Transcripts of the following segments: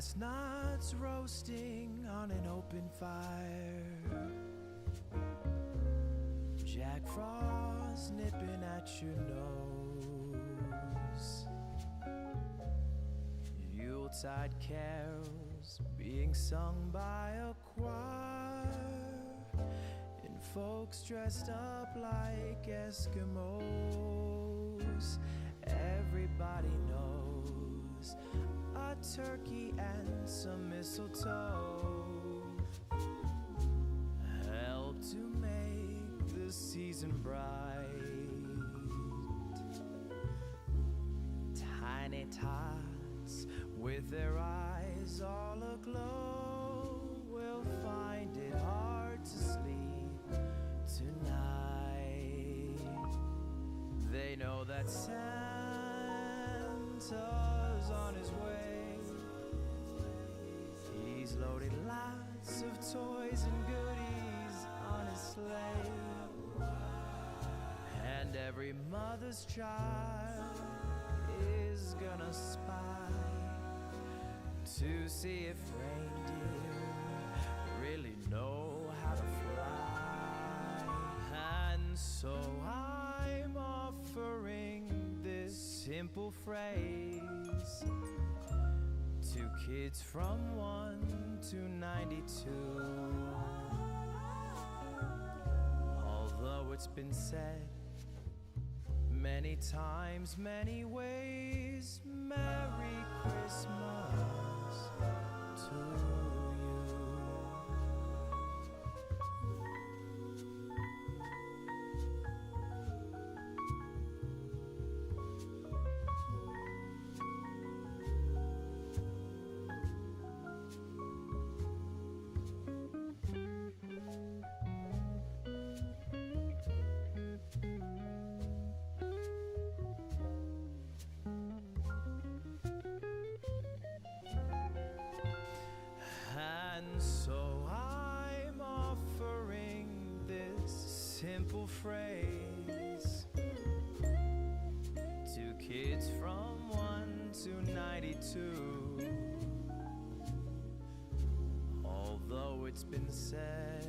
chestnuts roasting on an open fire, Jack Frost nipping at your nose, Yuletide carols being sung by a choir, and folks dressed up like Eskimos. Everybody knows a turkey and some mistletoe help to make the season bright. Tiny tots with their eyes all aglow will find it hard to sleep tonight. They know that Santa's on his way. He's loaded lots of toys and goodies on his sleigh, and every mother's child is gonna spy to see if reindeer really know how to fly. And so I'm offering this simple phrase to kids from 1 to 92. Although it's been said many times, many ways, Merry Christmas to you. So I'm offering this simple phrase to kids from 1 to 92. Although it's been said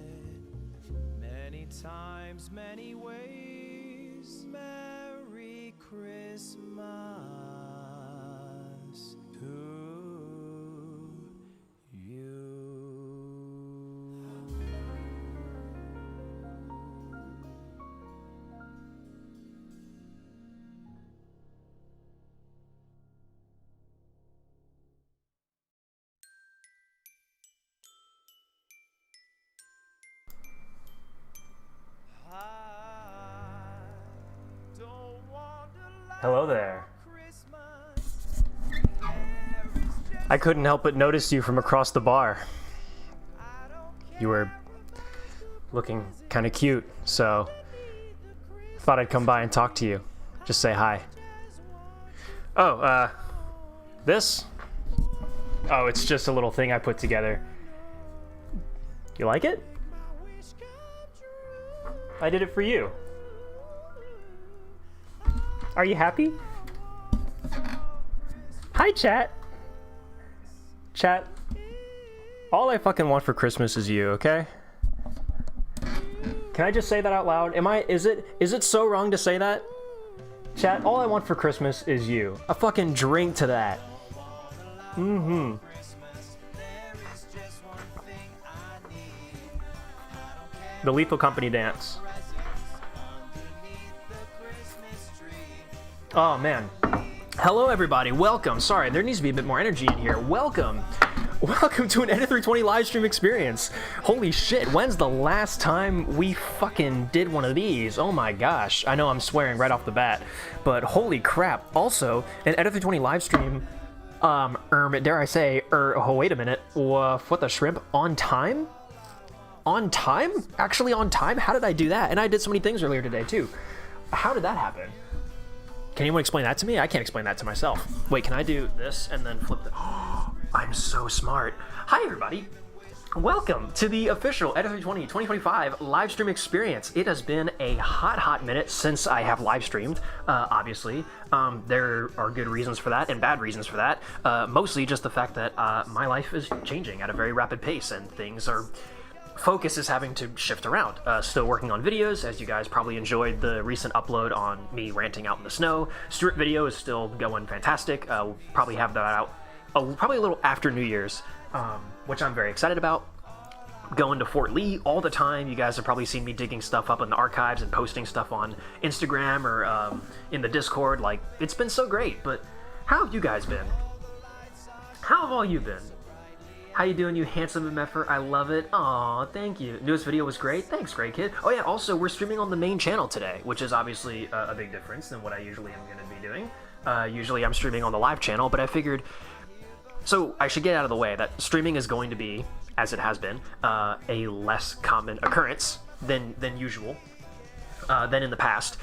many times, many ways, Merry Christmas to you. Hello there. I couldn't help but notice you from across the bar. You were looking kind of cute, so thought I'd come by and talk to you. Just say hi. Oh, this? Oh, it's just a little thing I put together. You like it? I did it for you. Are you happy? Hi, chat. Chat. All I fucking want for Christmas is you, okay? Can I just say that out loud? Is it so wrong to say that? Chat, all I want for Christmas is you. A fucking drink to that. Mm-hmm. The Lethal Company dance. Oh man. Hello everybody, welcome. Sorry, there needs to be a bit more energy in here. Welcome. Welcome to an Edit 320 live stream experience. Holy shit, when's the last time we fucking did one of these? Oh my gosh. I know I'm swearing right off the bat, but holy crap. Also, an Edit 320 live stream, dare I say, oh wait a minute, what the shrimp, on time? On time? Actually on time? How did I do that? And I did so many things earlier today too. How did that happen? Can anyone explain that to me? I can't explain that to myself. Wait, can I do this and then flip the... I'm so smart. Hi, everybody. Welcome to the official Ed320 2025 live stream experience. It has been a hot minute since I have live streamed, obviously. There are good reasons for that and bad reasons for that. Mostly just the fact that my life is changing at a very rapid pace and focus is having to shift around. Still working on videos, as you guys probably enjoyed the recent upload on me ranting out in the snow. Stuart video is still going fantastic. We'll probably have that out probably a little after New Year's. Which I'm very excited about. Going to Fort Lee all the time. You guys have probably seen me digging stuff up in the archives and posting stuff on Instagram or in the Discord. Like, it's been so great, but how have you guys been? How have all you been? How you doing, you handsome MFer? I love it. Aw, thank you. Newest video was great. Thanks, great kid. Oh yeah, also, we're streaming on the main channel today, which is obviously a big difference than what I usually am going to be doing. Usually I'm streaming on the live channel, but I figured... So I should get out of the way that streaming is going to be, as it has been, a less common occurrence than usual, than in the past.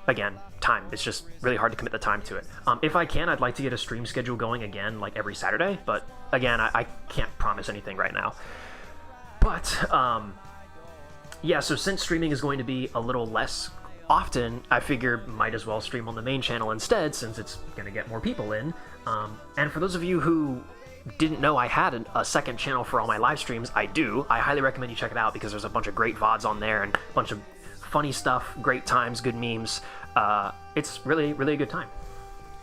Again, time. It's just really hard to commit the time to it. If I can, I'd like to get a stream schedule going again, like every Saturday, but again, I can't promise anything right now. But, yeah, so since streaming is going to be a little less often, I figure might as well stream on the main channel instead, since it's going to get more people in. And for those of you who didn't know I had a second channel for all my live streams, I do. I highly recommend you check it out because there's a bunch of great VODs on there and a bunch of funny stuff, great times, good memes. It's really a good time.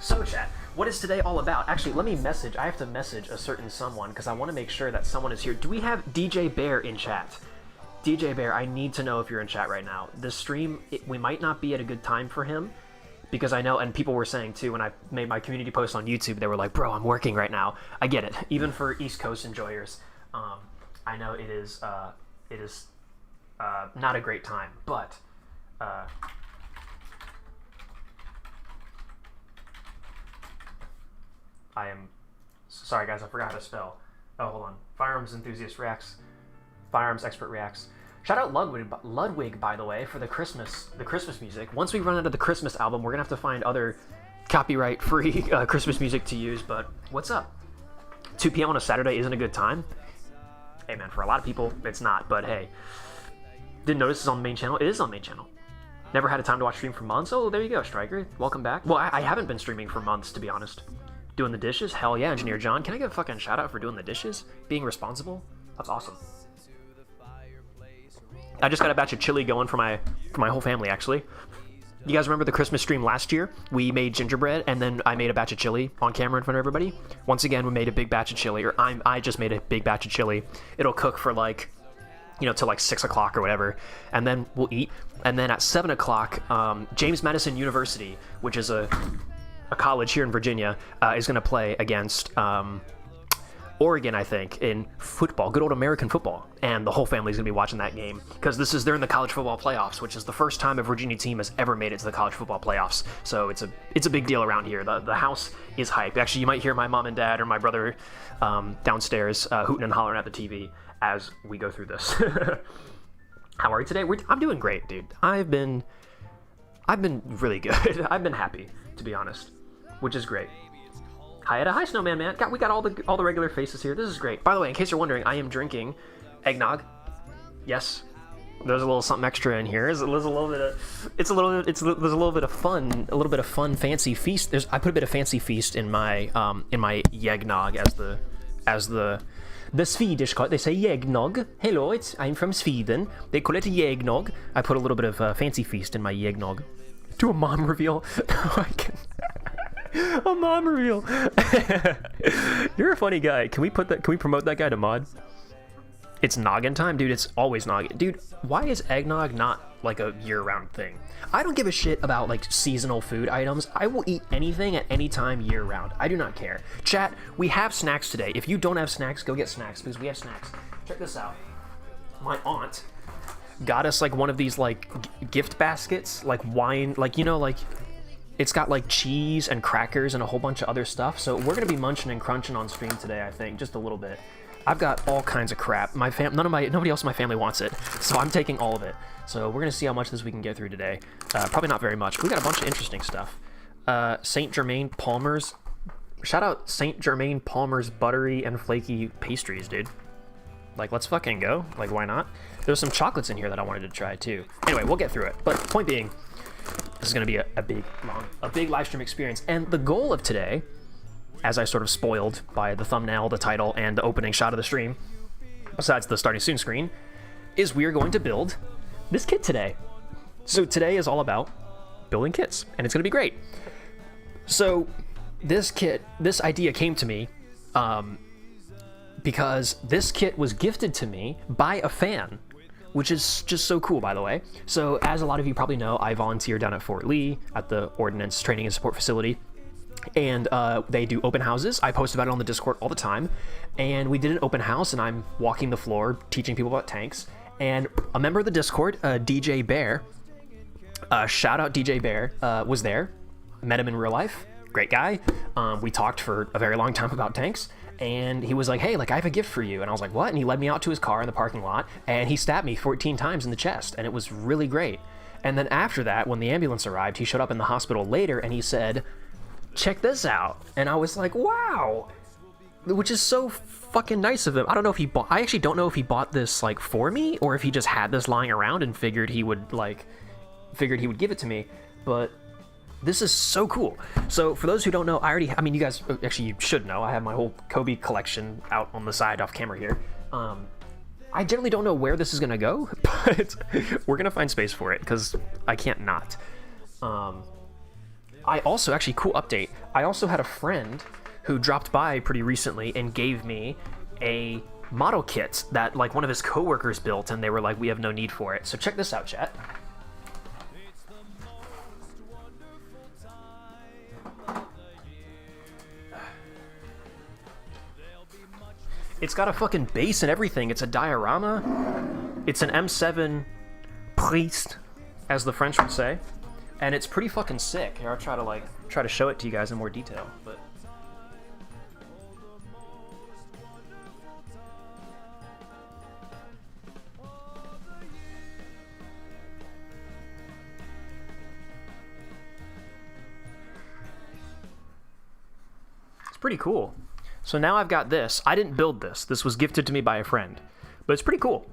So chat, what is today all about? Actually, let me message. I have to message a certain someone because I want to make sure that someone is here. Do we have DJ Bear in chat? DJ Bear, I need to know if you're in chat right now. This stream, we might not be at a good time for him. Because I know, and people were saying too, when I made my community post on YouTube, they were like, bro, I'm working right now. I get it. Even for East Coast enjoyers, I know it is not a great time, but I am, sorry guys, I forgot how to spell. Oh, hold on. Firearms enthusiast reacts. Firearms expert reacts. Shout out Ludwig, by the way, for the Christmas music. Once we run out of the Christmas album, we're gonna have to find other copyright-free Christmas music to use. But what's up? 2 p.m. on a Saturday isn't a good time. Hey man, for a lot of people, it's not. But hey, didn't notice it's on the main channel. It is on the main channel. Never had a time to watch stream for months. Oh, there you go, Striker. Welcome back. Well, I haven't been streaming for months, to be honest. Doing the dishes? Hell yeah, Engineer John. Can I give a fucking shout out for doing the dishes? Being responsible? That's awesome. I just got a batch of chili going for my whole family, actually. You guys remember the Christmas stream last year? We made gingerbread, and then I made a batch of chili on camera in front of everybody. Once again, we made a big batch of chili, or I just made a big batch of chili. It'll cook for like, till like 6 o'clock or whatever, and then we'll eat. And then at 7 o'clock, James Madison University, which is a college here in Virginia, is going to play against... Oregon, I think, in football, good old American football, and the whole family's gonna be watching that game because they're in the college football playoffs, which is the first time a Virginia team has ever made it to the college football playoffs. So it's a big deal around here. The house is hyped. Actually, you might hear my mom and dad or my brother downstairs hooting and hollering at the TV as we go through this. How are you today? I'm doing great, dude. I've been really good. I've been happy, to be honest, which is great. Hi Snowman Man. We got all the regular faces here. This is great. By the way, in case you're wondering, I am drinking eggnog. Yes, there's a little something extra in here. There's a little bit of fun, fancy feast. I put a bit of fancy feast in my eggnog as the Swedish call it. They say eggnog. Hello, I'm from Sweden. They call it eggnog. I put a little bit of fancy feast in my eggnog. Do a mom reveal. A mom reveal. You're a funny guy. Can we promote that guy to mod? It's noggin time, dude. It's always noggin. Dude, why is eggnog not like a year-round thing? I don't give a shit about like seasonal food items. I will eat anything at any time year-round. I do not care. Chat, we have snacks today. If you don't have snacks, go get snacks because we have snacks. Check this out. My aunt got us like one of these like gift baskets, like wine, like it's got like cheese and crackers and a whole bunch of other stuff. So we're gonna be munching and crunching on stream today, I think, just a little bit. I've got all kinds of crap. Nobody else in my family wants it, so I'm taking all of it. So we're gonna see how much of this we can get through today. Probably not very much. We got a bunch of interesting stuff. Saint Germain Palmer's. Shout out Saint Germain Palmer's buttery and flaky pastries, dude. Like, let's fucking go. Like, why not? There's some chocolates in here that I wanted to try too. Anyway, we'll get through it. But point being, this is going to be a big live stream experience. And the goal of today, as I sort of spoiled by the thumbnail, the title, and the opening shot of the stream, besides the starting soon screen, is we are going to build this kit today. So today is all about building kits, and it's going to be great. So this idea came to me because this kit was gifted to me by a fan, which is just so cool, by the way. So as a lot of you probably know, I volunteer down at Fort Lee at the Ordnance Training and Support Facility, and they do open houses. I post about it on the Discord all the time, and we did an open house, and I'm walking the floor teaching people about tanks, and a member of the Discord, DJ Bear, shout out DJ Bear, was there. Met him in real life. Great guy. We talked for a very long time about tanks, and he was like, hey, like, I have a gift for you. And I was like, what? And he led me out to his car in the parking lot, and he stabbed me 14 times in the chest, and it was really great. And then after that, when the ambulance arrived, he showed up in the hospital later, and he said, check this out. And I was like, wow, which is so fucking nice of him. I don't know if he I actually don't know if he bought this, like, for me, or if he just had this lying around and figured he would give it to me, but this is so cool. So for those who don't know, I mean, you guys, actually you should know, I have my whole Cobi collection out on the side off camera here. I generally don't know where this is gonna go, but we're gonna find space for it, because I can't not. I also, actually, cool update, I also had a friend who dropped by pretty recently and gave me a model kit that, like, one of his coworkers built, and they were like, we have no need for it. So check this out, chat. It's got a fucking base and everything. It's a diorama. It's an M7 Priest, as the French would say. And it's pretty fucking sick. Here, I'll try to show it to you guys in more detail, but it's pretty cool. So now I've got this. I didn't build this. This was gifted to me by a friend. But it's pretty cool.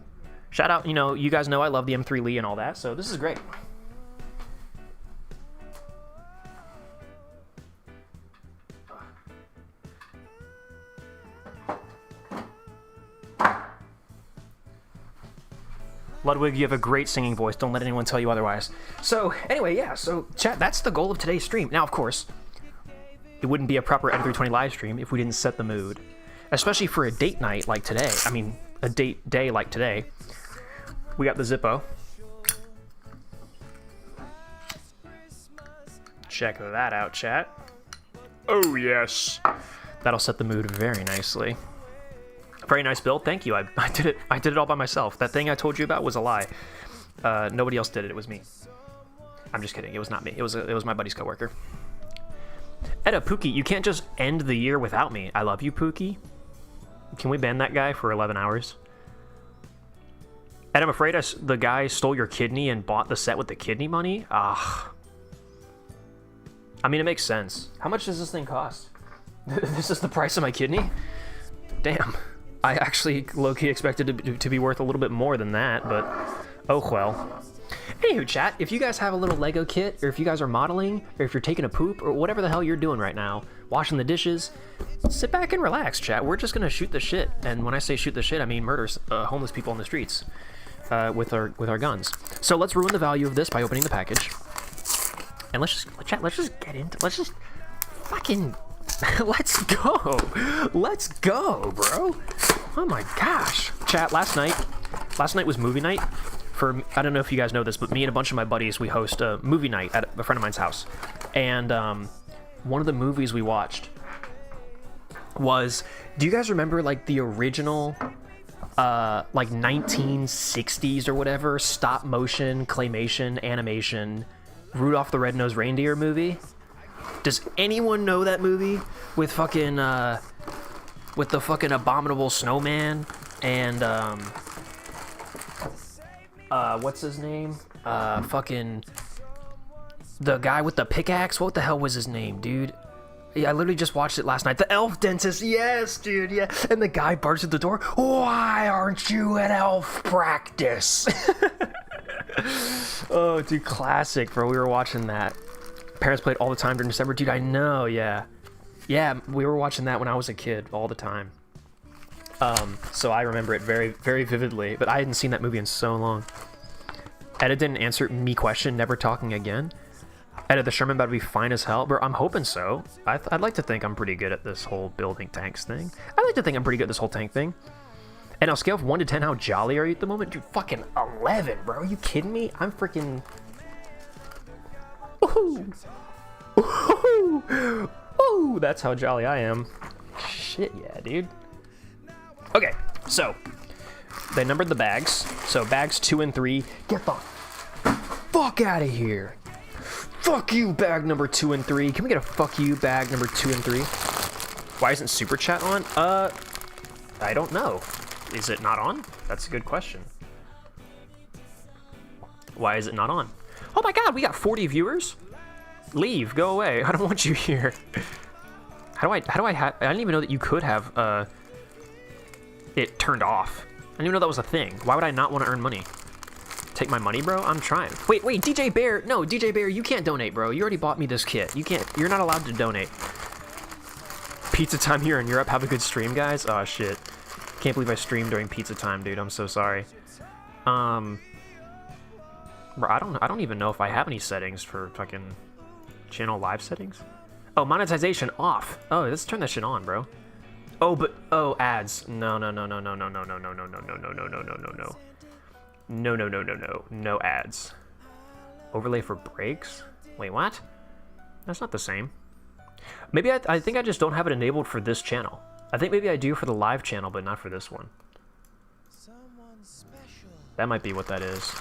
Shout out, you guys know I love the M3 Lee and all that, so this is great. Ludwig, you have a great singing voice. Don't let anyone tell you otherwise. So, anyway, yeah, so chat, that's the goal of today's stream. Now, of course, it wouldn't be a proper Ed320 live stream if we didn't set the mood. Especially for a date night like today. I mean, a date day like today. We got the Zippo. Check that out, chat. Oh, yes. That'll set the mood very nicely. Very nice build. Thank you. I did it all by myself. That thing I told you about was a lie. Nobody else did it. It was me. I'm just kidding. It was not me. It was my buddy's coworker. Edda, Pookie, you can't just end the year without me. I love you, Pookie. Can we ban that guy for 11 hours? Ed, I'm afraid the guy stole your kidney and bought the set with the kidney money? Ah. I mean, it makes sense. How much does this thing cost? This is the price of my kidney? Damn. I actually low-key expected it to be worth a little bit more than that, but oh well. Anywho, chat, if you guys have a little Lego kit, or if you guys are modeling, or if you're taking a poop, or whatever the hell you're doing right now, washing the dishes, sit back and relax, chat. We're just gonna shoot the shit, and when I say shoot the shit, I mean murder homeless people on the streets with our guns. So let's ruin the value of this by opening the package, and let's just get into, let's just fucking, let's go, bro. Oh my gosh, chat. Last night was movie night. I don't know if you guys know this, but me and a bunch of my buddies, we host a movie night at a friend of mine's house. And one of the movies we watched was, do you guys remember, like, the original, like, 1960s or whatever, stop motion, claymation, animation, Rudolph the Red-Nosed Reindeer movie? Does anyone know that movie? With fucking, with the fucking abominable snowman and, what's his name? Fucking the guy with the pickaxe. What the hell was his name, dude? Yeah, I literally just watched it last night. The elf dentist, yes, dude, yeah. And the guy barges at the door. Why aren't you at elf practice? Oh, dude, classic, bro. We were watching that. Parents played all the time during December. Dude, I know, yeah. Yeah, we were watching that when I was a kid all the time. So I remember it very, very vividly, but I hadn't seen that movie in so long. Edda didn't answer me question, never talking again. Edda, the Sherman about to be fine as hell? Bro, I'm hoping so. I'd like to think I'm pretty good at this whole building tanks thing. I'd like to think I'm pretty good at this whole tank thing. And on a scale of 1 to 10, how jolly are you at the moment? Dude, fucking 11, bro. Are you kidding me? I'm freaking... Ooh. Ooh. Ooh, that's how jolly I am. Shit, yeah, dude. Okay, so they numbered the bags. So bags 2 and 3. Get the fuck out of here. Fuck you, bag number 2 and 3. Can we get a fuck you, bag number 2 and 3? Why isn't Super Chat on? I don't know. Is it not on? That's a good question. Why is it not on? Oh my god, we got 40 viewers? Leave, go away. I don't want you here. I didn't even know that you could have, it turned off. I didn't even know that was a thing. Why would I not want to earn money? Take my money, bro? I'm trying. Wait, DJ Bear. No, DJ Bear, you can't donate, bro. You already bought me this kit. You're not allowed to donate. Pizza time here in Europe. Have a good stream, guys. Oh, shit. Can't believe I streamed during pizza time, dude. I'm so sorry. Bro, I don't even know if I have any settings for fucking channel live settings. Oh, monetization off. Oh, let's turn that shit on, bro. Oh, ads. No. No ads. Overlay for breaks? Wait, what? That's not the same. Maybe I think I just don't have it enabled for this channel. I think maybe I do for the live channel, but not for this one. That might be what that is.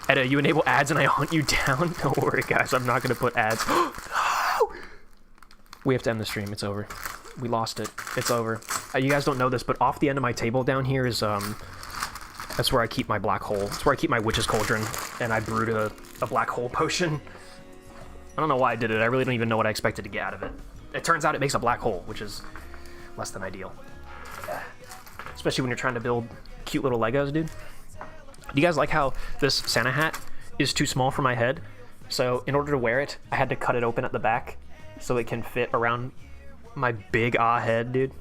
Edda, you enable ads and I hunt you down? Don't worry, guys. I'm not going to put ads. We have to end the stream. It's over. We lost it. It's over. You guys don't know this, but off the end of my table down here is, that's where I keep my black hole. That's where I keep my witch's cauldron, and I brewed a black hole potion. I don't know why I did it. I really don't even know what I expected to get out of it. It turns out it makes a black hole, which is less than ideal. Especially when you're trying to build cute little Legos, dude. Do you guys like how this Santa hat is too small for my head? So in order to wear it, I had to cut it open at the back so it can fit around my big head, dude.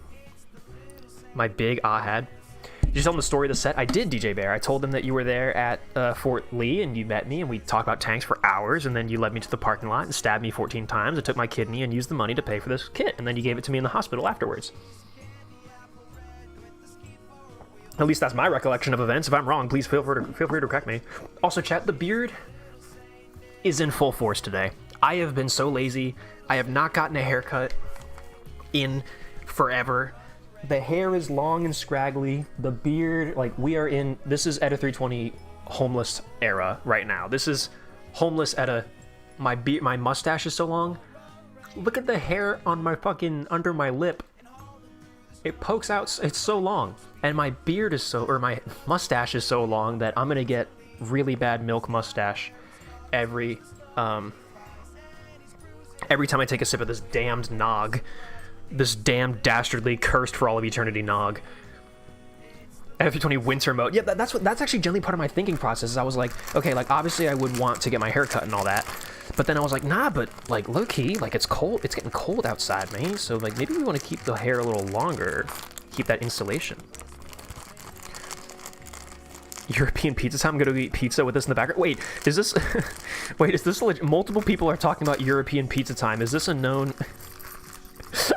My big head. Did you tell them the story of the set? I did, DJ Bear. I told them that you were there at Fort Lee and you met me and we talked about tanks for hours and then you led me to the parking lot and stabbed me 14 times and took my kidney and used the money to pay for this kit and then you gave it to me in the hospital afterwards. At least that's my recollection of events. If I'm wrong, please feel free to correct me. Also, chat, the beard is in full force today. I have been so lazy. I have not gotten a haircut in forever. The hair is long and scraggly. The beard, like, we are in... This is Edda 320 homeless era right now. This is homeless Edda. My mustache is so long. Look at the hair on my fucking... under my lip. It pokes out... It's so long. And my beard is so... Or my mustache is so long that I'm gonna get really bad milk mustache every time I take a sip of this damned nog. This damn dastardly cursed for all of eternity nog. F320 winter mode. Yeah, that's actually generally part of my thinking process. Is I was like, okay, like obviously I would want to get my hair cut and all that, but then I was like, nah, but like low key, like it's cold. It's getting cold outside, man. So like maybe we want to keep the hair a little longer, keep that insulation. European pizza time. I'm gonna go eat pizza with this in the background. Wait, is this? Wait, is this legit? Multiple people are talking about European pizza time. Is this a known?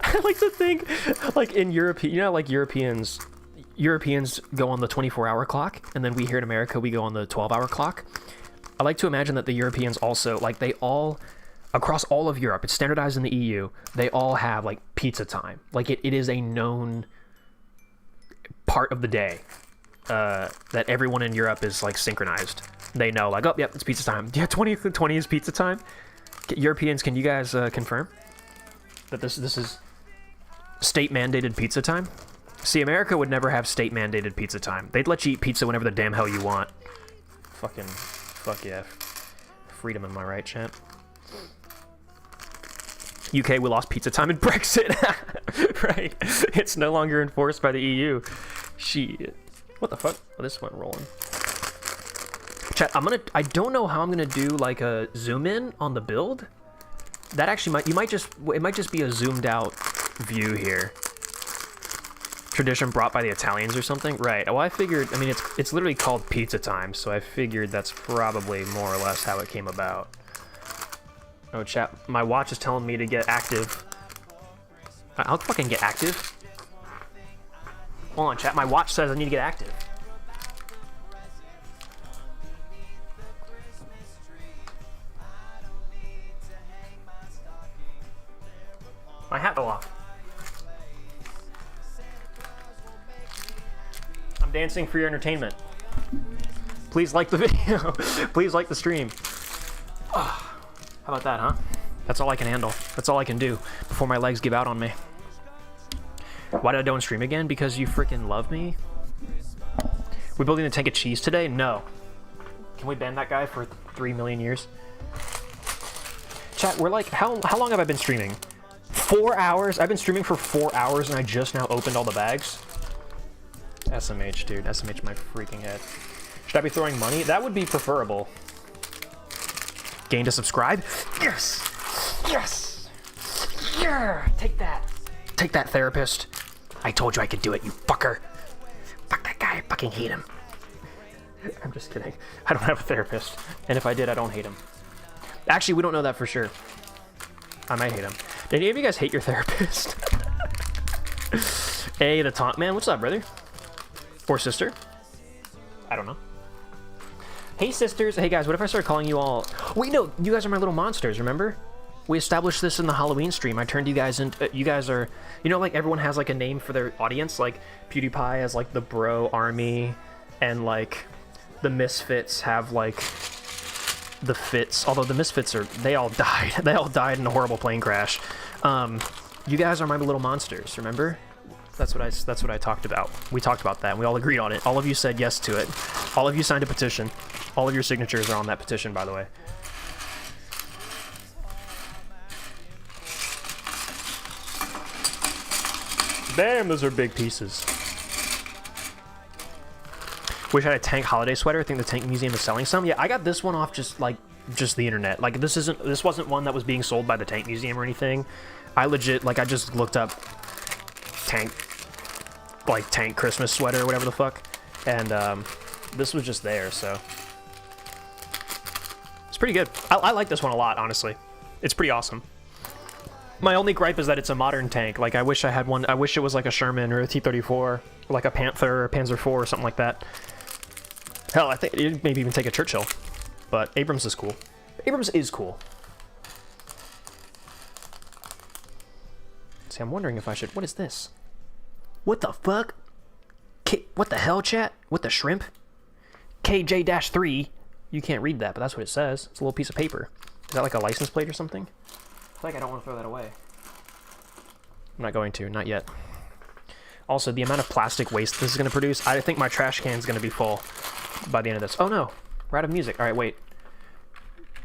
I like to think, like in Europe, you know, like Europeans go on the 24-hour clock, and then we here in America, we go on the 12-hour clock. I like to imagine that the Europeans also, like they all, across all of Europe, it's standardized in the EU, they all have like pizza time. Like it is a known part of the day that everyone in Europe is like synchronized. They know like, oh, yep, it's pizza time. Yeah, 20 is pizza time. Europeans, can you guys confirm that this is state-mandated pizza time? See, America would never have state-mandated pizza time. They'd let you eat pizza whenever the damn hell you want. Fuck yeah. Freedom, am I right, champ? UK, we lost pizza time in Brexit. Right. It's no longer enforced by the EU. Shit. What the fuck? Oh, this went rolling. Chat, I don't know how I'm gonna do like a zoom in on the build. That actually it might just be a zoomed out view here. Tradition brought by the Italians or something? Right. Well, I figured, I mean, it's literally called pizza time, so I figured that's probably more or less how it came about. Oh, chat, my watch is telling me to get active. I'll fucking get active. Hold on, chat, my watch says I need to get active. My hat fell off. I'm dancing for your entertainment. Please like the video. Please like the stream. Oh, how about that, huh? That's all I can handle. That's all I can do before my legs give out on me. Why did I don't stream again? Because you freaking love me? We building the tank of cheese today? No. Can we ban that guy for 3 million years? Chat, we're like, how long have I been streaming? 4 hours? I've been streaming for 4 hours and I just now opened all the bags. SMH, dude. SMH my freaking head. Should I be throwing money? That would be preferable. Gain to subscribe? Yes! Yes! Yeah! Take that. Take that, therapist. I told you I could do it, you fucker. Fuck that guy. I fucking hate him. I'm just kidding. I don't have a therapist. And if I did, I don't hate him. Actually, we don't know that for sure. I might hate him. Did any of you guys hate your therapist? Hey, the taunt man. What's up, brother? Or sister? I don't know. Hey, sisters. Hey, guys, what if I start calling you all... Wait, no. You guys are my little monsters, remember? We established this in the Halloween stream. I turned you guys into... you guys are... You know, like, everyone has, like, a name for their audience. Like, PewDiePie has, like, the Bro Army. And, like, the Misfits have, like... the Fits. Although the Misfits are... They all died. They all died in a horrible plane crash. You guys are my little monsters, remember? That's what I talked about. We talked about that, and we all agreed on it. All of you said yes to it. All of you signed a petition. All of your signatures are on that petition, by the way. Damn, those are big pieces. Wish I had a tank holiday sweater. I think the tank museum is selling some. Yeah, I got this one off just the internet. Like, this wasn't one that was being sold by the tank museum or anything. I just looked up tank Christmas sweater or whatever the fuck, and this was just there, so it's pretty good. I like this one a lot, honestly. It's pretty awesome. My only gripe is that it's a modern tank. Like, I wish I had one. I wish it was like a Sherman or a T-34, or like a Panther or a Panzer IV or something like that. Hell, I think it'd maybe even take a Churchill. But Abrams is cool. Abrams is cool. See, I'm wondering if I should... What is this? What the fuck? What the hell, chat? What the shrimp? KJ-3. You can't read that, but that's what it says. It's a little piece of paper. Is that like a license plate or something? I feel like I don't want to throw that away. I'm not going to. Not yet. Also, the amount of plastic waste this is going to produce, I think my trash can is going to be full by the end of this. Oh, no. We're out of music. All right, wait.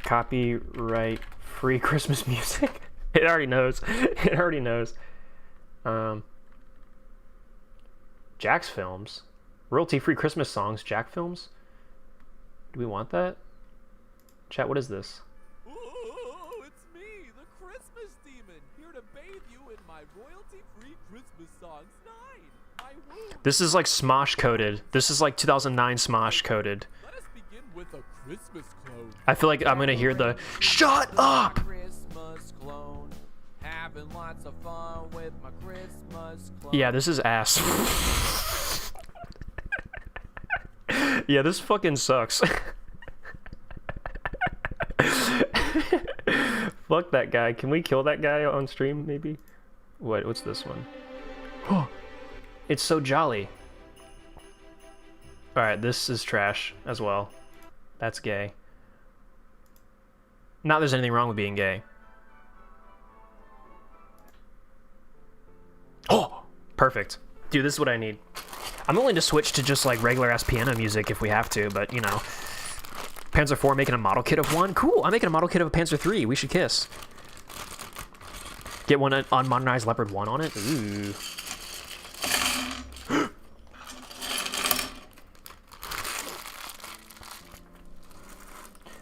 Copyright free Christmas music. It already knows. It already knows. Jack's Films. Royalty-free Christmas songs. Jack Films. Do we want that? Chat, what is this? Oh, it's me, the Christmas demon, here to bathe you in my royalty-free Christmas songs 9. My womb. This is like Smosh coded. This is like 2009 Smosh coded. Let us begin with a Christmas clone. I feel like I'm gonna hear the "Shut up!" Christmas clone. Having lots of fun with my Christmas clone. Yeah, this is ass. Yeah, this fucking sucks. Fuck that guy. Can we kill that guy on stream, maybe? What's this one? Oh, it's so jolly. Alright, this is trash as well. That's gay. Not there's anything wrong with being gay. Oh! Perfect. Dude, this is what I need. I'm willing to switch to just like regular ass piano music if we have to, but you know. Panzer IV making a model kit of one? Cool, I'm making a model kit of a Panzer III. We should kiss. Get one on Modernized Leopard 1 on it? Ooh.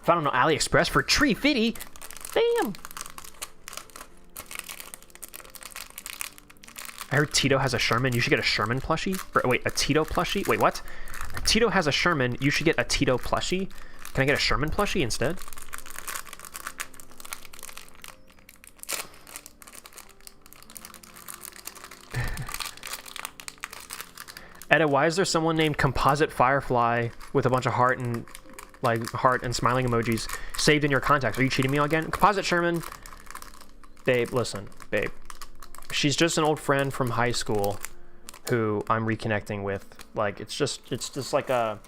Found on AliExpress for $3.50. Damn. I heard Tito has a Sherman. You should get a Sherman plushie. Or, wait, a Tito plushie? Wait, what? Tito has a Sherman. You should get a Tito plushie. Can I get a Sherman plushie instead? Edda, why is there someone named Composite Firefly with a bunch of heart and smiling emojis saved in your contacts? Are you cheating me again? Composite Sherman. Babe, listen, babe. She's just an old friend from high school who I'm reconnecting with. Like, it's just like a,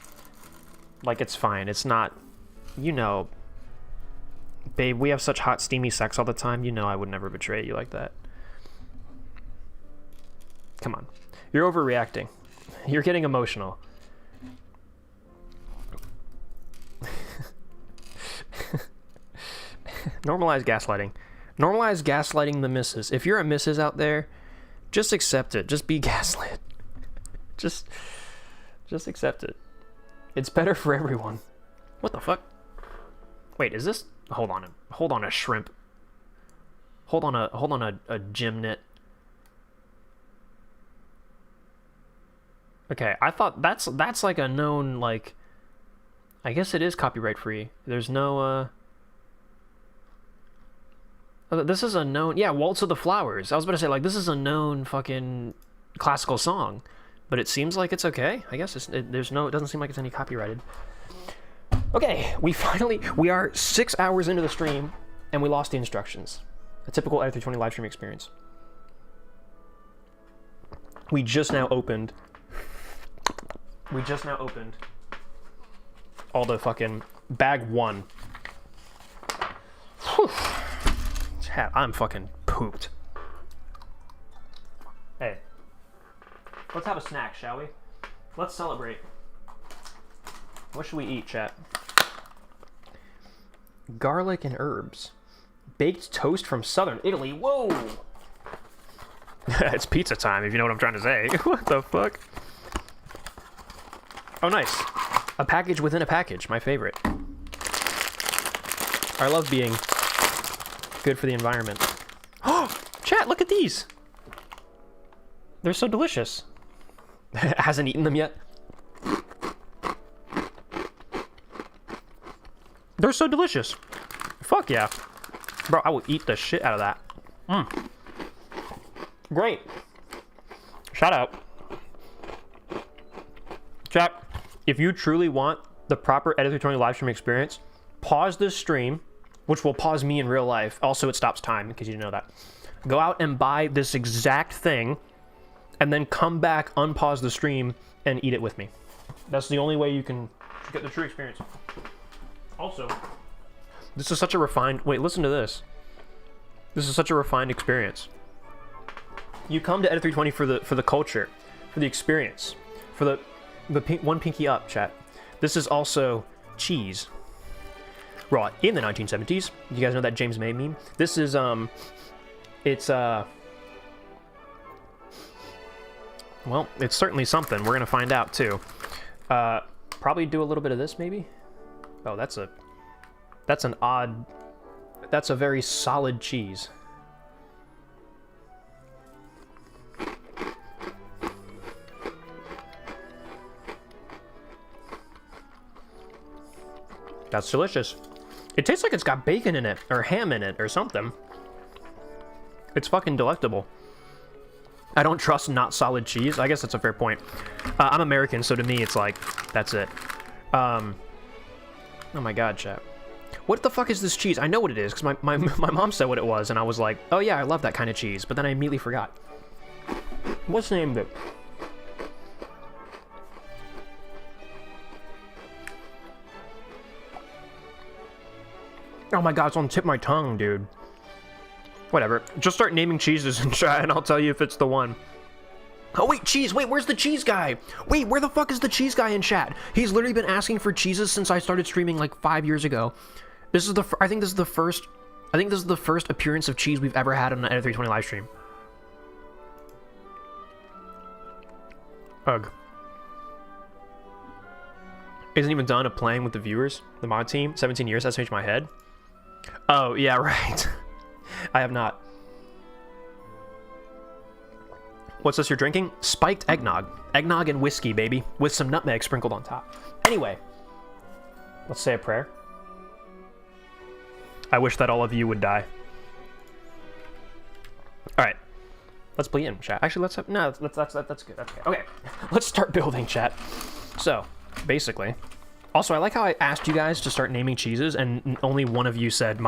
like, it's fine. It's not, you know, babe, we have such hot, steamy sex all the time. You know I would never betray you like that. Come on. You're overreacting. You're getting emotional. Normalize gaslighting. Normalize gaslighting the missus. If you're a missus out there, just accept it. Just be gaslit. Just accept it. It's better for everyone. What the fuck? Wait, is this? Hold on a shrimp. Hold on a gymnut. Okay, I thought that's like a known, like, I guess it is copyright free. There's no this is a known, yeah, Waltz of the Flowers. I was about to say, like, this is a known fucking classical song, but it seems like it's okay. I guess it doesn't seem like it's any copyrighted. Okay, we are 6 hours into the stream, and we lost the instructions. A typical Ed 320 live stream experience. We just now opened all the fucking bag 1. Whew. Chat, I'm fucking pooped. Hey, let's have a snack, shall we? Let's celebrate. What should we eat, chat? Garlic and herbs. Baked toast from southern Italy. Whoa! It's pizza time, if you know what I'm trying to say. What the fuck? Oh, nice. A package within a package. My favorite. I love being good for the environment. Oh, chat, look at these. They're so delicious. Hasn't eaten them yet. They're so delicious. Fuck yeah. Bro, I will eat the shit out of that. Great. Shout out. Chat, if you truly want the proper Edit 320 live stream experience, pause this stream, which will pause me in real life. Also, it stops time, because you didn't know that. Go out and buy this exact thing, and then come back, unpause the stream, and eat it with me. That's the only way you can get the true experience. Also, this is such a refined... Wait, listen to this. This is such a refined experience. You come to Edit 320 for the culture, for the experience, for the one pinky up, chat. This is also cheese. Raw in the 1970s. You guys know that James May meme? This is, it's, well, it's certainly something. We're gonna find out, too. Probably do a little bit of this, maybe? Oh, that's a very solid cheese. That's delicious. It tastes like it's got bacon in it, or ham in it, or something. It's fucking delectable. I don't trust not solid cheese. I guess that's a fair point. I'm American, so to me, it's like, that's it. Oh my god, chat. What the fuck is this cheese? I know what it is, because my mom said what it was, and I was like, oh yeah, I love that kind of cheese, but then I immediately forgot. What's the name of it? Oh my god, it's on the tip of my tongue, dude. Whatever. Just start naming cheeses in chat and I'll tell you if it's the one. Oh wait, cheese! Wait, where's the cheese guy? Wait, where the fuck is the cheese guy in chat? He's literally been asking for cheeses since I started streaming like 5 years ago. This is I think this is the first I think this is the first appearance of cheese we've ever had on an Ed320 live stream. Ugh. Isn't even done of playing with the viewers, the mod team. 17 years, that's changed my head. Oh, yeah, right. I have not. What's this you're drinking? Spiked eggnog. Eggnog and whiskey, baby. With some nutmeg sprinkled on top. Anyway. Let's say a prayer. I wish that all of you would die. Alright. Let's begin, chat. Actually, let's have... No, that's good. Okay. Let's start building, chat. So, basically... Also, I like how I asked you guys to start naming cheeses, and only one of you said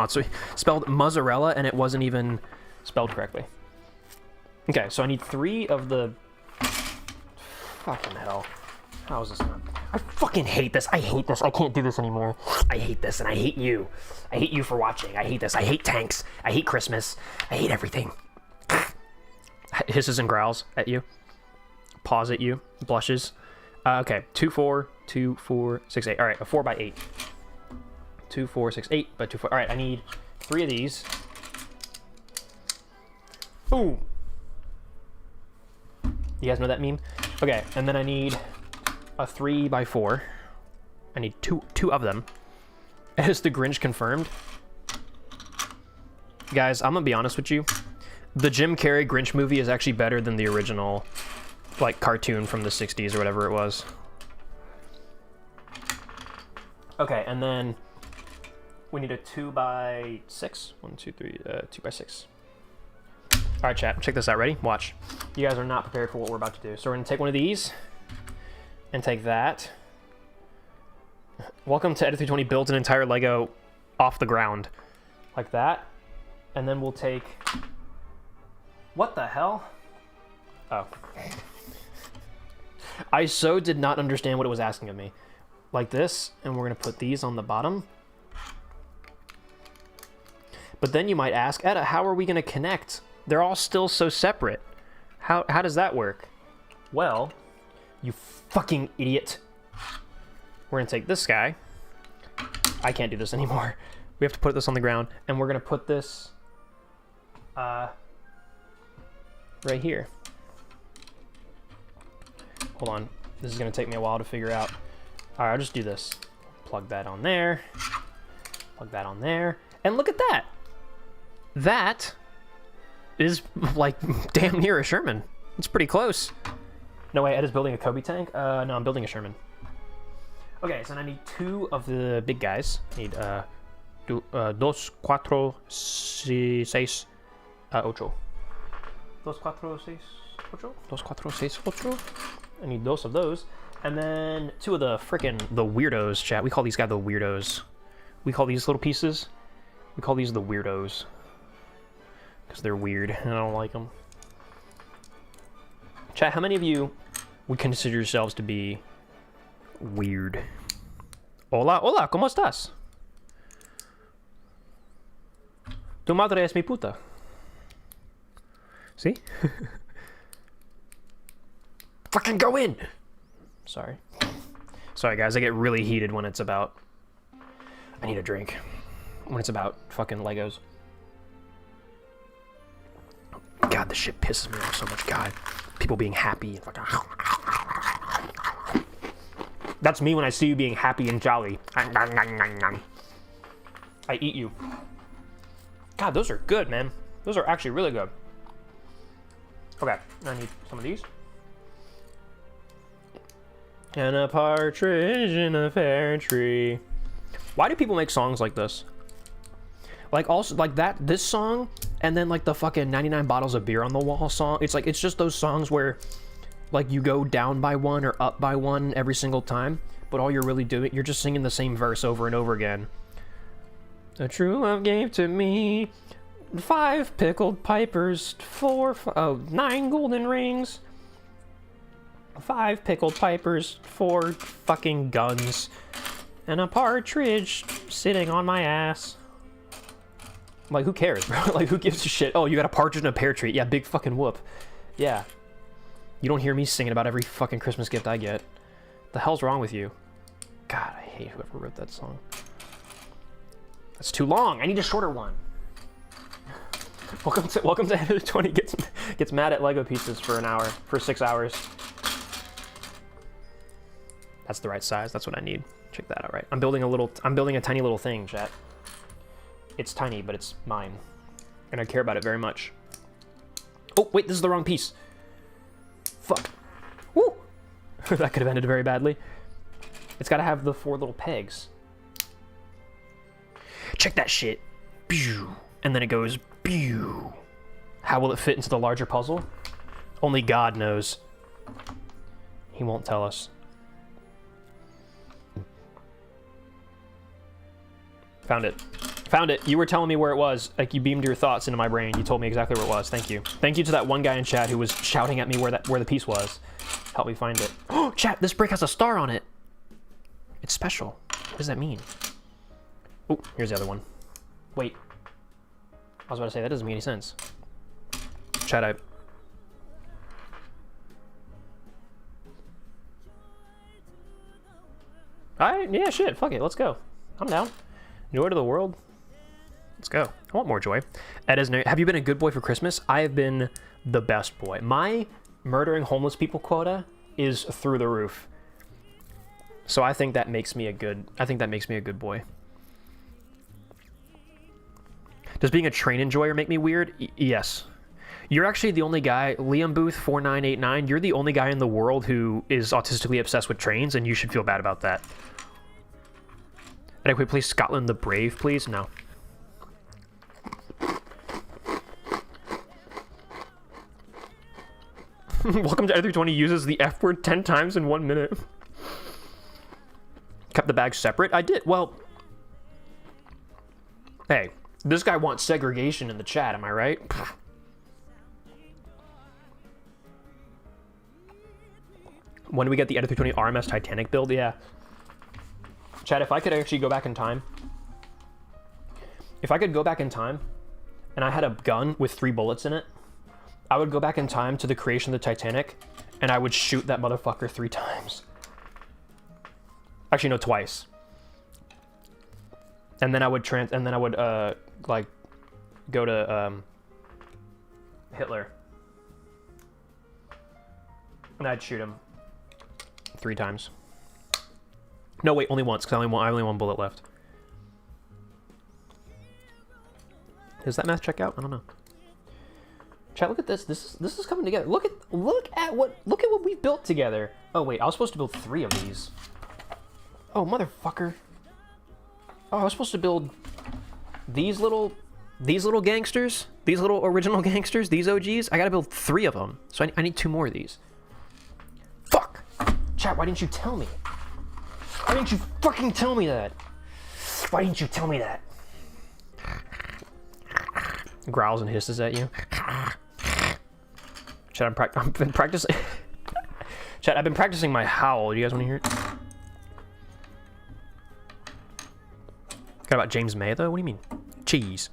spelled mozzarella, and it wasn't even spelled correctly. Okay, so I need 3 of the... Fucking hell. How is this not... I fucking hate this. I hate this. I can't do this anymore. I hate this, and I hate you. I hate you for watching. I hate this. I hate tanks. I hate Christmas. I hate everything. Hisses and growls at you. Paws at you. Blushes. Okay, 2, 4, 2, 4, 6, 8. All right, a 4 by 8. 2, 4, 6, 8 by 2, 4. All right, I need 3 of these. Boom. You guys know that meme? Okay, and then I need a 3 by 4. I need two of them. Is the Grinch confirmed? Guys, I'm gonna be honest with you. The Jim Carrey Grinch movie is actually better than the original, like, cartoon from the 60s or whatever it was. Okay, and then we need a 2 by 6. 1, 2, 3, 2 by 6. All right, chat, check this out. Ready? Watch. You guys are not prepared for what we're about to do. So we're gonna take one of these and take that. Welcome to Ed320 built an entire Lego off the ground. Like that. And then we'll take... What the hell? Oh. I so did not understand what it was asking of me. Like this, and we're gonna put these on the bottom. But then you might ask, Etta, how are we gonna connect? They're all still so separate. How does that work? Well, you fucking idiot. We're gonna take this guy. I can't do this anymore. We have to put this on the ground, and we're gonna put this right here. Hold on. This is gonna take me a while to figure out. All right, I'll just do this. Plug that on there. Plug that on there. And look at that. That is like damn near a Sherman. It's pretty close. No way, Ed is building a Cobi tank? No, I'm building a Sherman. Okay, so I need 2 of the big guys. I need 2, 4, 6, 8. 2, 4, 6, 8. 2, 4, 6, 8. I need those of those. And then 2 of the the weirdos, chat. We call these guys the weirdos. We call these little pieces, we call these the weirdos. Because they're weird, and I don't like them. Chat, how many of you would consider yourselves to be weird? Hola, hola, ¿cómo estás? Tu madre es mi puta. See? Fucking go in! Sorry. Sorry, guys, I get really heated when it's about... I need a drink. When it's about fucking Legos. God, this shit pisses me off so much. God. People being happy. And fucking... That's me when I see you being happy and jolly. I eat you. God, those are good, man. Those are actually really good. Okay, I need some of these. And a partridge in a pear tree. Why do people make songs like this? Like, also, like that, this song, and then like the fucking 99 bottles of beer on the wall song. It's like, it's just those songs where like you go down by 1 or up by 1 every single time, but all you're really doing, you're just singing the same verse over and over again. A true love gave to me 5 pickled pipers, 9 golden rings, 5 pickled pipers, 4 fucking guns, and a partridge sitting on my ass. Like, who cares, bro? Like, who gives a shit? Oh, you got a partridge and a pear tree. Yeah, big fucking whoop. Yeah. You don't hear me singing about every fucking Christmas gift I get. The hell's wrong with you? God, I hate whoever wrote that song. That's too long. I need a shorter one. welcome to Ender 20 gets mad at Lego pieces for an hour, for 6 hours. That's the right size. That's what I need. Check that out, right? I'm building a tiny little thing, chat. It's tiny, but it's mine. And I care about it very much. Oh, wait, this is the wrong piece. Fuck. Woo! That could have ended very badly. It's gotta have the 4 little pegs. Check that shit. Pew. And then it goes, pew. How will it fit into the larger puzzle? Only God knows. He won't tell us. Found it. Found it. You were telling me where it was. Like, you beamed your thoughts into my brain. You told me exactly where it was. Thank you. Thank you to that one guy in chat who was shouting at me where the piece was. Help me find it. Oh, chat, this brick has a star on it. It's special. What does that mean? Oh, here's the other one. Wait. I was about to say, that doesn't make any sense. Chat, yeah, shit, fuck it, let's go. I'm down. Joy to the world. Let's go. I want more joy. Ed Isner, have you been a good boy for Christmas? I have been the best boy. My murdering homeless people quota is through the roof. So I think that makes me a good boy. Does being a train enjoyer make me weird? Yes. You're actually the only guy, Liam Booth 4989, you're the only guy in the world who is autistically obsessed with trains, and you should feel bad about that. And can we play Scotland the Brave, please? No. Welcome to Ed320 uses the F word 10 times in 1 minute. Kept the bags separate? I did. Well, hey, this guy wants segregation in the chat, am I right? When do we get the Ed320 RMS Titanic build? Yeah. Chat, if I could actually go back in time. If I could go back in time and I had a gun with 3 bullets in it, I would go back in time to the creation of the Titanic and I would shoot that motherfucker 3 times. Actually, no, twice. And then I would like go to Hitler. And I'd shoot him 3 times. No, wait, only once, because I only one bullet left. Does that math check out? I don't know. Chat, look at this. This is coming together. Look at what we've built together. Oh wait, I was supposed to build 3 of these. Oh motherfucker. Oh, I was supposed to build these little gangsters, these little original gangsters, these OGs. I gotta build 3 of them. So I need 2 more of these. Fuck! Chat, why didn't you tell me? Why didn't you fucking tell me that? Why didn't you tell me that? Growls and hisses at you. Chat, I've been practicing. Chat, I've been practicing my howl. Do you guys want to hear it? Got about James May though? What do you mean? Cheese.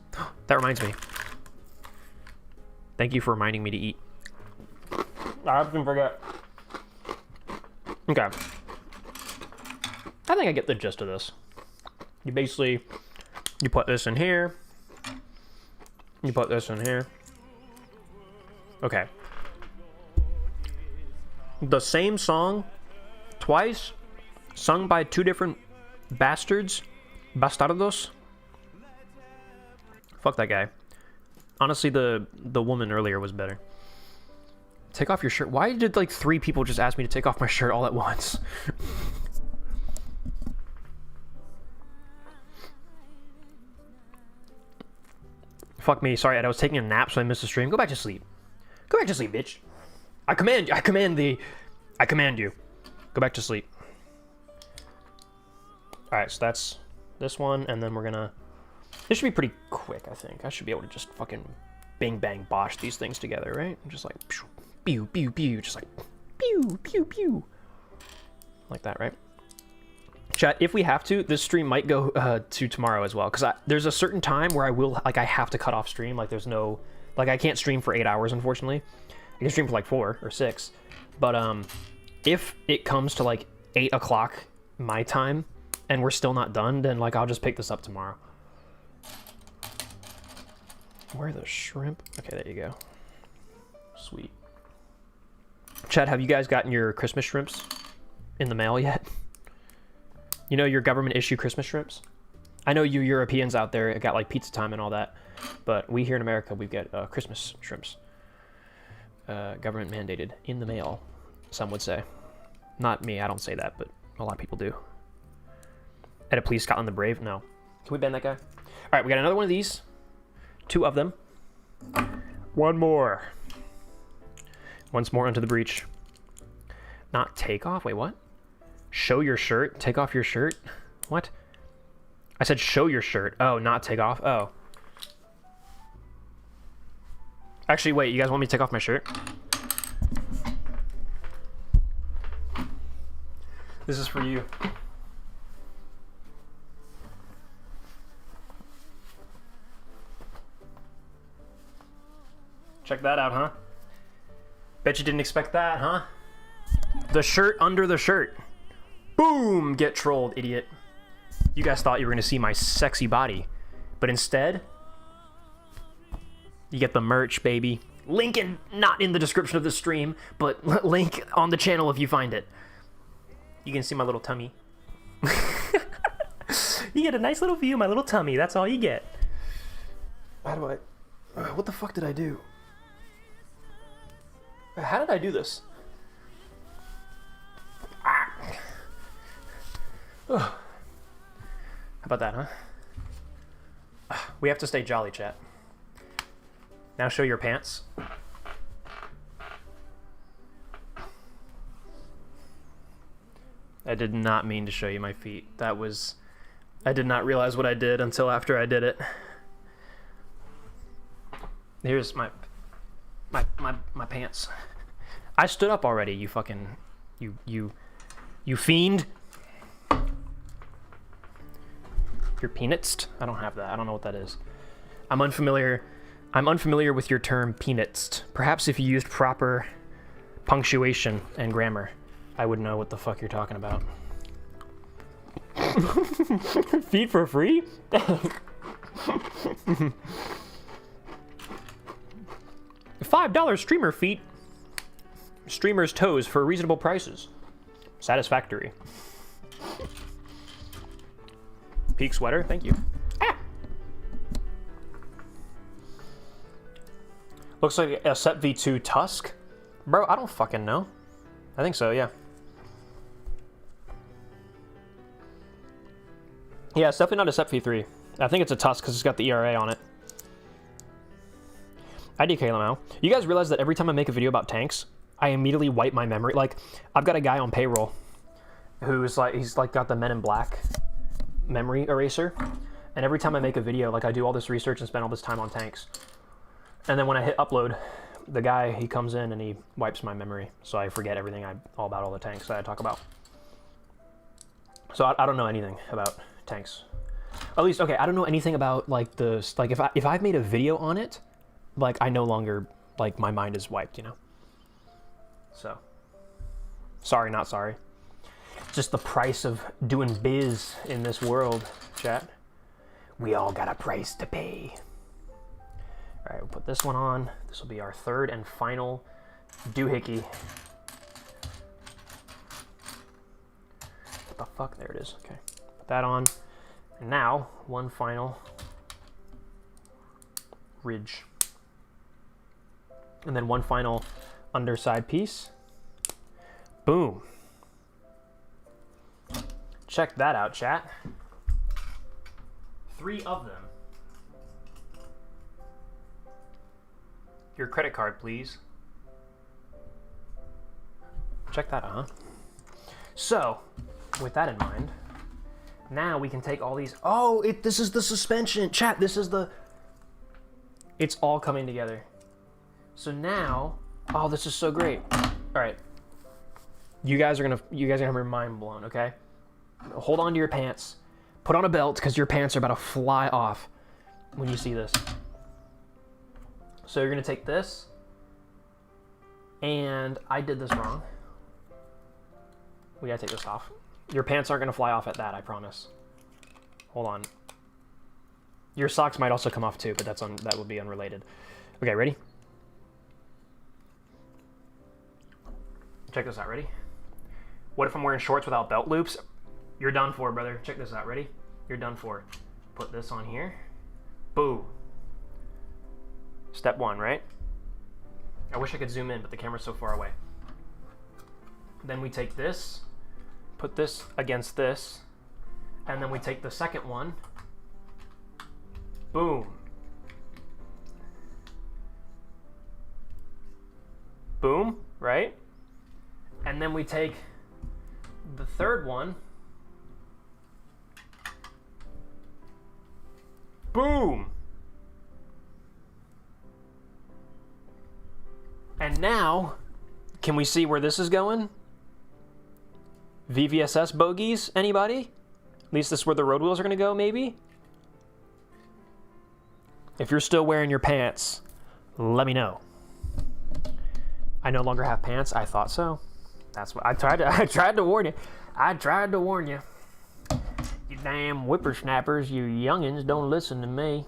That reminds me. Thank you for reminding me to eat. I often forget. Okay. I think I get the gist of this. You basically, you put this in here. You put this in here. Okay. The same song twice, sung by 2 different bastards. Bastardos. Fuck that guy. Honestly, the woman earlier was better. Take off your shirt. Why did like 3 people just ask me to take off my shirt all at once? Fuck me. Sorry, Ed, I was taking a nap, so I missed the stream. Go back to sleep. Go back to sleep, bitch. I command you. Go back to sleep. Alright, so that's this one, and then we're gonna... This should be pretty quick, I think. I should be able to just fucking bang bang bosh these things together, right? Just like... Pew, pew, pew. Just like... Pew, pew, pew. Like that, right? Chat, if we have to, this stream might go to tomorrow as well, because there's a certain time where I have to cut off stream. Like, there's no... Like, I can't stream for 8 hours, unfortunately. I can stream for like 4 or 6. But, if it comes to like 8 o'clock my time, and we're still not done, then like I'll just pick this up tomorrow. Where are the shrimp? Okay, there you go. Sweet. Chad, have you guys gotten your Christmas shrimps in the mail yet? You know your government issue Christmas shrimps? I know you Europeans out there got like pizza time and all that, but we here in America, we've got Christmas shrimps. Government mandated in the mail, some would say. Not me, I don't say that, but a lot of people do. Edit please, Scotland the Brave? No. Can we ban that guy? All right, we got another one of these. 2 of them. One more. Once more into the breach. Not take off? Wait, what? Show your shirt? Take off your shirt? What? I said show your shirt. Oh, not take off? Oh. Actually, wait, you guys want me to take off my shirt? This is for you. Check that out, huh? Bet you didn't expect that, huh? The shirt under the shirt. Boom! Get trolled, idiot. You guys thought you were gonna see my sexy body, but instead, you get the merch, baby. Link not in the description of the stream, but link on the channel if you find it. You can see my little tummy. You get a nice little view of my little tummy. That's all you get. How do I... what the fuck did I do? How did I do this? Ah. How about that, huh? We have to stay jolly, chat. Now show your pants. I did not mean to show you my feet. That was... I did not realize what I did until after I did it. Here's my pants. I stood up already, you fucking... You fiend. You're peanutsed? I don't have that. I don't know what that is. I'm unfamiliar with your term peanutsed. Perhaps if you used proper punctuation and grammar, I would know what the fuck you're talking about. Feet for free? $5 streamer feet. Streamer's toes for reasonable prices. Satisfactory. Peak sweater, thank you. Ah! Looks like a Sep V2 Tusk. Bro, I don't fucking know. I think so, yeah. Yeah, it's definitely not a Sep V3. I think it's a Tusk because it's got the ERA on it. IDK Lamau. You guys realize that every time I make a video about tanks, I immediately wipe my memory. Like, I've got a guy on payroll who's like, he's like got the Men in Black memory eraser. And every time I make a video, like I do all this research and spend all this time on tanks. And then when I hit upload, the guy, he comes in and he wipes my memory. So I forget everything all about all the tanks that I talk about. So I don't know anything about tanks. At least, okay, I don't know anything about like the, like if I've made a video on it, like I no longer, like my mind is wiped, you know? So, sorry, not sorry. Just the price of doing biz in this world, chat. We all got a price to pay. All right, we'll put this one on. This will be our third and final doohickey. What the fuck? There it is. Okay, put that on. And now, one final ridge. And then one final underside piece. Boom. Check that out, chat. 3 of them. Your credit card, please. Check that out, huh? So, with that in mind, now we can take all these. Oh, this is the suspension. Chat, this is the... It's all coming together. So now, oh, this is so great. All right. You guys are gonna have your mind blown, okay? Hold on to your pants. Put on a belt, because your pants are about to fly off when you see this. So you're gonna take this, and I did this wrong. We gotta take this off. Your pants aren't gonna fly off at that, I promise. Hold on. Your socks might also come off too, but that would be unrelated. Okay, ready? Check this out, ready? What if I'm wearing shorts without belt loops? You're done for, brother. Check this out, ready? You're done for. Put this on here. Boom. Step one, right? I wish I could zoom in, but the camera's so far away. Then we take this, put this against this, and then we take the second one. Boom. Boom, right? And then we take the third one. Boom. And now, can we see where this is going? VVSS bogeys, anybody? At least this is where the road wheels are gonna go, maybe? If you're still wearing your pants, let me know. I no longer have pants. I thought so. That's what I tried to warn you. I tried to warn you. You damn whippersnappers, you youngins, don't listen to me.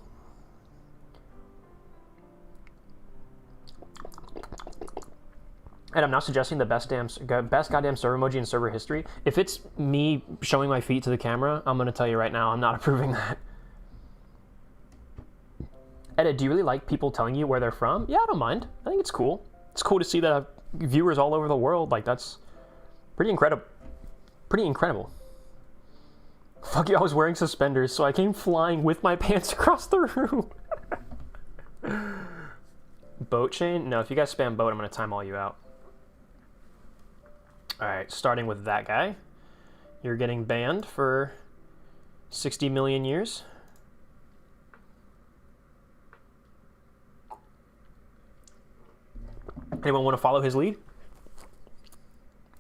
And I'm not suggesting the best goddamn server emoji in server history. If it's me showing my feet to the camera, I'm gonna tell you right now, I'm not approving that. Edit, do you really like people telling you where they're from? Yeah, I don't mind. I think it's cool. It's cool to see that viewers all over the world. Like, that's pretty incredible. Pretty incredible. Fuck you, I was wearing suspenders, so I came flying with my pants across the room. Boat chain? No, if you guys spam boat, I'm gonna time all you out. Alright, starting with that guy. You're getting banned for 60 million years. Anyone want to follow his lead?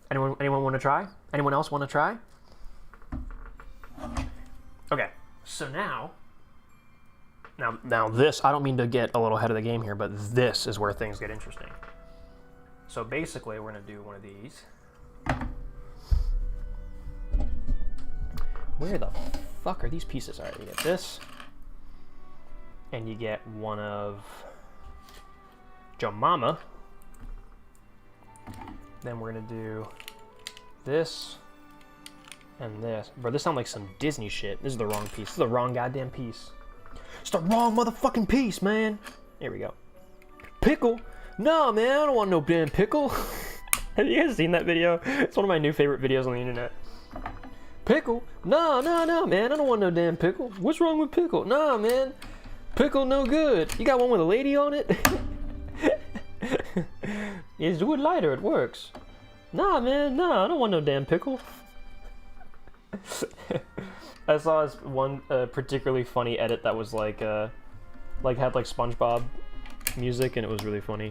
Anyone want to try? Anyone else want to try? Okay, so now this, I don't mean to get a little ahead of the game here, but this is where things get interesting. So basically, we're going to do one of these. Where the fuck are these pieces? All right, you get this, and you get one of Joe Mama. Then we're gonna do this and this. Bro, this sounds like some Disney shit. This is the wrong piece. This is the wrong goddamn piece. It's the wrong motherfucking piece, man. Here we go. Pickle? No, man, I don't want no damn pickle. Have you guys seen that video? It's one of my new favorite videos on the internet. Pickle? No, man, I don't want no damn pickle. What's wrong with pickle? Nah, man, pickle no good. You got one with a lady on it? It's wood lighter, it works. Nah, man, nah, I don't want no damn pickle. I saw this one particularly funny edit that was like had like SpongeBob music, and it was really funny.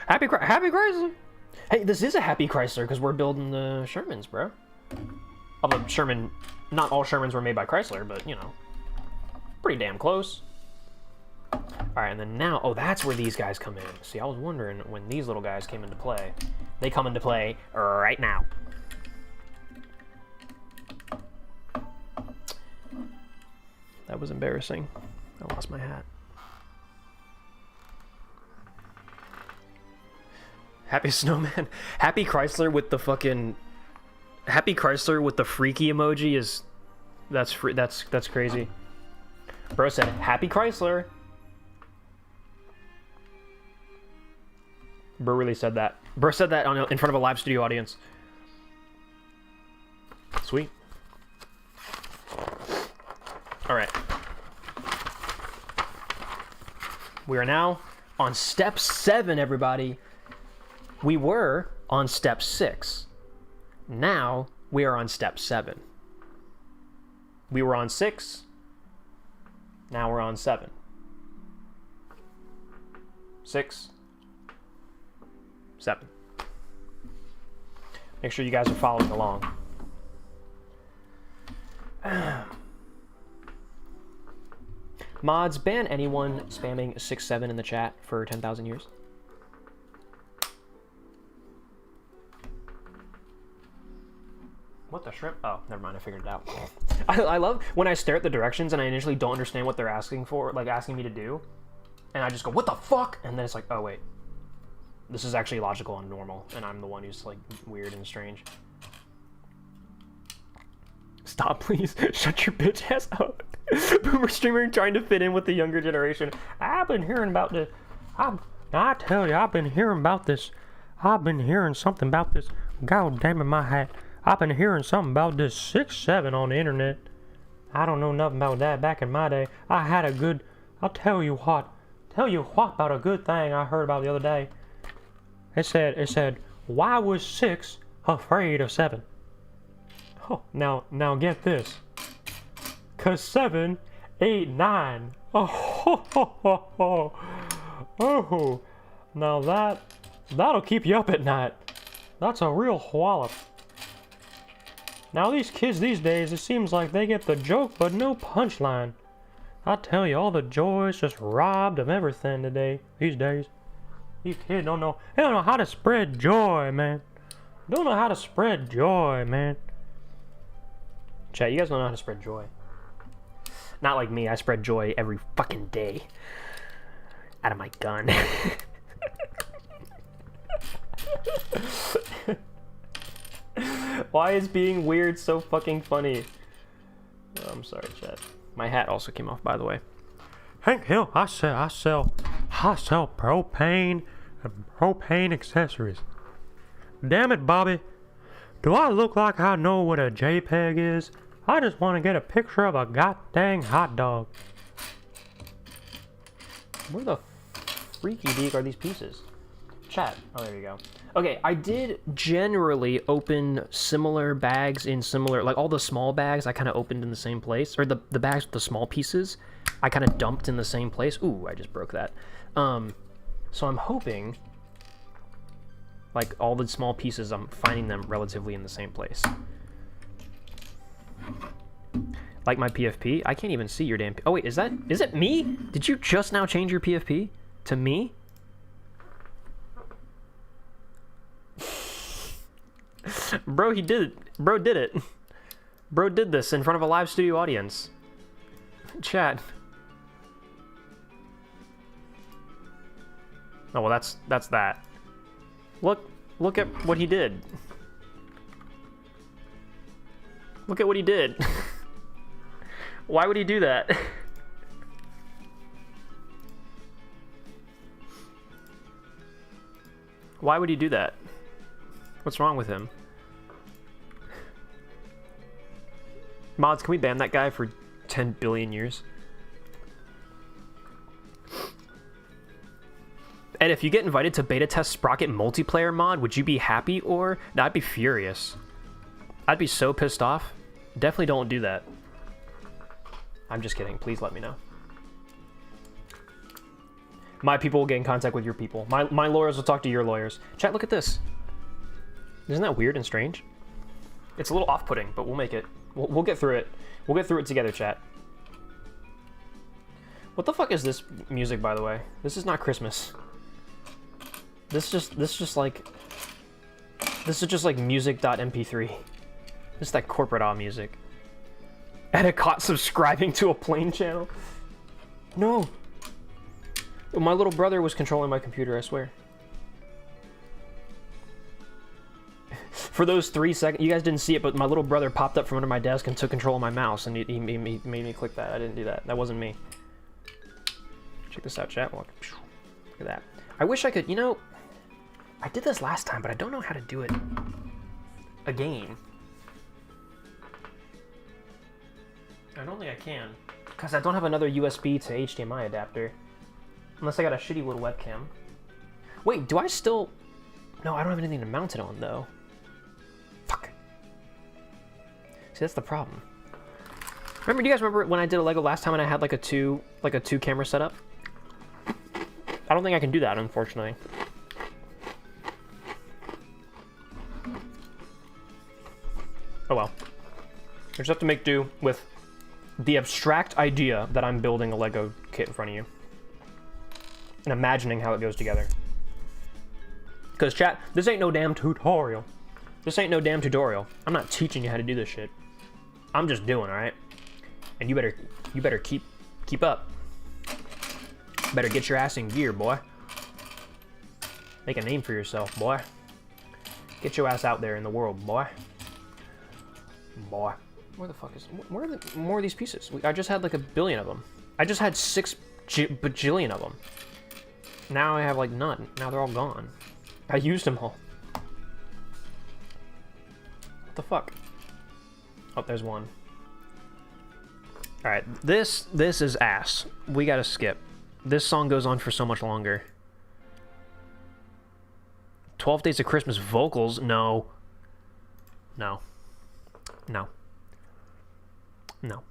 Happy Chrysler. Hey, this is a Happy Chrysler because we're building the Shermans, bro. Although Sherman, not all Shermans were made by Chrysler, but you know, pretty damn close. All right, and then now, oh, that's where these guys come in. See, I was wondering when these little guys came into play. They come into play right now. That was embarrassing. I lost my hat. Happy Snowman. Happy Chrysler with the fucking... Happy Chrysler with the freaky emoji is... That's crazy. Bro said, Happy Chrysler. Bro really said that. Bro said that in front of a live studio audience. Sweet. All right. We are now on step 7, everybody. We were on step 6. Now we are on step 7. We were on 6. Now we're on 7. 6. 7. Make sure you guys are following along. Mods, ban anyone spamming 6-7 in the chat for 10,000 years. What the shrimp? Oh, never mind, I figured it out. I love when I stare at the directions and I initially don't understand what they're asking for, like asking me to do. And I just go, what the fuck? And then it's like, oh wait. This is actually logical and normal. And I'm the one who's like weird and strange. Stop, please. Shut your bitch ass up. Boomer streamer trying to fit in with the younger generation. I've been hearing about this. I tell you, I've been hearing about this. I've been hearing something about this. God damn it, my hat. I've been hearing something about this 6-7 on the internet. I don't know nothing about that. Back in my day, I had a good... I'll tell you what about a good thing I heard about the other day. It said, why was 6 afraid of 7? Oh, now get this. 'Cause 7, 8, 9. Oh, ho, ho, ho, ho. Oh, now that'll keep you up at night. That's a real wallop. Now these kids these days, it seems like they get the joke but no punchline. I tell you, all the joy is just robbed of everything today, these days. These kids don't know how to spread joy, man. Don't know how to spread joy, man. Chat, you guys don't know how to spread joy. Not like me, I spread joy every fucking day. Out of my gun. Why is being weird so fucking funny? Oh, I'm sorry, chat. My hat also came off, by the way. Hank Hill, I sell propane and propane accessories. Damn it, Bobby. Do I look like I know what a JPEG is? I just want to get a picture of a goddamn hot dog. Where the freaky deek are these pieces? Chat. Oh, there you go. Okay, I did generally open similar bags in similar, like all the small bags I kind of opened in the same place, or the bags with the small pieces I kind of dumped in the same place. Ooh, I just broke that. So I'm hoping, like all the small pieces, I'm finding them relatively in the same place. Like my PFP? I can't even see your damn... Oh wait, is it me? Did you just now change your PFP to me? Bro, he did it. Bro did it. Bro did this in front of a live studio audience. Chat. Oh, well, that's that. Look at what he did. Look at what he did. Why would he do that? Why would he do that? What's wrong with him? Mods, can we ban that guy for 10 billion years? And if you get invited to beta test Sprocket multiplayer mod, would you be happy or... No, I'd be furious. I'd be so pissed off. Definitely don't do that. I'm just kidding. Please let me know. My people will get in contact with your people. My lawyers will talk to your lawyers. Chat, look at this. Isn't that weird and strange? It's a little off-putting, but we'll make it. We'll get through it. We'll get through it together, chat. What the fuck is this music, by the way? This is not Christmas. This is just like music.mp3. This is that corporate awe music. And it caught subscribing to a plane channel. No. My little brother was controlling my computer, I swear. For those 3 seconds, you guys didn't see it, but my little brother popped up from under my desk and took control of my mouse, and he made me click that. I didn't do that. That wasn't me. Check this out, chat. Look at that. I wish I could, you know, I did this last time, but I don't know how to do it again. I don't think I can, because I don't have another USB to HDMI adapter. Unless I got a shitty little webcam. Wait, do I still... No, I don't have anything to mount it on, though. Fuck. See, that's the problem. Do you guys remember when I did a Lego last time and I had like a two camera setup? I don't think I can do that, unfortunately. Oh well. I just have to make do with the abstract idea that I'm building a Lego kit in front of you. And imagining how it goes together. Because chat, this ain't no damn tutorial. This ain't no damn tutorial. I'm not teaching you how to do this shit. I'm just doing, all right? And you better keep up. Better get your ass in gear, boy. Make a name for yourself, boy. Get your ass out there in the world, boy. Boy. Where the fuck is... Where are the more of these pieces? I just had like a billion of them. I just had 6 bajillion of them. Now I have like none. Now they're all gone. I used them all. What the fuck? Oh, there's one. Alright, this is ass. We gotta skip. This song goes on for so much longer. 12 Days of Christmas vocals? No. No. No. No.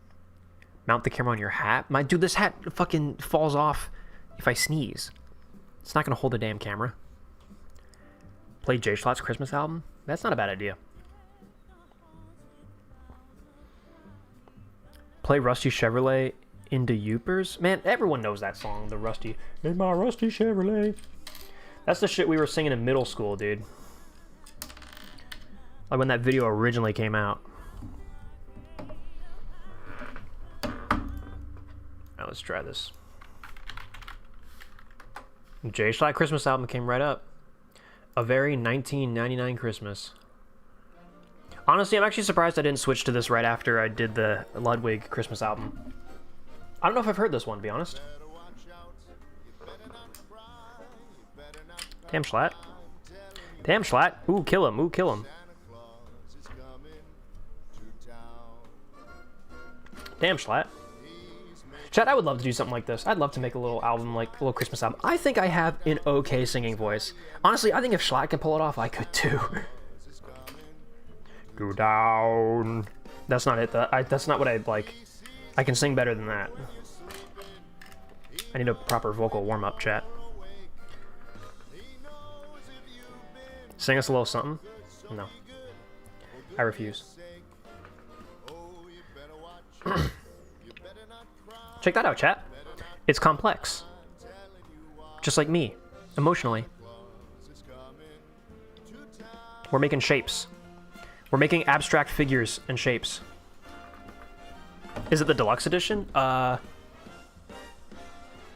Mount the camera on your hat? Dude, this hat fucking falls off if I sneeze. It's not gonna hold the damn camera. Play J Schlatt's Christmas album? That's not a bad idea. Play Rusty Chevrolet into Youpers? Man, everyone knows that song, the Rusty. In my Rusty Chevrolet. That's the shit we were singing in middle school, dude. Like when that video originally came out. Now let's try this. J Schlatt Christmas album came right up. A very 1999 Christmas. Honestly, I'm actually surprised I didn't switch to this right after I did the Ludwig Christmas album. I don't know if I've heard this one, to be honest. Damn Schlatt. Damn Schlatt. Ooh, kill him. Ooh, kill him. Damn Schlatt. Chat, I would love to do something like this. I'd love to make a little album, like a little Christmas album. I think I have an okay singing voice. Honestly, I think if Schlatt can pull it off, I could too. Go down. That's not it. That's not what I like. I can sing better than that. I need a proper vocal warm-up, chat. Sing us a little something? No. I refuse. Check that out, chat. It's complex. Just like me, emotionally. We're making shapes. We're making abstract figures and shapes. Is it the deluxe edition?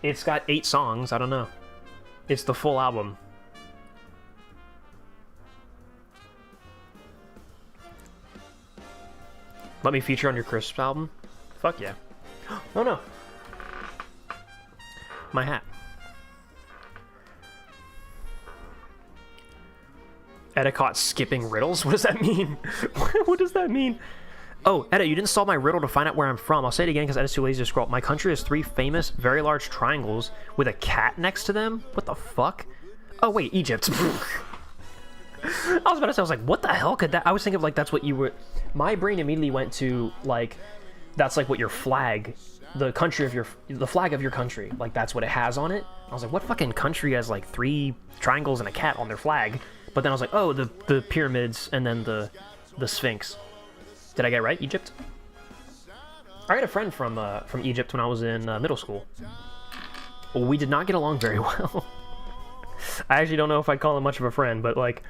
It's got 8 songs. I don't know. It's the full album. Let me feature on your Christmas album? Fuck yeah. Oh no. My hat. Edda caught skipping riddles? What does that mean? What does that mean? Oh, Edda, you didn't solve my riddle to find out where I'm from. I'll say it again because Edda's too lazy to scroll. My country has 3 famous, very large triangles with a cat next to them. What the fuck? Oh wait, Egypt. I was about to say, I was like, what the hell could that... I was thinking of like, that's what you were... My brain immediately went to like, that's like what your flag, the country of your... The flag of your country. Like that's what it has on it. I was like, what fucking country has like 3 triangles and a cat on their flag? But then I was like, oh, the pyramids and then the Sphinx. Did I get it right? Egypt? I had a friend from Egypt when I was in middle school. We did not get along very well. I actually don't know if I'd call him much of a friend, but like,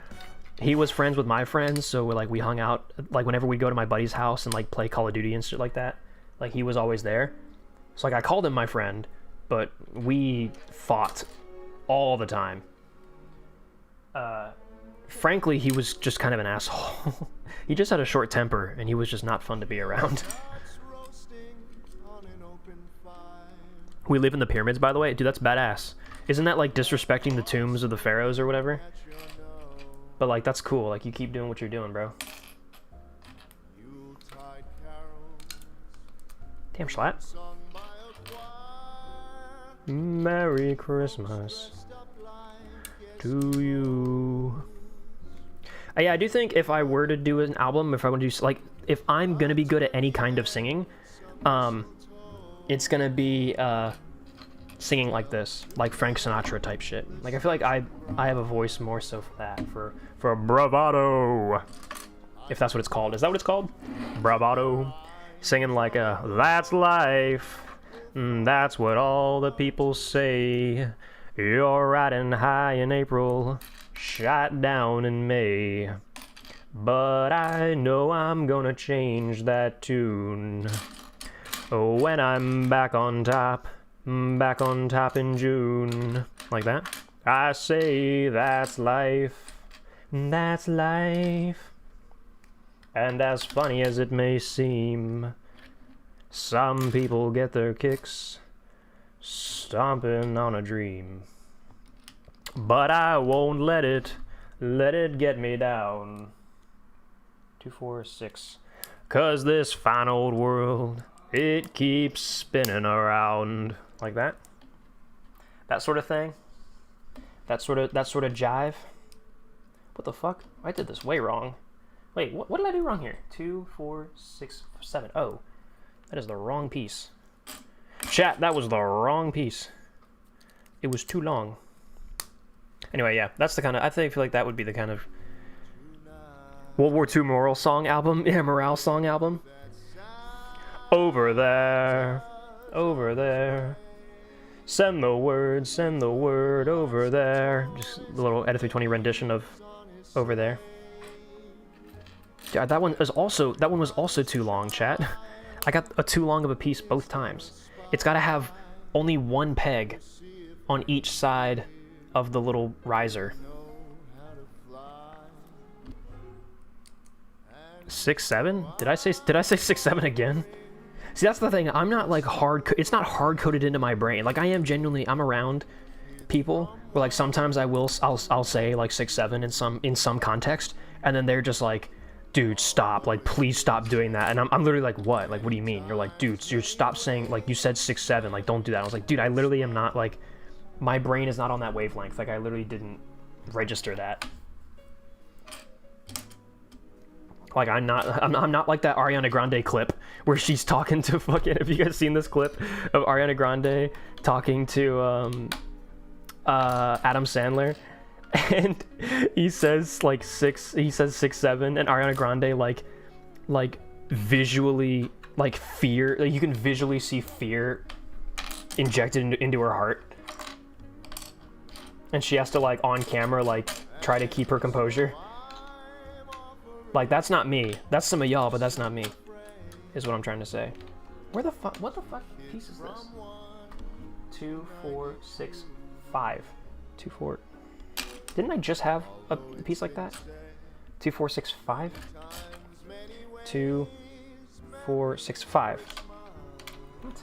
he was friends with my friends, so we hung out, like whenever we'd go to my buddy's house and like play Call of Duty and shit like that, like he was always there. So like I called him my friend, but we fought all the time. Frankly, he was just kind of an asshole. He just had a short temper, and he was just not fun to be around. We live in the pyramids, by the way. Dude, that's badass. Isn't that like disrespecting the tombs of the pharaohs or whatever? But like, that's cool. Like, you keep doing what you're doing, bro. Damn, Schlatt. Merry Christmas to you. Yeah, I do think if I were to do an album, if I want to do, like, if I'm gonna be good at any kind of singing, it's gonna be singing like this, like Frank Sinatra type shit. Like, I feel like I have a voice more so for that, for bravado, if that's what it's called. Is that what it's called? Bravado. Singing like that's life, that's what all the people say. You're riding high in April, shot down in May. but I know I'm gonna change that tune when I'm back on top in June. Like that. I say that's life, that's life. And as funny as it may seem, some people get their kicks stomping on a dream. But I won't let it get me down. 2, 4, 6. 'Cause this fine old world, it keeps spinning around. Like that. That sort of thing. That sort of jive. What the fuck? I did this way wrong. Wait, what did I do wrong here? 2, 4, 6, 7. Oh, that is the wrong piece. Chat, that was the wrong piece. It was too long. Anyway, yeah, that's the kind of, I feel like that would be the kind of World War II morale song album. Yeah, morale song album. Over there, over there. Send the word over there. Just a little Edit 320 rendition of Over There. God, that one was also too long, chat. I got a too long of a piece both times. It's got to have only one peg on each side of the little riser. 6, 7? Did I say 6, 7 again? See, that's the thing. I'm not like it's not hard coded into my brain. Like I am genuinely, I'm around people where like sometimes I'll say like 6, 7 in some context, and then they're just like, dude, stop, like please stop doing that. And I'm literally like, what? Like, what do you mean? You're like, dude, you stop saying, like, you said 6, 7, like don't do that. I was like, dude, I literally am not, like, my brain is not on that wavelength. Like I literally didn't register that. Like I'm not like that Ariana Grande clip where she's talking to fucking, have you guys seen this clip of Ariana Grande talking to Adam Sandler, and he says 6, 7, and Ariana Grande like visually, like fear, like you can visually see fear injected into her heart, and she has to like on camera like try to keep her composure. Like, that's not me. That's some of y'all, but that's not me, is what I'm trying to say. What the fuck piece is this? 2, 4, 6, 5. 2, 4. Didn't I just have a piece like that? 2, 4, 6, 5? 2, 4, 6, 5. What?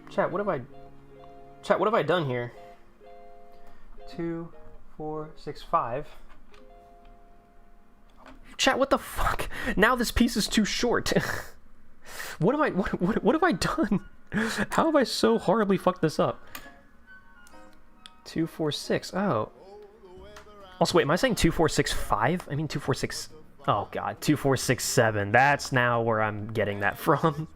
Chat, what have I done here? 2, 4, 6, 5. Chat, what the fuck? Now this piece is too short. What have I done? How have I so horribly fucked this up? 2, 4, 6. Oh. Also, wait, am I saying 2, 4, 6, 5? I mean 2, 4, 6. Oh god, 2, 4, 6, 7. That's now where I'm getting that from.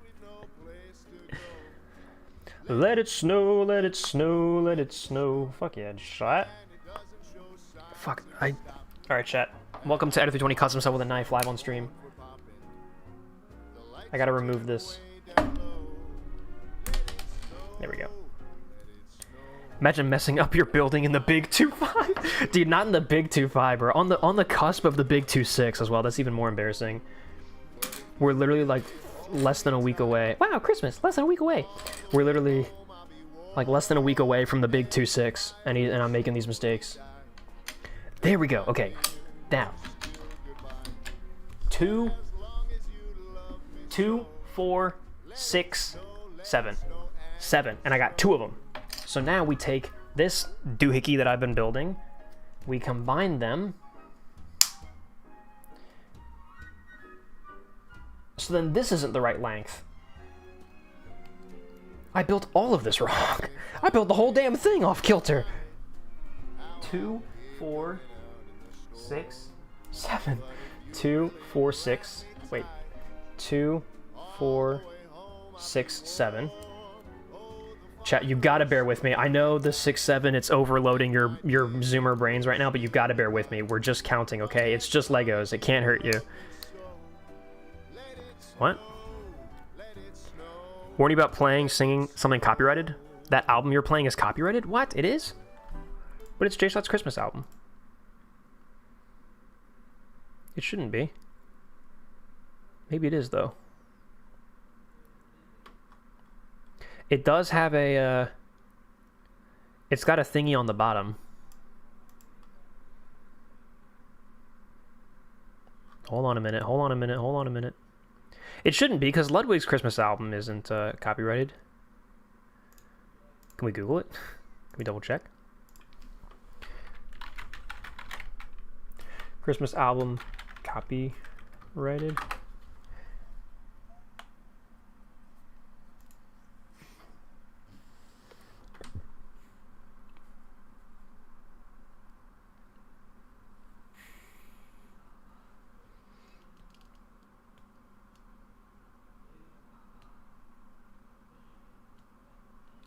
Let it snow, let it snow, let it snow. Fuck yeah, chat. Fuck, Alright, chat. Welcome to Edit 320 cuts himself with a knife live on stream. I gotta remove this. There we go. Imagine messing up your building in the big 2.5. Dude, not in the big 2.5, bro. On the cusp of the big 2.6 as well. That's even more embarrassing. We're literally like less than a week away. Wow, Christmas, less than a week away. We're literally like less than a week away from the big 2.6, and I'm making these mistakes. There we go. Okay, now 2, 4, 6, 7, and I got 2 of them. So now we take this doohickey that I've been building, we combine them. So then this isn't the right length. I built all of this wrong. I built the whole damn thing off kilter. 2, 4, 6, 7. 2, 4, 6. Wait. 2, 4, 6, 7. Chat, you gotta bear with me. I know the 6, 7, it's overloading your Zoomer brains right now, but you gotta bear with me. We're just counting, okay? It's just Legos. It can't hurt you. What? Warn you about singing something copyrighted? That album you're playing is copyrighted? What? It is? But it's Jay Schlatt's Christmas album. It shouldn't be. Maybe it is, though. It does have a... it's got a thingy on the bottom. Hold on a minute, hold on a minute, hold on a minute. It shouldn't be, because Ludwig's Christmas album isn't copyrighted. Can we Google it? Can we double check? Christmas album copyrighted.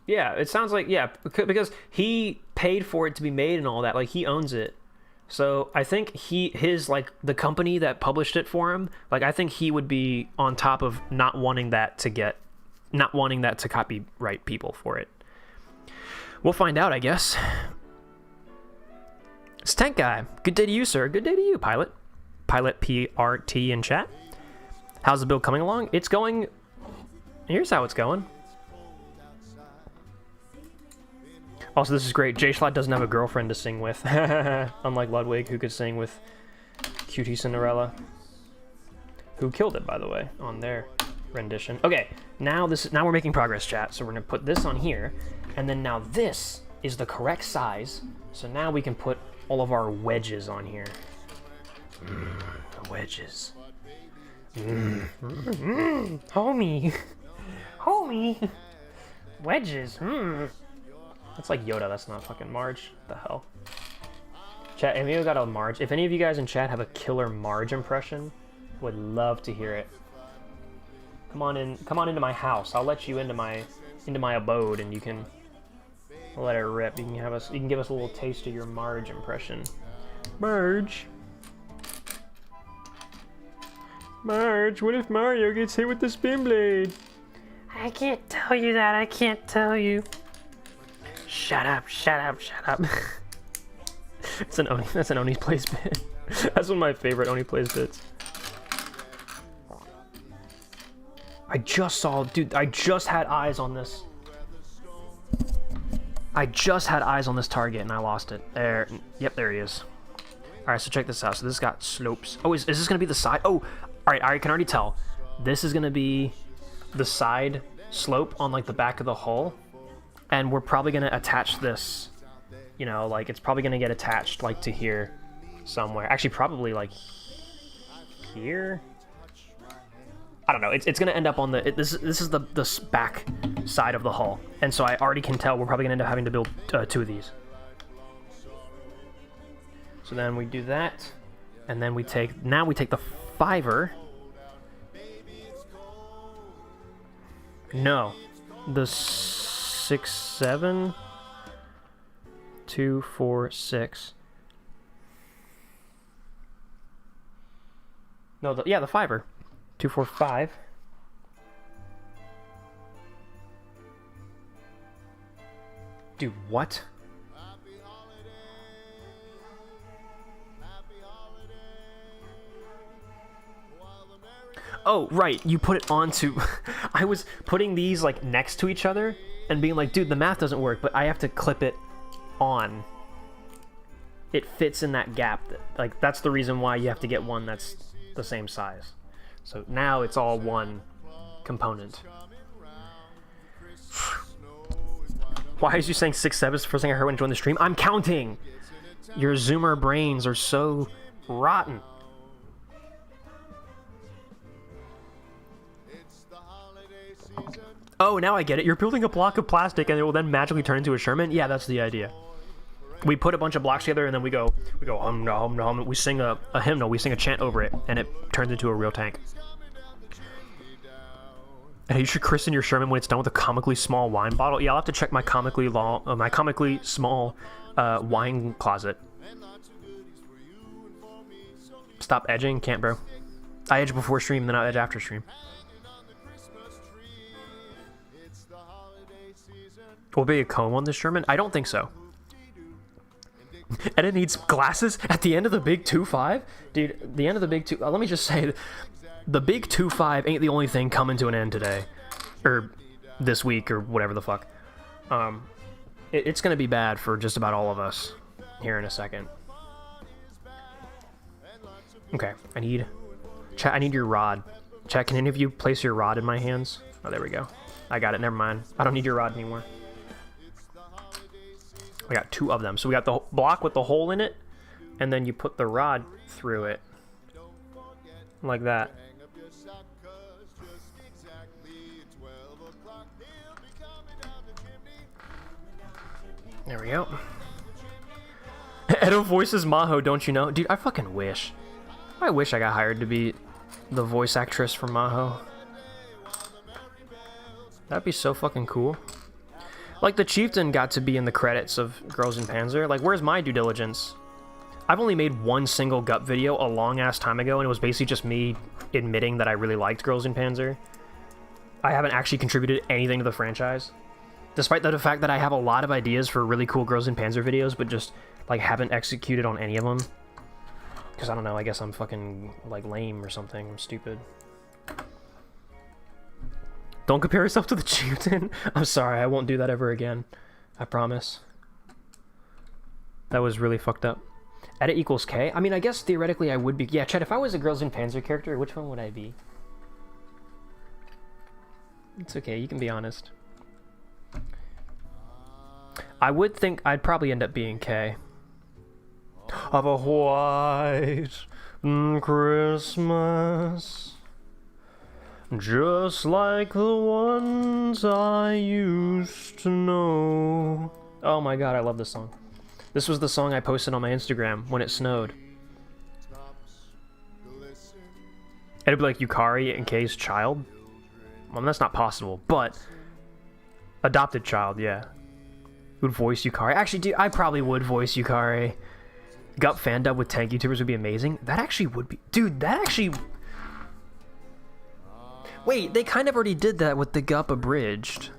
Yeah, it sounds like, yeah, because he paid for it to be made and all that. Like, he owns it. So I think his like, the company that published it for him, like, I think he would be on top of not wanting that to copyright people for it. We'll find out, I guess. It's Tank Guy. Good day to you, sir. Good day to you, Pilot. Pilot PRT in chat. How's the build coming along? It's going... Here's how it's going. Also, this is great. Jay Schlatt doesn't have a girlfriend to sing with. Unlike Ludwig, who could sing with Cutie Cinderella. Who killed it, by the way, on their rendition. Okay, now we're making progress, chat. So we're going to put this on here. And then now this is the correct size. So now we can put all of our wedges on here. Wedges. Homie. Homie. Wedges. That's like Yoda, that's not fucking Marge. What the hell? Chat, if you got a Marge, if any of you guys in chat have a killer Marge impression, would love to hear it. Come on into my house. I'll let you into my abode, and you can let it rip. You can give us a little taste of your Marge impression. Marge. Marge, what if Mario gets hit with the spin blade? I can't tell you that. I can't tell you. Shut up, shut up, shut up. That's an Oni Plays bit. That's one of my favorite Oni Plays bits. I just had eyes on this. I just had eyes on this target and I lost it. There, yep, there he is. Alright, so check this out. So this got slopes. Oh, is this gonna be the side? Oh, alright, I can already tell. This is gonna be the side slope on like the back of the hull. And we're probably going to attach this, you know, like, it's probably going to get attached, like, to here somewhere. Actually, probably, like, here? I don't know. It's going to end up on the... This is the back side of the hull. And so I already can tell we're probably going to end up having to build 2 of these. So then we do that. And then we take... Now we take the fiver. No. The... 6, 7, 2, 4, 6. No, the fiver. 2, 4, 5. Dude, what? Oh, right, you put it onto... I was putting these, like, next to each other and being like, dude, the math doesn't work, but I have to clip it on. It fits in that gap. Like, that's the reason why you have to get one that's the same size. So now it's all one component. Why is you saying 6, 7 is the first thing I heard when I joined the stream? I'm counting! Your Zoomer brains are so rotten. Oh, now I get it. You're building a block of plastic and it will then magically turn into a Sherman? Yeah, that's the idea. We put a bunch of blocks together and then we go we sing a hymnal, we sing a chant over it, and it turns into a real tank. And you should christen your Sherman when it's done with a comically small wine bottle. Yeah, I'll have to check my comically small wine closet. Stop edging? Can't, bro. I edge before stream, then I'll edge after stream. Will be a comb on this Sherman? I don't think so. And it needs glasses at the end of the big 2-5? Dude, the end of the big 2... let me just say, the big 2-5 ain't the only thing coming to an end today. Or this week, or whatever the fuck. It's gonna be bad for just about all of us here in a second. Okay, I need your rod. Chat, can any of you place your rod in my hands? Oh, there we go. I got it, never mind. I don't need your rod anymore. I got 2 of them. So we got the block with the hole in it, and then you put the rod through it. Like that. There we go. Edo voices Maho, don't you know? Dude, I fucking wish. I wish I got hired to be the voice actress for Maho. That'd be so fucking cool. Like, the Chieftain got to be in the credits of Girls in Panzer. Like, where's my due diligence? I've only made one single gut video a long-ass time ago, and it was basically just me admitting that I really liked Girls in Panzer. I haven't actually contributed anything to the franchise. Despite the fact that I have a lot of ideas for really cool Girls in Panzer videos, but just, like, haven't executed on any of them. Because, I don't know, I guess I'm fucking, like, lame or something. I'm stupid. Don't compare yourself to the Chieftain. I'm sorry, I won't do that ever again. I promise. That was really fucked up. Edit equals K? I mean, I guess theoretically I would be... Yeah, Chet, if I was a Girls in Panzer character, which one would I be? It's okay, you can be honest. I would think I'd probably end up being K. Of a white Christmas, just like the ones I used to know. Oh my god, I love this song. This was the song I posted on my Instagram when it snowed. It'd be like Yukari and Kei's child. Well, that's not possible, but adopted child, yeah. Would voice Yukari. Actually, dude, I probably would voice Yukari. Gup fan dub with tank YouTubers would be amazing. That actually would be... Dude, that actually... Wait, they kind of already did that with the Gup abridged.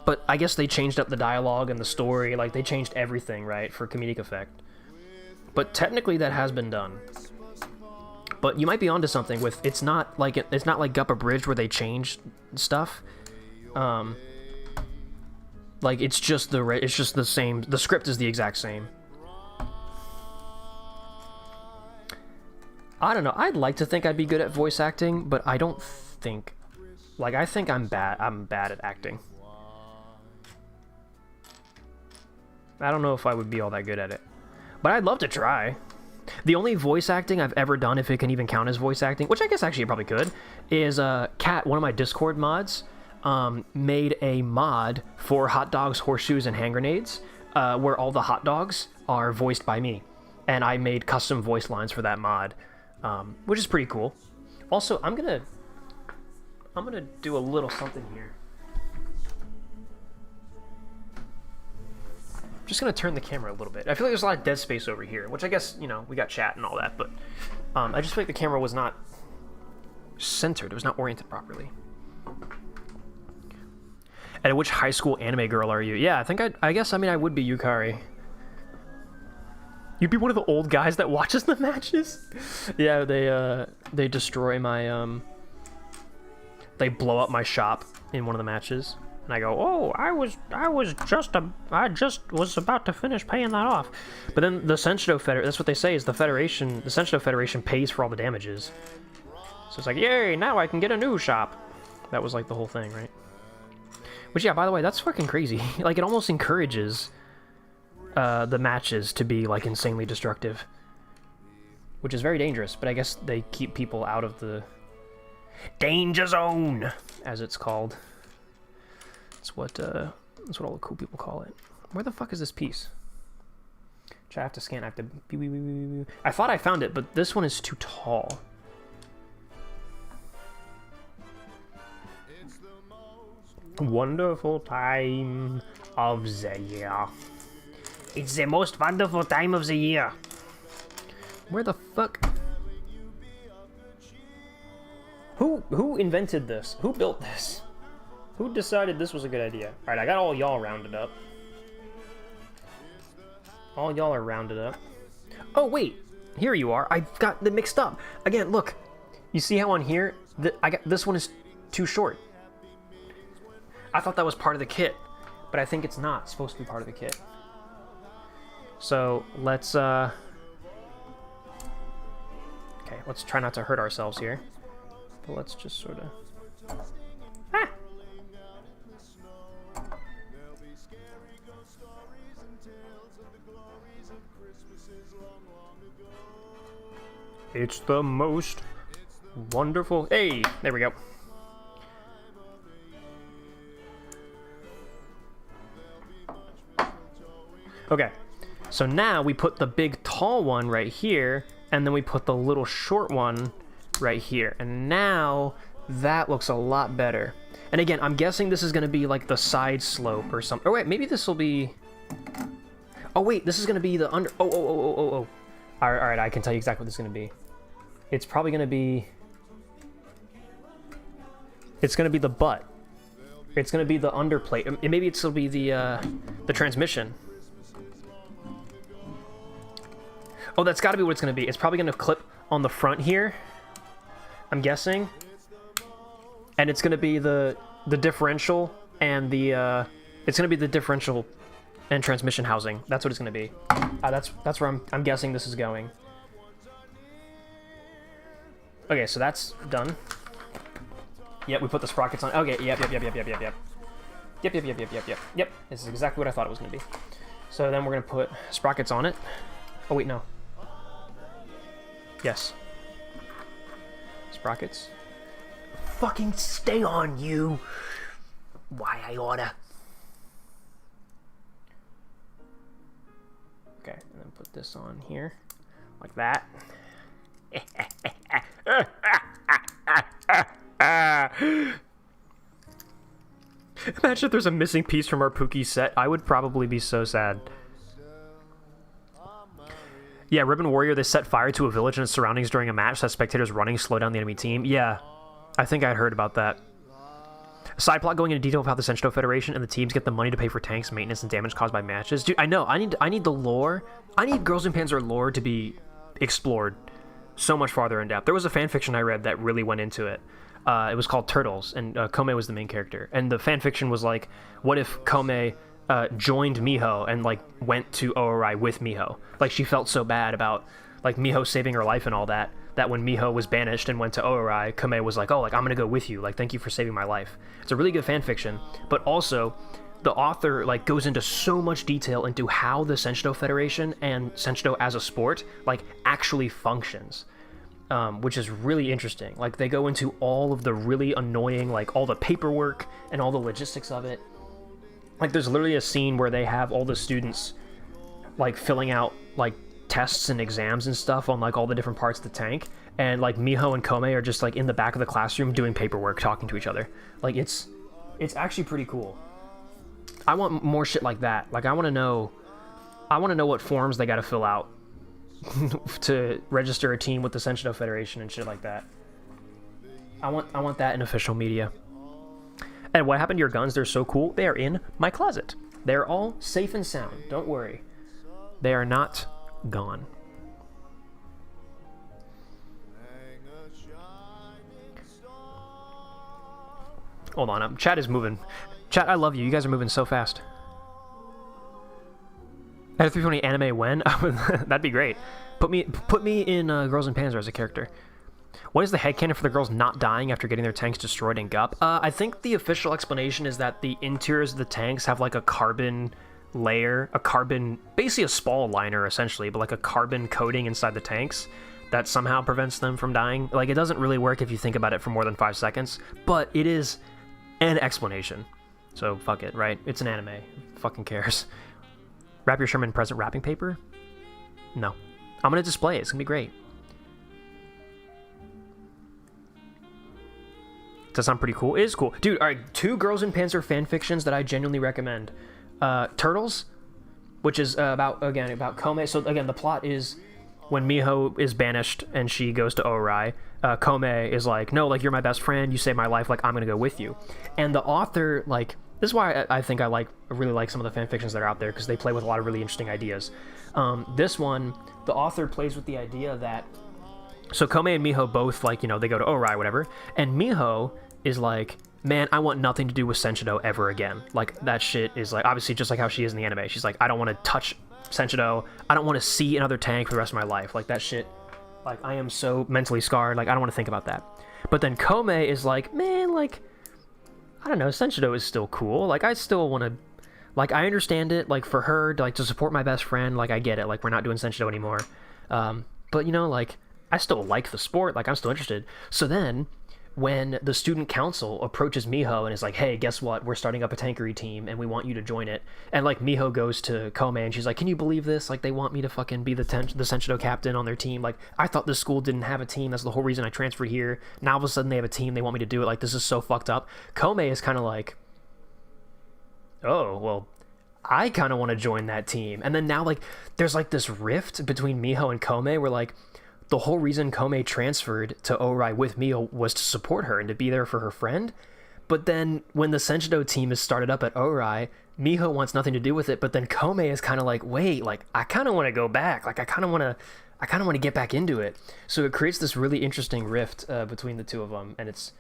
But I guess they changed up the dialogue and the story. Like, they changed everything, right, for comedic effect. But technically that has been done. But you might be onto something with... It's not like Gup abridged where they changed stuff. Like, it's just the same. The script is the exact same. I don't know. I'd like to think I'd be good at voice acting, but I don't think... Like, I think I'm bad at acting. I don't know if I would be all that good at it. But I'd love to try. The only voice acting I've ever done, if it can even count as voice acting, which I guess actually it probably could, is Kat, one of my Discord mods, made a mod for hot dogs, horseshoes, and hand grenades, where all the hot dogs are voiced by me. And I made custom voice lines for that mod, which is pretty cool. Also, I'm gonna do a little something here. I'm just gonna turn the camera a little bit. I feel like there's a lot of dead space over here, which I guess, you know, we got chat and all that, but I just feel like the camera was not centered. It was not oriented properly. And which high school anime girl are you? Yeah, I guess I would be Yukari. You'd be one of the old guys that watches the matches? Yeah, they destroy my, they blow up my shop in one of the matches. And I go, oh, I just was about to finish paying that off. But then the Sensho Federation, that's what they say, is the Sensho Federation pays for all the damages. So it's like, yay, now I can get a new shop. That was like the whole thing, right? Which, yeah, by the way, that's fucking crazy. Like, it almost encourages the matches to be, like, insanely destructive. Which is very dangerous, but I guess they keep people out of the danger zone, as it's called. That's what all the cool people call it. Where the fuck is this piece? Which I have to scan. I have to... I thought I found it, but this one is too tall. Wonderful time of the year. It's the most wonderful time of the year. Where the fuck? Who invented this? Who built this? Who decided this was a good idea? Alright, I got all y'all rounded up. All y'all are rounded up. Oh, wait. Here you are. I got them mixed up. Again, look. You see how on here, this one is too short. I thought that was part of the kit, but I think it's not supposed to be part of the kit. So, let's, okay, let's try not to hurt ourselves here. But let's just sort of... Ah! It's the most wonderful... Hey! There we go. Okay. So now we put the big tall one right here, and then we put the little short one right here. And now that looks a lot better. And again, I'm guessing this is going to be like the side slope or something. Oh, wait, maybe this will be... Oh, wait, this is going to be the under... Oh. All right, I can tell you exactly what this is going to be. It's probably going to be... It's going to be the butt. It's going to be the underplate. Maybe it'll be the transmission. Oh, that's got to be what it's going to be. It's probably going to clip on the front here, I'm guessing. And it's going to be the differential and the... it's going to be the differential and transmission housing. That's what it's going to be. That's where I'm guessing this is going. Okay, so that's done. Yep, we put the sprockets on. Okay, yep. Yep, this is exactly what I thought it was going to be. So then we're going to put sprockets on it. Oh, wait, no. Yes. Sprockets. Fucking stay on, you! Why I oughta. Okay, and then put this on here. Like that. Imagine if there's a missing piece from our Pookie set. I would probably be so sad. Yeah, Ribbon Warrior, they set fire to a village and its surroundings during a match so that spectators running slow down the enemy team. Yeah, I think I'd heard about that. A side plot going into detail of how the Senshito Federation and the teams get the money to pay for tanks, maintenance, and damage caused by matches. Dude, I know, I need the lore. I need Girls in Panzer lore to be explored so much farther in depth. There was a fanfiction I read that really went into it. It was called Turtles, and Kome was the main character. And the fanfiction was like, what if Kome joined Miho and like went to Ourai with Miho? Like, she felt so bad about like Miho saving her life and all that when Miho was banished and went to Ourai, Kome was like, oh, like I'm gonna go with you, like thank you for saving my life. It's a really good fanfiction, but also the author like goes into so much detail into how the Senshito Federation and Senshito as a sport like actually functions. Which is really interesting. Like, they go into all of the really annoying, like, all the paperwork and all the logistics of it. Like, there's literally a scene where they have all the students, like, filling out, like, tests and exams and stuff on, like, all the different parts of the tank. And, like, Miho and Kome are just, like, in the back of the classroom doing paperwork, talking to each other. Like, it's actually pretty cool. I want more shit like that. Like, I want to know what forms they got to fill out to register a team with the Senshito Federation and shit like that. I want that in official media. And what happened to your guns? They're so cool. They are in my closet. They're all safe and sound. Don't worry. They are not gone. Hold on. Chat is moving. Chat, I love you. You guys are moving so fast. At a 320 anime when? That'd be great. Put me in Girls in Panzer as a character. What is the headcanon for the girls not dying after getting their tanks destroyed in GUP? I think the official explanation is that the interiors of the tanks have like a carbon layer, basically a spall liner essentially, but like a carbon coating inside the tanks that somehow prevents them from dying. Like, it doesn't really work if you think about it for more than 5 seconds, but it is an explanation. So fuck it, right? It's an anime. Fucking cares. Wrap your Sherman present wrapping paper? No. I'm going to display it. It's going to be great. Does that sound pretty cool? It is cool. Dude, all right. 2 Girls in Panzer fanfictions that I genuinely recommend. Turtles, which is about Kome. So, again, the plot is when Miho is banished and she goes to Ourai, Kome is like, no, like, you're my best friend. You saved my life. Like, I'm going to go with you. And the author, like, This is why I think I really like some of the fan fictions that are out there, because they play with a lot of really interesting ideas. This one, the author plays with the idea that, so Kome and Miho both, like, you know, they go to Orai, whatever, and Miho is like, man, I want nothing to do with Senshido ever again. Like, that shit is, like, obviously just like how she is in the anime. She's like, I don't want to touch Senshido. I don't want to see another tank for the rest of my life. Like, that shit, like, I am so mentally scarred. Like, I don't want to think about that. But then Kome is like, man, like, I don't know, Senshido is still cool. Like, I still want to, like, I understand it. Like, for her, like, to support my best friend, like, I get it. Like, we're not doing Senshido anymore. But, you know, like, I still like the sport. Like, I'm still interested. So then, when the student council approaches Miho and is like, hey, guess what? We're starting up a tankery team and we want you to join it. And, like, Miho goes to Kome and she's like, can you believe this? Like, they want me to fucking be the Senshido captain on their team. Like, I thought this school didn't have a team. That's the whole reason I transferred here. Now, all of a sudden, they have a team. They want me to do it. Like, this is so fucked up. Kome is kind of like, oh, well, I kind of want to join that team. And then now, like, there's, like, this rift between Miho and Kome where, like, the whole reason Kome transferred to Orai with Miho was to support her and to be there for her friend. But then when the Senshido team is started up at Orai, Miho wants nothing to do with it. But then Kome is kind of like, wait, like, I kind of want to go back. Like, I kind of want to get back into it. So it creates this really interesting rift between the two of them. And it's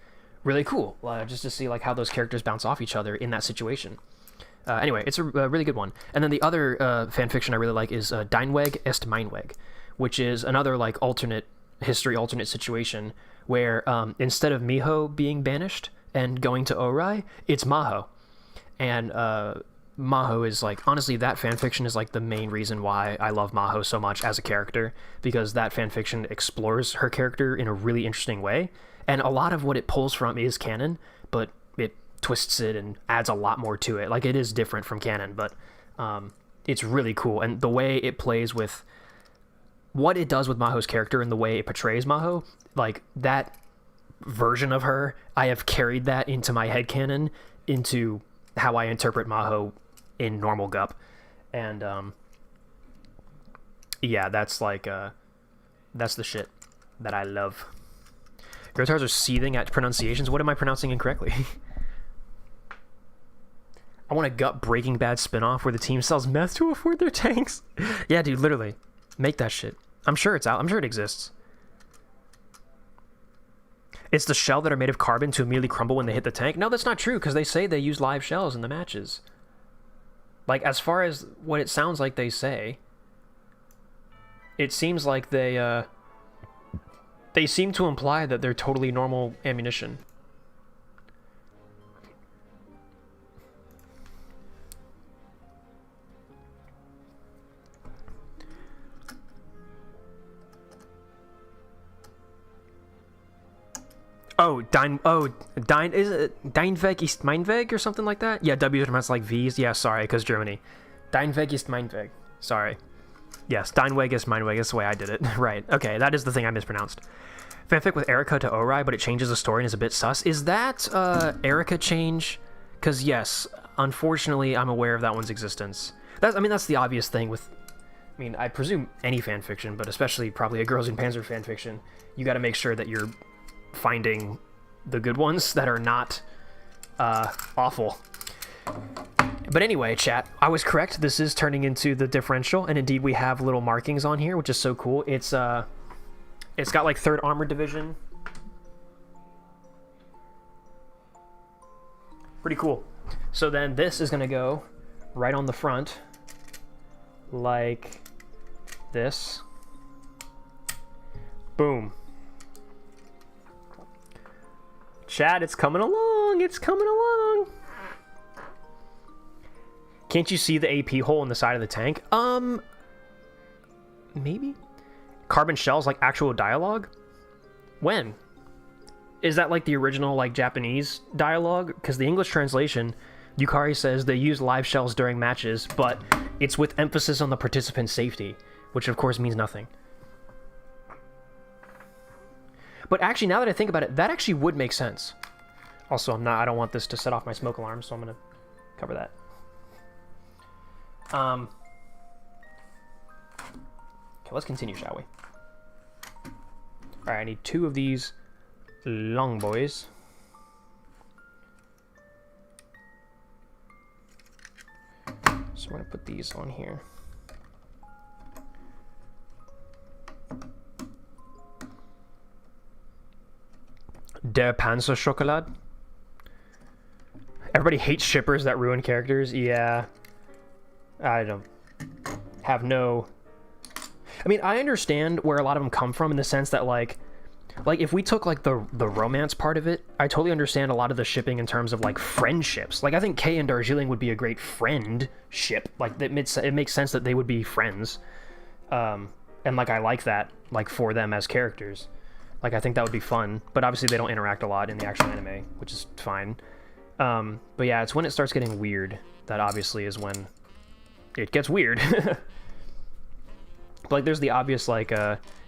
really cool just to see, like, how those characters bounce off each other in that situation. Anyway, it's a really good one. And then the other fanfiction I really like is Deinweg est Meinweg, which is another, like, alternate situation where instead of Miho being banished and going to Orai, it's Maho. And Maho is, like, honestly, that fanfiction is, like, the main reason why I love Maho so much as a character, because that fanfiction explores her character in a really interesting way. And a lot of what it pulls from is canon, but it twists it and adds a lot more to it. Like, it is different from canon, but it's really cool. And the way it plays with what it does with Maho's character and the way it portrays Maho, like, that version of her, I have carried that into my headcanon, into how I interpret Maho in normal Gup. And, yeah, that's, like, that's the shit that I love. Your guitars are seething at pronunciations. What am I pronouncing incorrectly? I want a Gup Breaking Bad spinoff where the team sells meth to afford their tanks. Yeah, dude, literally. Make that shit. I'm sure it's out. I'm sure it exists. It's the shell that are made of carbon to immediately crumble when they hit the tank. No, that's not true, because they say they use live shells in the matches. Like, as far as what it sounds like they say, it seems like they seem to imply that they're totally normal ammunition. Is it Deinweg ist Meinweg or something like that? Yeah, W is like V's. Yeah, sorry, because Germany. Deinweg ist Meinweg. Sorry. Yes, Deinweg ist Meinweg is the way I did it. Right, okay, that is the thing I mispronounced. Fanfic with Erica to Orai, but it changes the story and is a bit sus. Is that Erica change? Because, yes, unfortunately, I'm aware of that one's existence. That's the obvious thing with... I mean, I presume any fanfiction, but especially probably a Girls in Panzer fanfiction, you gotta make sure that you're finding the good ones that are not awful. But anyway, chat, I was correct. This is turning into the differential, and indeed we have little markings on here, which is so cool. It's got like 3rd Armored Division. Pretty cool. So then this is gonna go right on the front like this. Boom. Chat, it's coming along. It's coming along. Can't you see the AP hole in the side of the tank? Maybe? Carbon shells, like actual dialogue? When? Is that like the original, like, Japanese dialogue? Because the English translation, Yukari says they use live shells during matches, but it's with emphasis on the participant's safety, which of course means nothing. But actually, now that I think about it, that actually would make sense. Also, I don't want this to set off my smoke alarm, so I'm gonna cover that. Okay, let's continue, shall we? Alright, I need 2 of these long boys. we're gonna put these on here. Der Panzer Schokolade. Everybody hates shippers that ruin characters. Yeah. I don't have no... I mean, I understand where a lot of them come from in the sense that, like if we took, like, the romance part of it, I totally understand a lot of the shipping in terms of, like, friendships. Like, I think Kay and Darjeeling would be a great friend ship. Like, it makes sense that they would be friends. And, like, I like that, like, for them as characters. Like, I think that would be fun. But obviously they don't interact a lot in the actual anime, which is fine. But yeah, it's when it starts getting weird that obviously is when it gets weird. But, like, there's the obvious, like,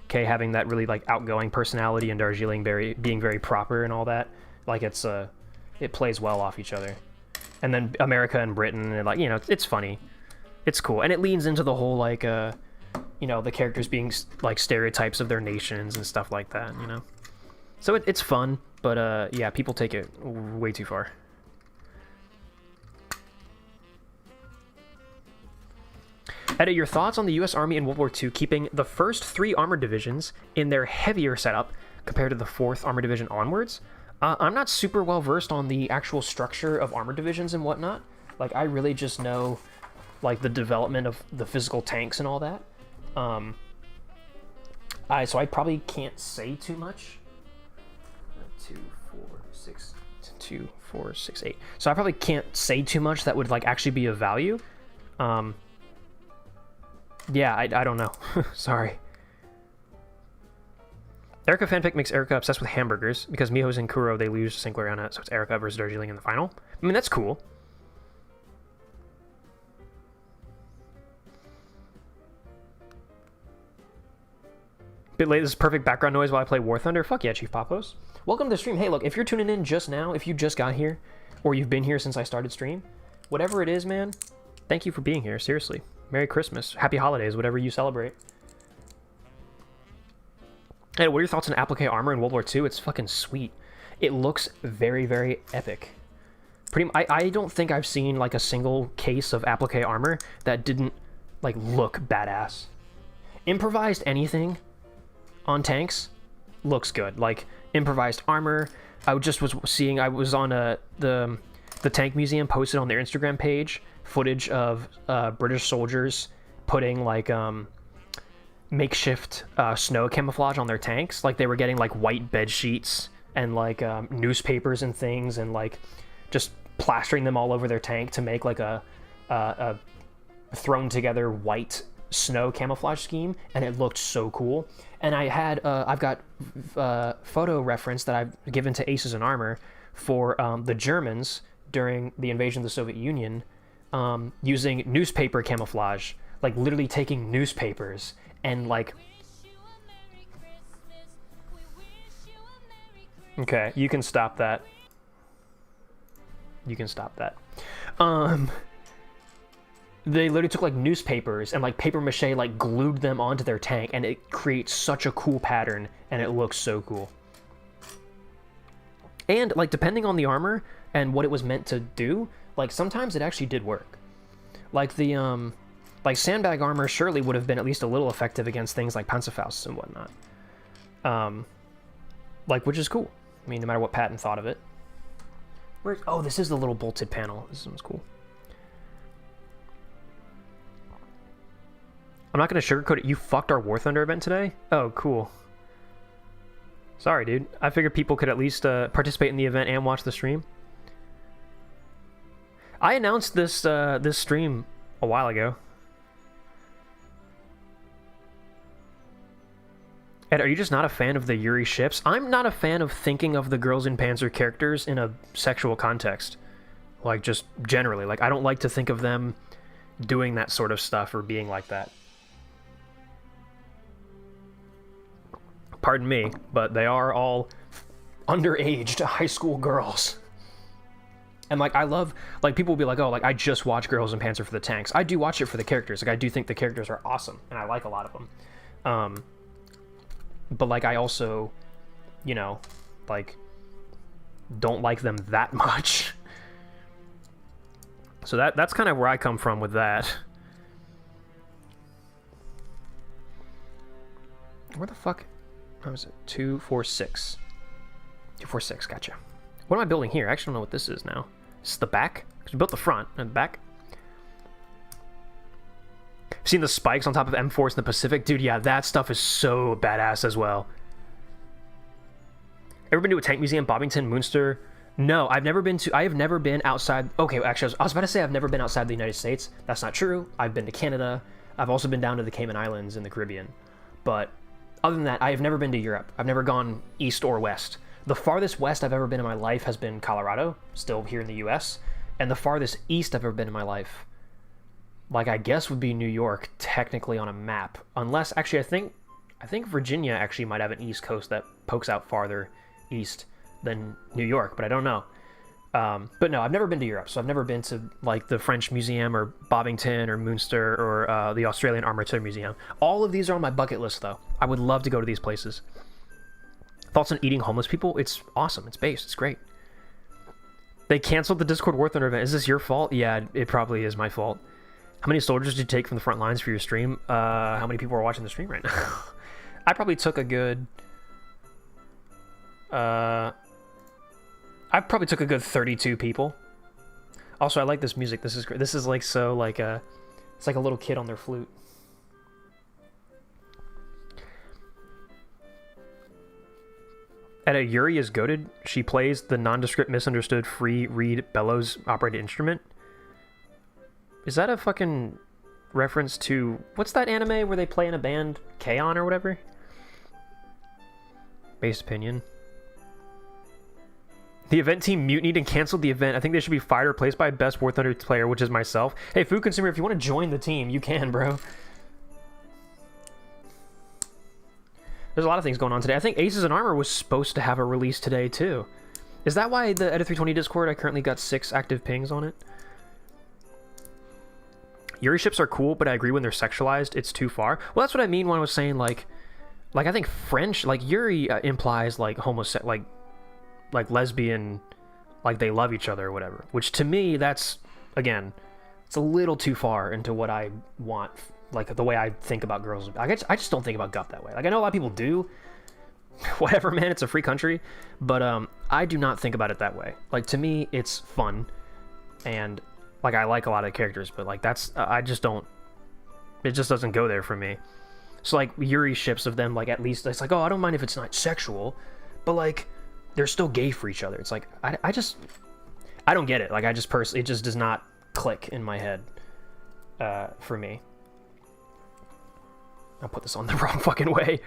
Kay having that really, like, outgoing personality and Darjeeling being very proper and all that. Like, it plays well off each other. And then America and Britain, and, like, you know, it's funny. It's cool. And it leans into the whole, like, you know, the characters being, like, stereotypes of their nations and stuff like that, you know? So it's fun, but, yeah, people take it way too far. Edit, your thoughts on the U.S. Army in World War II keeping the first 3 armored divisions in their heavier setup compared to the 4th Armored Division onwards? I'm not super well versed on the actual structure of armored divisions and whatnot. Like, I really just know, like, the development of the physical tanks and all that. So I probably can't say too much. 2, 4, 6, 2, 4, 6, 8. So I probably can't say too much that would, like, actually be of value. Yeah, I don't know. Sorry. Erica fanfic makes Erica obsessed with hamburgers because Miho's and Kuro, they lose to Gloriana, so it's Erica versus Darjeeling in the final. I mean, that's cool. Bit late, this is perfect background noise while I play War Thunder. Fuck yeah, Chief Papos. Welcome to the stream. Hey, look, if you're tuning in just now, if you just got here, or you've been here since I started stream, whatever it is, man, thank you for being here, seriously. Merry Christmas. Happy holidays, whatever you celebrate. Hey, what are your thoughts on applique armor in World War II? It's fucking sweet. It looks very, very epic. I don't think I've seen, like, a single case of applique armor that didn't, like, look badass. Improvised anything on tanks looks good. Like, improvised armor. I just was seeing, I was on the Tank Museum posted on their Instagram page footage of British soldiers putting, like, makeshift snow camouflage on their tanks. Like, they were getting, like, white bed sheets and, like, newspapers and things, and, like, just plastering them all over their tank to make, like, a thrown together white snow camouflage scheme, and it looked so cool. And I had I've got photo reference that I've given to Aces in Armor for the Germans during the invasion of the Soviet Union, using newspaper camouflage, like literally taking newspapers and, like... Okay, you can stop that. You can stop that. They literally took, like, newspapers and, like, paper mache, like, glued them onto their tank, and it creates such a cool pattern, and it looks so cool. And, like, depending on the armor and what it was meant to do, like, sometimes it actually did work. Like, the, like, sandbag armor surely would have been at least a little effective against things like Panzerfausts and whatnot. Like, which is cool. I mean, no matter what Patton thought of it. Where's... Oh, this is the little bolted panel. This one's cool. I'm not going to sugarcoat it. You fucked our War Thunder event today? Oh, cool. Sorry, dude. I figured people could at least participate in the event and watch the stream. I announced this this stream a while ago. Ed, are you just not a fan of the Yuri ships? I'm not a fan of thinking of the Girls in Panzer characters in a sexual context. Like, just generally. Like, I don't like to think of them doing that sort of stuff or being like that. Pardon me, but they are all underaged high school girls. And, like, I love, like, people will be like, oh, like, I just watch Girls in Panzer for the tanks. I do watch it for the characters. Like, I do think the characters are awesome, and I like a lot of them. But, like, I also, you know, like, don't like them that much. So that's kind of where I come from with that. Where the fuck? How is it? 246. 246, gotcha. What am I building here? I actually don't know what this is now. This is the back? Because we built the front and the back. Seen the spikes on top of M4s in the Pacific? Dude, yeah, that stuff is so badass as well. Ever been to a tank museum, Bobbington, Munster? No, I have never been outside. Okay, actually, I was about to say I've never been outside the United States. That's not true. I've been to Canada. I've also been down to the Cayman Islands in the Caribbean. But other than that, I have never been to Europe. I've never gone east or west. The farthest west I've ever been in my life has been Colorado, still here in the US. And the farthest east I've ever been in my life, like, I guess would be New York, technically on a map. Unless, actually, I think Virginia actually might have an east coast that pokes out farther east than New York, but I don't know. But no, I've never been to Europe, so I've never been to, like, the French Museum or Bobbington or Munster or the Australian Armature Museum. All of these are on my bucket list, though. I would love to go to these places. Thoughts on eating homeless people? It's awesome. It's based. It's great. They canceled the Discord War Thunder event. Is this your fault? Yeah, it probably is my fault. How many soldiers did you take from the front lines for your stream? How many people are watching the stream right now? I probably took a good... I probably took a good 32 people. Also, I like this music. This is great. This is like so like it's like a little kid on their flute. At a Yuri is goated, she plays the nondescript, misunderstood, free reed bellows operated instrument. Is that a fucking reference to... What's that anime where they play in a band? K-On! Or whatever? Based opinion. The event team mutinied and canceled the event. I think they should be fired or replaced by best War Thunder player, which is myself. Hey, Food Consumer, if you want to join the team, you can, bro. There's a lot of things going on today. I think Aces and Armor was supposed to have a release today, too. Is that why the Edit 320 Discord, I currently got 6 active pings on it? Yuri ships are cool, but I agree when they're sexualized, it's too far. Well, that's what I mean when I was saying, like I think French, like, Yuri implies, like, like lesbian, like, they love each other or whatever. Which, to me, that's, again, it's a little too far into what I want, like, the way I think about girls. I just don't think about gup that way. Like, I know a lot of people do. Whatever, man, it's a free country. But, I do not think about it that way. Like, to me, it's fun. And... like, I like a lot of the characters, but, like, that's... I just don't... It just doesn't go there for me. So, like, Yuri ships of them, like, at least... It's like, oh, I don't mind if it's not sexual, but, like, they're still gay for each other. It's like, I just... I don't get it. Like, I just personally... It just does not click in my head for me. I'll put this on the wrong fucking way.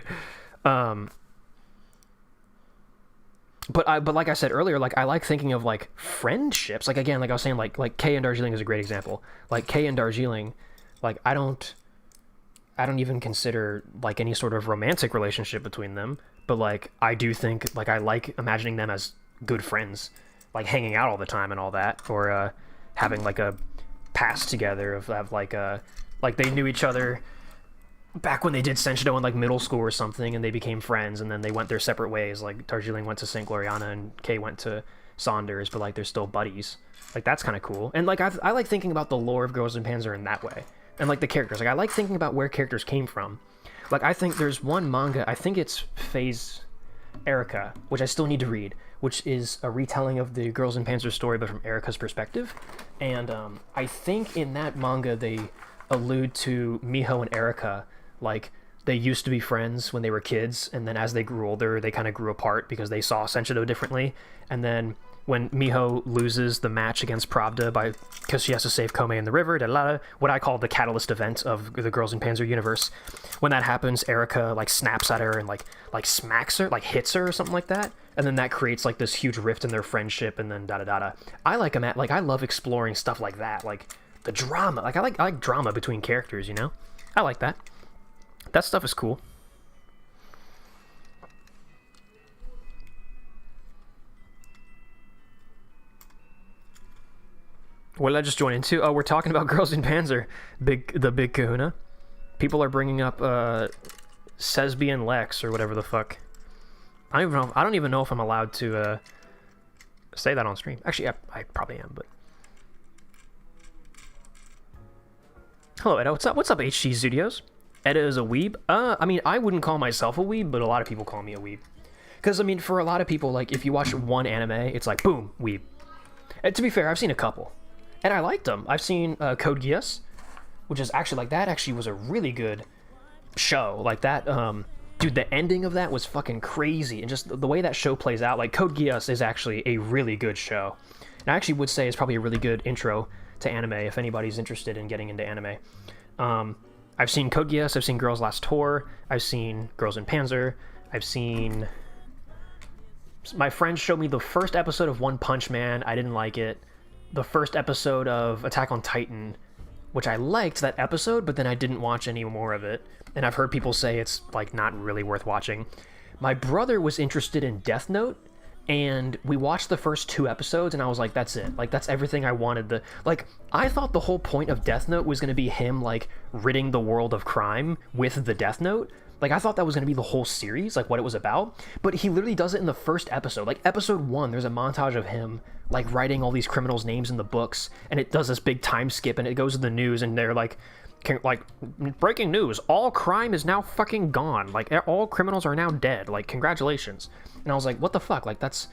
But like I said earlier, like, I like thinking of, like, friendships. Like, again, like I was saying, like Kay and Darjeeling is a great example. Like, Kay and Darjeeling, like, I don't even consider, like, any sort of romantic relationship between them. But, like, I do think, like, I like imagining them as good friends. Like, hanging out all the time and all that. Or having, like, a past together of like, they knew each other back when they did Senshido in, like, middle school or something, and they became friends, and then they went their separate ways. Like, Darjeeling went to St. Gloriana, and Kay went to Saunders, but, like, they're still buddies. Like, that's kind of cool. And, like, I like thinking about the lore of Girls in Panzer in that way. And, like, the characters. Like, I like thinking about where characters came from. Like, I think there's one manga, I think it's Phase Erica, which I still need to read, which is a retelling of the Girls in Panzer story, but from Erica's perspective. And I think in that manga, they allude to Miho and Erica. Like, they used to be friends when they were kids, and then as they grew older, they kind of grew apart because they saw Senshido differently. And then when Miho loses the match against Pravda because she has to save Kome in the river, what I call the catalyst event of the Girls in Panzer universe, when that happens, Erica, like, snaps at her and, like smacks her, like, hits her or something like that. And then that creates, like, this huge rift in their friendship, and then da-da-da-da. I love exploring stuff like that, like, the drama. Like, I like drama between characters, you know? I like that. That stuff is cool. What did I just join into? Oh, we're talking about Girls in Panzer. The big kahuna. People are bringing up Sesbian Lex or whatever the fuck. I don't even know if I'm allowed to say that on stream. Actually, I probably am, but Hello, Edda. What's up, HG Studios? Edda is a weeb. I mean, I wouldn't call myself a weeb, but a lot of people call me a weeb. Because, I mean, for a lot of people, like, if you watch one anime, it's like, boom, weeb. And to be fair, I've seen a couple. And I liked them. I've seen Code Geass, which is actually, like, that actually was a really good show. Like, that, dude, the ending of that was fucking crazy. And just the way that show plays out, like, Code Geass is actually a really good show. And I actually would say it's probably a really good intro to anime if anybody's interested in getting into anime. I've seen Code Geass, I've seen Girls Last Tour, I've seen Girls in Panzer, I've seen... My friend showed me the first episode of One Punch Man, I didn't like it. The first episode of Attack on Titan, which I liked that episode, but then I didn't watch any more of it. And I've heard people say it's, like, not really worth watching. My brother was interested in Death Note, and we watched the first 2 episodes, and I was like, that's it. Like, that's everything I wanted. I thought the whole point of Death Note was going to be him, like, ridding the world of crime with the Death Note. Like, I thought that was going to be the whole series, like, what it was about. But he literally does it in the first episode. Like, episode 1, there's a montage of him, like, writing all these criminals' names in the books, and it does this big time skip, and it goes to the news, and they're like, breaking news, all crime is now fucking gone. Like, all criminals are now dead. Like, congratulations. And I was like, what the fuck? Like, that's...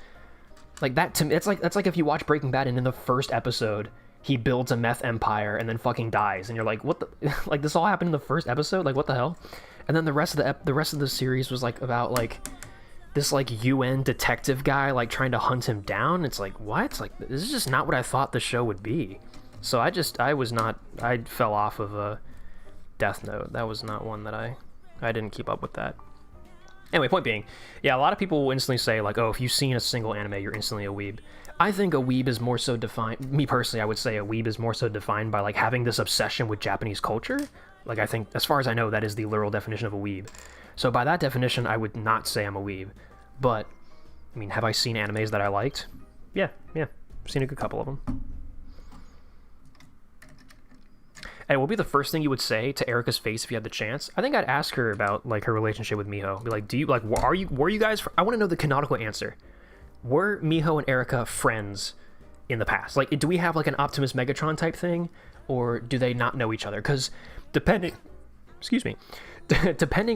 Like, that to me, that's like if you watch Breaking Bad, and in the first episode, he builds a meth empire, and then fucking dies, and you're like, what the... like, this all happened in the first episode? Like, what the hell? And then the rest of the series was, like, about, like, this, like, UN detective guy, like, trying to hunt him down. It's like, what? Like, this is just not what I thought the show would be. So I fell off of Death Note. That was not one that I didn't keep up with that. Anyway, point being, yeah, a lot of people will instantly say, like, oh, if you've seen a single anime, you're instantly a weeb. I think a weeb is more so defined, me personally, I would say a weeb is more so defined by, like, having this obsession with Japanese culture. Like, I think, as far as I know, that is the literal definition of a weeb. So by that definition, I would not say I'm a weeb. But, I mean, have I seen animes that I liked? Yeah, I've seen a good couple of them. And what would be the first thing you would say to Erica's face if you had the chance? I think I'd ask her about, like, her relationship with Miho. Be like, were you guys... I want to know the canonical answer. Were Miho and Erica friends in the past? Like, do we have, like, an Optimus Megatron type thing? Or do they not know each other? Because depending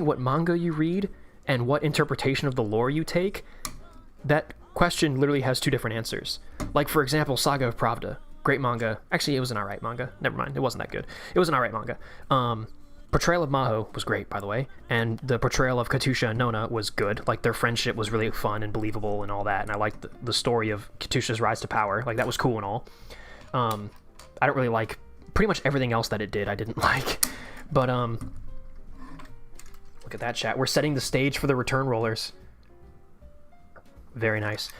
what manga you read and what interpretation of the lore you take, that question literally has 2 different answers. Like, for example, Saga of Pravda. Great manga. Actually, it was an alright manga. Never mind. It wasn't that good. It was an alright manga. Portrayal of Maho was great, by the way. And the portrayal of Katusha and Nona was good. Like, their friendship was really fun and believable and all that. And I liked the story of Katusha's rise to power. Like, that was cool and all. I don't really like... Pretty much everything else that it did, I didn't like. But, look at that chat. We're setting the stage for the return rollers. Very nice.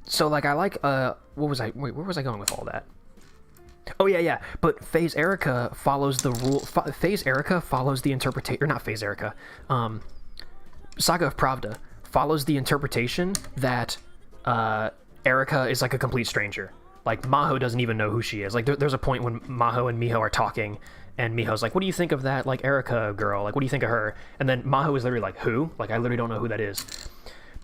So, like, I like, where was I going with all that? Oh, yeah. But Phase Erica follows the rule... Phase Erica follows the interpretation... Or not Phase Erica. Saga of Pravda follows the interpretation that, Erica is, like, a complete stranger. Like, Maho doesn't even know who she is. Like, there's a point when Maho and Miho are talking, and Miho's like, what do you think of that, like, Erica girl? Like, what do you think of her? And then Maho is literally like, who? Like, I literally don't know who that is.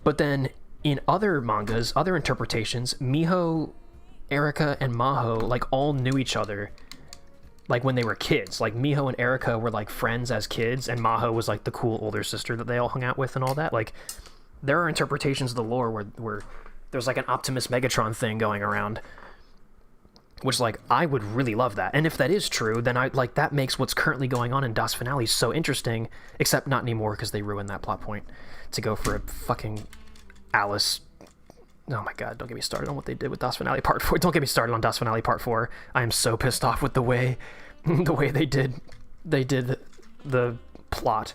But then... In other mangas, other interpretations, Miho, Erica, and Maho, like, all knew each other, like, when they were kids. Like, Miho and Erica were, like, friends as kids, and Maho was, like, the cool older sister that they all hung out with and all that. Like, there are interpretations of the lore where there's, like, an Optimus Megatron thing going around, which, like, I would really love that. And if that is true, then that makes what's currently going on in Das Finale so interesting, except not anymore, because they ruined that plot point to go for a fucking... Alice, oh my god, don't get me started on what they did with Das Finale Part 4. Don't get me started on Das Finale Part 4. I am so pissed off with the way they did the plot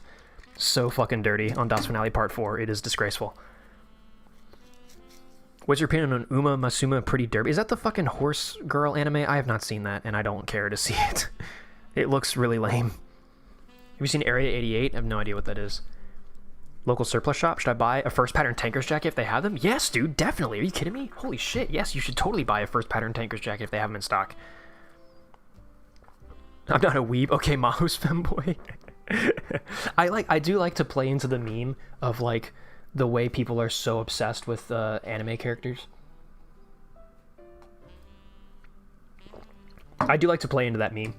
so fucking dirty on Das Finale Part 4. It is disgraceful. What's your opinion on Uma Masuma Pretty Derby? Is that the fucking horse girl anime? I have not seen that, and I don't care to see it. It looks really lame. Have you seen Area 88? I have no idea what that is. Local surplus shop. Should I buy a first pattern tankers jacket if they have them? Yes, dude, definitely. Are you kidding me? Holy shit, yes, you should totally buy a first pattern tankers jacket if they have them in stock. I'm not a weeb. Okay, Maho's femboy. I do like to play into the meme of, like, the way people are so obsessed with anime characters. I do like to play into that meme.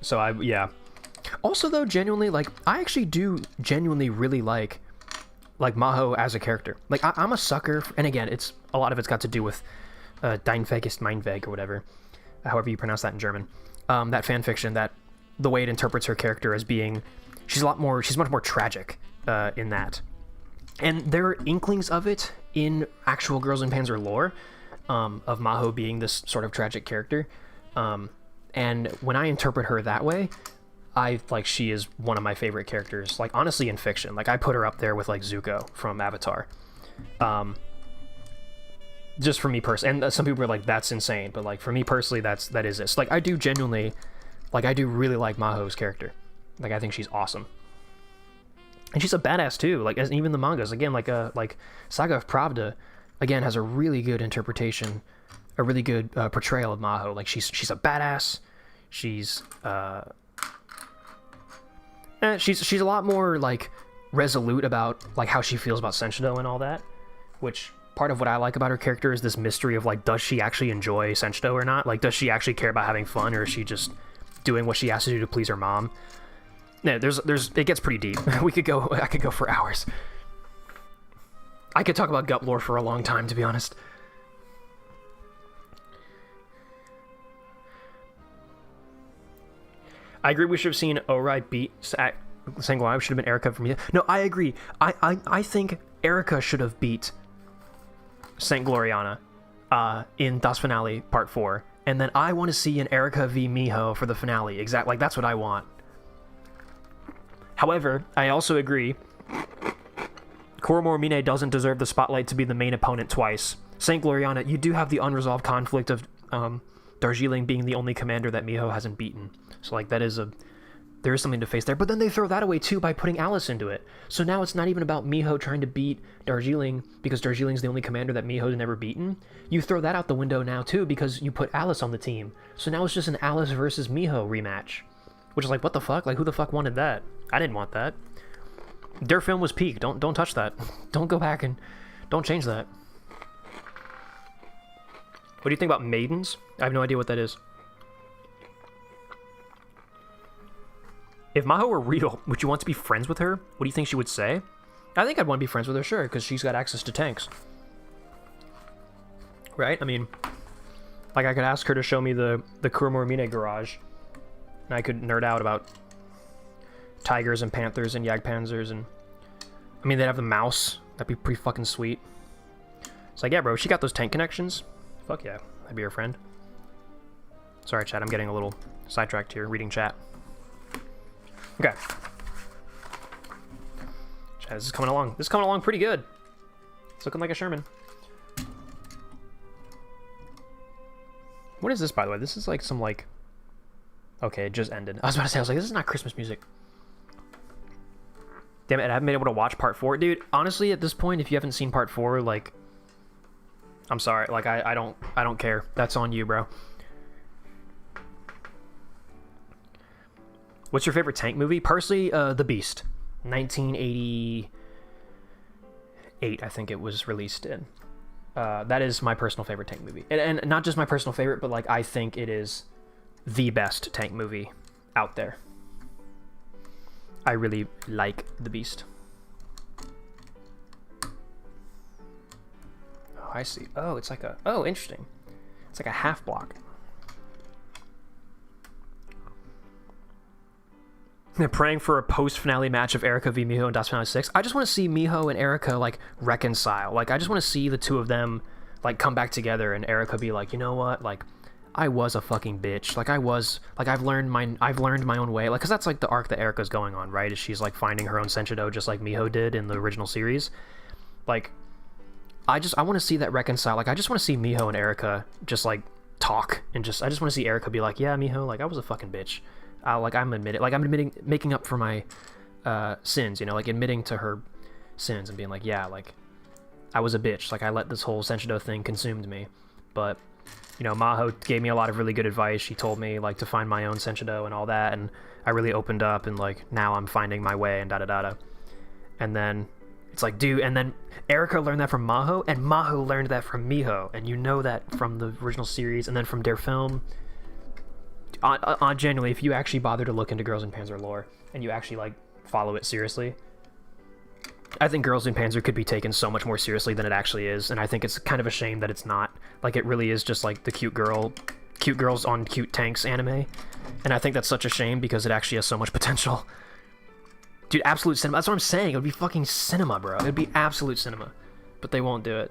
So yeah. Also though, genuinely, like, I actually do genuinely really like Maho as a character. Like, I'm a sucker, and again, a lot of it's got to do with Dein Weg ist mein Weg, or whatever, however you pronounce that in German. That fan fiction, that the way it interprets her character as being, she's much more tragic in that. And there are inklings of it in actual Girls in Panzer lore, of Maho being this sort of tragic character. And when I interpret her that way, she is one of my favorite characters, like, honestly, in fiction. Like, I put her up there with, like, Zuko from Avatar. Just for me personally, and some people are like, that's insane, but, like, for me personally, that is this. Like, I do genuinely, like, I do really like Maho's character. Like, I think she's awesome. And she's a badass, too. Like, as even the mangas, again, like Saga of Pravda, again, has a really good interpretation, a really good portrayal of Maho. Like, she's a badass. She's a lot more, like, resolute about, like, how she feels about Senshido and all that, which part of what I like about her character is this mystery of, like, does she actually enjoy Senshido or not? Like, does she actually care about having fun, or is she just doing what she has to do to please her mom? Yeah, it gets pretty deep. I could go for hours. I could talk about gut lore for a long time, to be honest. I agree we should have seen Orai beat Sanguai. We should have been Erica from... No, I agree. I think Erica should have beat Saint Gloriana in Das Finale Part 4. And then I want to see an Erica v Miho for the finale. Exactly. Like, that's what I want. However, I also agree Kuromori Mine doesn't deserve the spotlight to be the main opponent twice. Saint Gloriana, you do have the unresolved conflict of Darjeeling being the only commander that Miho hasn't beaten. So, like, there is something to face there. But then they throw that away, too, by putting Alice into it. So now it's not even about Miho trying to beat Darjeeling because Darjeeling's the only commander that Miho's never beaten. You throw that out the window now, too, because you put Alice on the team. So now it's just an Alice versus Miho rematch. Which is like, what the fuck? Like, who the fuck wanted that? I didn't want that. Their film was peak. Don't touch that. Don't go back and don't change that. What do you think about maidens? I have no idea what that is. If Maho were real, would you want to be friends with her? What do you think she would say? I think I'd want to be friends with her, sure, because she's got access to tanks. Right? I mean, like, I could ask her to show me the Kuromori Mine garage, and I could nerd out about tigers and panthers and Jagdpanzers, and I mean, they'd have the mouse. That'd be pretty fucking sweet. It's like, yeah, bro, she got those tank connections. Fuck yeah, I'd be her friend. Sorry, chat, I'm getting a little sidetracked here, reading chat. Okay. Chat, this is coming along. This is coming along pretty good. It's looking like a Sherman. What is this, by the way? This is like some, like... Okay, it just ended. I was about to say, this is not Christmas music. Damn it, I haven't been able to watch Part 4. Dude, honestly, at this point, if you haven't seen Part 4, like... I'm sorry, like, I don't care. That's on you, bro. What's your favorite tank movie? Personally, The Beast. 1988, I think it was released in. That is my personal favorite tank movie. And not just my personal favorite, but, like, I think it is the best tank movie out there. I really like The Beast. Oh, I see. Oh, it's like a... Oh, interesting. It's like a half block. They're praying for a post-finale match of Erica v Miho in Das Finale 6. I just want to see Miho and Erica, like, reconcile. Like, I just want to see the two of them, like, come back together and Erica be like, you know what? Like, I was a fucking bitch. Like, I've learned my own way. Like, because that's, like, the arc that Erica's going on, right? Is she's, like, finding her own Senshido just like Miho did in the original series. Like, I want to see that reconcile. Like, I just want to see Miho and Erica just, like, talk. And I just want to see Erica be like, yeah, Miho, like, I was a fucking bitch. I'm making up for my sins, you know, like admitting to her sins and being like, yeah, like, I was a bitch, like, I let this whole Senshido thing consumed me, but, you know, Maho gave me a lot of really good advice. She told me, like, to find my own Senshido and all that, and I really opened up, and, like, now I'm finding my way, and da-da-da-da. And then It's like, dude, and then Erica learned that from Maho, and Maho learned that from Miho, and you know that from the original series, and then from their film. Genuinely, if you actually bother to look into Girls in Panzer lore, and you actually, like, follow it seriously, I think Girls in Panzer could be taken so much more seriously than it actually is, and I think it's kind of a shame that it's not. Like, it really is just, like, the cute girls on cute tanks anime, and I think that's such a shame because it actually has so much potential. Dude, absolute cinema. That's what I'm saying. It would be fucking cinema, bro. It would be absolute cinema. But they won't do it.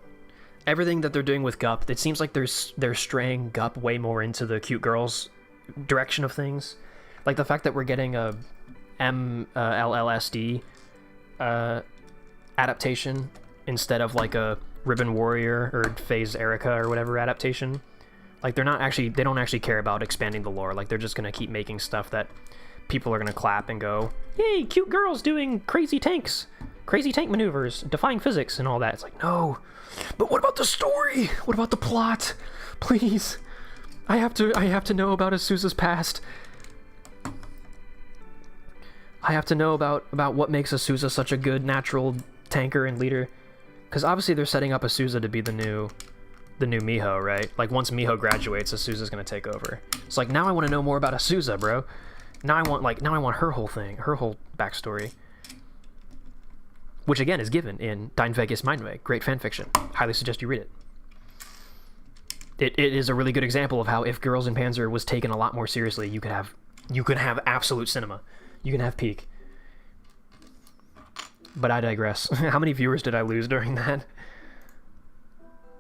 Everything that they're doing with Gup, it seems like they're straying Gup way more into the cute girls direction of things. Like the fact that we're getting a MLLSD adaptation instead of like a Ribbon Warrior or Phase Erica or whatever adaptation. Like they don't actually care about expanding the lore. Like they're just gonna keep making stuff that people are gonna clap and go, yay, cute girls doing crazy tank maneuvers, defying physics and all that. It's like, no, but what about the story? What about the plot? Please, I have to know about Azusa's past. I have to know about what makes Azusa such a good natural tanker and leader, because obviously they're setting up Azusa to be the new Miho, right? Like once Miho graduates, Azusa's gonna take over. It's like, now I want to know more about Azusa, bro. Now I want her whole thing, her whole backstory, which again is given in Dein Weg ist mein Weg. Great fanfiction. Highly suggest you read it. It is a really good example of how if Girls in Panzer was taken a lot more seriously, you could have absolute cinema. You can have peak. But I digress. How many viewers did I lose during that?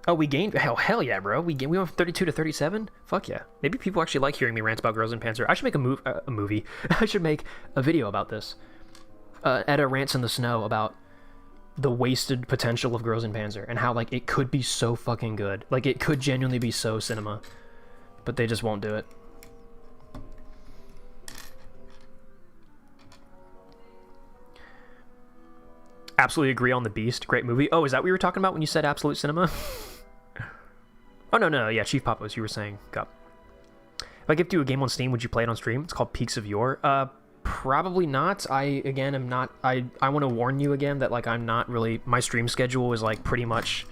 Oh, we gained... Hell yeah, bro. We went from 32 to 37? Fuck yeah. Maybe people actually like hearing me rant about Girls in Panzer. I should make a movie. I should make a video about this. Edda rants in the snow about the wasted potential of Girls in Panzer and how, like, it could be so fucking good. Like, it could genuinely be so cinema. But they just won't do it. Absolutely agree on The Beast. Great movie. Oh, is that what you were talking about when you said absolute cinema? Oh, no. Yeah, Chief Papos, you were saying, Gup. If I gift you a game on Steam, would you play it on stream? It's called Peaks of Yore. Probably not. I want to warn you again that, like, I'm not really... My stream schedule is, like, pretty much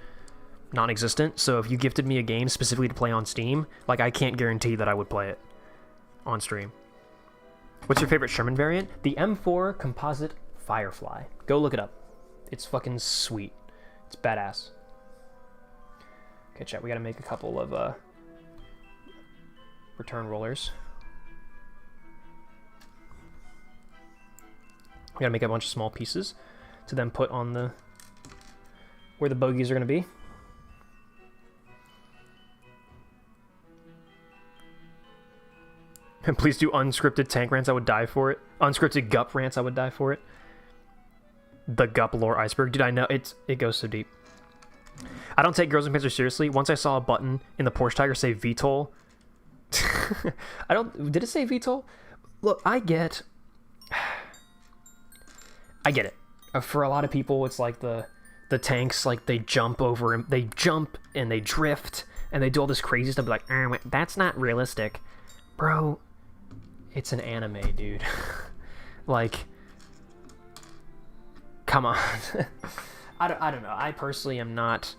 non-existent. So if you gifted me a game specifically to play on Steam, like, I can't guarantee that I would play it on stream. What's your favorite Sherman variant? The M4 Composite Firefly. Go look it up. It's fucking sweet. It's badass. Okay, chat, we gotta make a couple of return rollers. We gotta make a bunch of small pieces to then put on the where the bogies are gonna be. And please do unscripted tank rants, I would die for it. Unscripted Gup rants, I would die for it. The Gup lore iceberg. Dude, I know, it goes so deep. I don't take Girls in Panzer seriously. Once I saw a button in the Porsche Tiger say VTOL. Did it say VTOL? Look, I get it. For a lot of people, it's like the tanks, like they jump and they drift and they do all this crazy stuff. Like, that's not realistic. Bro, it's an anime, dude. Like, come on. I don't know. I personally am not...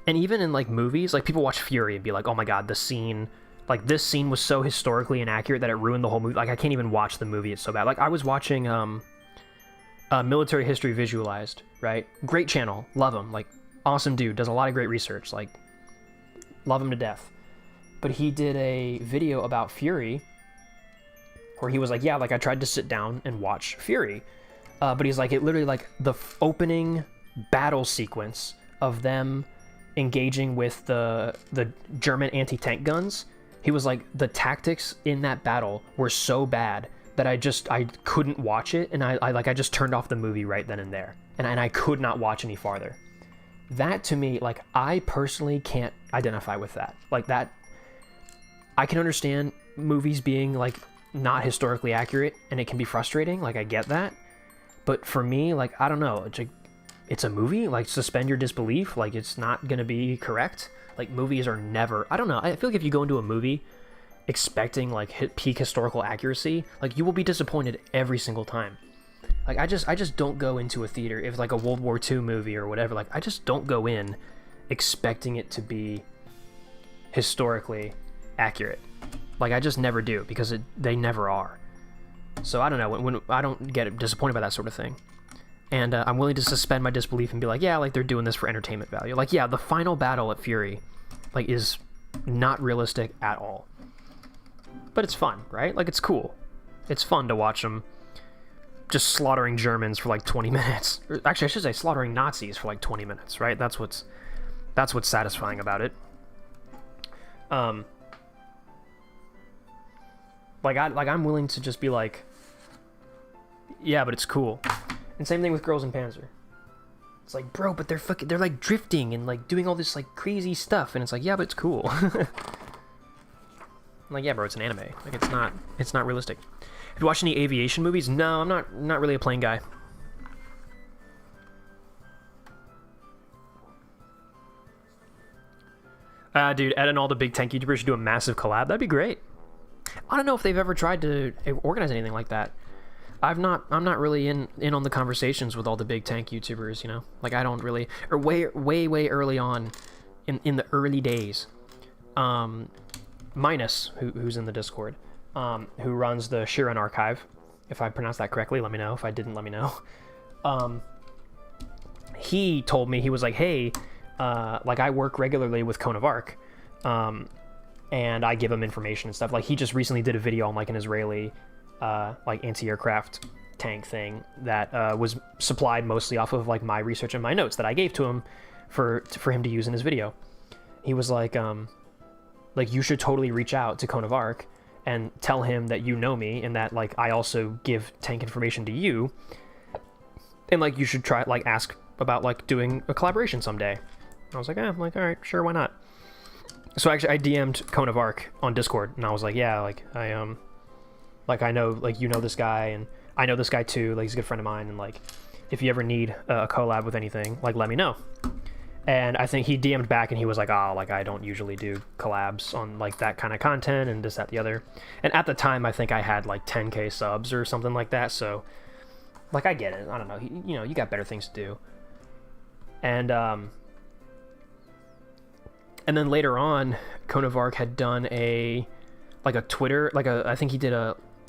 And even in, like, movies, like, people watch Fury and be like, oh my god, this scene was so historically inaccurate that it ruined the whole movie. Like, I can't even watch the movie. It's so bad. Like, I was watching Military History Visualized, right? Great channel. Love him. Like, awesome dude. Does a lot of great research. Like, love him to death. But he did a video about Fury where he was like, yeah, like, I tried to sit down and watch Fury. But he's like, it literally, like, the opening battle sequence of them engaging with the German anti-tank guns, he was like, the tactics in that battle were so bad that I couldn't watch it, and I just turned off the movie right then and there, and I could not watch any farther. That, to me, like, I personally can't identify with that. Like, that, I can understand movies being, like, not historically accurate, and it can be frustrating, like, I get that. But for me, like, I don't know, it's a movie, like, suspend your disbelief, like, it's not gonna be correct. Like, movies are never, I don't know, I feel like if you go into a movie expecting, like, peak historical accuracy, like, you will be disappointed every single time. Like, I just don't go into a theater, if like a World War II movie or whatever, like, I just don't go in expecting it to be historically accurate. Like, I just never do, because they never are. So I don't know, when I don't get disappointed by that sort of thing. And I'm willing to suspend my disbelief and be like, yeah, like, they're doing this for entertainment value. Like, yeah, the final battle at Fury, like, is not realistic at all. But it's fun, right? Like, it's cool. It's fun to watch them just slaughtering Germans for like 20 minutes. Or, actually, I should say slaughtering Nazis for like 20 minutes, right? That's what's satisfying about it. I'm willing to just be like, yeah, but it's cool. And same thing with Girls in Panzer. It's like, bro, but they're like drifting and like doing all this like crazy stuff, and it's like, yeah, but it's cool. I'm like, yeah, bro, it's an anime. Like, it's not realistic. Have you watched any aviation movies? No, I'm not really a plane guy. Dude, Ed and all the big tank YouTubers should do a massive collab. That'd be great. I don't know if they've ever tried to organize anything like that. I'm not really in on the conversations with all the big tank YouTubers, you know? Like, I don't really, or way early on in the early days. Minus, who's in the Discord, who runs the Shiran archive. If I pronounced that correctly, let me know. If I didn't, let me know. He told me, he was like, hey, like, I work regularly with Cone of Arc, and I give him information and stuff. Like, he just recently did a video on like an Israeli like anti-aircraft tank thing that was supplied mostly off of like my research and my notes that I gave to him for him to use in his video. He was like you should totally reach out to Cone of Arc and tell him that you know me and that like I also give tank information to you, and like you should try like ask about like doing a collaboration someday. I was like, I'm like, all right, sure, why not? So actually, I DM'd Cone of Arc on Discord, and I was like, yeah, like I know, like, you know this guy, and I know this guy too, like, he's a good friend of mine, and like, if you ever need a collab with anything, like, let me know. And I think he DM'd back, and he was like, oh, like, I don't usually do collabs on like that kind of content, and this, that, the other. And at the time, I think I had like 10k subs or something like that, so like, I get it. I don't know, you know, you got better things to do. And then later on, Cone of Arc had done I think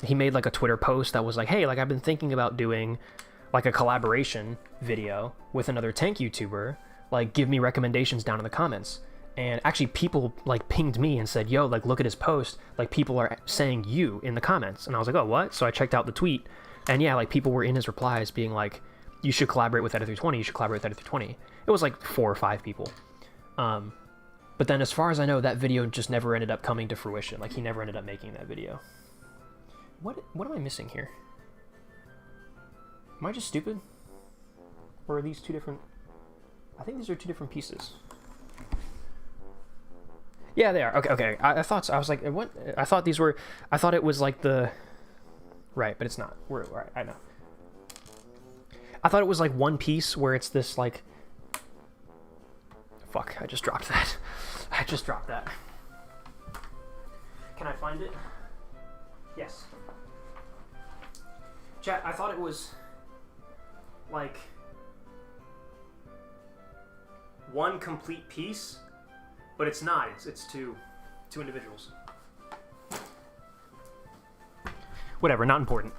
he made like a Twitter post that was like, hey, like, I've been thinking about doing like a collaboration video with another tank YouTuber, like, give me recommendations down in the comments. And actually people like pinged me and said, yo, like, look at his post, like, people are saying you in the comments. And I was like, oh, what? So I checked out the tweet, and yeah, like, people were in his replies being like, you should collaborate with Edit320, you should collaborate with Edit320. It was like 4 or 5 people. But then as far as I know, that video just never ended up coming to fruition. Like, he never ended up making that video. What am I missing here? Am I just stupid? Or are these two different... I think these are 2 different pieces. Yeah, they are. Okay. I thought so. I was like, what? I thought these were... I thought it was like the... Right, but it's not. Right, I know. I thought it was like one piece where it's this like... Fuck, I just dropped that. Can I find it? Yes. Chat, I thought it was like one complete piece, but it's not. It's two individuals. Whatever, not important.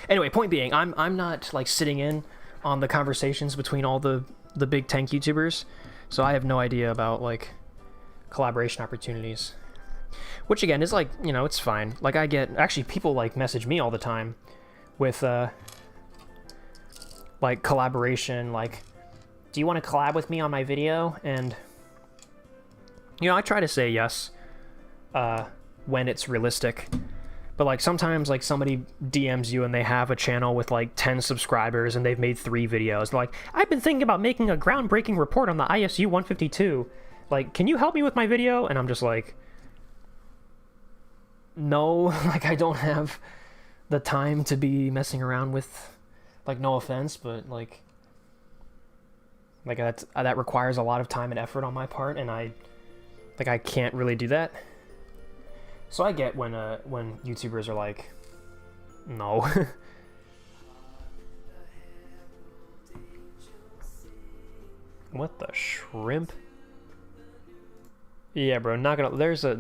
Anyway, point being, I'm not like sitting in on the conversations between all the big tank YouTubers, so I have no idea about like collaboration opportunities, which again is like, you know, it's fine. Like, I get, actually, people like message me all the time with like collaboration, like, do you want to collab with me on my video? And you know, I try to say yes when it's realistic. But like, sometimes like somebody DMs you and they have a channel with like 10 subscribers and they've made 3 videos. They're like, I've been thinking about making a groundbreaking report on the ISU 152. Like, can you help me with my video? And I'm just like, no, like, I don't have the time to be messing around with, like, no offense, but like that requires a lot of time and effort on my part, and I can't really do that. So I get when YouTubers are like, No. What the shrimp? Yeah, bro, not gonna. There's a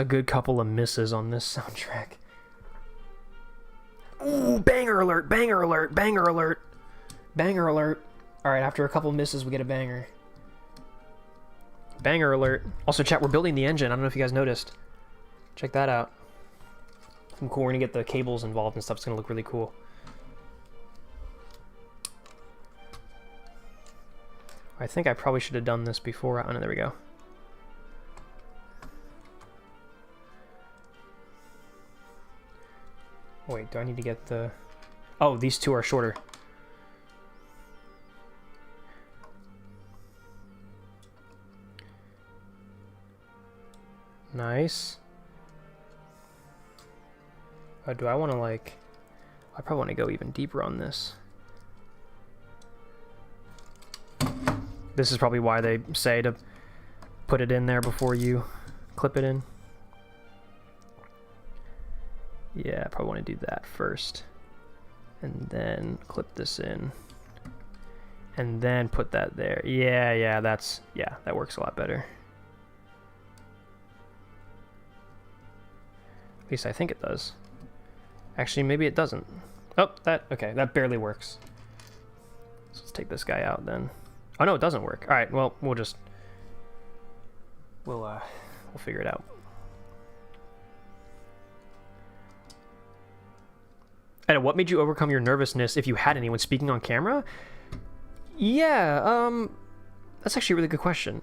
good couple of misses on this soundtrack. Ooh, banger alert, banger alert, banger alert, banger alert. Alright, after a couple misses, we get a banger. Banger alert. Also, chat, we're building the engine. I don't know if you guys noticed. Check that out. Some cool. We're gonna get the cables involved and stuff. It's gonna look really cool. I think I probably should have done this before. Oh, no, there we go. Wait, do I need to get the... Oh, these two are shorter. Nice. Do I want to, like... I probably want to go even deeper on this. This is probably why they say to put it in there before you clip it in. Yeah, I probably want to do that first. And then clip this in. And then put that there. Yeah, that works a lot better. At least I think it does. Actually, maybe it doesn't. Oh, okay, that barely works. So let's take this guy out then. Oh no, it doesn't work. All right, well, we'll figure it out. And what made you overcome your nervousness if you had any when speaking on camera? Yeah, that's actually a really good question.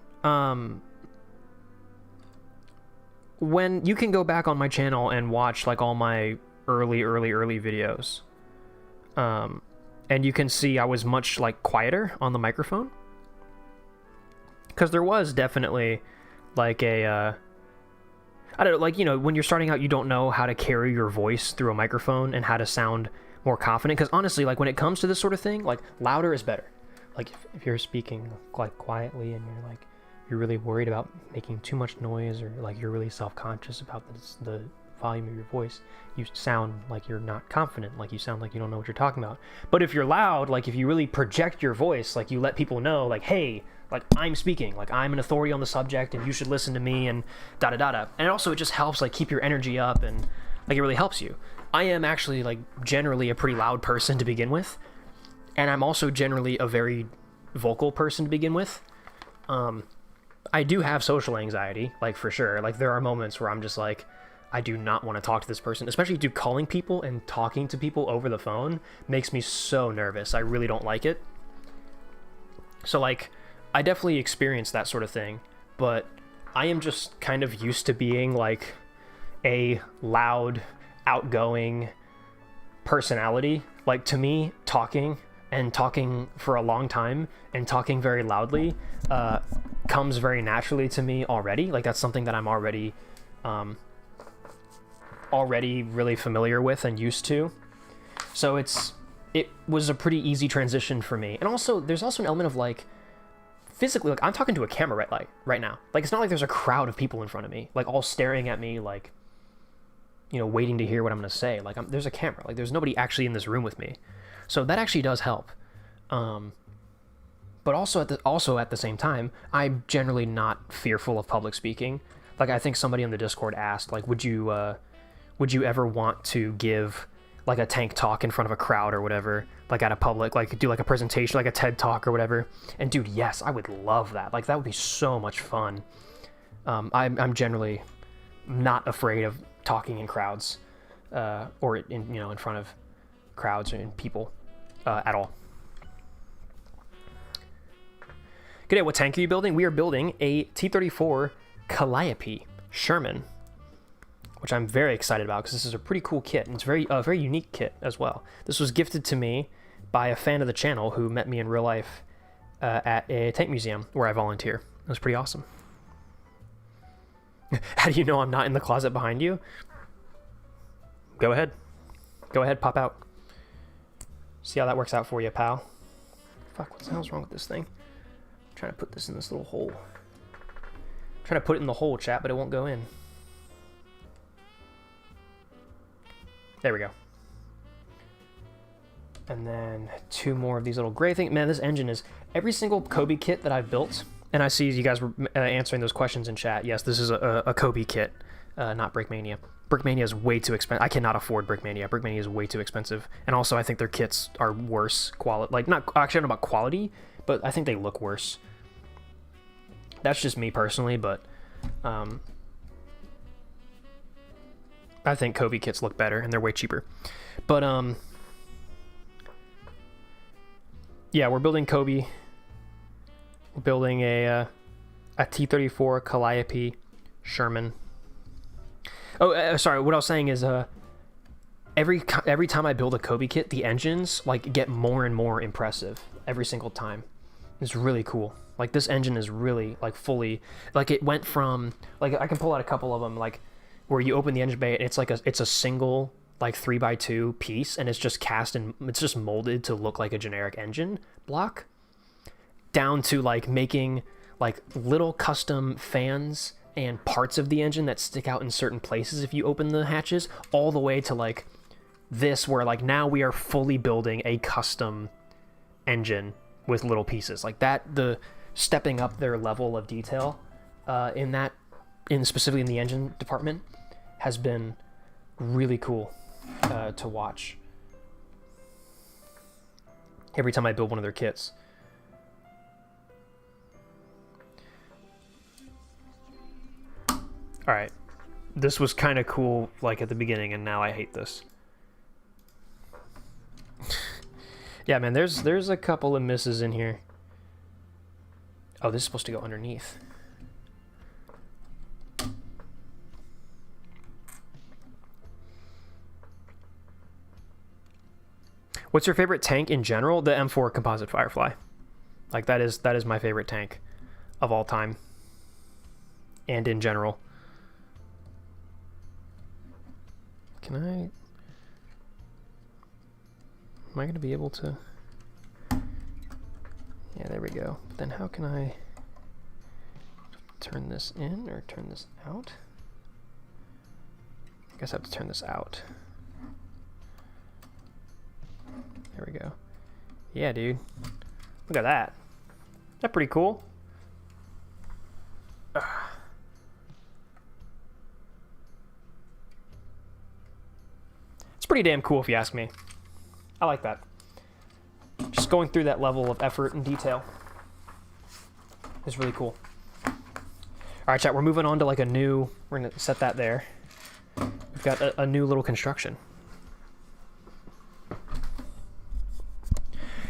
When you can go back on my channel and watch like all my early videos, and you can see I was much like quieter on the microphone, because there was definitely like a I don't know, like, you know, when you're starting out, you don't know how to carry your voice through a microphone and how to sound more confident. Because honestly, like when it comes to this sort of thing, like louder is better. Like if you're speaking like quietly and you're really worried about making too much noise, or like you're really self-conscious about the volume of your voice, you sound like you're not confident, like you sound like you don't know what you're talking about. But if you're loud, like if you really project your voice, like you let people know, like, hey, like I'm speaking, like I'm an authority on the subject and you should listen to me, and da-da-da-da. And also it just helps like keep your energy up, and like it really helps you. I am actually like generally a pretty loud person to begin with, and I'm also generally a very vocal person to begin with. I do have social anxiety, like for sure. Like there are moments where I'm just like, I do not want to talk to this person, especially calling people and talking to people over the phone makes me so nervous. I really don't like it. So like, I definitely experience that sort of thing, but I am just kind of used to being like a loud, outgoing personality. Like to me, talking for a long time and talking very loudly comes very naturally to me already. Like that's something that I'm already really familiar with and used to. So it was a pretty easy transition for me. And also there's also an element of like physically, like I'm talking to a camera right now. Like it's not like there's a crowd of people in front of me, like all staring at me, like, you know, waiting to hear what I'm gonna say. Like there's a camera, like there's nobody actually in this room with me. So that actually does help. But also at the same time, I'm generally not fearful of public speaking. Like I think somebody on the Discord asked, like, would you ever want to give like a tank talk in front of a crowd or whatever, like at a public, like do like a presentation, like a TED talk or whatever? And dude, yes, I would love that. Like that would be so much fun. I'm generally not afraid of talking in crowds, or in front of crowds and people at all. Good day, what tank are you building? We are building a T-34 Calliope Sherman, which I'm very excited about because this is a pretty cool kit, and it's a very unique kit as well. This was gifted to me by a fan of the channel who met me in real life at a tank museum where I volunteer. It was pretty awesome. How do you know I'm not in the closet behind you? Go ahead. Go ahead, pop out. See how that works out for you, pal. Fuck, what the hell's wrong with this thing? I'm trying to put this in this little hole. I'm trying to put it in the hole, chat, but it won't go in. There we go. And then 2 more of these little gray things. Man, this engine is... Every single Cobi kit that I've built, and I see you guys were answering those questions in chat. Yes, this is a Cobi kit, not Brickmania. Brickmania is way too expensive. I cannot afford Brickmania. Brickmania is way too expensive. And also, I think their kits are worse quality. Like, not... Actually, I don't know about quality, but I think they look worse. That's just me personally, but... I think Cobi kits look better, and they're way cheaper. But, yeah, we're building Cobi. We're building a T-34 Calliope Sherman. Oh, sorry. What I was saying is, every time I build a Cobi kit, the engines like get more and more impressive every single time. It's really cool. Like this engine is really like fully like it went from like I can pull out a couple of them like where you open the engine bay and it's like it's a single like 3x2 piece and it's just cast and it's just molded to look like a generic engine block, down to like making like little custom fans and parts of the engine that stick out in certain places if you open the hatches, all the way to like this where like now we are fully building a custom engine with little pieces like that. The stepping up their level of detail specifically in the engine department has been really cool to watch every time I build one of their kits. All right, this was kind of cool like at the beginning, and now I hate this. Yeah, man, there's a couple of misses in here. Oh, this is supposed to go underneath. What's your favorite tank in general? The M4 Composite Firefly. Like that is my favorite tank of all time. And in general. Am I going to be able to... Yeah, there we go. But then how can I turn this in or turn this out? I guess I have to turn this out. There we go. Yeah, dude. Look at that. Is that pretty cool? Ugh. It's pretty damn cool if you ask me. I like that. Just going through that level of effort and detail is really cool. All right, chat, we're moving on to like a new... We're going to set that there. We've got a new little construction.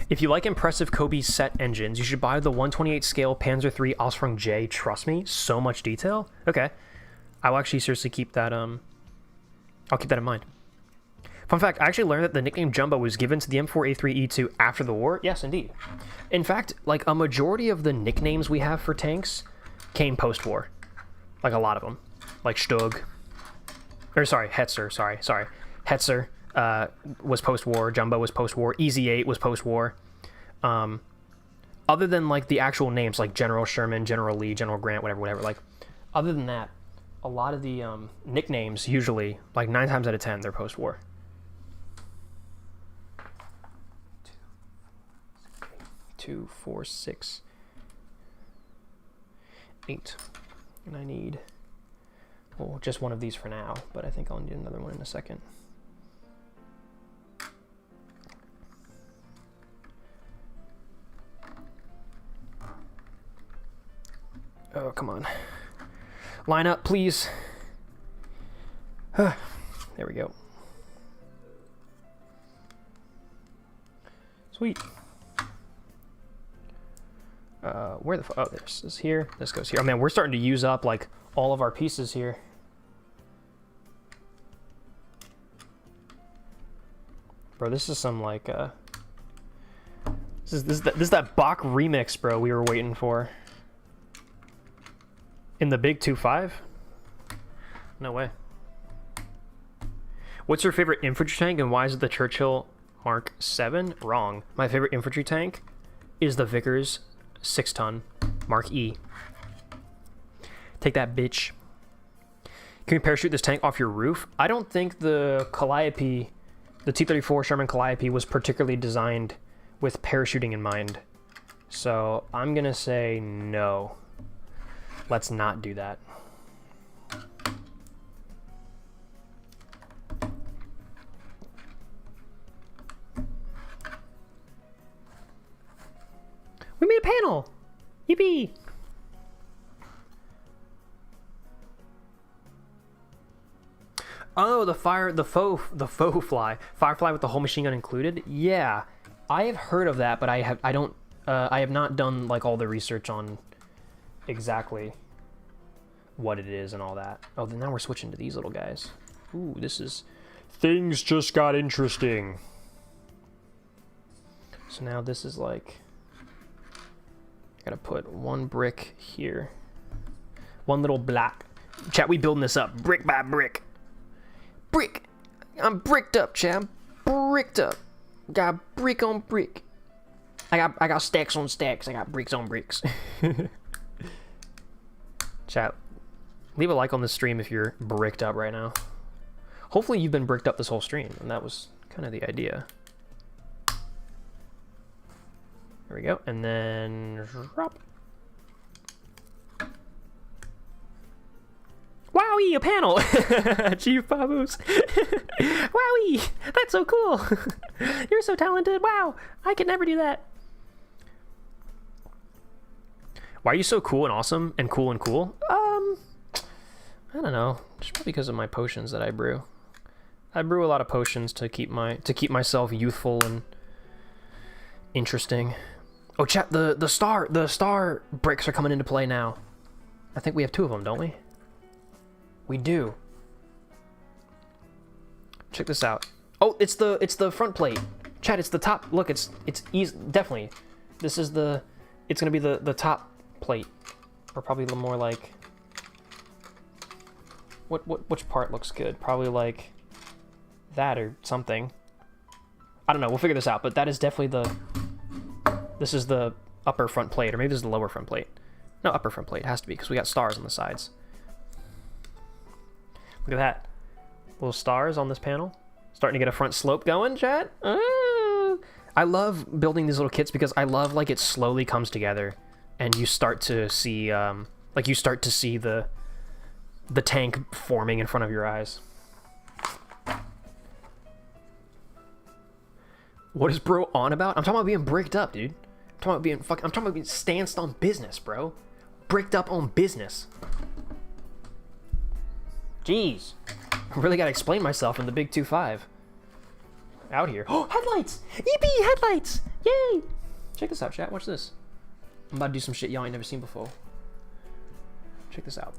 If you like impressive Cobi set engines, you should buy the 128 scale Panzer III Osprey J. Trust me, so much detail. Okay, I will actually seriously keep that. I'll keep that in mind. Fun fact: I actually learned that the nickname Jumbo was given to the M4A3E2 after the war. Yes, indeed. In fact, like a majority of the nicknames we have for tanks came post-war. Like a lot of them, like Stug. Or sorry, Hetzer. Sorry, Hetzer. Was post-war. Jumbo was post-war. Easy 8 was post-war. Other than like the actual names like General Sherman, General Lee, General Grant, whatever. Like, other than that, a lot of the nicknames usually, like 9 times out of 10, they're post-war. 2, 4, 6, 8, and I need just one of these for now, but I think I'll need another one in a second. Oh, come on. Line up, please. There we go. Sweet. Where the oh, this is here. This goes here. Oh, man, we're starting to use up, like, all of our pieces here. Bro, this is some, like, This is that Bach remix, bro, we were waiting for. In the big 2.5? No way. What's your favorite infantry tank and why is it the Churchill Mark 7? Wrong. My favorite infantry tank is the Vickers 6-ton Mark E. Take that, bitch. Can you parachute this tank off your roof? I don't think the Calliope The T-34 Sherman Calliope was particularly designed with parachuting in mind. So I'm gonna say no. Let's not do that. We made a panel! Yippee! Oh, the faux fly. Firefly with the whole machine gun included? Yeah. I have heard of that, but I have not done like all the research on exactly what it is and all that. Oh, then now we're switching to these little guys. Ooh, this is... Things just got interesting. So now this is like... I gotta put one brick here. One little block. Chat, we building this up brick by brick. Brick! I'm bricked up, chat. I'm bricked up. Got brick on brick. I got stacks on stacks. I got bricks on bricks. Chat, leave a like on this stream if you're bricked up right now. Hopefully you've been bricked up this whole stream, and that was kind of the idea. There we go, and then drop. Wowie, a panel! Chief Babus. Wowie, that's so cool. You're so talented. Wow, I could never do that. Why are you so cool and awesome and cool and cool? I don't know. Just because of my potions that I brew. I brew a lot of potions to keep myself youthful and interesting. Oh, chat, the star bricks are coming into play now. I think we have 2 of them, don't we? We do. Check this out. Oh, it's the front plate. Chat, it's the top. Look, it's easy. Definitely. This is the. It's gonna be the top plate, or probably a little more like. Which part looks good? Probably like that or something. I don't know. We'll figure this out. But that is definitely the. This is the upper front plate, or maybe this is the lower front plate. No, upper front plate. It has to be because we got stars on the sides. Look at that. Little stars on this panel. Starting to get a front slope going, chat. I love building these little kits because I love like it slowly comes together and you start to see the tank forming in front of your eyes. What is bro on about? I'm talking about being bricked up, dude. I'm talking about being stanced on business, bro. Bricked up on business. Jeez. I really gotta explain myself in the big 2-5. Out here. Oh, headlights! Yippee, headlights! Yay! Check this out, chat. Watch this. I'm about to do some shit y'all ain't never seen before. Check this out.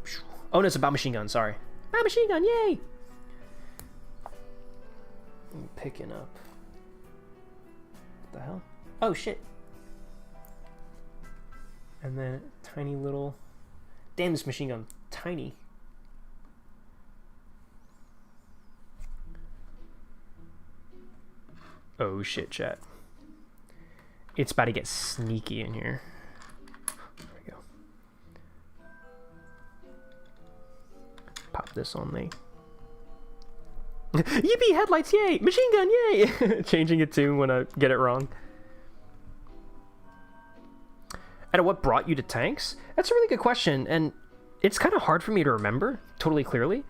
Oh, no, it's about machine gun. Sorry. Ah, machine gun, yay! I'm picking up. What the hell? Oh, shit. And then tiny little... Damn, this machine gun. Tiny. Oh shit, chat. It's about to get sneaky in here. There we go. Pop this on me. Yippee, headlights, yay! Machine gun, yay! Changing it to when I get it wrong. And what brought you to tanks? That's a really good question, and it's kind of hard for me to remember totally clearly.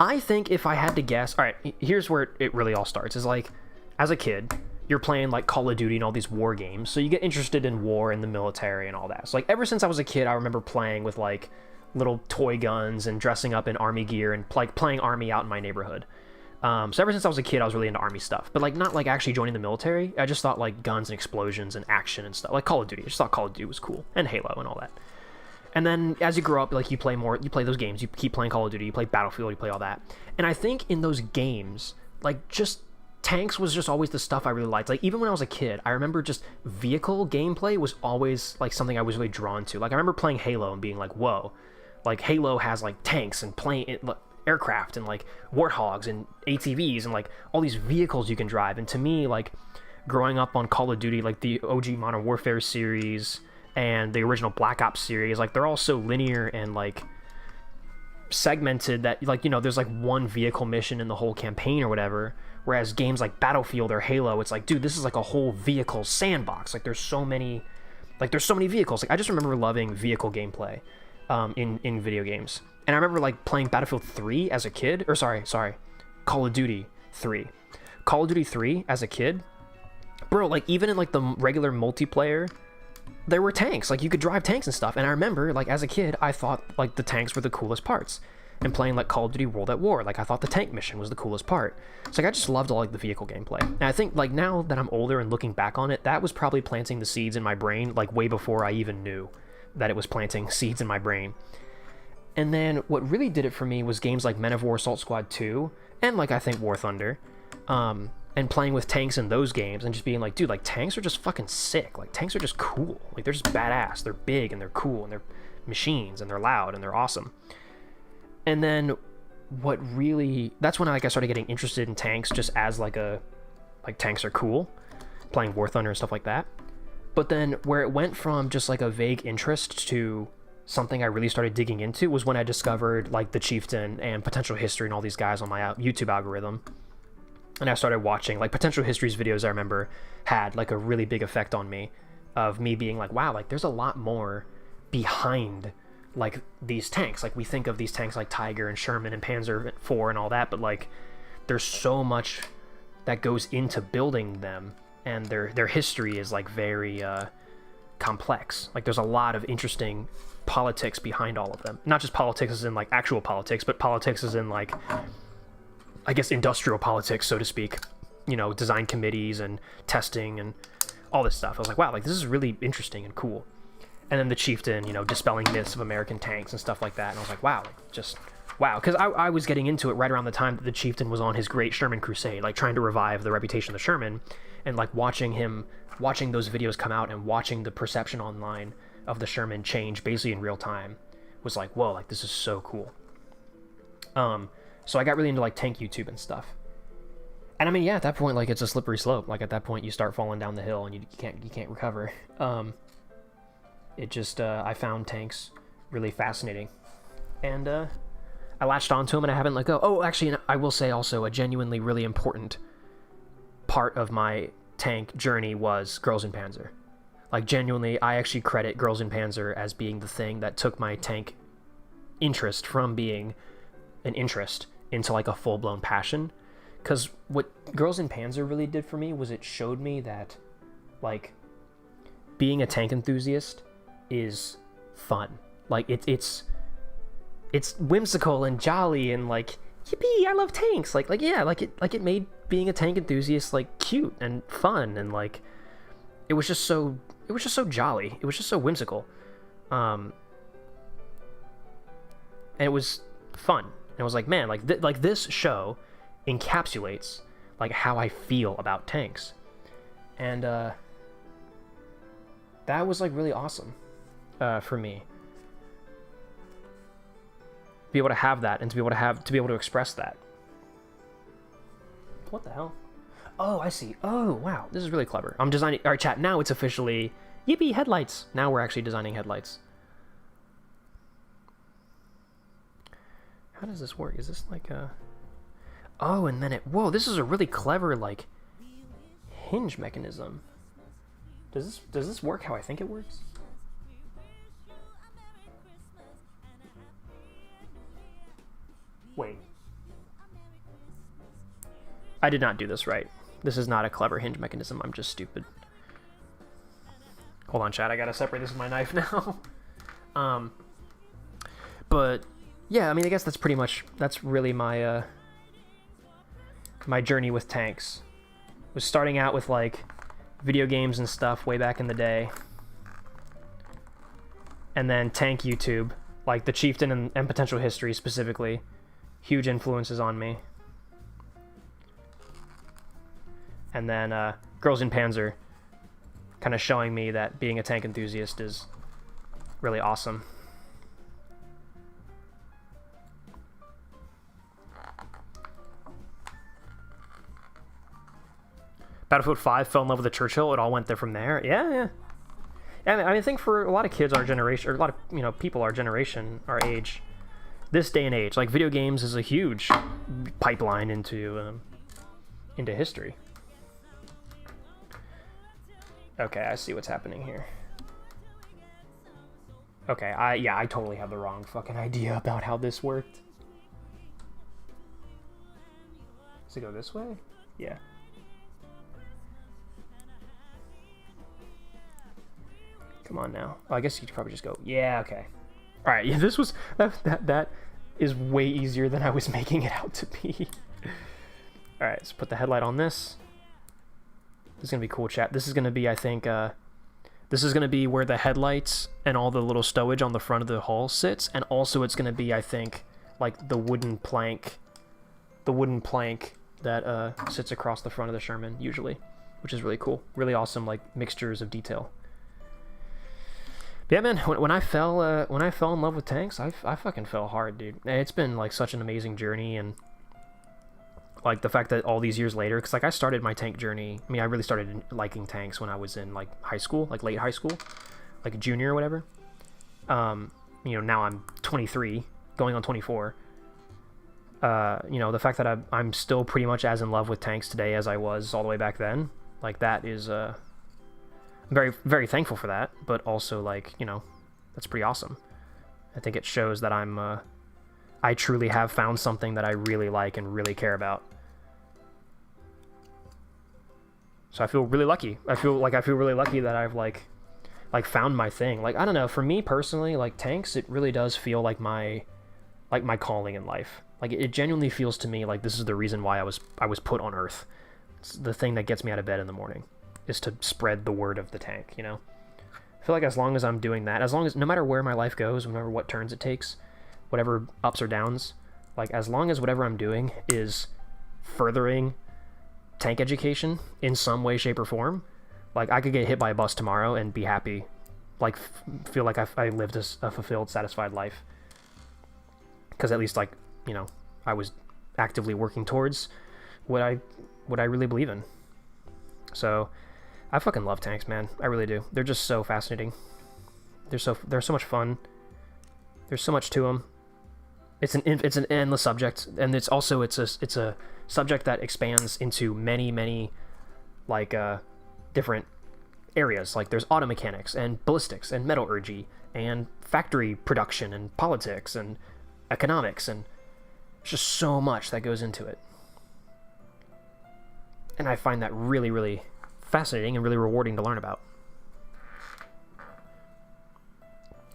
I think if I had to guess... Alright, here's where it really all starts. Is like... As a kid, you're playing like Call of Duty and all these war games, so you get interested in war and the military and all that. So like ever since I was a kid, I remember playing with like little toy guns and dressing up in army gear and like playing army out in my neighborhood. So ever since I was a kid, I was really into army stuff, but like not like actually joining the military. I just thought like guns and explosions and action and stuff, like Call of Duty. I just thought Call of Duty was cool, and Halo and all that. And then as you grow up, like you play those games, you keep playing Call of Duty, you play Battlefield, you play all that. And I think in those games, like just tanks was just always the stuff I really liked. Like even when I was a kid, I remember just vehicle gameplay was always like something I was really drawn to. Like I remember playing Halo and being like, whoa, like Halo has like tanks and aircraft and like warthogs and ATVs and like all these vehicles you can drive. And to me, like growing up on Call of Duty, like the OG Modern Warfare series and the original Black Ops series, like they're all so linear and like segmented that like, you know, there's like one vehicle mission in the whole campaign or whatever. Whereas games like Battlefield or Halo, it's like, dude, this is like a whole vehicle sandbox. Like there's so many vehicles. Like I just remember loving vehicle gameplay in video games. And I remember like playing Battlefield 3 as a kid, or sorry, Call of Duty 3. Call of Duty 3 as a kid, bro, like even in like the regular multiplayer, there were tanks. Like you could drive tanks and stuff. And I remember like as a kid, I thought like the tanks were the coolest parts. And playing like Call of Duty World at War, like I thought the tank mission was the coolest part. So like I just loved all like the vehicle gameplay. And I think like now that I'm older and looking back on it, that was probably planting the seeds in my brain like way before I even knew that it was planting seeds in my brain. And then what really did it for me was games like Men of War Assault Squad 2 and like I think War Thunder. And playing with tanks in those games and just being like, dude, like tanks are just fucking sick. Like tanks are just cool. Like they're just badass. They're big and they're cool and they're machines and they're loud and they're awesome. And then that's when I started getting interested in tanks just as like tanks are cool, playing War Thunder and stuff like that. But then where it went from just like a vague interest to something I really started digging into was when I discovered like the Chieftain and Potential History and all these guys on my YouTube algorithm. And I started watching like Potential History's videos. I remember had like a really big effect on me, of me being like, wow, like there's a lot more behind like these tanks. Like we think of these tanks like Tiger and Sherman and Panzer IV and all that, but like there's so much that goes into building them, and their history is like very complex. Like there's a lot of interesting politics behind all of them. Not just politics as in like actual politics, but politics as in like, I guess, industrial politics, so to speak. You know, design committees and testing and all this stuff. I was like, wow, like this is really interesting and cool. And then the Chieftain, you know, dispelling myths of American tanks and stuff like that. And I was like, wow, just wow. Because I was getting into it right around the time that the Chieftain was on his great Sherman crusade, like trying to revive the reputation of the Sherman, and like watching those videos come out and watching the perception online of the Sherman change basically in real time was like, whoa, like this is so cool. So I got really into like tank YouTube and stuff. And I mean, yeah, at that point, like it's a slippery slope. Like at that point you start falling down the hill and you can't recover. It just, I found tanks really fascinating, and I latched onto them and I haven't let go. Oh, actually, I will say also a genuinely really important part of my tank journey was Girls in Panzer. Like genuinely, I actually credit Girls in Panzer as being the thing that took my tank interest from being an interest into like a full-blown passion. Because what Girls in Panzer really did for me was it showed me that like being a tank enthusiast is fun. Like it's whimsical and jolly and like, yippee, I love tanks. Like yeah, like it made being a tank enthusiast like cute and fun, and like it was just so jolly. It was just so whimsical. And it was fun. And I was like, man, like this show encapsulates like how I feel about tanks. And that was like really awesome for me. Be able to have that and to be able to express that. What the hell? Oh, I see. Oh, wow. This is really clever. I'm designing... All right, chat. Now it's officially... Yippee, headlights. Now we're actually designing headlights. How does this work? Is this like a... Oh, and then it... Whoa, this is a really clever, like, hinge mechanism. Does this work how I think it works? Wait. I did not do this right. This is not a clever hinge mechanism. I'm just stupid. Hold on, chat. I gotta separate this with my knife now. But yeah, I mean, I guess that's really my my journey with tanks. Was starting out with like video games and stuff way back in the day, and then tank YouTube, like the Chieftain and Potential History specifically, huge influences on me. And then Girls in Panzer, kind of showing me that being a tank enthusiast is really awesome. Battlefield 5 fell in love with the Churchill. It all went there from there. Yeah. I mean, I think for a lot of kids our generation, or a lot of people our generation, our age, this day and age, like video games is a huge pipeline into into history. Okay, I see what's happening here. Okay, I totally have the wrong fucking idea about how this worked. Does it go this way? Yeah. Come on now. Oh, I guess you could probably just go, yeah, okay. Alright, yeah, this was, that is way easier than I was making it out to be. Alright, let's put the headlight on this. This is going to be cool, chat. This is going to be, I think, this is going to be where the headlights and all the little stowage on the front of the hull sits, and also it's going to be, I think, like the wooden plank that sits across the front of the Sherman, usually, which is really cool. Really awesome, like, mixtures of detail. But yeah, man, when I fell in love with tanks, I fucking fell hard, dude. It's been, like, such an amazing journey, and like the fact that all these years later, because like I started my tank journey, I mean, I really started liking tanks when I was in like high school, like late high school, like a junior or whatever. You know, now I'm 23, going on 24. You know, the fact that I'm still pretty much as in love with tanks today as I was all the way back then, like that is I'm very, very thankful for that, but also like, you know, that's pretty awesome. I think it shows that I truly have found something that I really like and really care about. So I feel really lucky. I feel really lucky that I've like found my thing. Like, I don't know, for me personally, like tanks, it really does feel like my calling in life. Like it genuinely feels to me like this is the reason why I was put on Earth. It's the thing that gets me out of bed in the morning, is to spread the word of the tank, you know? I feel like as long as I'm doing that, as long as, no matter where my life goes, no matter what turns it takes, whatever ups or downs, like as long as whatever I'm doing is furthering tank education in some way, shape, or form, like I could get hit by a bus tomorrow and be happy, like feel like I lived a fulfilled, satisfied life, because at least, like, you know, I was actively working towards what I really believe in. So I fucking love tanks, man. I really do. They're just so fascinating. They're so much fun. There's so much to them. It's an endless subject, and it's a subject that expands into many like different areas. Like there's auto mechanics and ballistics and metallurgy and factory production and politics and economics, and there's just so much that goes into it. And I find that really, really fascinating and really rewarding to learn about.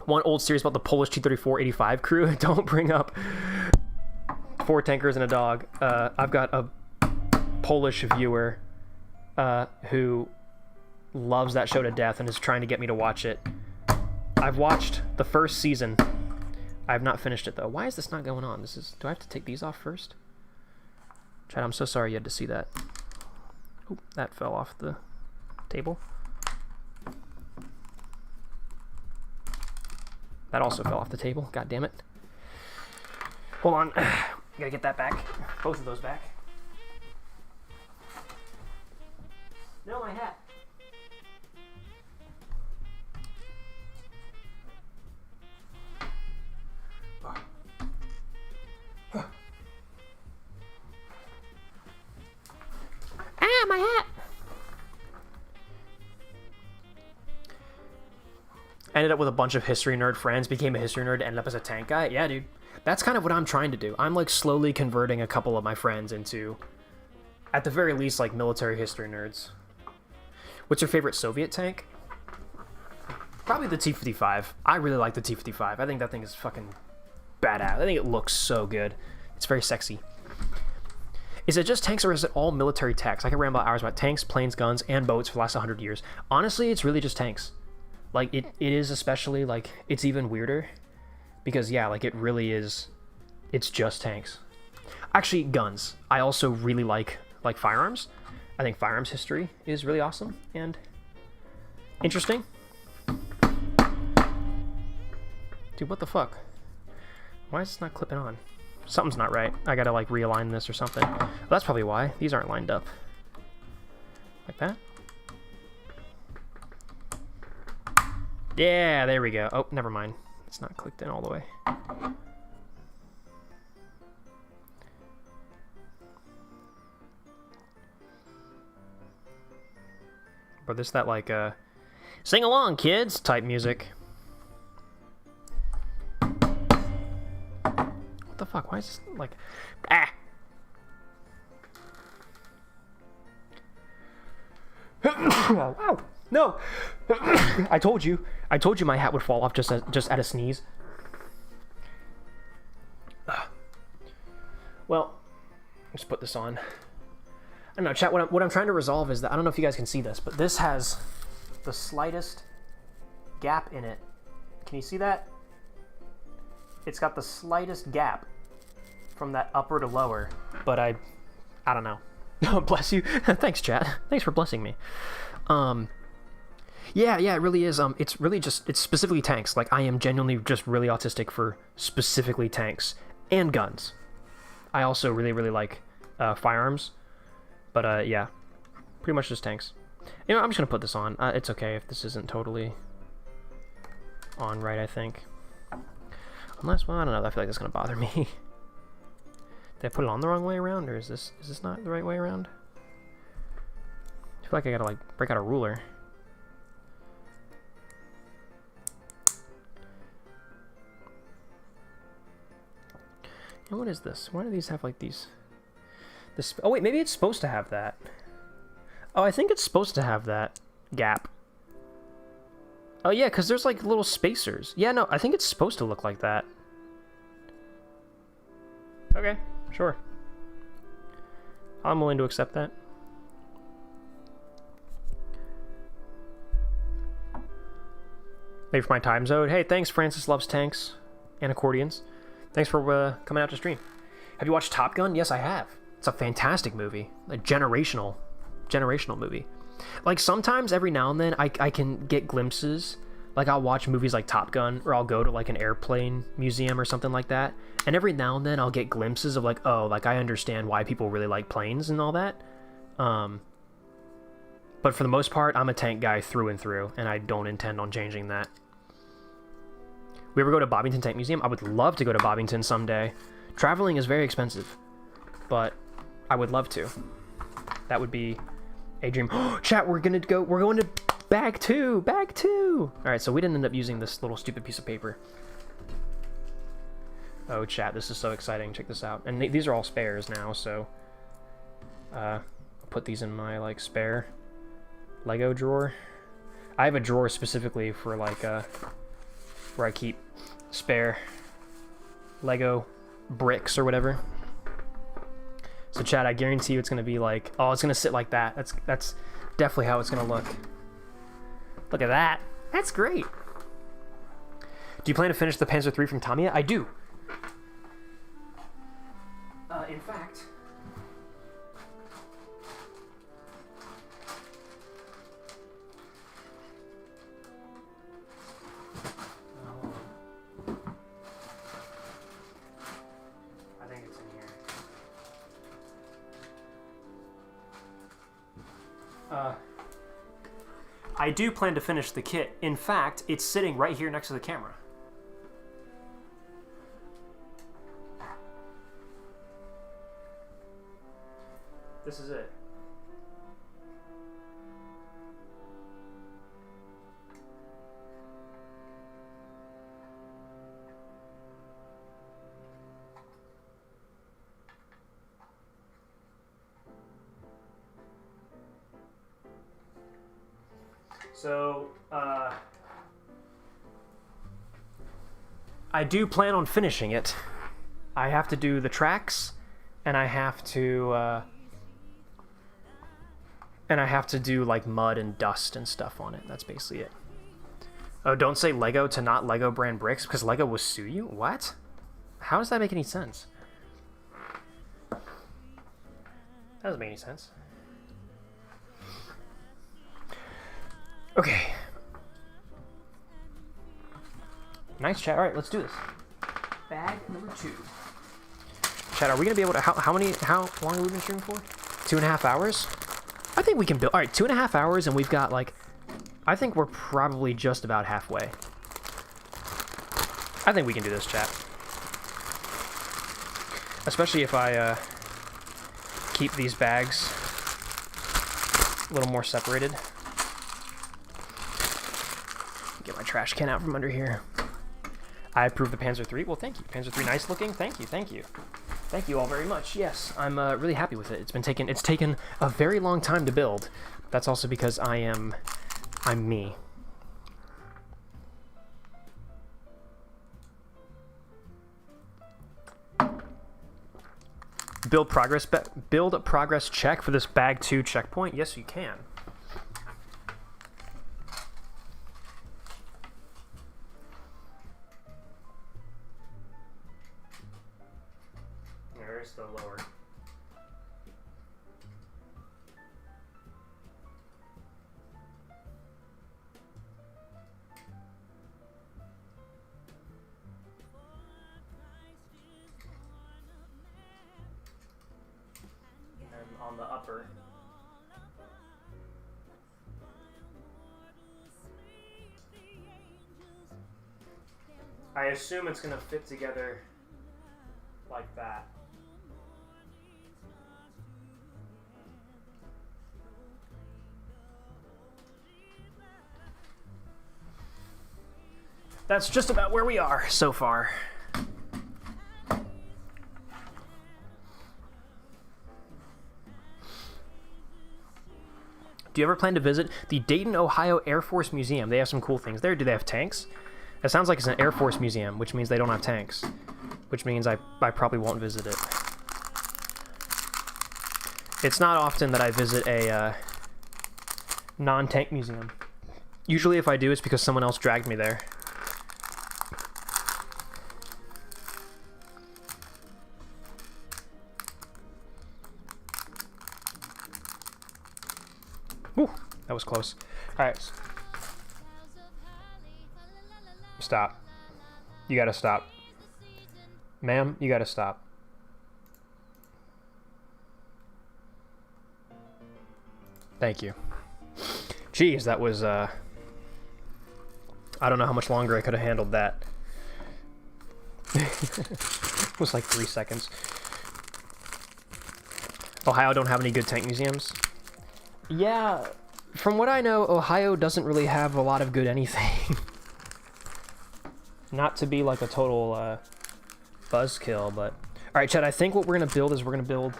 One old series about the Polish T-34-85 crew. Don't bring up 4 tankers and a dog. I've got a Polish viewer who loves that show to death and is trying to get me to watch it. I've watched the first season. I have not finished it though. Why is this not going on? Do I have to take these off first? Chad, I'm so sorry you had to see that. Oop, that fell off the table. That also fell off the table. God damn it. Hold on. Gotta get that back. Both of those back. No, my hat. Ah, my hat! Ended up with a bunch of history nerd friends, became a history nerd, ended up as a tank guy. Yeah, dude. That's kind of what I'm trying to do. I'm like slowly converting a couple of my friends into, at the very least, like military history nerds. What's your favorite Soviet tank? Probably the T-55. I really like the T-55. I think that thing is fucking badass. I think it looks so good. It's very sexy. Is it just tanks or is it all military techs? I can ramble hours about tanks, planes, guns, and boats for the last 100 years. Honestly, it's really just tanks. Like, it is especially, like, it's even weirder. Because, yeah, like, it really is, it's just tanks. Actually, guns. I also really like firearms. I think firearms history is really awesome and interesting. Dude, what the fuck? Why is this not clipping on? Something's not right. I gotta, like, realign this or something. Well, that's probably why. These aren't lined up. Like that? Yeah, there we go. Oh, never mind. It's not clicked in all the way. Or this that like sing along kids type music. What the fuck? Why is this like Wow. No. I told you my hat would fall off just at a sneeze. Well, let's put this on. I don't know, chat, what I'm trying to resolve is that, I don't know if you guys can see this, but this has the slightest gap in it. Can you see that? It's got the slightest gap from that upper to lower, but I don't know. Bless you. Thanks, chat. Thanks for blessing me. Yeah, it really is. It's really just, it's specifically tanks. Like, I am genuinely just really autistic for specifically tanks and guns. I also really, really like firearms. But, yeah. Pretty much just tanks. You know, I'm just gonna put this on. It's okay if this isn't totally on right, I think. Unless, well, I don't know. I feel like that's gonna bother me. Did I put it on the wrong way around, or is this not the right way around? I feel like I gotta, like, break out a ruler. And what is this? Why do these have, like, these... This, oh, wait, maybe it's supposed to have that. Oh, I think it's supposed to have that gap. Oh, yeah, because there's, like, little spacers. Yeah, no, I think it's supposed to look like that. Okay, sure. I'm willing to accept that. Maybe for my time zone. Hey, thanks, Francis Loves Tanks and Accordions. Thanks for coming out to stream. Have you watched Top Gun? Yes, I have. It's a fantastic movie. A generational movie. Like, sometimes, every now and then, I can get glimpses. Like, I'll watch movies like Top Gun, or I'll go to, like, an airplane museum or something like that. And every now and then, I'll get glimpses of, like, oh, like, I understand why people really like planes and all that. But for the most part, I'm a tank guy through and through, and I don't intend on changing that. We ever go to Bobington Tank Museum? I would love to go to Bobington someday. Traveling is very expensive, but I would love to. That would be a dream. Chat, we're going to bag two. All right, so we didn't end up using this little stupid piece of paper. Oh, chat, this is so exciting. Check this out. And these are all spares now, so I'll put these in my, like, spare Lego drawer. I have a drawer specifically for, like, where I keep spare Lego bricks or whatever. So, chat, I guarantee you it's gonna be like, oh, it's gonna sit like that. That's definitely how it's gonna look. Look at that. That's great. Do you plan to finish the Panzer III from Tamiya? I do. In fact, I think it's in here. I do plan to finish the kit. In fact, it's sitting right here next to the camera. This is it. So, I do plan on finishing it. I have to do the tracks, and I have to do, like, mud and dust and stuff on it. That's basically it. Oh, don't say Lego to not Lego brand bricks, because Lego will sue you? What? How does that make any sense? That doesn't make any sense. Okay. Nice chat. All right, let's do this. Bag number 2. Chat, are we gonna be able to? How long have we been streaming for? 2.5 hours. I think we can build. All right, 2.5 hours, and we've got, like, I think we're probably just about halfway. I think we can do this, chat. Especially if I keep these bags a little more separated. trash can out from under here. I approve the Panzer III. Well, thank you. Panzer III, nice looking. Thank you, thank you. Thank you all very much. Yes, I'm really happy with it. It's taken a very long time to build. That's also because I'm me. Build a progress check for this bag 2 checkpoint. Yes, you can. There's the lower. And on the upper. I assume it's gonna fit together like that. That's just about where we are so far. Do you ever plan to visit the Dayton, Ohio Air Force Museum? They have some cool things there. Do they have tanks? It sounds like it's an Air Force museum, which means they don't have tanks. Which means I probably won't visit it. It's not often that I visit a non-tank museum. Usually if I do, it's because someone else dragged me there. Whew, that was close. Alright. Stop. You gotta stop. Ma'am, you gotta stop. Thank you. Jeez, that was, I don't know how much longer I could have handled that. It was like 3 seconds. Ohio don't have any good tank museums? Yeah, from what I know, Ohio doesn't really have a lot of good anything. Not to be like a total buzzkill, but... Alright, Chad, I think what we're going to build is we're going to build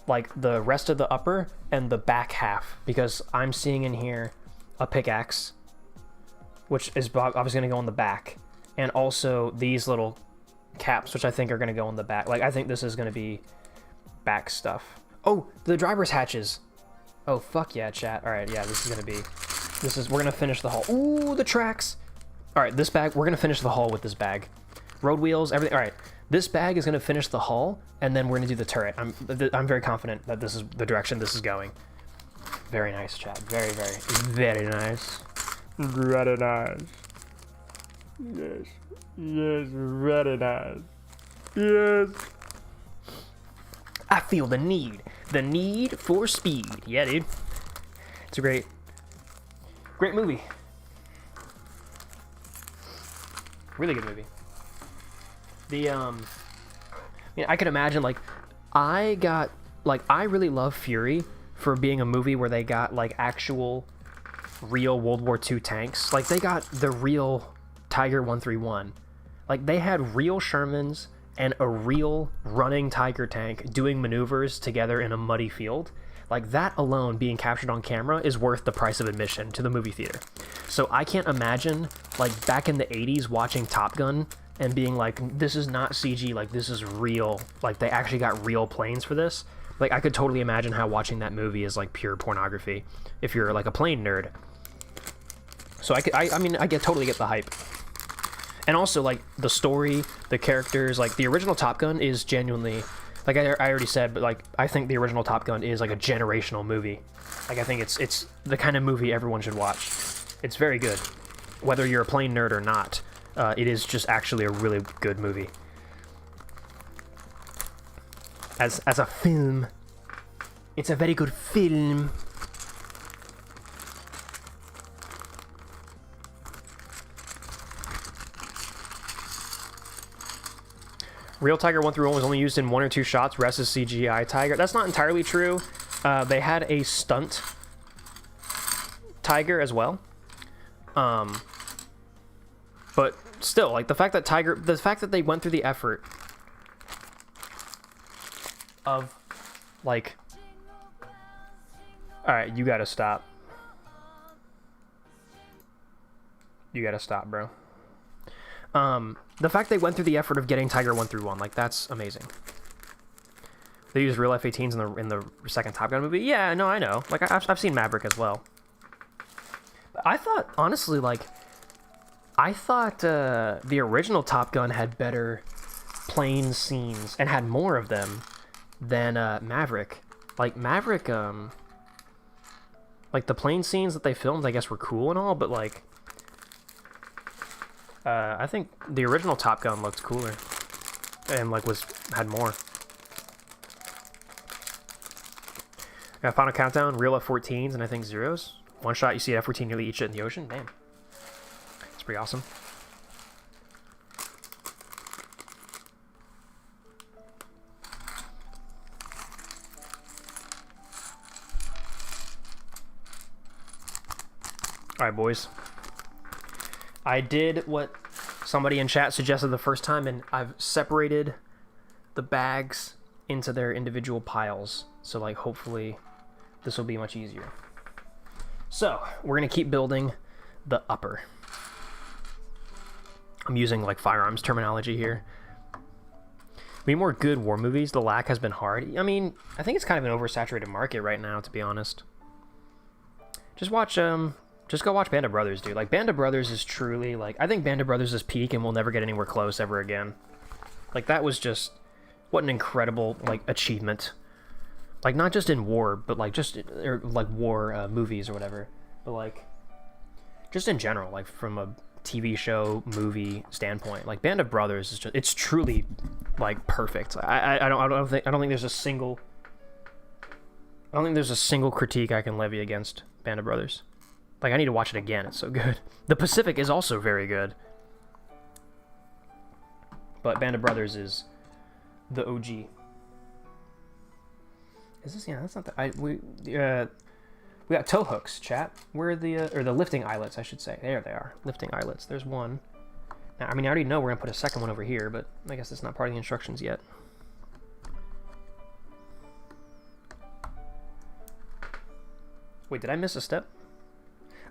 like the rest of the upper and the back half, because I'm seeing in here a pickaxe, which is obviously going to go on the back, and also these little caps, which I think are going to go on the back. Like, I think this is going to be back stuff. Oh, the driver's hatches! Oh, fuck yeah, chat. Alright, yeah, this is gonna be... we're gonna finish the hull. Ooh, the tracks! Alright, this bag, we're gonna finish the hull with this bag. Road wheels, everything. Alright, this bag is gonna finish the hull, and then we're gonna do the turret. I'm very confident that this is the direction this is going. Very nice, chat. Very, very, very nice. Very nice. Yes. Yes, very nice. Yes. I feel the need. The need for speed. Yeah, dude. It's a great movie. Really good movie. I could imagine, like, I really love Fury for being a movie where they got, like, actual real World War II tanks. Like, they got the real Tiger 131. Like, they had real Shermans and a real running Tiger tank doing maneuvers together in a muddy field. Like, that alone being captured on camera is worth the price of admission to the movie theater. So I can't imagine, like, back in the 80s watching Top Gun and being like, this is not CG, like, this is real. Like, they actually got real planes for this. Like, I could totally imagine how watching that movie is, like, pure pornography if you're, like, a plane nerd. So I mean, I totally get the hype. And also, like, the story, the characters, like, the original Top Gun is genuinely, like I already said, but, like, I think the original Top Gun is, like, a generational movie. Like, I think it's the kind of movie everyone should watch. It's very good. Whether you're a plane nerd or not, it is just actually a really good movie. As a film, it's a very good film. Real Tiger 131 was only used in 1 or 2 shots, rest is CGI Tiger. That's not entirely true. They had a stunt Tiger as well. But still, like, the fact that they went through the effort of, like, alright, you gotta stop. You gotta stop, bro. The fact they went through the effort of getting Tiger 1 through 1, like, that's amazing. They used real F-18s in the second Top Gun movie? Yeah, no, I know. Like, I've seen Maverick as well. I thought, honestly, like, the original Top Gun had better plane scenes and had more of them than Maverick. Like, Maverick, like, the plane scenes that they filmed, I guess, were cool and all, but, like, I think the original Top Gun looked cooler and, like, had more. Got Final Countdown, real F-14s, and I think zeros. One shot, you see an F-14 nearly eat shit in the ocean. Damn. That's pretty awesome. Alright, boys. I did what somebody in chat suggested the first time, and I've separated the bags into their individual piles. So, like, hopefully this will be much easier. So, we're going to keep building the upper. I'm using, like, firearms terminology here. We need more good war movies. The lack has been hard. I mean, I think it's kind of an oversaturated market right now, to be honest. Just watch, just go watch Band of Brothers, dude. Like, Band of Brothers is truly, like, I think Band of Brothers is peak and we'll never get anywhere close ever again. Like, that was just, what an incredible, like, achievement. Like, not just in war, but, like, just, or, like, war movies or whatever. But, like, just in general, like, from a TV show, movie standpoint. Like, Band of Brothers is just, it's truly, like, perfect. I don't think there's a single, critique I can levy against Band of Brothers. Like, I need to watch it again, it's so good. The Pacific is also very good. But Band of Brothers is the OG. Is this? Yeah, that's not the. We got tow hooks, chat. Where are the or the lifting eyelets, I should say. There they are, lifting eyelets. There's one. Now, I mean, I already know we're gonna put a second one over here, but I guess it's not part of the instructions yet. Wait, did I miss a step?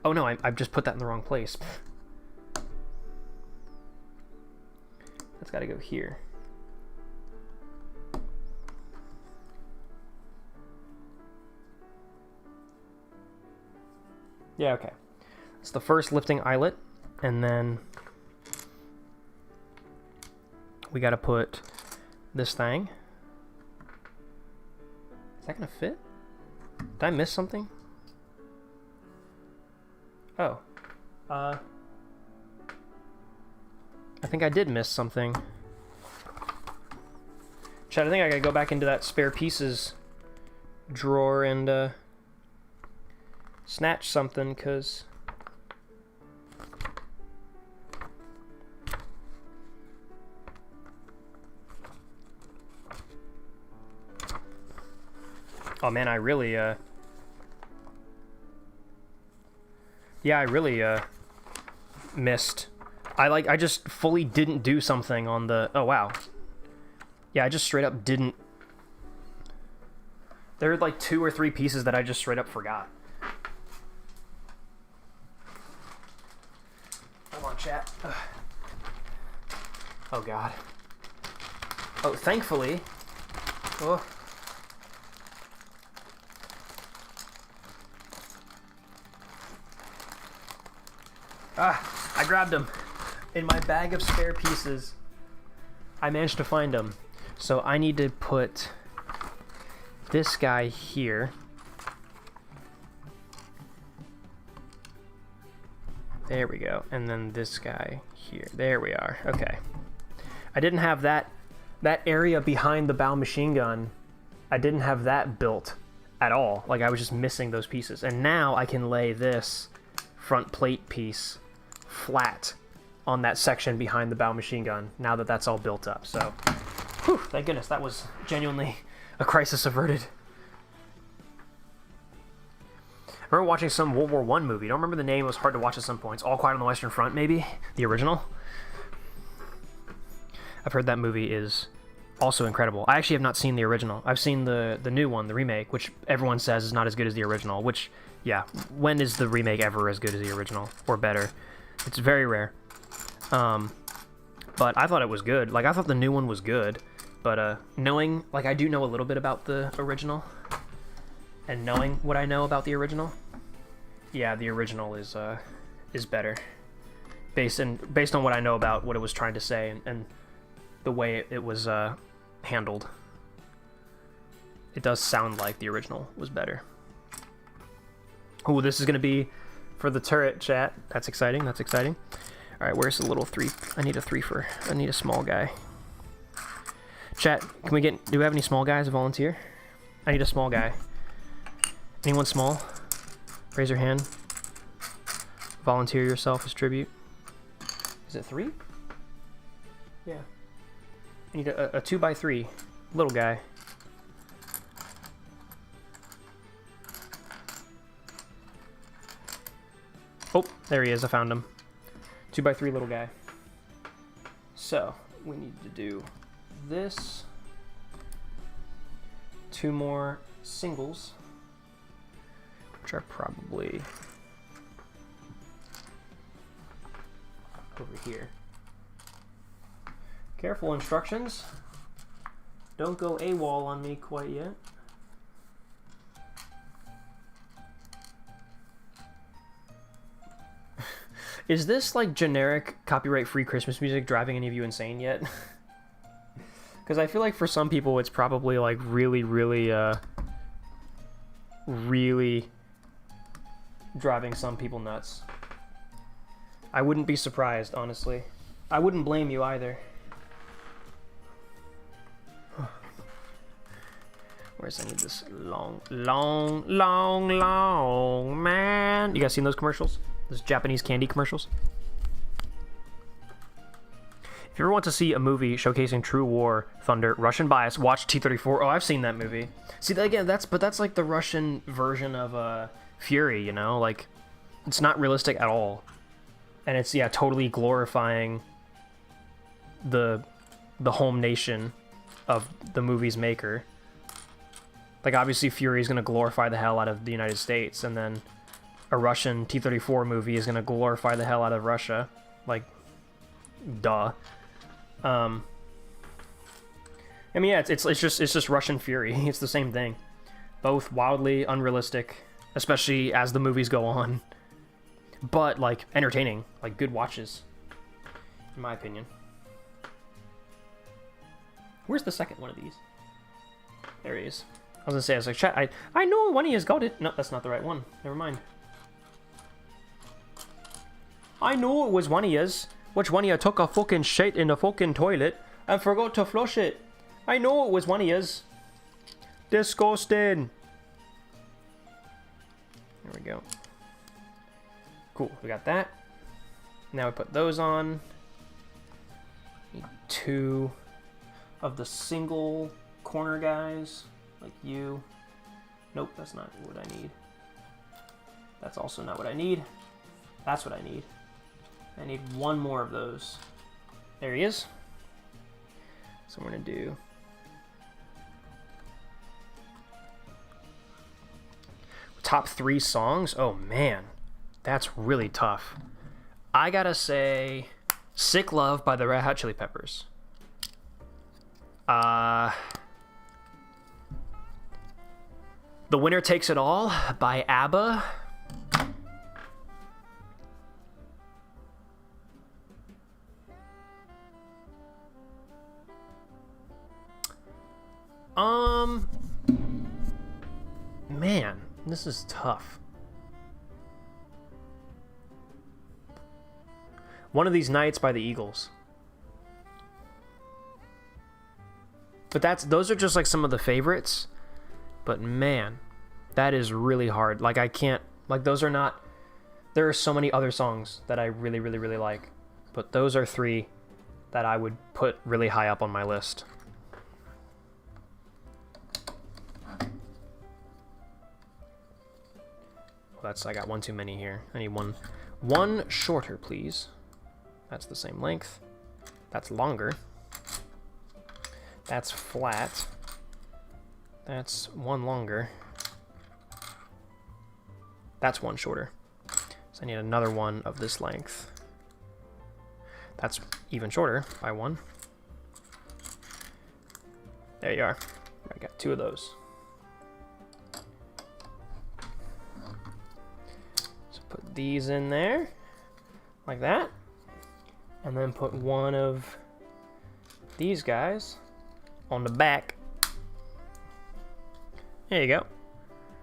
Oh no, I've just put that in the wrong place. That's got to go here. Yeah, okay. It's the first lifting eyelet, and then we gotta put this thing. Is that gonna fit? Did I miss something? Oh. I think I did miss something. Chad, I think I gotta go back into that spare pieces drawer and, snatch something, because oh man, I really missed. I just fully didn't do something on the, oh wow. Yeah, I just straight up didn't. There are like 2 or 3 pieces that I just straight up forgot. Hold on, chat. Ugh. Oh god. Oh, thankfully. Oh. Ah, I grabbed them. In my bag of spare pieces, I managed to find them. So I need to put this guy here. There we go. And then this guy here. There we are. Okay. I didn't have that area behind the bow machine gun. I didn't have that built at all. Like, I was just missing those pieces. And now I can lay this front plate piece flat on that section behind the bow machine gun now that that's all built up. So, whew, thank goodness, that was genuinely a crisis averted. remember watching some World War One movie. Don't remember the name. It was hard to watch at some points. All Quiet on the Western Front, maybe the original. I've heard that movie is also incredible. I actually have not seen the original. I've seen the new one, the remake, which everyone says is not as good as the original. Which, yeah, when is the remake ever as good as the original or better? It's very rare. But I thought it was good. Like, I thought the new one was good. But knowing, like, I do know a little bit about the original, and knowing what I know about the original, yeah, the original is better, based on what I know about what it was trying to say and the way it was handled. It does sound like the original was better. Oh, this is gonna be for the turret chat. That's exciting. That's exciting. All right, where's the little 3? I need a 3 for. I need a small guy. Chat, can we get? Do we have any small guys to volunteer? I need a small guy. Anyone small? Raise your hand. Volunteer yourself as tribute. Is it 3? Yeah. I need a 2x3. Little guy. Oh, there he is. I found him. 2x3 little guy. So, we need to do this. 2 more singles, which are probably over here. Careful instructions. Don't go AWOL on me quite yet. Is this like generic copyright-free Christmas music driving any of you insane yet? Because I feel like for some people it's probably like really driving some people nuts. I wouldn't be surprised, honestly. I wouldn't blame you either. Where's I need this long man. You guys seen those commercials? Those Japanese candy commercials? If you ever want to see a movie showcasing true war thunder, Russian bias, watch T-34. Oh, I've seen that movie. See, again, that's like the Russian version of Fury, you know? Like, it's not realistic at all. And it's, yeah, totally glorifying the home nation of the movie's maker. Like, obviously, Fury is going to glorify the hell out of the United States, and then a Russian T-34 movie is going to glorify the hell out of Russia. Like, duh. I mean, yeah, it's just Russian Fury. It's the same thing. Both wildly unrealistic, especially as the movies go on. But, like, entertaining. Like, good watches. In my opinion. Where's the second one of these? There he is. I was gonna say, I was like, chat, I know one of you's got it. No, that's not the right one. Never mind. I know it was one of you's. Which one of you took a fucking shit in the fucking toilet and forgot to flush it? I know it was one of you's. Disgusting. There we go. Cool, we got that. Now we put those on. Need 2 of the single corner guys. Like you. Nope, that's not what I need. That's also not what I need. That's what I need. I need 1 more of those. There he is. So we're gonna do top 3 songs. Oh man, that's really tough. I gotta say Sick Love by the Red Hot Chili Peppers. The Winner Takes It All by ABBA. Man, this is tough. One of These Nights by the Eagles. But those are just like some of the favorites. But man, that is really hard. Like I can't, like those are not, there are so many other songs that I really like. But those are 3 that I would put really high up on my list. That's, I got one too many here. I need one shorter, please. That's the same length. That's longer. That's flat. That's one longer. That's one shorter. So I need another one of this length. That's even shorter by one. There you are. I got two of those. So put these in there, like that. And then put one of these guys on the back. There you go.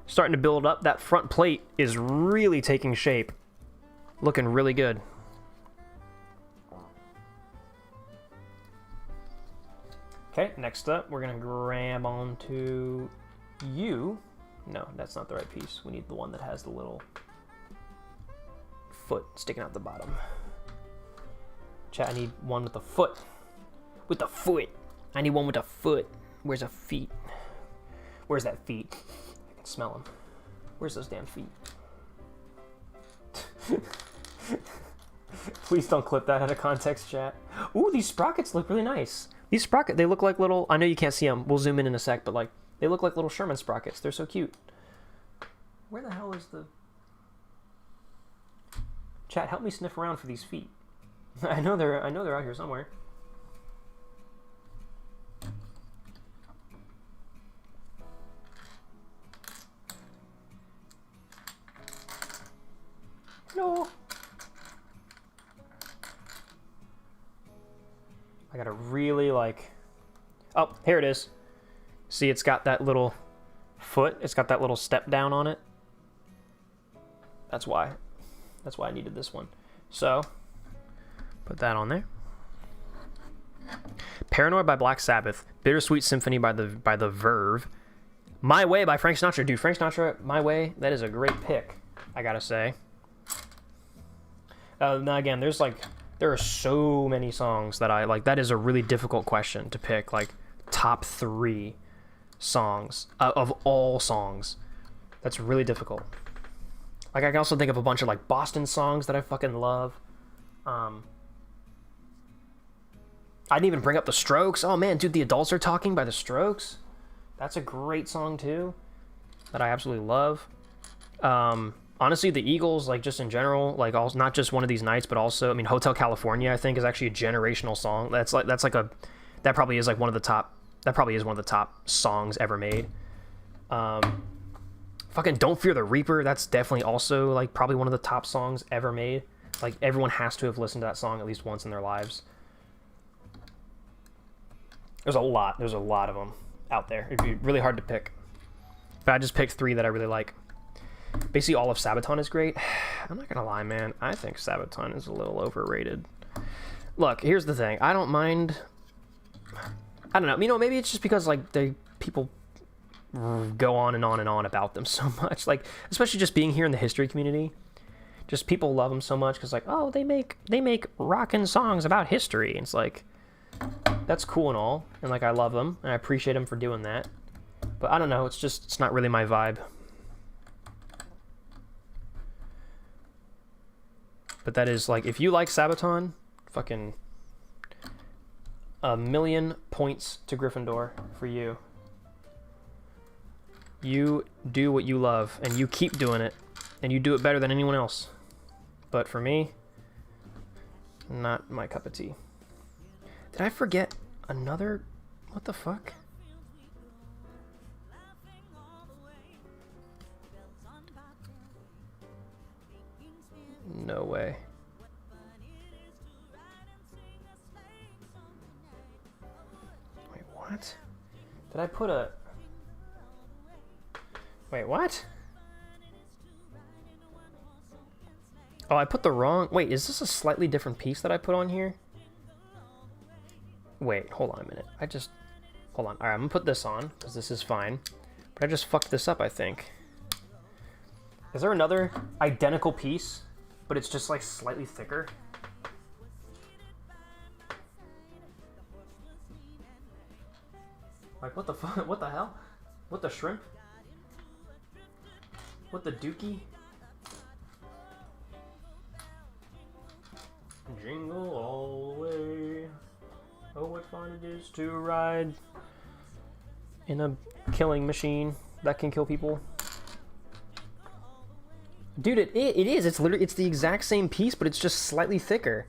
Starting to build up. That front plate is really taking shape. Looking really good. Okay, next up, we're gonna grab onto you. No, that's not the right piece. We need the one that has the little foot sticking out the bottom. Chat, I need one with the foot. With the foot. I need one with a foot. Where's the feet? Where's that feet? I can smell them. Where's those damn feet? Please don't clip that out of context, chat. Ooh, these sprockets look really nice. These sprockets, they look like little, I know you can't see them. We'll zoom in a sec, but like, they look like little Sherman sprockets. They're so cute. Where the hell is the... Chat, help me sniff around for these feet. I know they're out here somewhere. No. I gotta really like... Oh, here it is. See, it's got that little foot. It's got that little step down on it. That's why. That's why I needed this one. So, put that on there. Paranoid by Black Sabbath. Bittersweet Symphony by the Verve. My Way by Frank Sinatra. Dude, Frank Sinatra, My Way, that is a great pick, I gotta say. Now again, there are so many songs that I like. That is a really difficult question to pick, like top 3 songs of all songs. That's really difficult. Like, I can also think of a bunch of like Boston songs that I fucking love. I didn't even bring up The Strokes. Oh man, dude, The Adults Are Talking by The Strokes. That's a great song too, that I absolutely love. Honestly, the Eagles, like, just in general, like, also, not just One of These Nights, but also, I mean, Hotel California, I think, is actually a generational song. That probably is one of the top songs ever made. Fucking Don't Fear the Reaper, that's definitely also, like, probably one of the top songs ever made. Like, everyone has to have listened to that song at least once in their lives. There's a lot of them out there. It'd be really hard to pick. But I just picked 3 that I really like. Basically, all of Sabaton is great. I'm not gonna lie, man. I think Sabaton is a little overrated. Look, here's the thing. I don't mind... I don't know. You know, maybe it's just because, like, people go on and on and on about them so much. Like, especially just being here in the history community. Just people love them so much because, like, oh, they make rockin' songs about history. And it's like, that's cool and all. And, like, I love them. And I appreciate them for doing that. But I don't know. It's not really my vibe. But that is, like, if you like Sabaton, fucking 1,000,000 points to Gryffindor for you. You do what you love, and you keep doing it, and you do it better than anyone else. But for me, not my cup of tea. Did I forget another... What the fuck? No way. Wait, what? Did I put a... Wait, what? Oh, I put the wrong... Wait, is this a slightly different piece that I put on here? Wait, hold on a minute. Hold on. Alright, I'm gonna put this on, because this is fine. But I just fucked this up, I think. Is there another identical piece, but it's just, like, slightly thicker? Like, what the fuck? What the hell? What the shrimp? What the dookie? it is to ride in a killing machine that can kill people. Dude, it is. It's literally, it's the exact same piece, but it's just slightly thicker.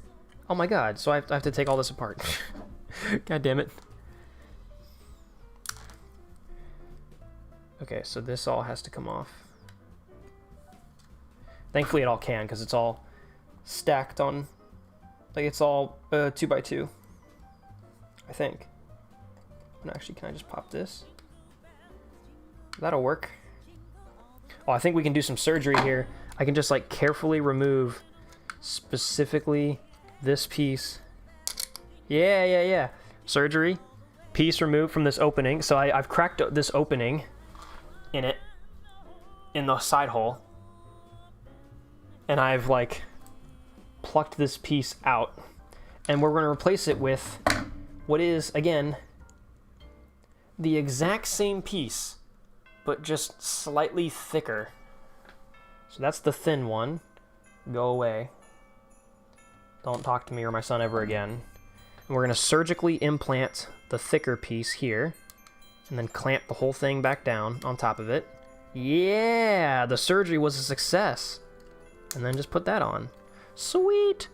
Oh my god, so I have to take all this apart. God damn it. Okay, so this all has to come off. Thankfully it all can, because it's all stacked on, like it's all 2x2, I think. And actually, can I just pop this? That'll work. Oh, I think we can do some surgery here. I can just like carefully remove specifically this piece. Yeah. Surgery. Piece removed from this opening. So I've cracked this opening in it, in the side hole. And I've like plucked this piece out. And we're going to replace it with what is, again, the exact same piece, but just slightly thicker. So that's the thin one. Go away. Don't talk to me or my son ever again. And we're going to surgically implant the thicker piece here, and then clamp the whole thing back down on top of it. Yeah, the surgery was a success. And then just put that on. Sweet.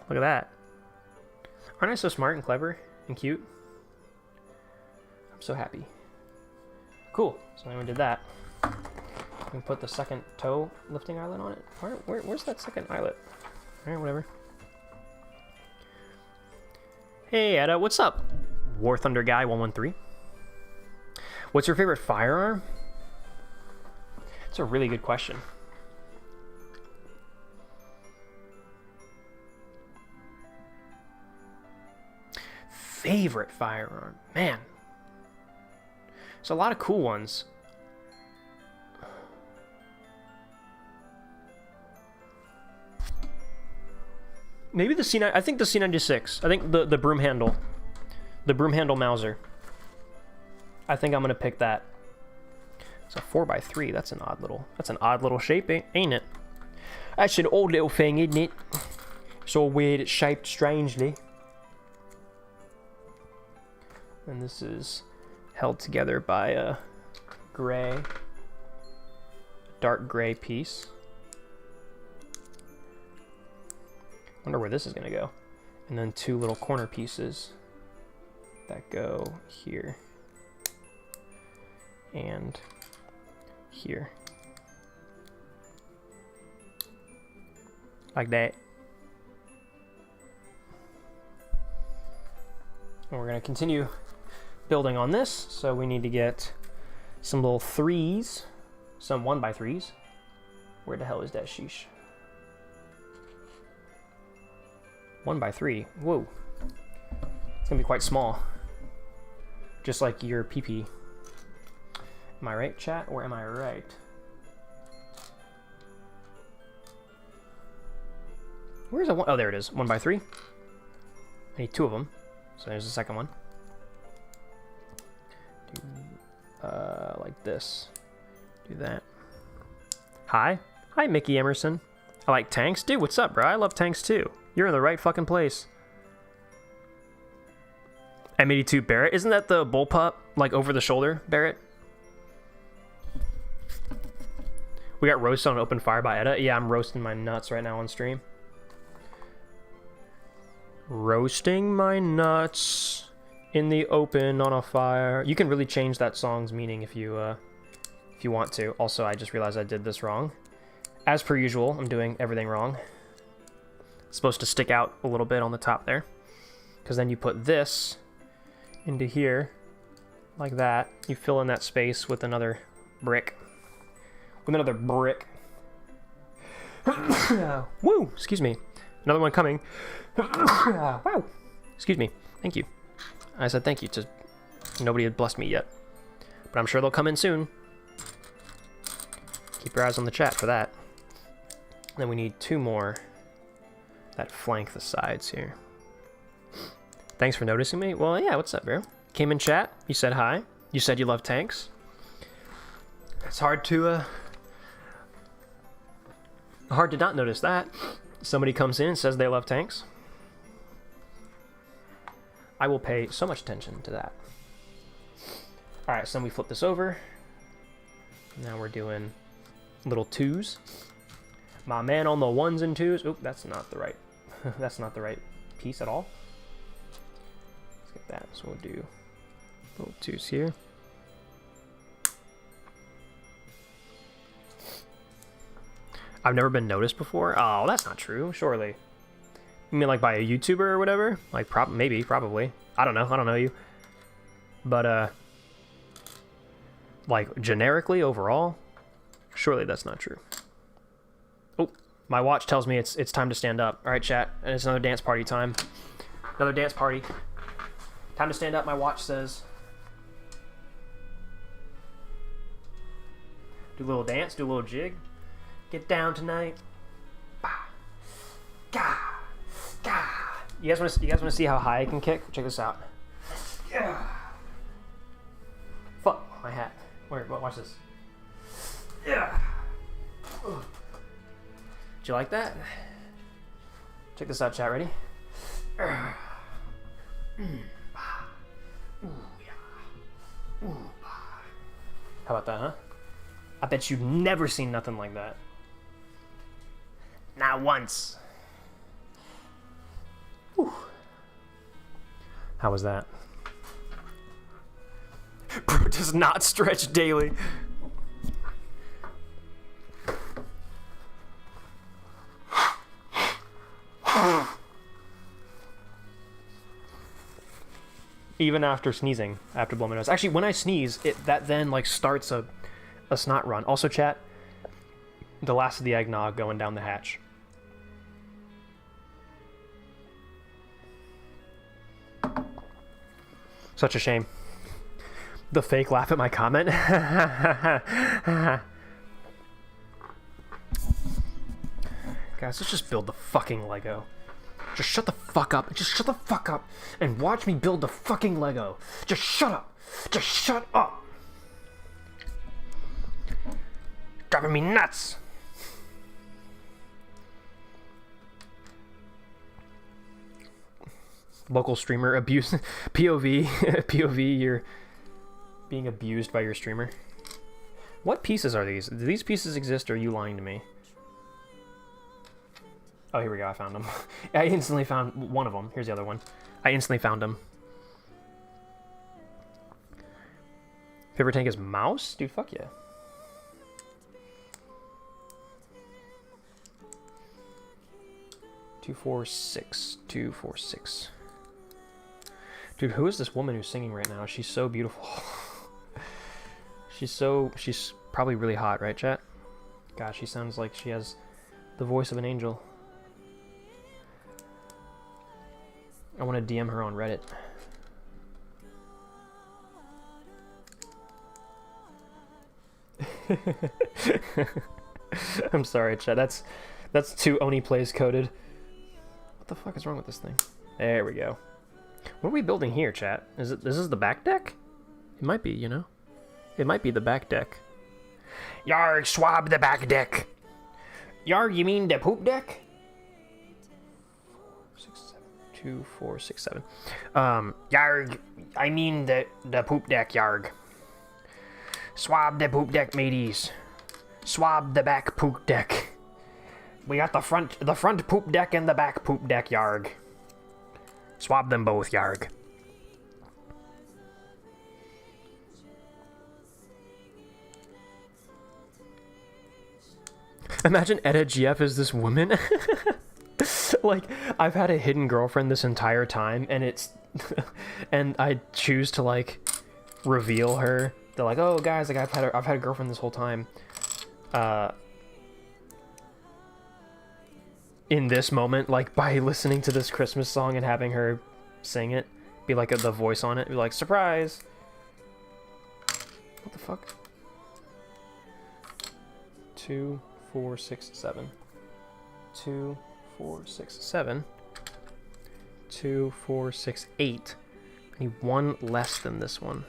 Look at that. Aren't I so smart and clever and cute? I'm so happy. Cool. So then we did that. We can put the second toe lifting eyelet on it. Where's that second eyelet? Alright, whatever. Hey, Edda, what's up? War Thunder Guy 113. What's your favorite firearm? It's a really good question. Favorite firearm? Man. There's a lot of cool ones. Maybe the C9, I think the C96. I think the broom handle. The broom handle Mauser. I think I'm gonna pick that. It's a 4x3, that's an odd little shape, ain't it? That's an odd little thing, isn't it? It's all weird, it's shaped strangely. And this is held together by a gray, dark gray piece. Wonder where this is gonna go. And then two little corner pieces that go here and here, like that. And we're gonna continue building on this, so we need to get some little 3s, some 1x3s. Where the hell is that sheesh? 1x3. Whoa. It's gonna be quite small. Just like your PP. Am I right, chat, or am I right? Where's the one? Oh, there it is. 1x3. I need 2 of them. So there's the second one. Do, like this. Do that. Hi, Mickey Emerson. I like tanks. Dude, what's up, bro? I love tanks too. You're in the right fucking place. M82 Barrett. Isn't that the bullpup, like over the shoulder Barrett? We got roasted on open fire by Edda. Yeah, I'm roasting my nuts right now on stream. Roasting my nuts in the open on a fire. You can really change that song's meaning if you want to. Also, I just realized I did this wrong. As per usual, I'm doing everything wrong. It's supposed to stick out a little bit on the top there, because then you put this into here like that. You fill in that space with another brick. With another brick. Woo! Excuse me. Another one coming. Wow! Excuse me. Thank you. I said thank you to... Nobody had blessed me yet. But I'm sure they'll come in soon. Keep your eyes on the chat for that. Then we need 2 more that flank the sides here. Thanks for noticing me. Well, yeah, what's up, bro? Came in chat. You said hi. You said you love tanks. It's hard to not notice that. Somebody comes in and says they love tanks. I will pay so much attention to that. All right, so then we flip this over. Now we're doing little twos. My man on the ones and twos. Oop, that's not the right. That's not the right piece at all. Let's get that. So we'll do little twos here. I've never been noticed before. Oh, that's not true. Surely. You mean like by a YouTuber or whatever? Like maybe, probably. I don't know. I don't know you. But like generically overall, surely that's not true. Oh, my watch tells me it's time to stand up. All right, chat. And it's another dance party time. Another dance party. Time to stand up. My watch says. Do a little dance. Do a little jig. Get down tonight. Bah. Gah. Gah. You guys want to see how high I can kick? Check this out. Yeah. Fuck my hat. Wait, watch this. Yeah. Did you like that? Check this out, chat. Ready? How about that, huh? I bet you've never seen nothing like that. Not once. Whew. How was that? Bro does not stretch daily. Even after sneezing, after blowing my nose. Actually, when I sneeze, that then like starts a snot run. Also, chat, the last of the eggnog going down the hatch. Such a shame. The fake laugh at my comment. Guys, let's just build the fucking Lego. Just shut the fuck up. Just shut the fuck up and watch me build the fucking Lego. Just shut up. Just shut up. Driving me nuts. Local streamer abuse. POV. POV, you're being abused by your streamer. What pieces are these? Do these pieces exist or are you lying to me? Oh, here we go. I found them. I instantly found one of them. Here's the other one. I instantly found them. Favorite tank is mouse? Dude, fuck yeah. Two, 4, 6. 2, 4, 6. Dude, who is this woman who's singing right now? She's so beautiful. She's probably really hot, right, chat? Gosh, she sounds like she has the voice of an angel. I want to DM her on Reddit. I'm sorry, chat. That's too Oni Plays coded. What the fuck is wrong with this thing? There we go. What are we building here, chat? Is this the back deck? It might be, you know? It might be the back deck. Yarg, swab the back deck. Yarg, you mean the poop deck? 2, 4, 6, 7. Yarg, I mean the poop deck, yarg. Swab the poop deck, mateys. Swab the back poop deck. We got the front poop deck and the back poop deck, yarg. Swab them both, yarg. Imagine Edda GF is this woman. Like, I've had a hidden girlfriend this entire time, and it's... and I choose to, like, reveal her. They're like, oh, guys, like, I've had a girlfriend this whole time. In this moment, like, by listening to this Christmas song and having her sing it, be like the voice on it, be like, surprise! What the fuck? 2, 4, 6, 7. 2, 4, 6, 7. 2, 4, 6, 8. I need one less than this one.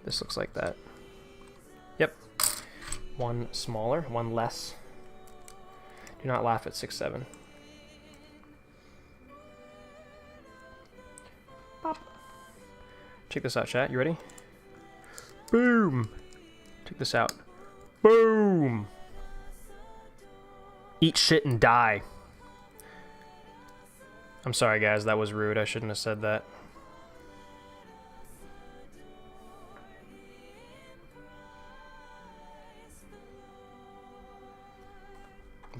This looks like that. Yep. One smaller, one less. Do not laugh at 6, 7. Pop. Check this out, chat. You ready? Boom. Check this out. Boom. Eat shit and die. I'm sorry, guys. That was rude. I shouldn't have said that.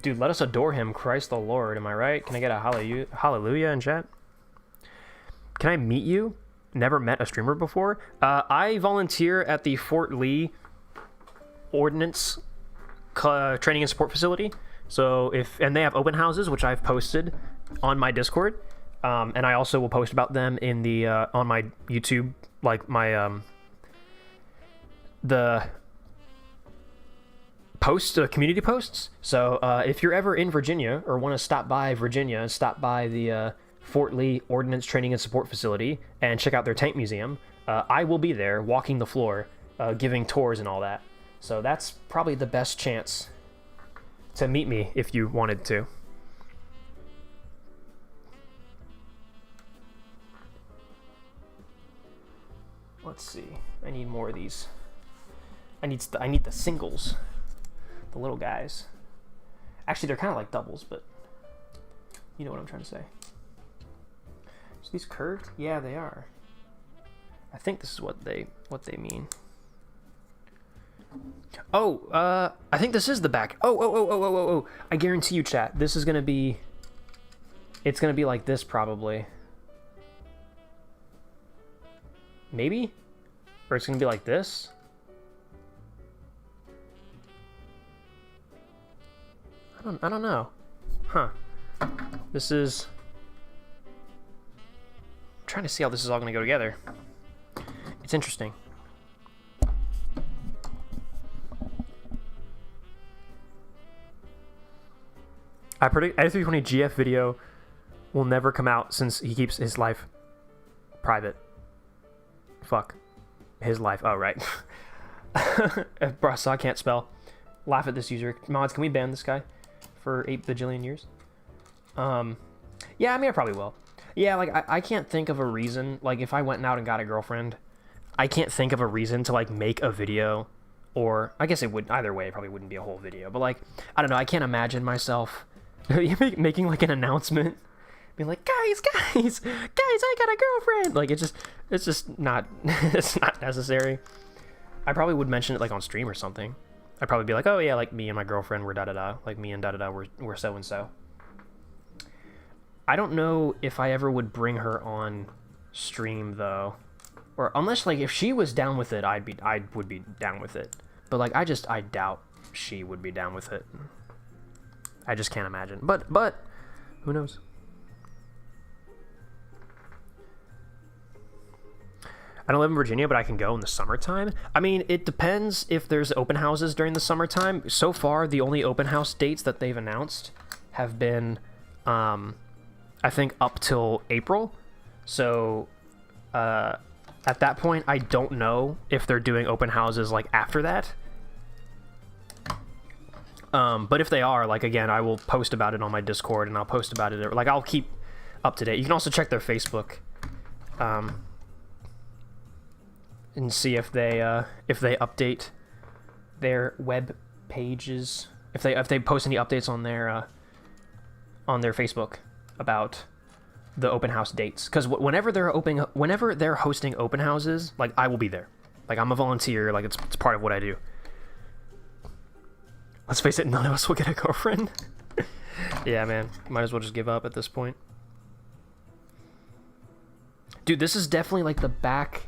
Dude, let us adore him, Christ the Lord. Am I right? Can I get a hallelujah in chat? Can I meet you? Never met a streamer before. I volunteer at the Fort Lee Ordnance Training and Support Facility. So and they have open houses, which I've posted on my Discord, and I also will post about them in the on my YouTube, like my the community posts. So if you're ever in Virginia or want to stop by Virginia, stop by the Fort Lee Ordnance Training and Support Facility and check out their tank museum. I will be there walking the floor, giving tours and all that. So that's probably the best chance to meet me if you wanted to. Let's see. I need more of these. I need the singles. The little guys. Actually, they're kind of like doubles, but you know what I'm trying to say. So these curved? Yeah, they are. I think this is what they mean. Oh, I think this is the back. Oh. I guarantee you, chat. This is gonna be. It's gonna be like this, probably. Maybe? Or it's gonna be like this? I don't know. Huh. This is... I'm trying to see how this is all gonna go together. It's interesting. I predict A320 GF video will never come out since he keeps his life private. Fuck. His life. Oh, right. Bro, so I can't spell. Laugh at this user. Mods, can we ban this guy for 8 bajillion years? Yeah, I mean, I probably will. Yeah, like, I can't think of a reason. Like, if I went out and got a girlfriend, I can't think of a reason to, like, make a video. Or, I guess it would, either way, it probably wouldn't be a whole video. But, like, I don't know, I can't imagine myself making, like, an announcement. Being like, guys, I got a girlfriend. Like, it's just not, it's not necessary. I probably would mention it, like, on stream or something. I'd probably be like, oh, yeah, like, me and my girlfriend were da-da-da. Like, me and da-da-da were so-and-so. I don't know if I ever would bring her on stream, though. Or, unless, like, if she was down with it, I would be down with it. But, like, I doubt she would be down with it. I just can't imagine. But, who knows? I don't live in Virginia, but I can go in the summertime. I mean, it depends if there's open houses during the summertime. So far, the only open house dates that they've announced have been, I think, up till April. So, at that point, I don't know if they're doing open houses, like, after that. But if they are, like, again, I will post about it on my Discord, and I'll post about it. Like, I'll keep up to date. You can also check their Facebook. And see if they update their web pages, if they post any updates on their Facebook about the open house dates. Because whenever they're hosting open houses, like, I will be there. Like, I'm a volunteer. Like, it's part of what I do. Let's face it, none of us will get a girlfriend. Yeah, man, might as well just give up at this point. Dude, this is definitely like the back.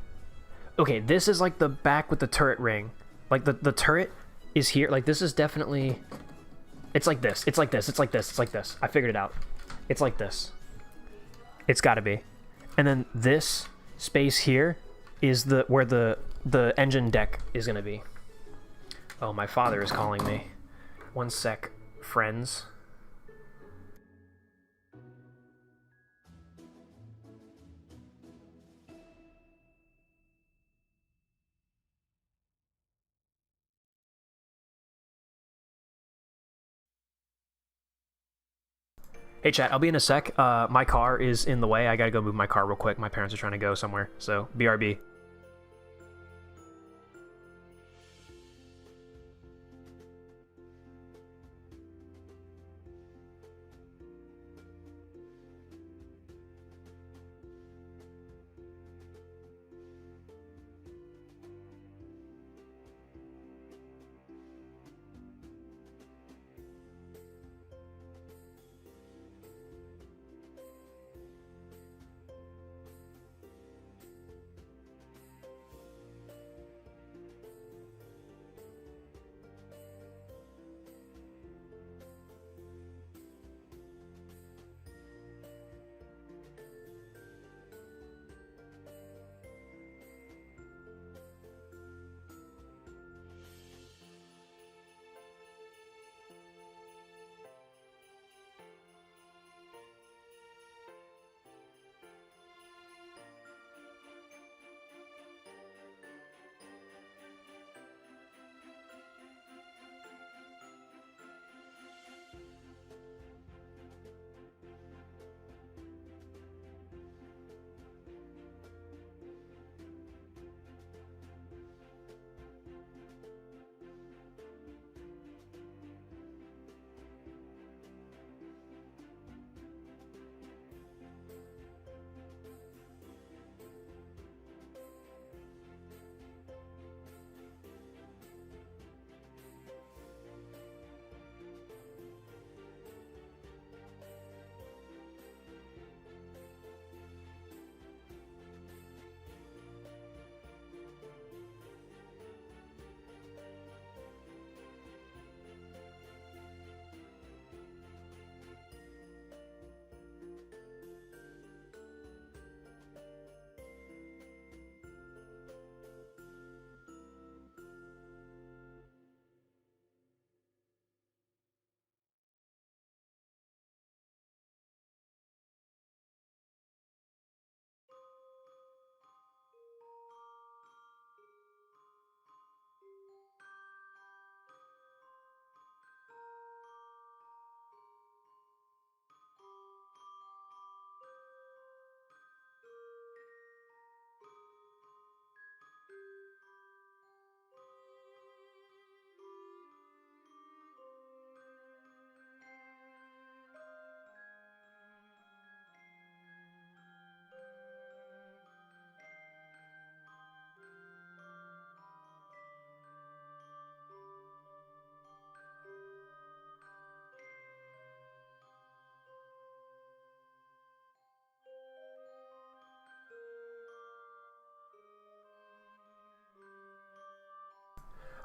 Okay, this is like the back with the turret ring. Like, the turret is here. Like, this is definitely... It's like this. It's like this. It's like this. It's like this. I figured it out. It's like this. It's gotta be. And then this space here is where the engine deck is gonna be. Oh, my father is calling me. One sec, friends. Hey chat, I'll be in a sec. My car is in the way. I gotta go move my car real quick. My parents are trying to go somewhere, so BRB.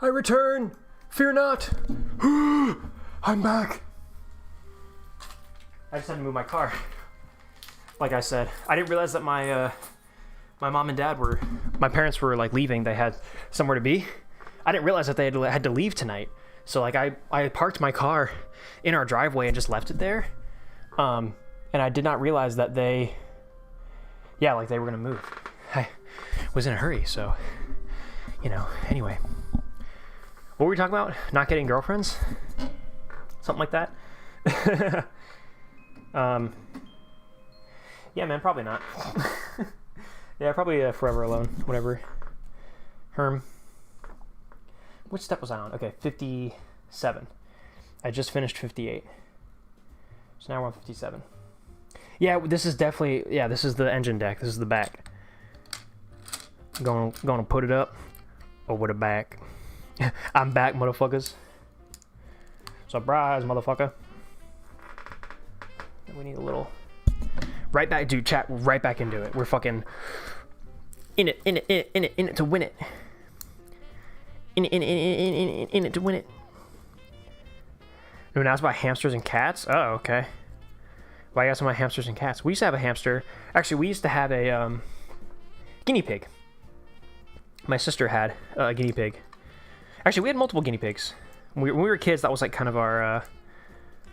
I return! Fear not! I'm back! I just had to move my car. Like I said, I didn't realize that my mom and dad were, my parents were like leaving. They had somewhere to be. I didn't realize that they had to leave tonight. So like I parked my car in our driveway and just left it there. And I did not realize that they were gonna move. I was in a hurry, so, you know, anyway. What were we talking about? Not getting girlfriends? Something like that? Yeah, man, probably not. Yeah, probably forever alone, whatever. Herm. Which step was I on? Okay, 57. I just finished 58. So now we're on 57. Yeah, this is definitely, this is the engine deck. This is the back. Gonna put it up over the back. I'm back, motherfuckers. Surprise, motherfucker. We need a little... Right back, dude, chat, right back into it. We're fucking... In it to win it. In it to win it. No, now it's about hamsters and cats? Oh, okay. Why you asking about hamsters and cats? We used to have a hamster. Actually, we used to have a guinea pig. My sister had a guinea pig. Actually, we had multiple guinea pigs. When we were kids, that was like kind of our,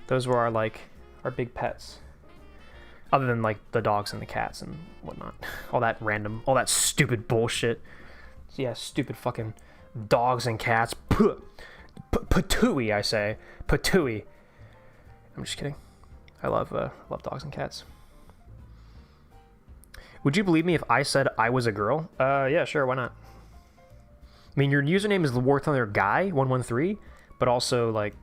those were our big pets. Other than like the dogs and the cats and whatnot. All that stupid bullshit. So, yeah, stupid fucking dogs and cats. Patooey, I say. Patooey. I'm just kidding. I love dogs and cats. Would you believe me if I said I was a girl? Yeah, sure, why not? I mean, your username is the War Thunder Guy 113, but also like,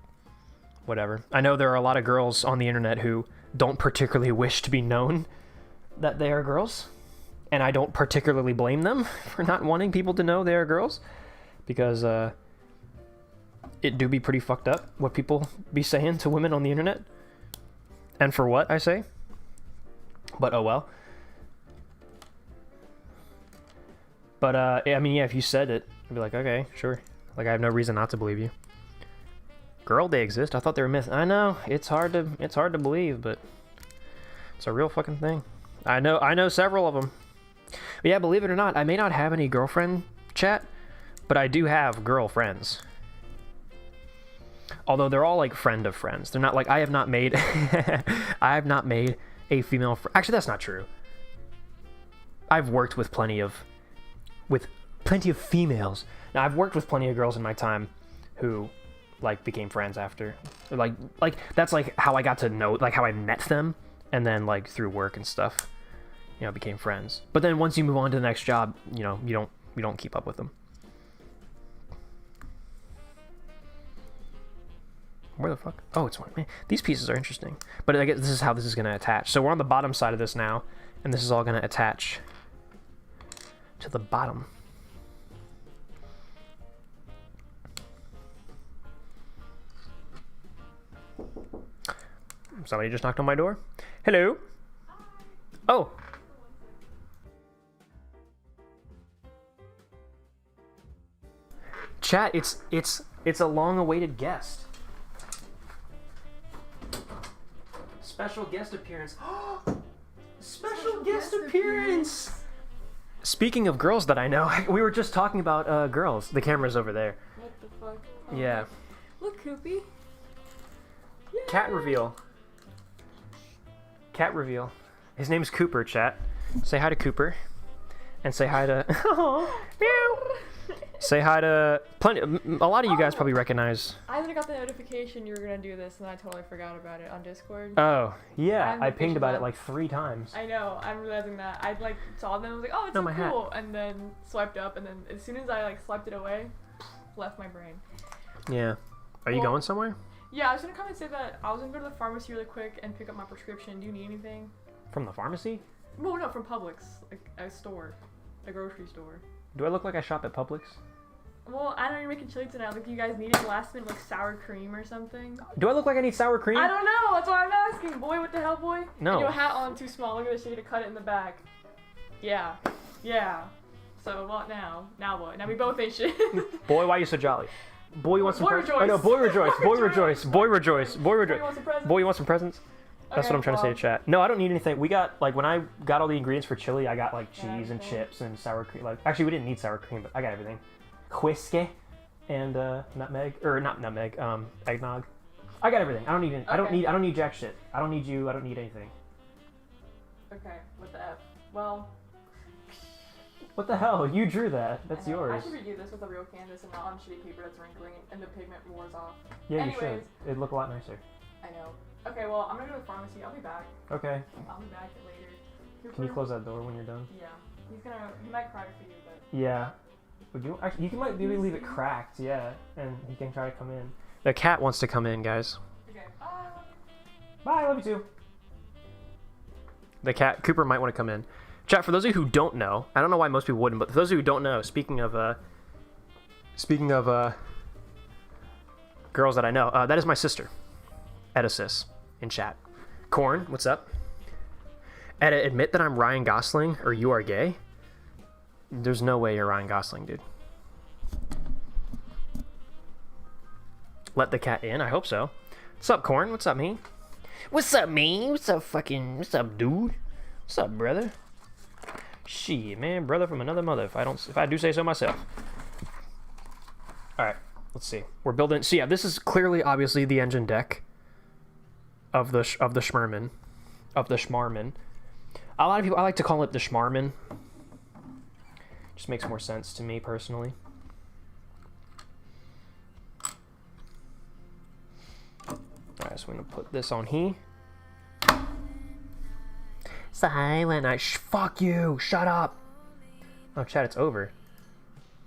whatever. I know there are a lot of girls on the internet who don't particularly wish to be known that they are girls, and I don't particularly blame them for not wanting people to know they are girls, because it do be pretty fucked up what people be saying to women on the internet, and for what I say. But oh well. But I mean, yeah, if you said it, I'd be like, okay, sure. Like, I have no reason not to believe you. Girl, they exist. I thought they were myth. I know it's hard to believe, but it's a real fucking thing. I know several of them. But yeah, believe it or not, I may not have any girlfriend chat, but I do have girlfriends. Although they're all like friend of friends. They're not like, I have not made I have not made a female actually, that's not true. I've worked with plenty of females. Now, I've worked with plenty of girls in my time who like became friends after. Like that's like how I got to know, like how I met them, and then like through work and stuff, you know, became friends. But then once you move on to the next job, you know, you don't keep up with them. Where the fuck? Oh, it's one. Man, these pieces are interesting. But I guess this is how this is going to attach. So we're on the bottom side of this now, and this is all going to attach to the bottom. Somebody just knocked on my door. Hello. Oh. Chat, it's a long-awaited guest. Special guest appearance. Special guest appearance. Speaking of girls that I know, we were just talking about girls. The camera's over there. What the fuck? Oh. Yeah. Look, Cobi. Cat reveal. Cat reveal. His name's Cooper, chat. Say hi to Cooper. And say hi to... Meow. Say hi to... A lot of you guys probably recognize... I got the notification you were going to do this, and I totally forgot about it on Discord. Oh, yeah. I pinged about it like 3 times. I know. I'm realizing that. I saw them, I was like, oh, it's so cool. And then swiped up, and then as soon as I swiped it away, left my brain. Yeah. Are you going somewhere? Yeah, I was going to come and say that I was going to go to the pharmacy really quick and pick up my prescription. Do you need anything? From the pharmacy? Well, no, from Publix. Like a store. A grocery store. Do I look like I shop at Publix? Well, I know you're making chili tonight. Like, you guys needed last minute, like, sour cream or something. Do I look like I need sour cream? I don't know. That's what I'm asking. Boy, what the hell, boy? No. And your hat on too small. Look at this. You need to cut it in the back. Yeah. Yeah. So, what now? Now what? Now we both ain't shit. Boy, why are you so jolly? Boy, you want some presents? Rejoice. Oh, no, boy rejoice. Boy rejoice. Boy rejoice. Boy rejoice. You want some presents? Boy, you want some presents? That's Okay, what I'm trying to say to chat. No, I don't need anything. We got, like, when I got all the ingredients for chili, I got, like, cheese and chips and sour cream. Like, actually, we didn't need sour cream, but I got everything. Whiskey and nutmeg, or not nutmeg, eggnog. I got everything. I don't need any, Okay. I don't need jack shit. I don't need you. I don't need anything. Okay, what the F? Well, What the hell? You drew that. That's I know. yours. I should redo this with a real canvas and not on shitty paper that's wrinkling and the pigment wears off. Yeah, you Anyways. should. It'd look a lot nicer. I know. Okay, well, I'm gonna go to the pharmacy. I'll be back. Okay. I'll be back later. Can you close that door when you're done? Yeah. He might cry for you, but... Yeah. Would you actually? You might maybe leave it cracked. Yeah, and he can try to come in. The cat wants to come in, guys. Okay, Bye. Love you too. The cat Cooper might want to come in. Chat, for those of you who don't know, I don't know why most people wouldn't, but for those of you who don't know, speaking of girls that I know, that is my sister, Edisys, in chat. Corn, what's up? Etta, admit that I'm Ryan Gosling or you are gay. There's no way you're Ryan Gosling, dude. Let the cat in? I hope so. What's up, Corn? What's up, me? What's up, me? What's up, what's up, dude? What's up, brother? Shit, man, brother from another mother. If I do say so myself. All right, let's see. We're building. So yeah, this is clearly, obviously, the engine deck of the Schmarman. A lot of people, I like to call it the Schmarman. Just makes more sense to me personally. All right, so we're gonna put this on here. Silent Night. Fuck you. Shut up. Oh, chat, it's over.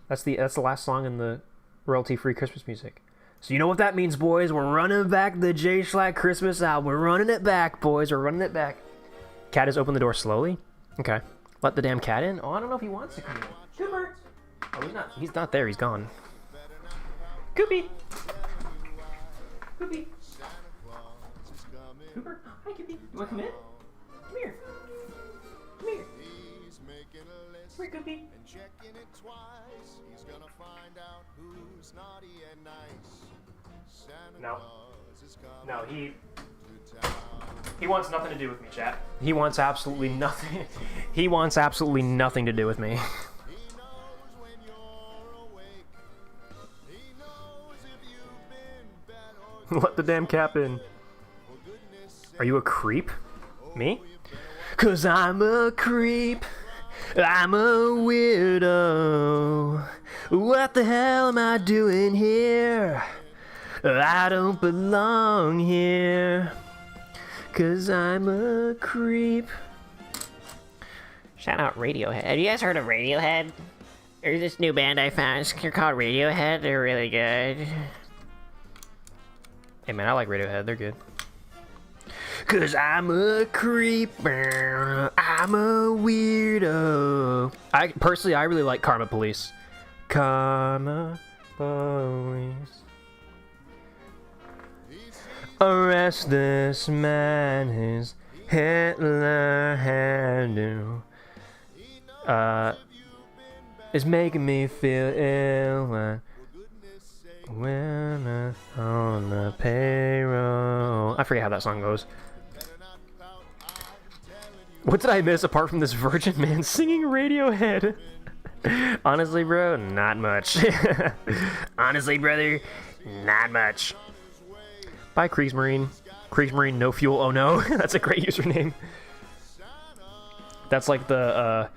That's the last song in the royalty-free Christmas music. So you know what that means, boys. We're running back the J Schlatt Christmas album. We're running it back, boys. We're running it back. Cat has opened the door slowly. Okay. Let the damn cat in. Oh, I don't know if he wants to come in. Cooper. Oh, he's not there. He's gone. Cobi. Cobi. Cooper. Hi, Cobi. You want to come in? Come here. Come here. Come here, Cobi. No. No, he wants nothing to do with me, chat. He wants absolutely nothing. He wants absolutely nothing to do with me. Let the damn cap in. Are you a creep? Me? 'Cause I'm a creep. I'm a weirdo. What the hell am I doing here? I don't belong here. 'Cause I'm a creep. Shout out Radiohead. Have you guys heard of Radiohead? There's this new band I found. They're called Radiohead. They're really good. Hey man, I like Radiohead. They're good. 'Cause I'm a creeper. I'm a weirdo. I really like Karma Police. Karma Police. Arrest this man, his Hitler hairdo. Is making me feel ill when I'm on the payroll. I forget how that song goes. What did I miss apart from this virgin man singing Radiohead? Honestly, bro, not much. Honestly, brother, not much. Bye, Kriegsmarine. Kriegsmarine, no fuel. Oh no, that's a great username. That's like the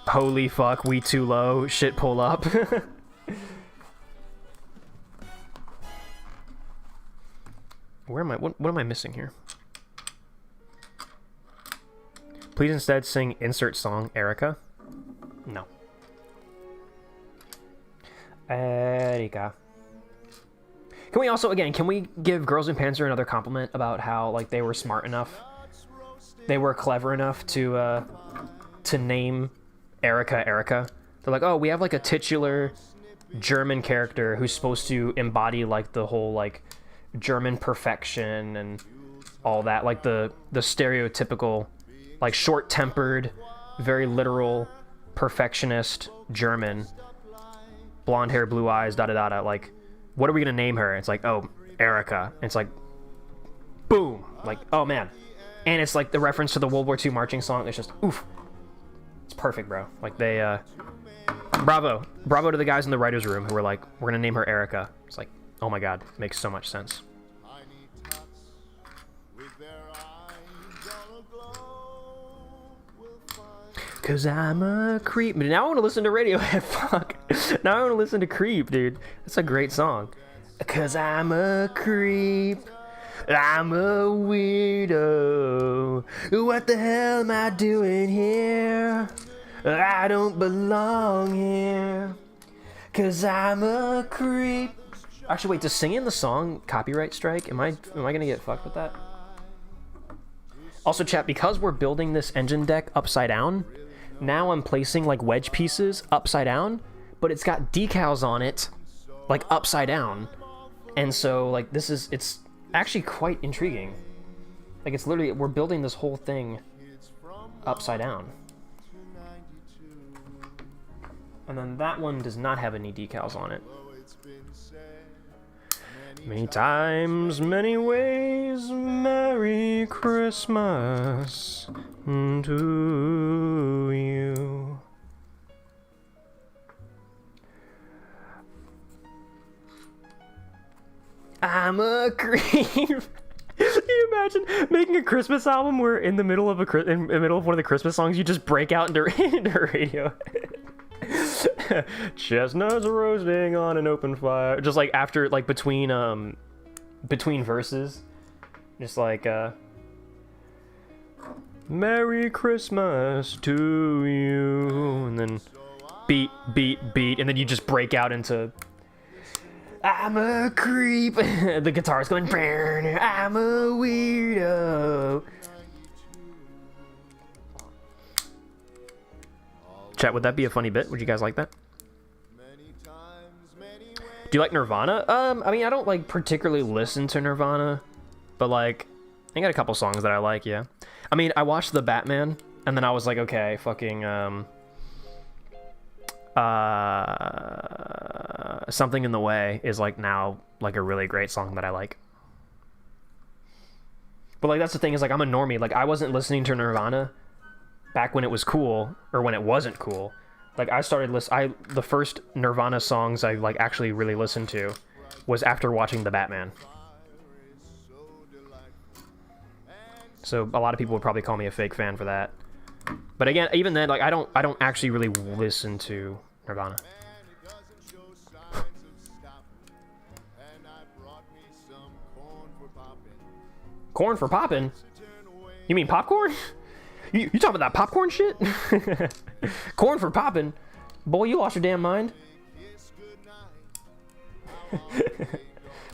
holy fuck, we too low shit pull up. Where am I? What am I missing here? Please instead sing insert song, Erica. No. Erica. Can we also, again, can we give Girls in Panzer another compliment about how, like, they were smart enough, they were clever enough to name Erica Erica? They're like, oh, we have, like, a titular German character who's supposed to embody, like, the whole, like, German perfection and all that, like, the stereotypical, like, short-tempered, very literal, perfectionist German, blonde hair, blue eyes, da-da-da-da, like, what are we gonna name her? It's like, oh, Erica. And it's like, boom! Like, oh man. And it's like the reference to the World War II marching song. It's just, oof. It's perfect, bro. Like, they, bravo. Bravo to the guys in the writer's room who were like, we're gonna name her Erica. It's like, oh my god, makes so much sense. Cause I'm a creep. Now I want to listen to Radiohead. Fuck. Now I want to listen to Creep, dude. That's a great song. Cause I'm a creep. I'm a weirdo. What the hell am I doing here? I don't belong here. Cause I'm a creep. Actually, wait, does singing the song copyright strike? Am I gonna get fucked with that? Also, chat, because we're building this engine deck upside down, now I'm placing like wedge pieces upside down, but it's got decals on it like upside down. And so like it's actually quite intriguing. Like it's literally, we're building this whole thing upside down. And then that one does not have any decals on it. Many times, many ways, Merry Christmas to you. I'm a creep. Can you imagine making a Christmas album where in the middle of in the middle of one of the Christmas songs you just break out into radio? Chestnuts roasting on an open fire. Just like after, like between verses, just like Merry Christmas to you. And then beat, beat, beat. And then you just break out into... I'm a creep. The guitar's going... I'm a weirdo. Chat, would that be a funny bit? Would you guys like that? Do you like Nirvana? I mean, I don't, like, particularly listen to Nirvana. But, like, I got a couple songs that I like, yeah. I mean, I watched The Batman, and then I was like, okay, fucking, Something in the Way is, like, now, like, a really great song that I like. But, like, that's the thing, is, like, I'm a normie. Like, I wasn't listening to Nirvana back when it was cool, or when it wasn't cool. Like, I started the first Nirvana songs I, like, actually really listened to was after watching The Batman. So a lot of people would probably call me a fake fan for that. But again, even then, like, I don't actually really listen to Nirvana. Corn for poppin'? You mean popcorn? You talking about that popcorn shit? Corn for poppin'? Boy, you lost your damn mind.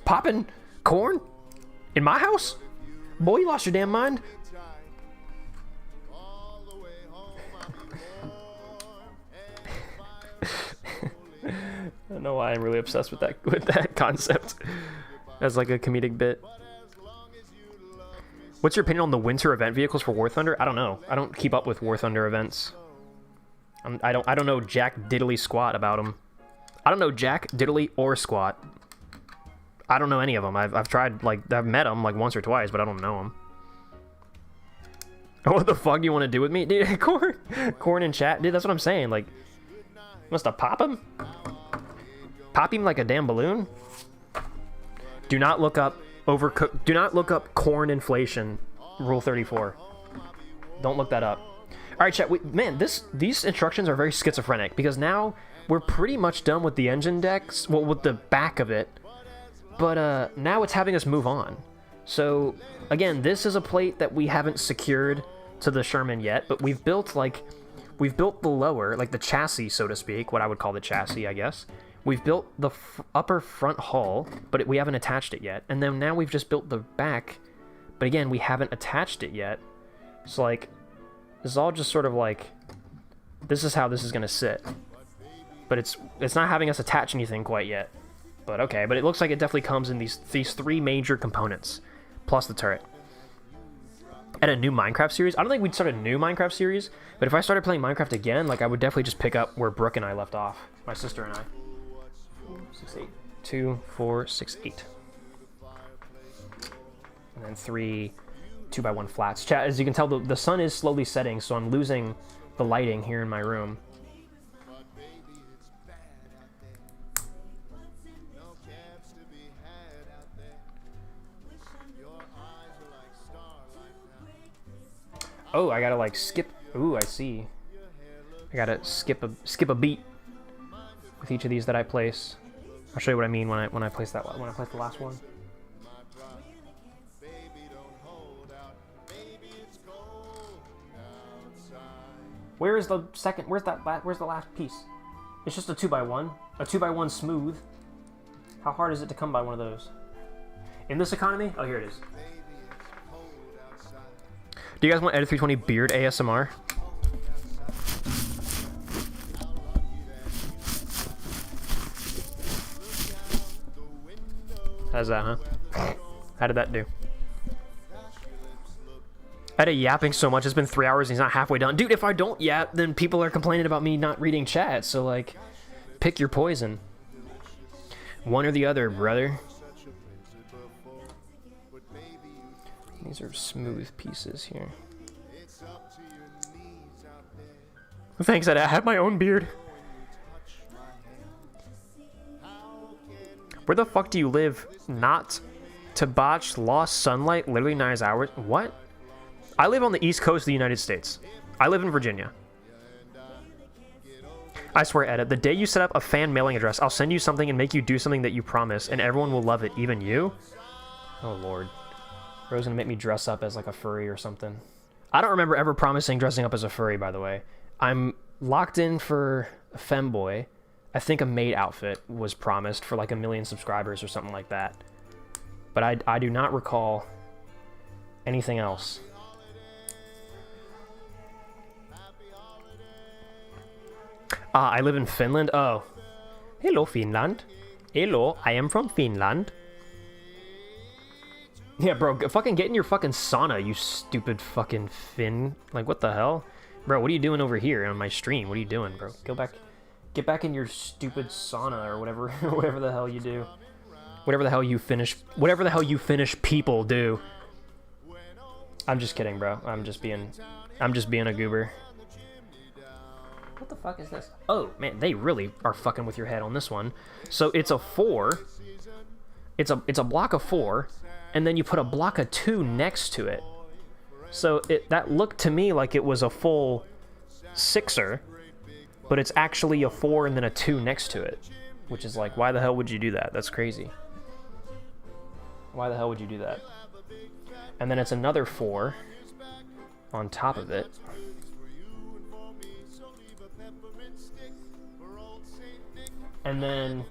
Poppin' corn? In my house? Boy, you lost your damn mind. I don't know why I'm really obsessed with that concept as like a comedic bit. What's your opinion on the winter event vehicles for War Thunder? I don't know. I don't keep up with War Thunder events. I don't know jack diddly squat about them. I don't know jack diddly or squat. I don't know any of them. I've tried, like, I've met them like once or twice, but I don't know them. What the fuck do you want to do with me, dude? Corn in chat, dude. That's what I'm saying. Like, must have pop him. Pop him like a damn balloon. Do not look up overcooked. Do not look up corn inflation. Rule 34. Don't look that up. All right, chat. Man, these instructions are very schizophrenic because now we're pretty much done with the engine decks. Well, with the back of it. But now it's having us move on. So again, this is a plate that we haven't secured to the Sherman yet, but we've built the lower, like the chassis, so to speak, what I would call the chassis, I guess. We've built the upper front hull, but we haven't attached it yet. And then now we've just built the back, but again, we haven't attached it yet. So like, this is all just sort of like, this is how this is gonna sit. But it's not having us attach anything quite yet. But okay, but it looks like it definitely comes in these three major components, plus the turret. At a new Minecraft series, I don't think we'd start a new Minecraft series, but if I started playing Minecraft again, like I would definitely just pick up where Brooke and I left off, my sister and I. 6, 8. 2, 4, 6, 8. And then 3 2x1 flats. Chat, as you can tell, the sun is slowly setting, so I'm losing the lighting here in my room. Oh, I gotta like skip. Ooh, I see. I gotta skip a beat with each of these that I place. I'll show you what I mean when I place the last one. Where is the second? Where's the last piece? It's just a 2x1. A 2x1 smooth. How hard is it to come by one of those? In this economy? Oh, here it is. Do you guys want Edit 320 beard ASMR? How's that, huh? How did that do? Eda yapping so much. It's been 3 hours and he's not halfway done. Dude, if I don't yap, then people are complaining about me not reading chat. So, like, pick your poison. One or the other, brother. These are smooth pieces here. Thanks, Ed. I have my own beard. Where the fuck do you live? Not to botch lost sunlight, literally 9 hours. What? I live on the east coast of the United States. I live in Virginia. I swear, Ed, the day you set up a fan mailing address, I'll send you something and make you do something that you promise, and everyone will love it, even you. Oh, Lord. Rose gonna make me dress up as like a furry or something. I don't remember ever promising dressing up as a furry, by the way. I'm locked in for a femboy. I think a maid outfit was promised for like 1 million subscribers or something like that. But I do not recall anything else. I live in Finland. Oh. Hello, Finland. Hello, I am from Finland. Yeah, bro, fucking get in your fucking sauna, you stupid fucking Finn. Like, what the hell? Bro, what are you doing over here on my stream? What are you doing, bro? Get back in your stupid sauna or whatever, whatever the hell you do. Whatever the hell you Finnish people do. I'm just kidding, bro. I'm just being a goober. What the fuck is this? Oh, man, they really are fucking with your head on this one. So it's a 4. It's a block of 4, and then you put a block of 2 next to it. So that looked to me like it was a full 6er, but it's actually a 4 and then a 2 next to it. Which is like, why the hell would you do that? That's crazy. Why the hell would you do that? And then it's another 4 on top of it. And then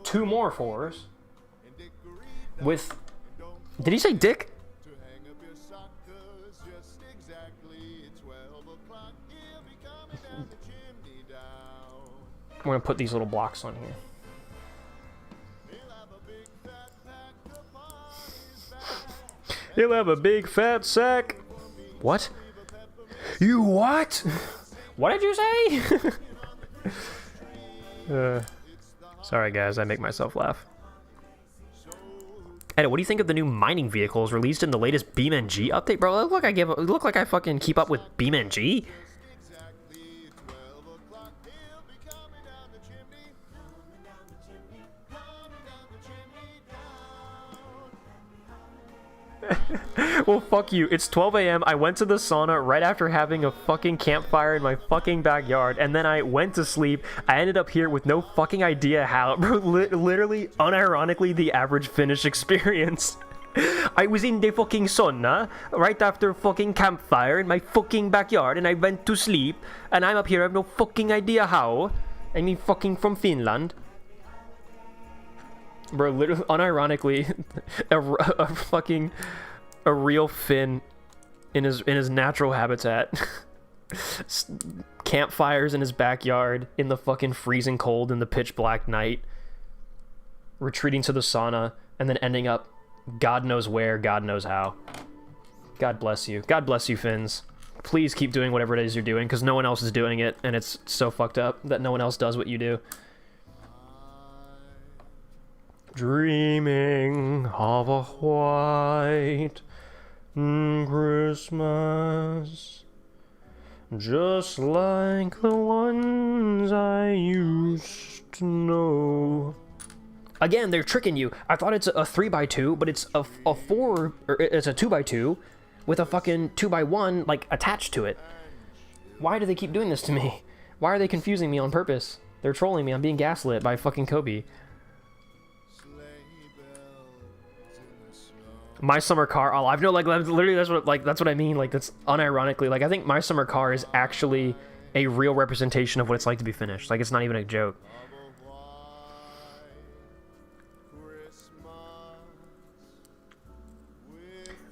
2 more 4s with... Did he say dick? I'm gonna put these little blocks on here. He'll have a big fat sack. What? You what? What did you say? Sorry guys, I make myself laugh. Edit, what do you think of the new mining vehicles released in the latest BeamNG update? Bro, look like I fucking keep up with BeamNG. Well, fuck you. It's 12 a.m. I went to the sauna right after having a fucking campfire in my fucking backyard, and then I went to sleep. I ended up here with no fucking idea how. Bro, literally, unironically, the average Finnish experience. I was in the fucking sauna right after fucking campfire in my fucking backyard, and I went to sleep, and I'm up here. I have no fucking idea how. I mean, fucking from Finland. Bro, literally, unironically, a real Finn in his natural habitat. Campfires in his backyard in the fucking freezing cold in the pitch black night. Retreating to the sauna and then ending up God knows where, God knows how. God bless you. God bless you, Finns. Please keep doing whatever it is you're doing, because no one else is doing it, and it's so fucked up that no one else does what you do. Dreaming of a white Christmas, just like the ones I used to know. Again, they're tricking you. I thought it's a 3x2, but it's a 4, or it's a 2x2 with a fucking 2x1 like attached to it. Why do they keep doing this to me? Why are they confusing me on purpose? They're trolling me. I'm being gaslit by fucking Cobi. My summer car, alive. No, like literally, that's what I mean. Like, that's unironically. Like, I think my summer car is actually a real representation of what it's like to be Finnish. Like, it's not even a joke.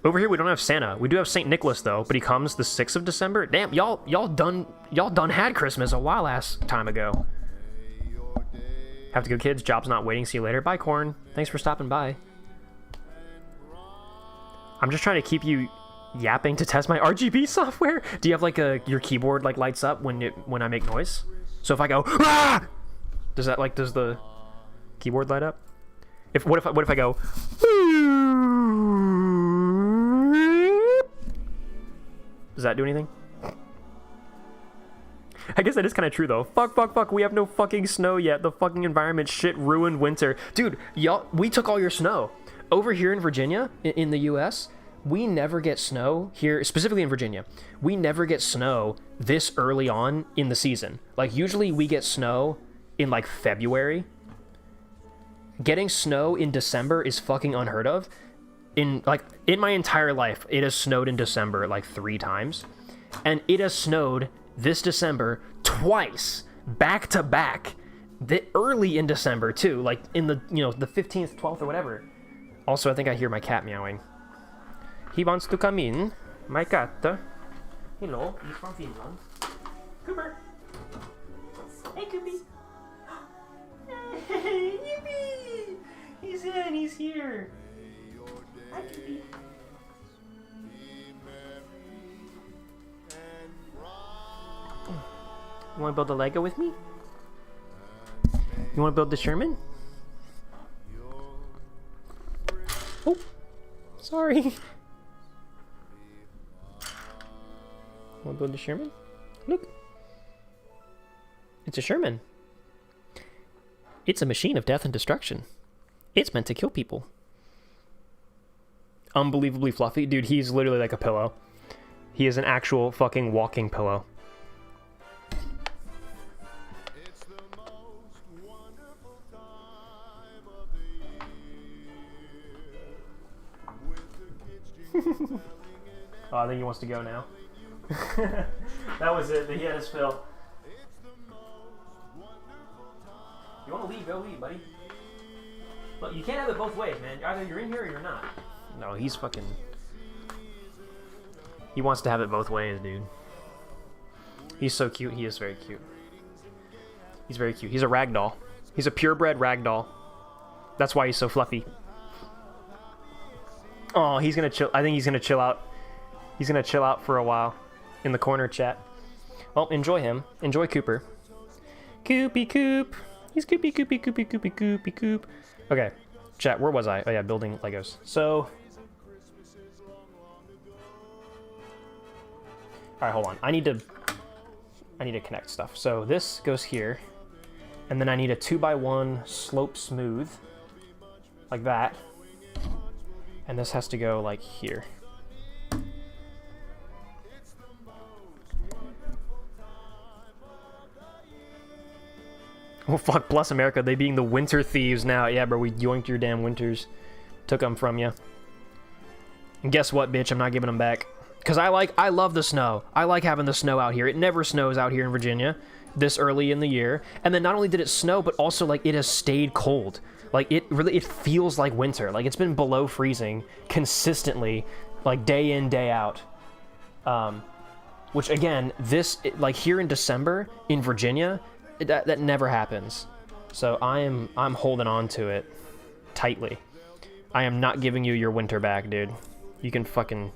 Over here, we don't have Santa. We do have St. Nicholas though, but he comes the 6th of December. Damn, y'all done had Christmas a while ass time ago. Have to go, kids. Job's not waiting. See you later. Bye, Corn. Thanks for stopping by. I'm just trying to keep you yapping to test my RGB software. Do you have like your keyboard like lights up when I make noise? So if I go, ah! does the keyboard light up? What if I go? Does that do anything? I guess that is kind of true though. Fuck. We have no fucking snow yet. The fucking environment shit ruined winter. Dude, y'all, we took all your snow. Over here in Virginia, in the US, we never get snow here, specifically in Virginia. We never get snow this early on in the season. Like, usually we get snow in like February. getting snow in December is fucking unheard of. In my entire life, it has snowed in December like 3 times, and it has snowed this December twice, back to back. Early in December too, like in the the 15th, 12th, or whatever. Also, I think I hear my cat meowing. He wants to come in. My cat. Hello, he's from Finland. Cooper. Hey, Cobi. Hey, yippee! He's in. He's here. Hi, Cobi. You want to build a Lego with me? You want to build the Sherman? Oh, sorry. You want to build the Sherman? Look. It's a Sherman. It's a machine of death and destruction. It's meant to kill people. Unbelievably fluffy. Dude, he's literally like a pillow. He is an actual fucking walking pillow. Oh, I think he wants to go now. That was it. He had his fill. You want to leave? Go leave, buddy. Look, you can't have it both ways, man. Either you're in here or you're not. No, he's fucking... He wants to have it both ways, dude. He's so cute. He is very cute. He's very cute. He's a ragdoll. He's a purebred ragdoll. That's why he's so fluffy. Oh, he's gonna chill. I think he's gonna chill out. He's gonna chill out for a while in the corner chat. Well, enjoy him. Enjoy Cooper. Coopy Coop. He's Coopy Coopy Coopy Coopy Coopy Coop. Okay, chat. Where was I? Oh yeah, building Legos. So, all right, hold on. I need to connect stuff. So this goes here, and then I need a 2x1 slope smooth, like that. And this has to go like here. Oh fuck, bless America, they being the winter thieves now. Yeah, bro, we yoinked your damn winters. Took them from you. And guess what, bitch, I'm not giving them back. Because I love the snow. I like having the snow out here. It never snows out here in Virginia this early in the year. And then not only did it snow, but also like it has stayed cold. Like it feels like winter. Like it's been below freezing consistently, like day in, day out. Which again, like here in December in Virginia, that never happens. So I'm holding on to it tightly. I am not giving you your winter back, dude. You can fucking...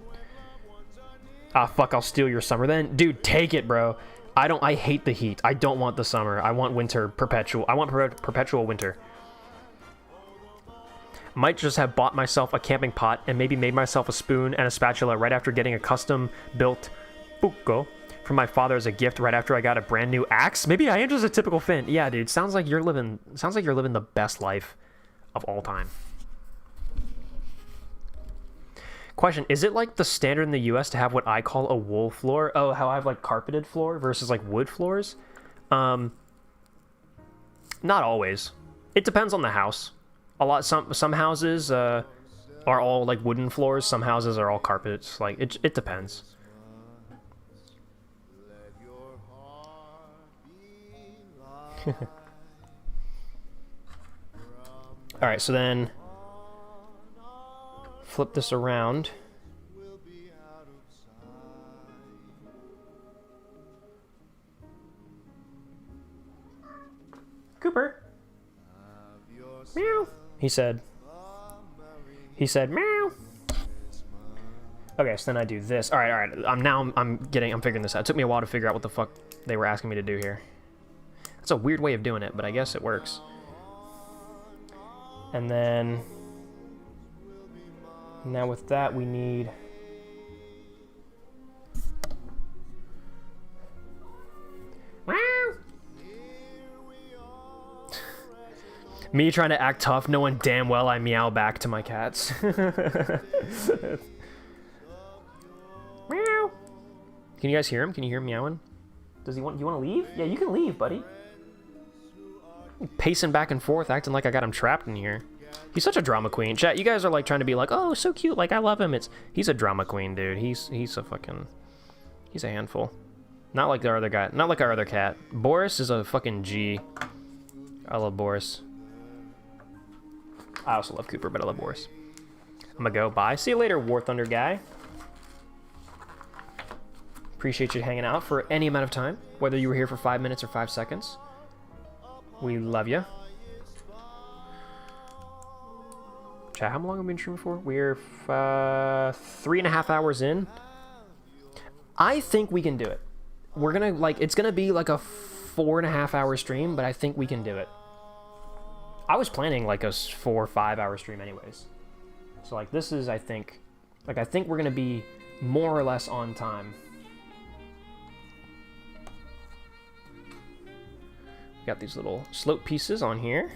Ah, fuck, I'll steal your summer then. Dude, take it, bro. I hate the heat. I don't want the summer. I want winter perpetual. I want perpetual winter. Might just have bought myself a camping pot and maybe made myself a spoon and a spatula right after getting a custom-built buco from my father as a gift right after I got a brand new axe. Maybe I am just a typical Finn. Yeah, dude, sounds like you're living the best life of all time. Question, is it like the standard in the US to have what I call a wool floor? Oh, how I have like carpeted floor versus like wood floors? Not always. It depends on the house. Some houses are all like wooden floors. Some houses are all carpets. Like it depends. All right, so then flip this around. Cooper. Meow. He said, meow. Okay, so then I do this. All right. I'm figuring this out. It took me a while to figure out what the fuck they were asking me to do here. That's a weird way of doing it, but I guess it works. And then now with that we need me trying to act tough, knowing damn well I meow back to my cats. Meow. Can you guys hear him? Can you hear him meowing? Does he want? You want to leave? Yeah, you can leave, buddy. pacing back and forth, acting like I got him trapped in here. He's such a drama queen. Chat, you guys are like trying to be like, oh, so cute, like I love him. He's a drama queen, dude. He's a handful. Not like our other guy. Not like our other cat. Boris is a fucking G. I love Boris. I also love Cooper, but I love Boris. I'm gonna go. Bye. See you later, War Thunder guy. Appreciate you hanging out for any amount of time, whether you were here for 5 minutes or 5 seconds. We love you. Chat, how long have we been streaming for? We're 3.5 hours in. I think we can do it. We're gonna, like, it's gonna be like a 4.5 hour stream, but I think we can do it. I was planning like a 4 or 5 hour stream anyways. So like this is, I think we're gonna be more or less on time. Got these little slope pieces on here.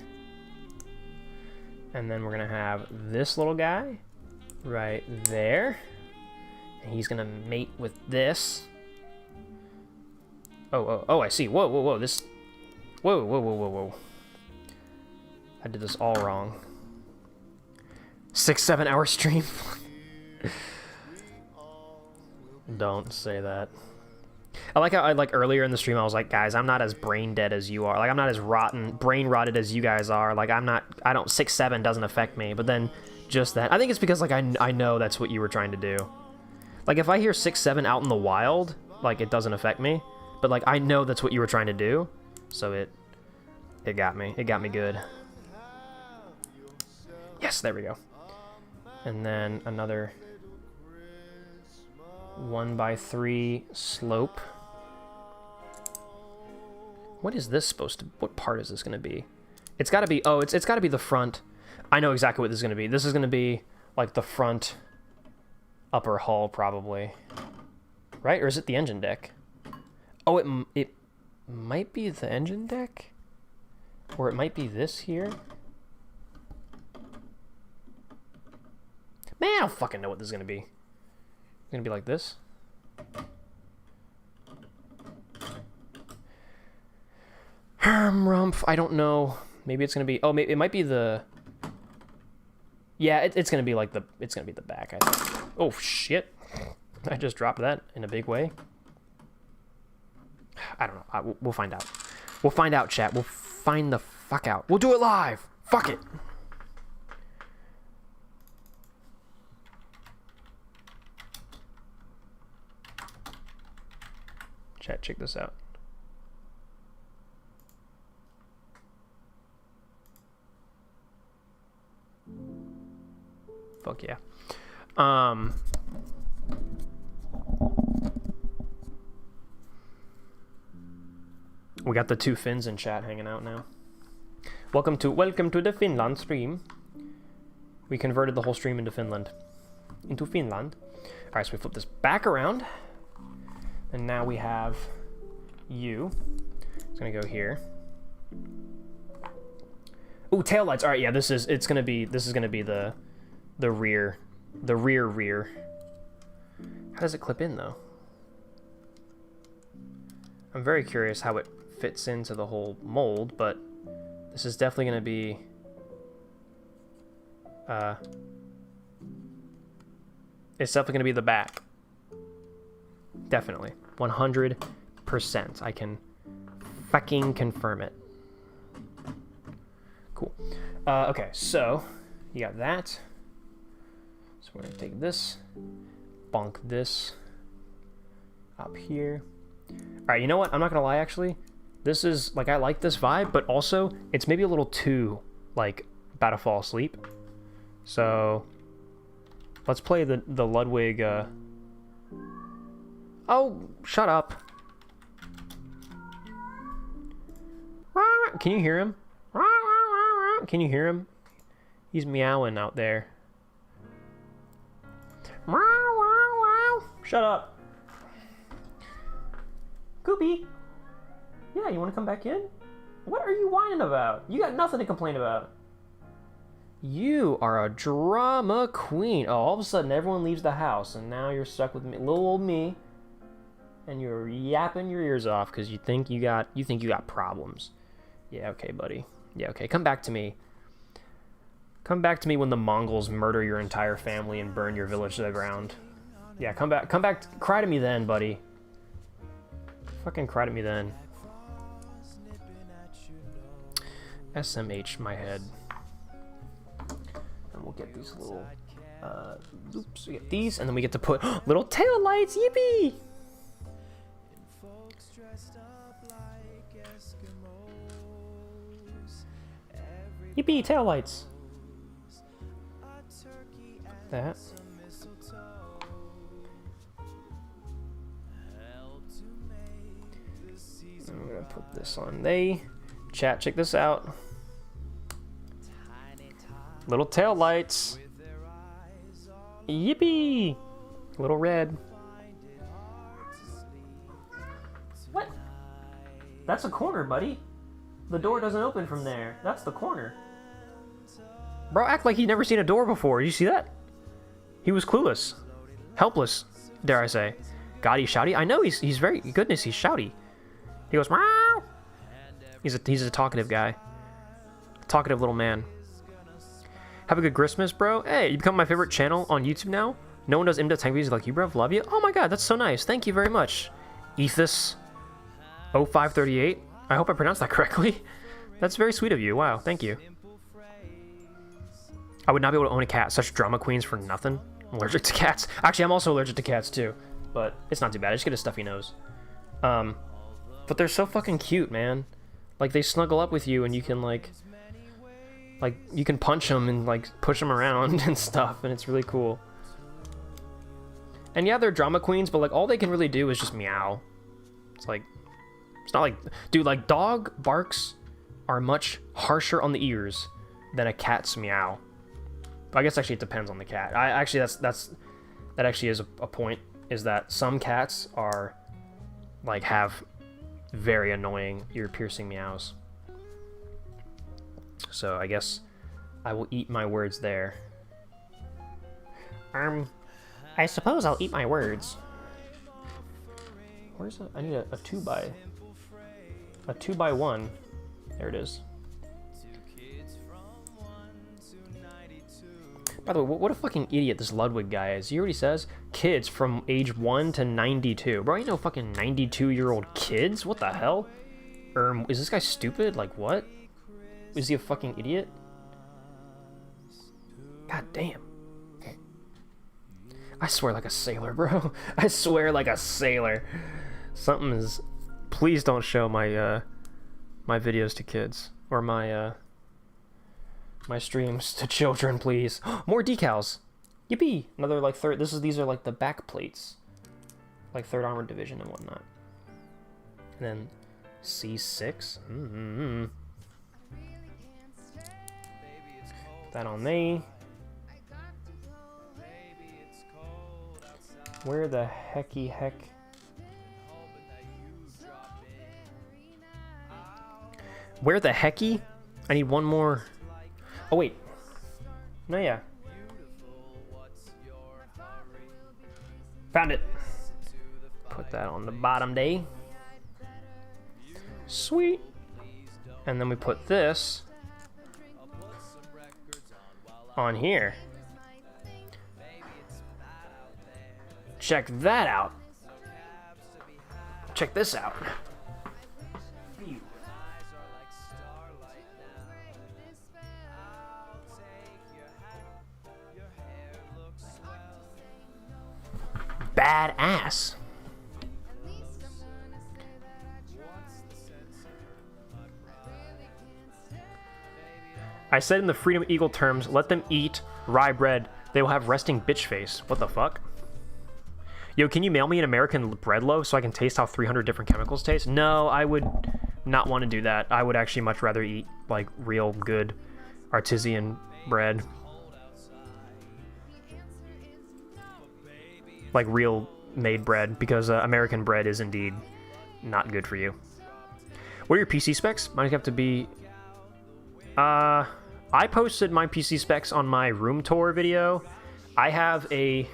And then we're gonna have this little guy right there. And he's gonna mate with this. Oh, I see. Whoa. This. Whoa. I did this all wrong. 6-7 hour stream. Don't say that. I like how earlier in the stream I was like, guys, I'm not as brain dead as you are. Like I'm not as brain rotted as you guys are. Like 6-7 doesn't affect me. But then just that, I think it's because like I know that's what you were trying to do. Like if I hear 6-7 out in the wild, like it doesn't affect me. But like I know that's what you were trying to do, so it got me. It got me good. Yes, there we go. And then another 1x3 slope. What is this supposed to? What part is this going to be? It's got to be. Oh, it's got to be the front. I know exactly what this is going to be. This is going to be like the front upper hull, probably. Right? Or is it the engine deck? Oh, it might be the engine deck, or it might be this here. Man, I don't fucking know what this is gonna be. It's gonna be like this. Rumpf, I don't know. Maybe it's gonna be. Oh, maybe it might be the. Yeah, it's gonna be like the. It's gonna be the back, I think. Oh shit! I just dropped that in a big way. I don't know. We'll find out. We'll find out, chat. We'll find the fuck out. We'll do it live. Fuck it. Chat, check this out. Fuck yeah. We got the two Finns in chat hanging out now. Welcome to the Finland stream. We converted the whole stream into Finland. Alright, so we flip this back around. And now we have you. It's gonna go here. Ooh, taillights. Alright, yeah, this is gonna be the rear. The rear. How does it clip in though? I'm very curious how it fits into the whole mold, but this is definitely going to be it's definitely going to be the back. Definitely. 100%. I can fucking confirm it. Cool. Okay, so you got that. So we're going to take this, bonk this up here. Alright, you know what? I'm not gonna lie, actually. This is, like, I like this vibe, but also, it's maybe a little too, like, about to fall asleep. So, let's play the Ludwig, Oh, shut up. Can you hear him? Can you hear him? He's meowing out there. Shut up. Cobi! Yeah, you want to come back in? What are you whining about? You got nothing to complain about. You are a drama queen. Oh, all of a sudden everyone leaves the house and now you're stuck with me, little old me, and you're yapping your ears off because you think you got problems. Yeah, okay, buddy. Yeah, okay. Come back to me. Come back to me when the Mongols murder your entire family and burn your village to the ground. Yeah, come back. Come back. Cry to me then, buddy. Fucking cry to me then. SMH my head. And we'll get these little oops, we get these, and then we get to put little tail lights. Yippee! Yippee, tail lights. That. I'm gonna put this on they. Chat, check this out. Little tail lights. Yippee! Little red. What? That's a corner, buddy. The door doesn't open from there. That's the corner. Bro, act like he'd never seen a door before. Did you see that? He was clueless. Helpless, dare I say. God, he's shouty. I know he's very, goodness, he's shouty. He goes, meow. He's a talkative guy. Talkative little man. Have a good Christmas, bro. Hey, you become my favorite channel on YouTube now. No one does in-depth tank videos like you, bro. Love you. Oh my god, that's so nice. Thank you very much. Ethos0538. I hope I pronounced that correctly. That's very sweet of you. Wow, thank you. I would not be able to own a cat. Such drama queens for nothing. I'm allergic to cats. Actually, I'm also allergic to cats too. But it's not too bad. I just get a stuffy nose. But they're so fucking cute, man. Like, they snuggle up with you and you can, like you can punch them and, like, push them around and stuff. And it's really cool. And yeah, they're drama queens, but, like, all they can really do is just meow. It's like... It's not like... Dude, like, dog barks are much harsher on the ears than a cat's meow. I guess actually it depends on the cat. Actually that actually is a point, is that some cats are like have very annoying ear-piercing meows. So I guess I will eat my words there. I suppose I'll eat my words. Where's it? I need a 2x1. There it is. By the way, what a fucking idiot this Ludwig guy is. He already says kids from age 1 to 92. Bro, you know fucking 92-year-old kids? What the hell? Is this guy stupid? Like, what? Is he a fucking idiot? God damn. I swear like a sailor, bro. I swear like a sailor. Something is... Please don't show my, my videos to kids. Or my, my streams to children, please. More decals. Yippee! Another like third. These are like the back plates, like 3rd Armored Division and whatnot. And then C6. Put that on me. Where the hecky heck? Where the hecky? I need one more. Oh wait. No, yeah. Found it. Put that on the bottom day. Sweet. And then we put this on here. Check that out. Check this out. Badass. I said in the Freedom Eagle terms, let them eat rye bread. They will have resting bitch face. What the fuck? Yo, can you mail me an American bread loaf so I can taste how 300 different chemicals taste? No, I would not want to do that. I would actually much rather eat, like, real good artisan bread. Like real made bread, because American bread is indeed not good for you. What are your PC specs? Mine have to be... I posted my PC specs on my room tour video. I have a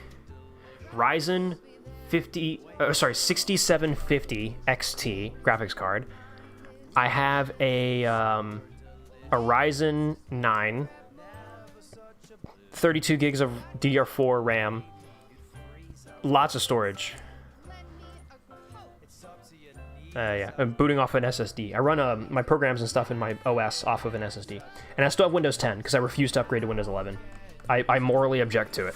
Ryzen 6750 XT graphics card. I have a Ryzen 9, 32 gigs of DDR4 RAM, lots of storage. Yeah, I'm booting off an SSD. I run my programs and stuff in my OS off of an SSD. And I still have Windows 10 because I refuse to upgrade to Windows 11. I morally object to it.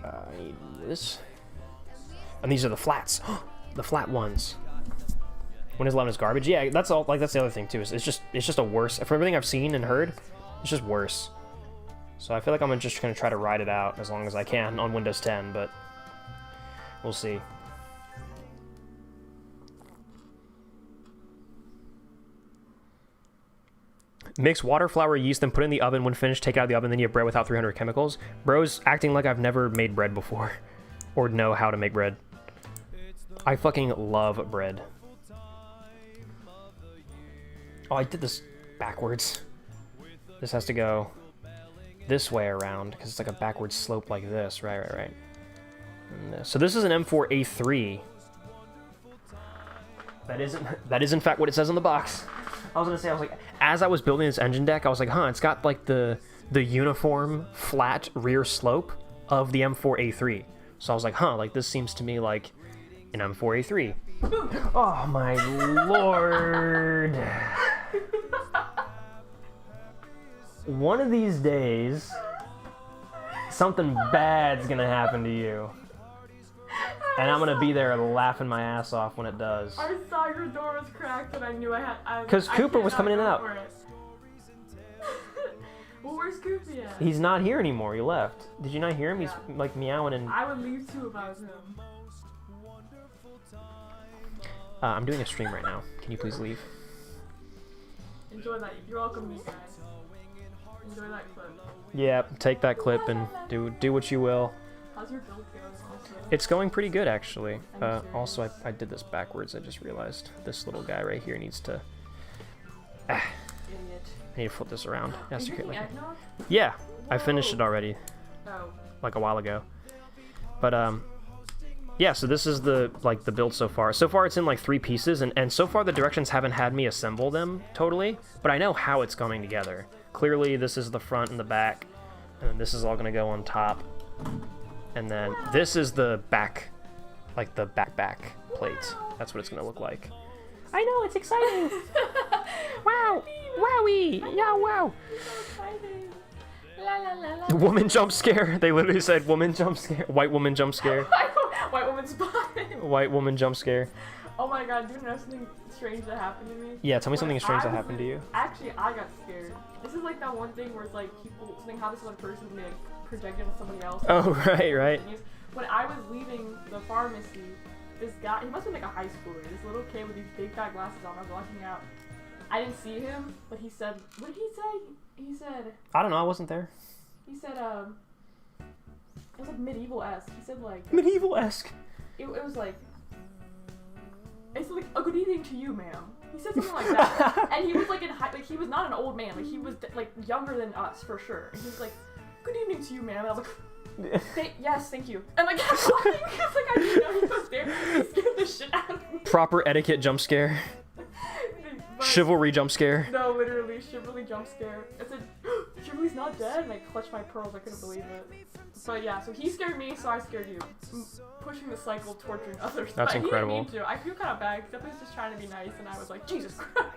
I need this. And these are the flats. The flat ones. Windows 11 is garbage. Yeah, that's all. Like, that's the other thing too. Is it's just a worse. For everything I've seen and heard, it's just worse. So I feel like I'm just gonna try to ride it out as long as I can on Windows 10, but we'll see. Mix water, flour, yeast, then put in the oven. When finished, take out of the oven, then you have bread without 300 chemicals. Bro's acting like I've never made bread before. Or know how to make bread. I fucking love bread. Oh, I did this backwards. This has to go this way around, because it's like a backward slope like this. Right. So this is an M4A3. That is in fact what it says on the box. I was like, as I was building this engine deck, I was like, huh, it's got like the uniform flat rear slope of the M4A3. So I was like, huh, like this seems to me like an M4A3. Oh my lord. One of these days, something bad's gonna happen to you. And I'm gonna be there laughing my ass off when it does. I saw your door was cracked and I knew I had... Because Cooper was coming in and out. Well, where's Coopy at? He's not here anymore, he left. Did you not hear him? Yeah. He's like meowing and... I would leave too if I was him. I'm doing a stream right now. Can you please leave? Enjoy that. You're welcome, you guys. Enjoy that clip. Yeah, take that clip and do what you will. How's your build going also? It's going pretty good, actually. Also, I did this backwards. I just realized this little guy right here needs to... Idiot. I need to flip this around. Are you making eggnog? Yeah, I finished it already. Oh. Like a while ago. But, yeah, so this is the build so far. So far it's in like 3 pieces, and so far the directions haven't had me assemble them totally, but I know how it's coming together. Clearly this is the front and the back, and then this is all gonna go on top. And then this is the back, like the back plate. That's what it's gonna look like. I know, it's exciting! Wow! Wowie! Yeah, wow! So exciting. La, la, la, la. Woman jump scare. They literally said woman jump scare. White woman jump scare. White woman spot. White woman jump scare. Oh my god, do you know something strange that happened to me? Yeah, tell me something strange that I was happened to you. Actually, I got scared. This is like that one thing where it's like something happens to one person and they like, project it on somebody else. Oh, right. When I was leaving the pharmacy, this guy, he must have been like a high schooler, this little kid with these big fat glasses on, I was walking out. I didn't see him, but he said, what did he say? He said... I don't know, I wasn't there. He said, it was like medieval-esque. He said like... Medieval-esque. It was like... It's like, a good evening to you, ma'am. He said something like that. And he was like in high, like he was not an old man, like he was like younger than us for sure. And he was like, good evening to you, ma'am. And I was like, yes, thank you. And like, I was like, I didn't know he was there. He scared the shit out of me. Proper etiquette jump scare. But, Chivalry jump scare. No, literally, chivalry jump scare. I said, chivalry's not dead? And I clutched my pearls, I couldn't believe it. But yeah, so he scared me, so I scared you. Pushing the cycle, torturing others. That's but incredible. He didn't mean to. I feel kind of bad, because was just trying to be nice, and I was like, Jesus Christ,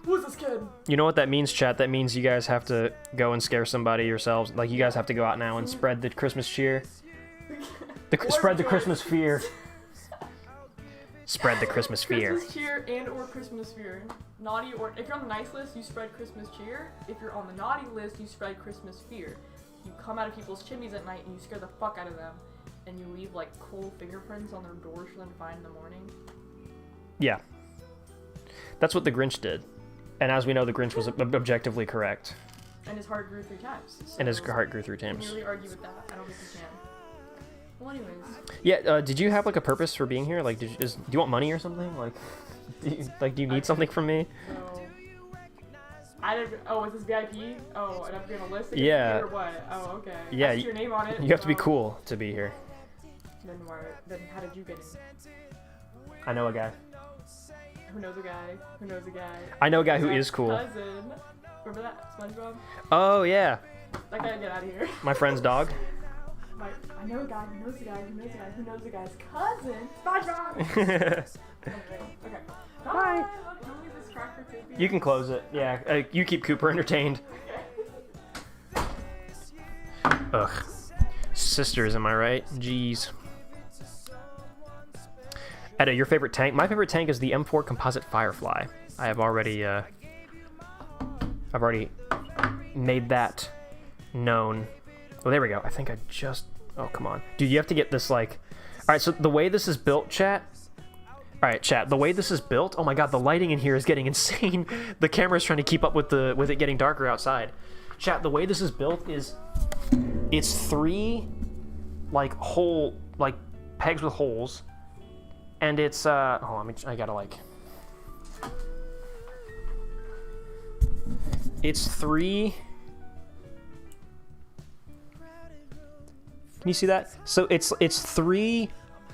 who's this kid? You know what that means, chat? That means you guys have to go and scare somebody yourselves. Like, you guys have to go out now and spread the Christmas cheer. Spread the Christmas fear. Spread the Christmas fear. Christmas cheer and or Christmas fear. Naughty or if you're on the nice list, you spread Christmas cheer. If you're on the naughty list, you spread Christmas fear. You come out of people's chimneys at night and you scare the fuck out of them, and you leave like cool fingerprints on their doors for them to find in the morning. Yeah. That's what the Grinch did. And as we know, the Grinch was objectively correct. And his heart grew 3 times. So and his heart grew 3 you can't times. really argue with that. I don't think you can. Well, anyways. Yeah, did you have like a purpose for being here? Like, do you want money or something? Like, do you need something from me? So, I didn't. Oh, is this VIP? Oh, I'd have to be on a list. Yeah. Or what? Oh, okay. Yeah. I see your name on it. You have to be cool to be here. Then how did you get in? I know a guy. Who knows a guy? Who knows a guy? I know a guy who Zach's is cool. Cousin. Remember that SpongeBob? Oh yeah, That guy, get out of here. my friend's dog. I know a guy who knows a guy who knows a guy who knows a guy's cousin. SpongeBob. Okay. Bye. Can we leave this cracker too? You can close it. Yeah, you keep Cooper entertained. Ugh. Sisters, am I right? Jeez. Edda, your favorite tank? My favorite tank is the M4 Composite Firefly. I've already made that known. Oh, there we go. I think I just... Oh, come on. Dude, you have to get this, like... Alright, so the way this is built, chat... Alright, chat, the way this is built... Oh my god, the lighting in here is getting insane. The camera's trying to keep up with it getting darker outside. Chat, the way this is built is... It's 3, like, pegs with holes. And it's, hold on, I gotta, like... It's 3... Can you see that? So it's 3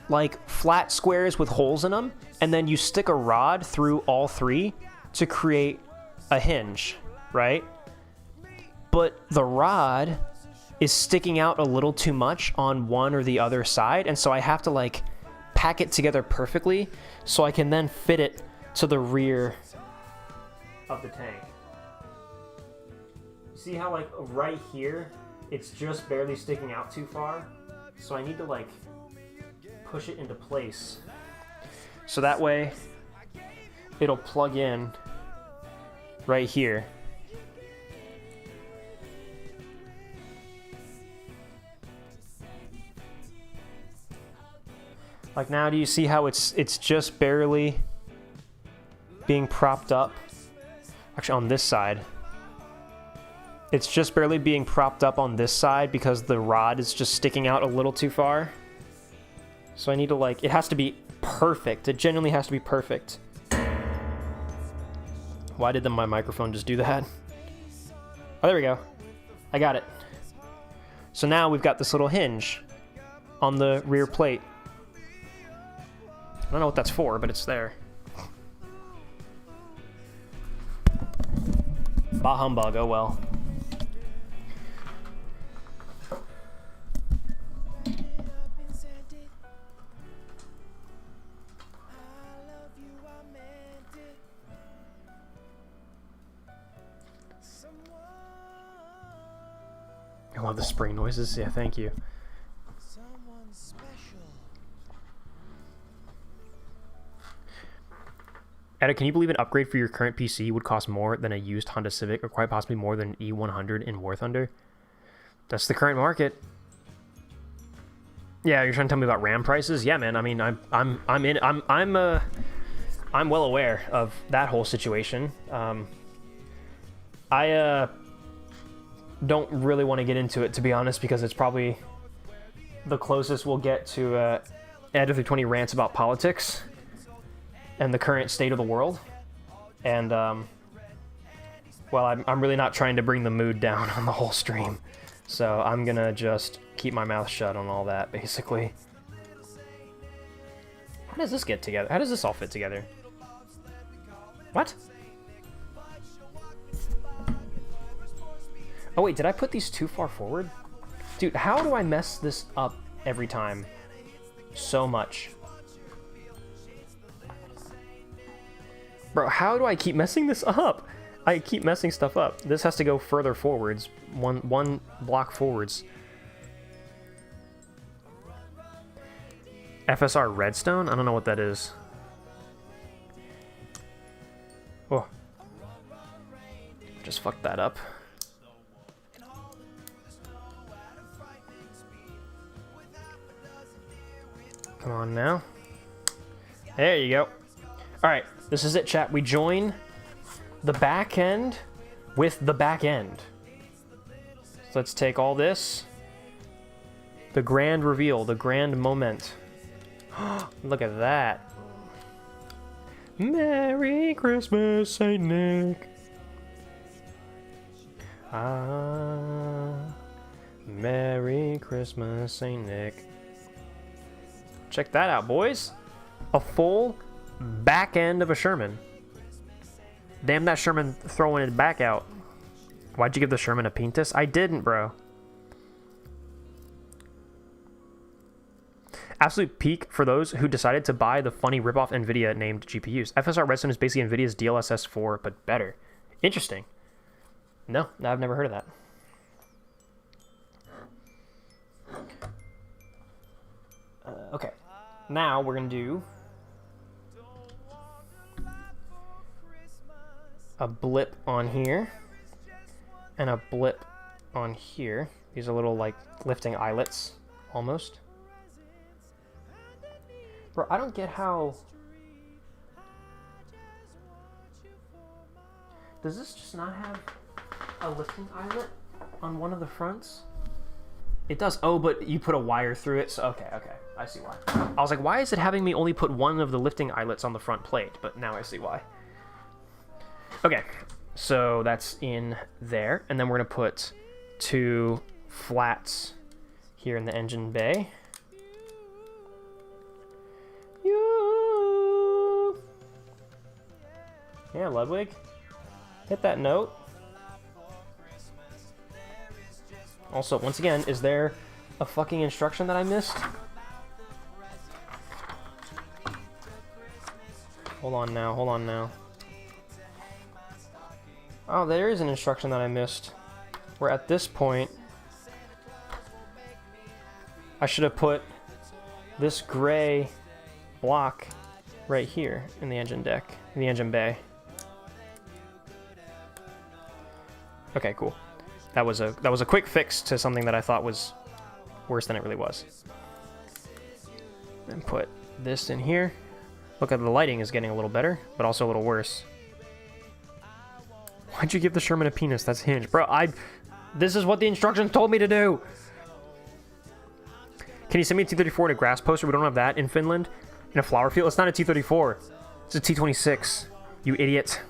like flat squares with holes in them, and then you stick a rod through all 3 to create a hinge, right? But the rod is sticking out a little too much on one or the other side, and so I have to like pack it together perfectly so I can then fit it to the rear of the tank. See how like right here it's just barely sticking out too far, so I need to like push it into place so that way it'll plug in right here. Like now, do you see how it's just barely being propped up? Actually, on this side. It's just barely being propped up on this side because the rod is just sticking out a little too far. So I need to like, it has to be perfect. It genuinely has to be perfect. Why did my microphone just do that? Oh, there we go. I got it. So now we've got this little hinge on the rear plate. I don't know what that's for, but it's there. Bah humbug, oh well. I love the spring noises. Yeah, thank you. Edda, can you believe an upgrade for your current PC would cost more than a used Honda Civic, or quite possibly more than an E100 in War Thunder? That's the current market. Yeah, you're trying to tell me about RAM prices? Yeah, man. I mean, I'm well aware of that whole situation. I don't really want to get into it, to be honest, because it's probably the closest we'll get to Edda 320 rants about politics and the current state of the world. And well, I'm really not trying to bring the mood down on the whole stream, so I'm gonna just keep my mouth shut on all that, basically. How does this get together? How does this all fit together? What? Oh wait, did I put these too far forward? Dude, how do I mess this up every time? So much. Bro, how do I keep messing this up? I keep messing stuff up. This has to go further forwards. One block forwards. FSR Redstone? I don't know what that is. Oh. Just fucked that up. Come on now. There you go. Alright, this is it, chat. We join the back end with the back end. So let's take all this. The grand reveal, the grand moment. Look at that. Merry Christmas, Saint Nick. Ah, Merry Christmas, Saint Nick. Check that out, boys. A full back end of a Sherman. Damn that Sherman throwing it back out. Why'd you give the Sherman a Pintus? I didn't, bro. Absolute peak for those who decided to buy the funny ripoff NVIDIA named GPUs. FSR Redstone is basically NVIDIA's DLSS 4, but better. Interesting. No, I've never heard of that. Okay, now we're going to do a blip on here and a blip on here. These are little, like, lifting eyelets, almost. Bro, I don't get how... Does this just not have a lifting eyelet on one of the fronts? It does. Oh, but you put a wire through it, so okay, I see why. I was like, why is it having me only put one of the lifting eyelets on the front plate? But now I see why. Okay, so that's in there, and then we're gonna put 2 flats here in the engine bay. Yeah, Ludwig, hit that note. Also, once again, is there a fucking instruction that I missed? Hold on now. Oh, there is an instruction that I missed. Where at this point, I should have put this gray block right here in the engine deck, in the engine bay. Okay, cool. That was a quick fix to something that I thought was worse than it really was. And put this in here. Look at the lighting is getting a little better, but also a little worse. Why'd you give the Sherman a penis? That's hinged. Bro, this is what the instructions told me to do! Can you send me a T-34 and a grass poster? We don't have that in Finland. In a flower field? It's not a T-34. It's a T-26. You idiot.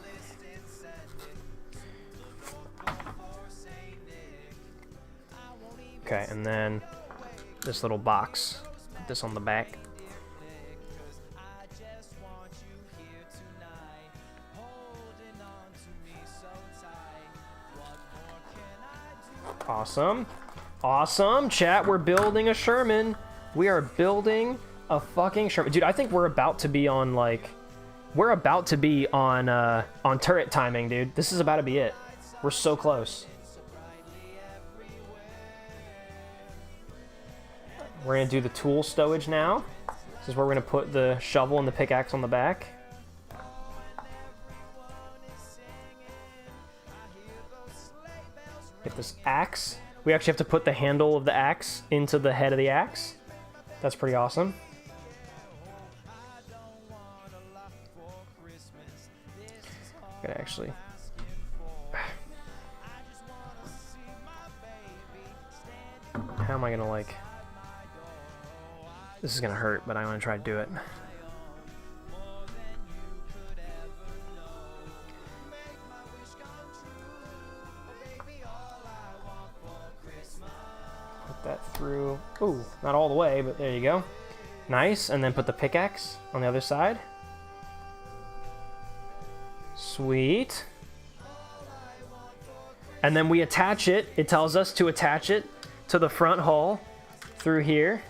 Okay, and then this little box. Put this on the back. Awesome. Awesome, chat. We're building a Sherman. We are building a fucking Sherman. Dude, I think we're about to be on, like... We're about to be on turret timing, dude. This is about to be it. We're so close. We're going to do the tool stowage now. This is where we're going to put the shovel and the pickaxe on the back. Get this axe. We actually have to put the handle of the axe into the head of the axe. That's pretty awesome. I'm gonna actually... How am I gonna, like... This is gonna hurt, but I'm gonna try to do it. Put that through. Ooh, not all the way, but there you go. Nice, and then put the pickaxe on the other side. Sweet. And then we attach it. It tells us to attach it to the front hull through here.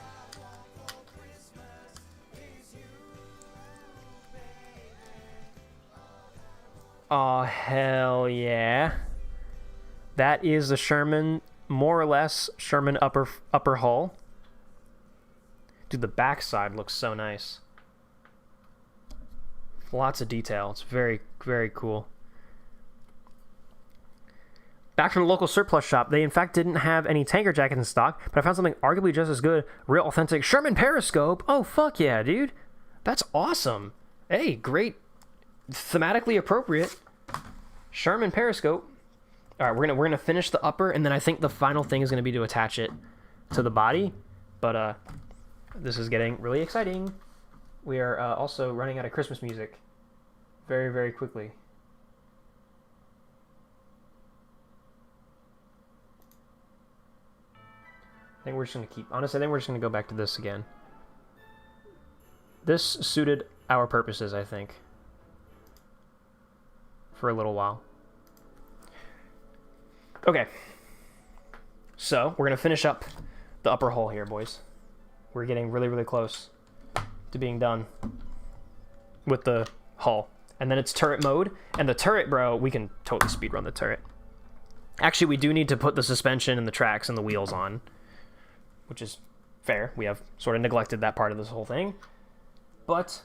Oh, hell yeah. That is the Sherman, more or less, Sherman upper hull. Dude, the backside looks so nice. Lots of detail. It's very, very cool. Back from the local surplus shop. They, in fact, didn't have any tanker jackets in stock, but I found something arguably just as good. Real authentic Sherman periscope. Oh, fuck yeah, dude. That's awesome. Hey, great. Thematically appropriate Sherman periscope. All right, we're gonna finish the upper, and then I think the final thing is gonna be to attach it to the body. But this is getting really exciting. We are also running out of Christmas music very, very quickly. I think we're just gonna keep. Honestly, I think we're just gonna go back to this again. This suited our purposes, I think. For a little while. Okay. So, we're going to finish up the upper hull here, boys. We're getting really, really close to being done with the hull. And then it's turret mode. And the turret, bro, we can totally speedrun the turret. Actually, we do need to put the suspension and the tracks and the wheels on. Which is fair. We have sort of neglected that part of this whole thing. But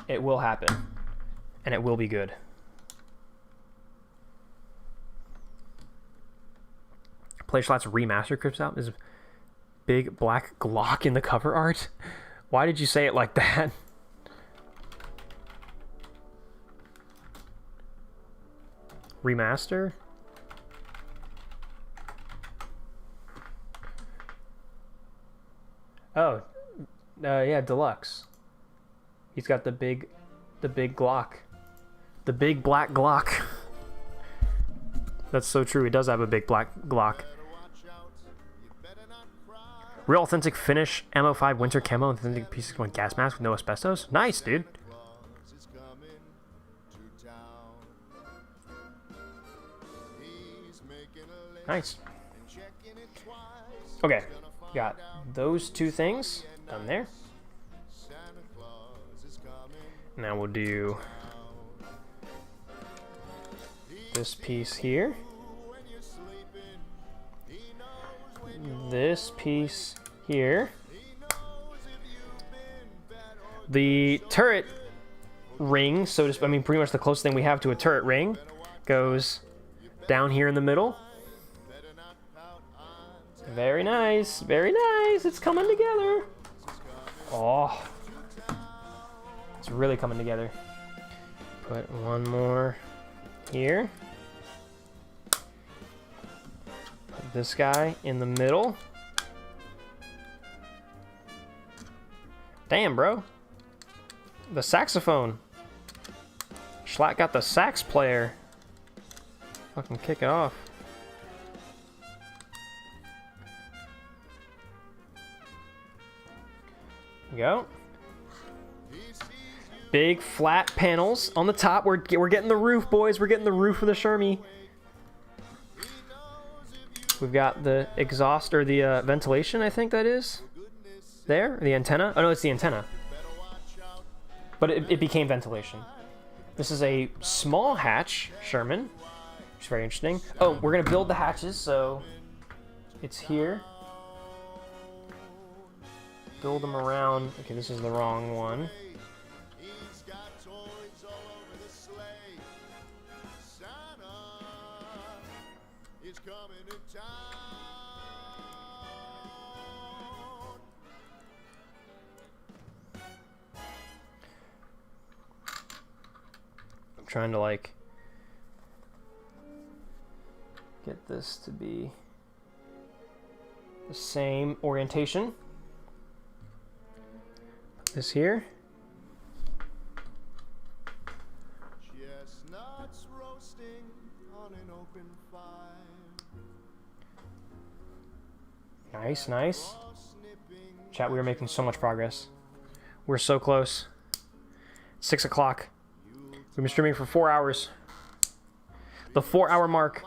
it will happen. And it will be good. PlayShots remaster clips out. There's a big black Glock in the cover art. Why did you say it like that? Remaster? Oh, yeah, deluxe. He's got the big Glock, the big black Glock. That's so true. He does have a big black Glock. Real authentic Finnish MO5 winter camo, authentic P61 gas mask with no asbestos. Nice, dude. Nice. Okay, got those two things done there. Now we'll do this piece here. This piece here. The turret ring, so to speak, I mean pretty much the closest thing we have to a turret ring, goes down here in the middle. Very nice, very nice. It's coming together. Oh, it's really coming together. Put one more here. Put this guy in the middle. Damn, bro. The saxophone. Schlatt got the sax player. Fucking kick it off. Go. Big flat panels on the top. We're getting the roof, boys. We're getting the roof of the Shermie. We've got the exhaust or the ventilation, I think that is. There, the antenna. Oh no, it's the antenna. But it became ventilation. This is a small hatch Sherman, which is very interesting. Oh, we're gonna build the hatches, so it's here. Build them around. Okay, this is the wrong one. I'm trying to like get this to be the same orientation. This here. Chestnuts roasting on an open fire. Nice, nice. Chat, we are making so much progress. We're so close. 6 o'clock. We've been streaming for 4 hours. The 4-hour mark.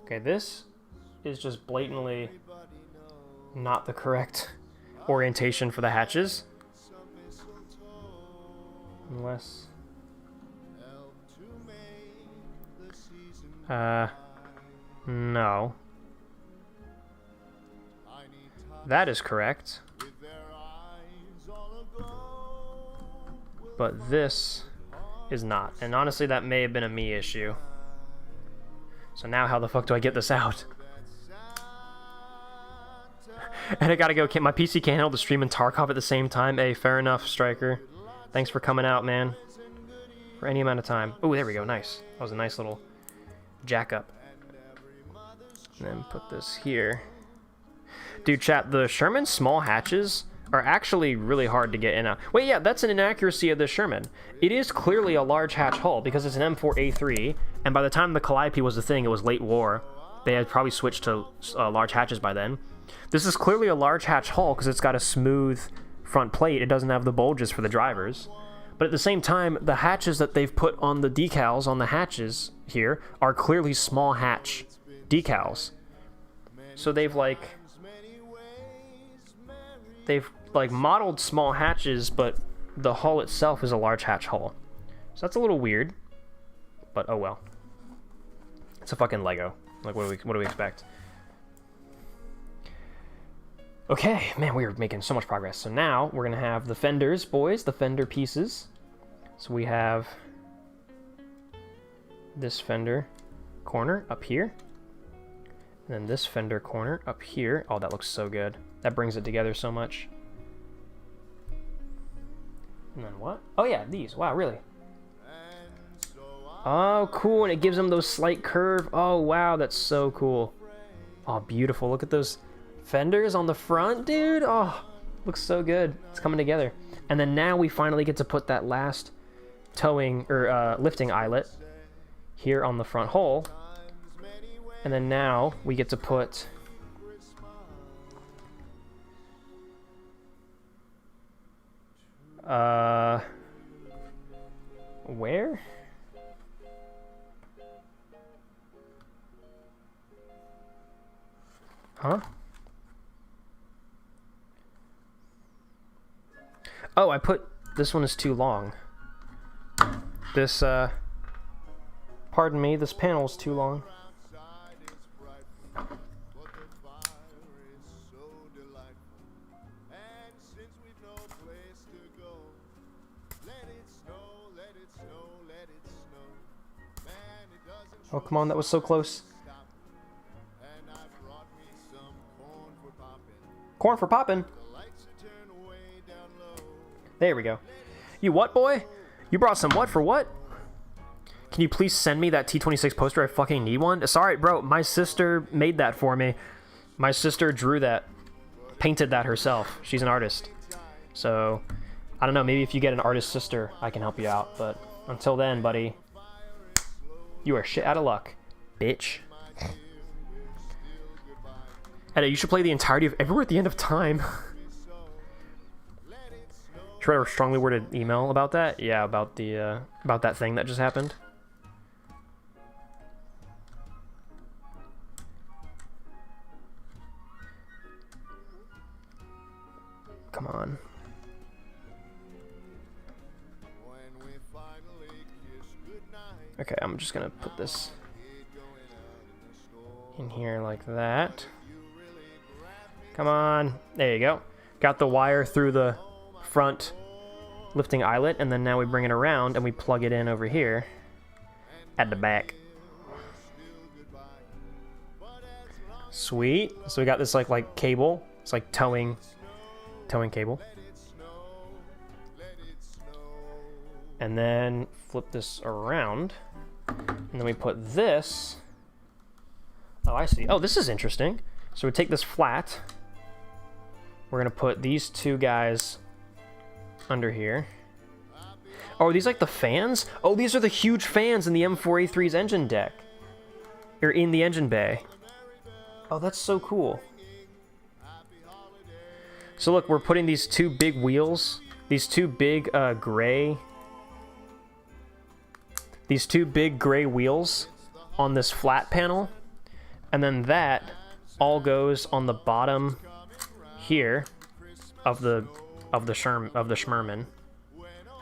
Okay, this is just blatantly not the correct orientation for the hatches. Unless... no. That is correct. But this is not. And honestly, that may have been a me issue. So now how the fuck do I get this out? And I gotta go, my PC can't handle the stream and Tarkov at the same time. Hey, fair enough, Striker. Thanks for coming out, man. For any amount of time. Oh, there we go, nice. That was a nice little jack up. And then put this here. Dude, chat, the Sherman small hatches are actually really hard to get in. Wait, yeah, that's an inaccuracy of the Sherman. It is clearly a large hatch hull because it's an M4A3, and by the time the Calliope was the thing, it was late war. They had probably switched to large hatches by then. This is clearly a large hatch hull because it's got a smooth front plate. It doesn't have the bulges for the drivers. But at the same time, the hatches that they've put on the decals on the hatches here are clearly small hatch decals. So they've like modeled small hatches, but the hull itself is a large hatch hull. So that's a little weird, but oh well. It's a fucking Lego. Like, what do we expect? Okay, man, we are making so much progress. So now we're gonna have the fenders, boys, the fender pieces. So we have this fender corner up here, and then this fender corner up here. Oh, that looks so good. That brings it together so much. And then what? Oh yeah, these. Wow, really? Oh, cool, and it gives them those slight curve. Oh, wow, that's so cool. Oh, beautiful. Look at those fenders on the front, dude. Oh, looks so good. It's coming together. And then now we finally get to put that last towing or lifting eyelet here on the front hull. And then now we get to put where? Huh? Oh, I put... This one is too long. This, pardon me, this panel is too long. Oh, come on, that was so close. Corn for poppin'. There we go. You what, boy? You brought some what for what? Can you please send me that T26 poster? I fucking need one. Sorry, bro. My sister made that for me. My sister drew that. Painted that herself. She's an artist. So, I don't know. Maybe if you get an artist sister, I can help you out. But until then, buddy, you are shit out of luck, bitch. Edda, you should play the entirety of Everywhere at the End of Time. Should I write a strongly worded email about that? Yeah, about the about that thing that just happened. Come on. Okay, I'm just gonna put this in here like that. Come on. There you go. Got the wire through the front lifting eyelet, and then now we bring it around and we plug it in over here at the back. Sweet. So we got this like cable. It's like towing cable. And then flip this around, and then we put this. Oh, I see. Oh, this is interesting. So we take this flat. We're gonna put these two guys under here. Oh, are these like the fans? Oh, these are the huge fans in the M4A3's engine deck. Or in the engine bay. Oh, that's so cool. So look, we're putting these two big wheels, these two big gray wheels on this flat panel, and then that all goes on the bottom here of the Schmerman,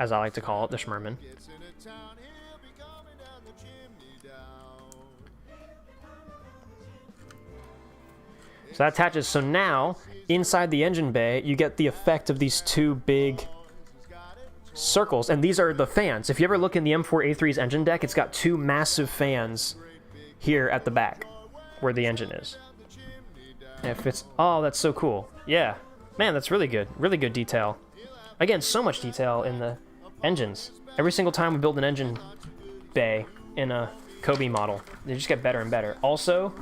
as I like to call it, the Schmerman. So that attaches. So now inside the engine bay, you get the effect of these two big circles, and these are the fans. If you ever look in the M4A3's engine deck, it's got two massive fans here at the back where the engine is. And if it's... Oh, that's so cool. Yeah. Man, that's really good. Really good detail. Again, so much detail in the engines. Every single time we build an engine bay in a Cobi model, they just get better and better. Also,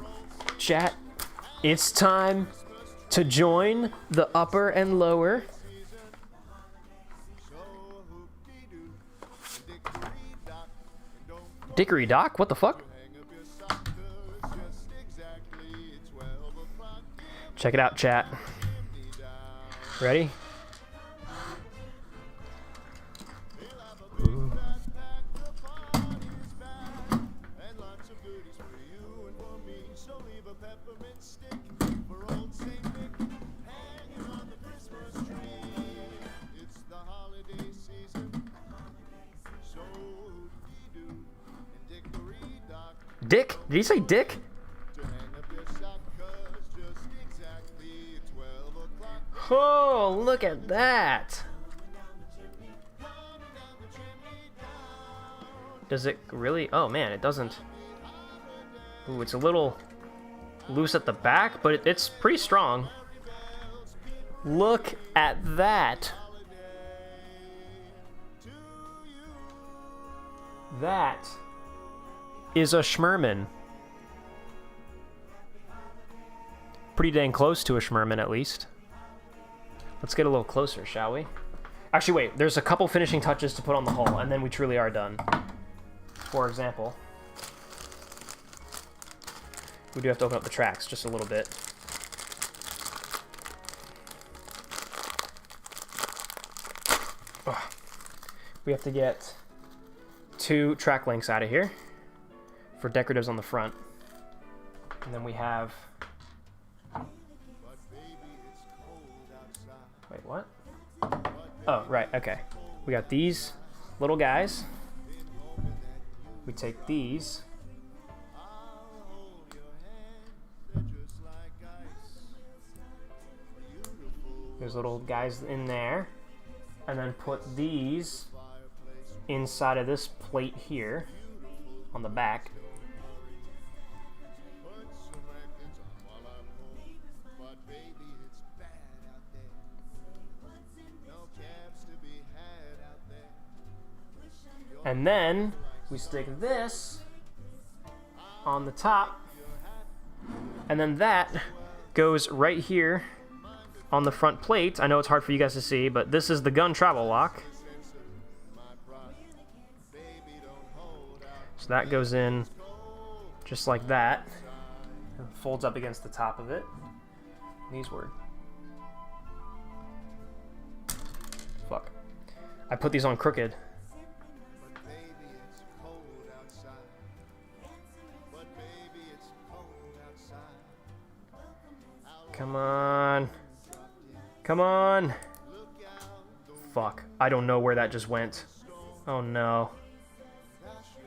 chat, it's time to join the upper and lower Dickory Dock? What the fuck? Check it out, chat. Ready? Ooh. Dick? Did he say dick? Oh, look at that. Does it really? Oh man, it doesn't. Ooh, it's a little loose at the back, but it's pretty strong. Look at that. That is a Schmerman. Pretty dang close to a Schmerman, at least. Let's get a little closer, shall we? Actually, wait. There's a couple finishing touches to put on the hull, and then we truly are done. For example, we do have to open up the tracks just a little bit. Ugh. We have to get 2 track links out of here for decoratives on the front. And then we have... Wait, what? Oh, right, okay. We got these little guys. We take these. There's little guys in there. And then put these inside of this plate here on the back. And then we stick this on the top, and then that goes right here on the front plate. I know it's hard for you guys to see, but this is the gun travel lock. So that goes in just like that, and folds up against the top of it. These were... Fuck. I put these on crooked. Come on. Come on. Fuck. I don't know where that just went. Oh no.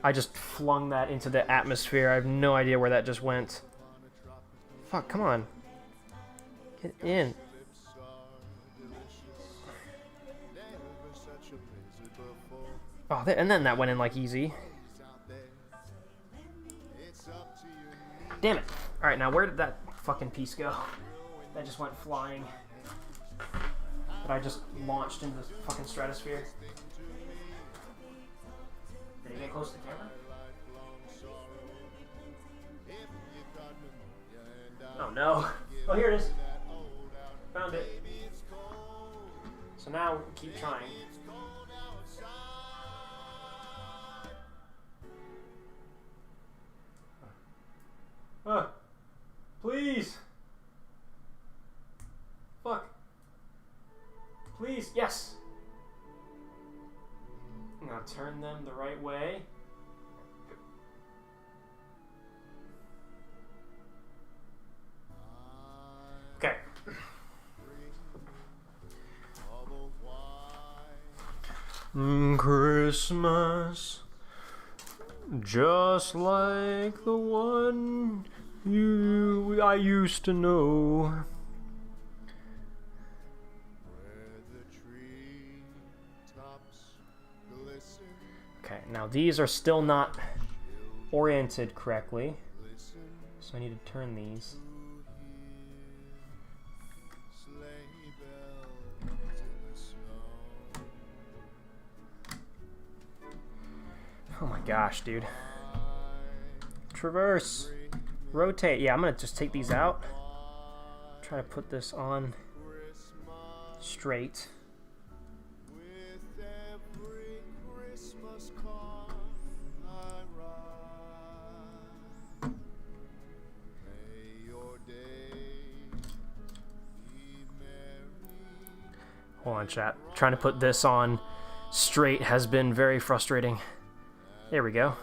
I just flung that into the atmosphere. I have no idea where that just went. Fuck, come on. Get in. Oh, and then that went in like easy. Damn it. Alright, now where did that fucking piece go? That just went flying. That I just launched into the fucking stratosphere. Did you get close to the camera? Oh no. Oh, here it is. Found it. So now keep trying. Please. Fuck. Please, yes. I'm gonna turn them the right way. Okay. Christmas, just like the one I used to know. Okay, now these are still not oriented correctly, so I need to turn these. Oh my gosh, dude. Traverse. Rotate. Yeah, I'm gonna just take these out. Try to put this on straight. on, chat. Trying to put this on straight has been very frustrating. There we go.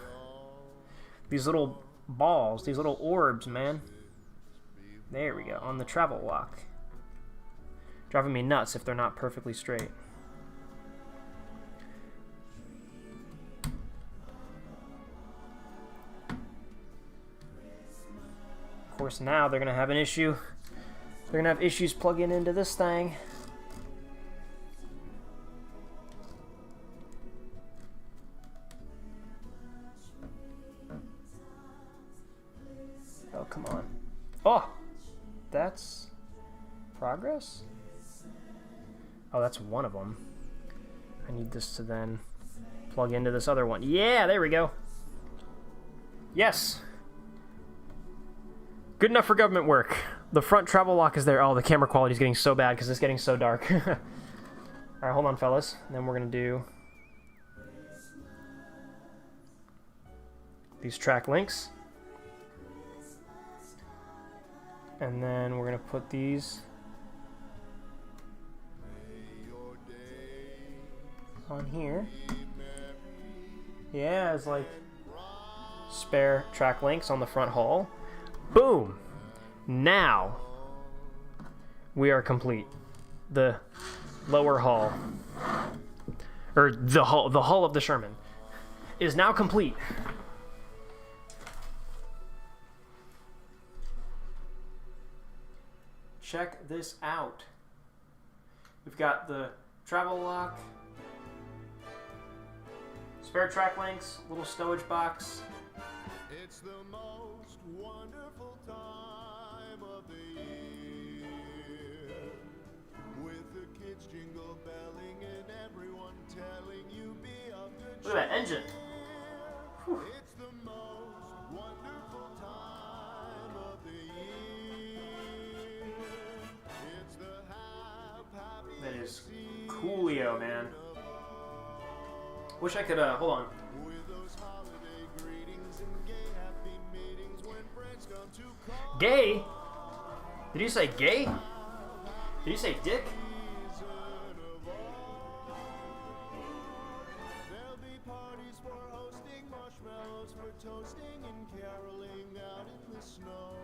These little balls, these little orbs, man. There we go, on the travel lock. Driving me nuts if they're not perfectly straight. Of course, now they're gonna have an issue. They're gonna have issues plugging into this thing. Oh, come on. Oh! That's progress? Oh, that's one of them. I need this to then plug into this other one. Yeah, there we go. Yes! Good enough for government work. The front travel lock is there. Oh, the camera quality is getting so bad because it's getting so dark. Alright, hold on, fellas. And then we're going to do these track links. And then we're going to put these on here. Yeah, it's like spare track links on the front hull. Boom! Now we are complete. The lower hull, or the hull of the Sherman is now complete. Check this out. We've got the travel lock, spare track links, little stowage box. It's the most wonderful time of the year, with the kids jingle belling and everyone telling you be of good Look at that engine. cheer. It's the most wonderful time of the year. It's the happy That is coolio, man. Wish I could, hold on. with those holiday greetings and gay happy meetings when friends come to call. Gay? Did you say gay? Did you say dick? There'll be parties for hosting, marshmallows for toasting, and caroling out in the snow.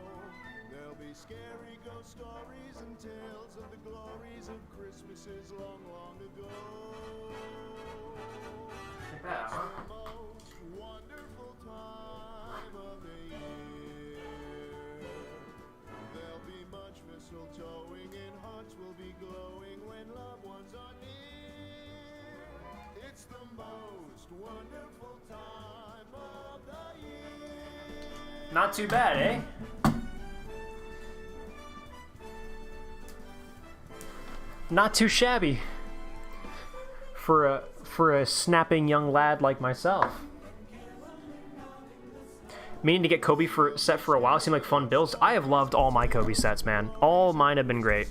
There'll be scary ghost stories and tales of the glories of Christmases long, long ago. Check that out. The most wonderful time of the year. There'll be much mistletoeing and hearts will be glowing when loved ones are near. It's the most wonderful time of the year. Not too bad, eh? Not too shabby for a snapping young lad like myself. Meaning to get Cobi set for a while. Seemed like fun builds. I have loved all my Cobi sets, man. All mine have been great.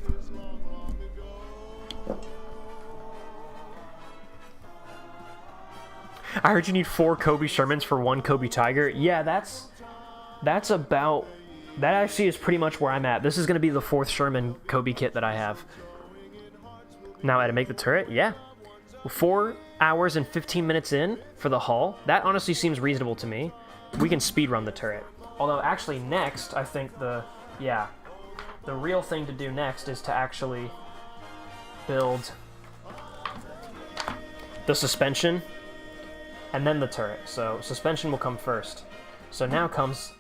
I heard you need 4 Cobi Shermans for 1 Cobi Tiger. Yeah, that's about... That actually is pretty much where I'm at. This is going to be the 4th Sherman Cobi kit that I have. Now I had to make the turret? Yeah. 4 hours and 15 minutes in for the hull. That honestly seems reasonable to me. We can speedrun the turret. Although actually next, I think the real thing to do next is to actually build the suspension and then the turret. So suspension will come first. So now comes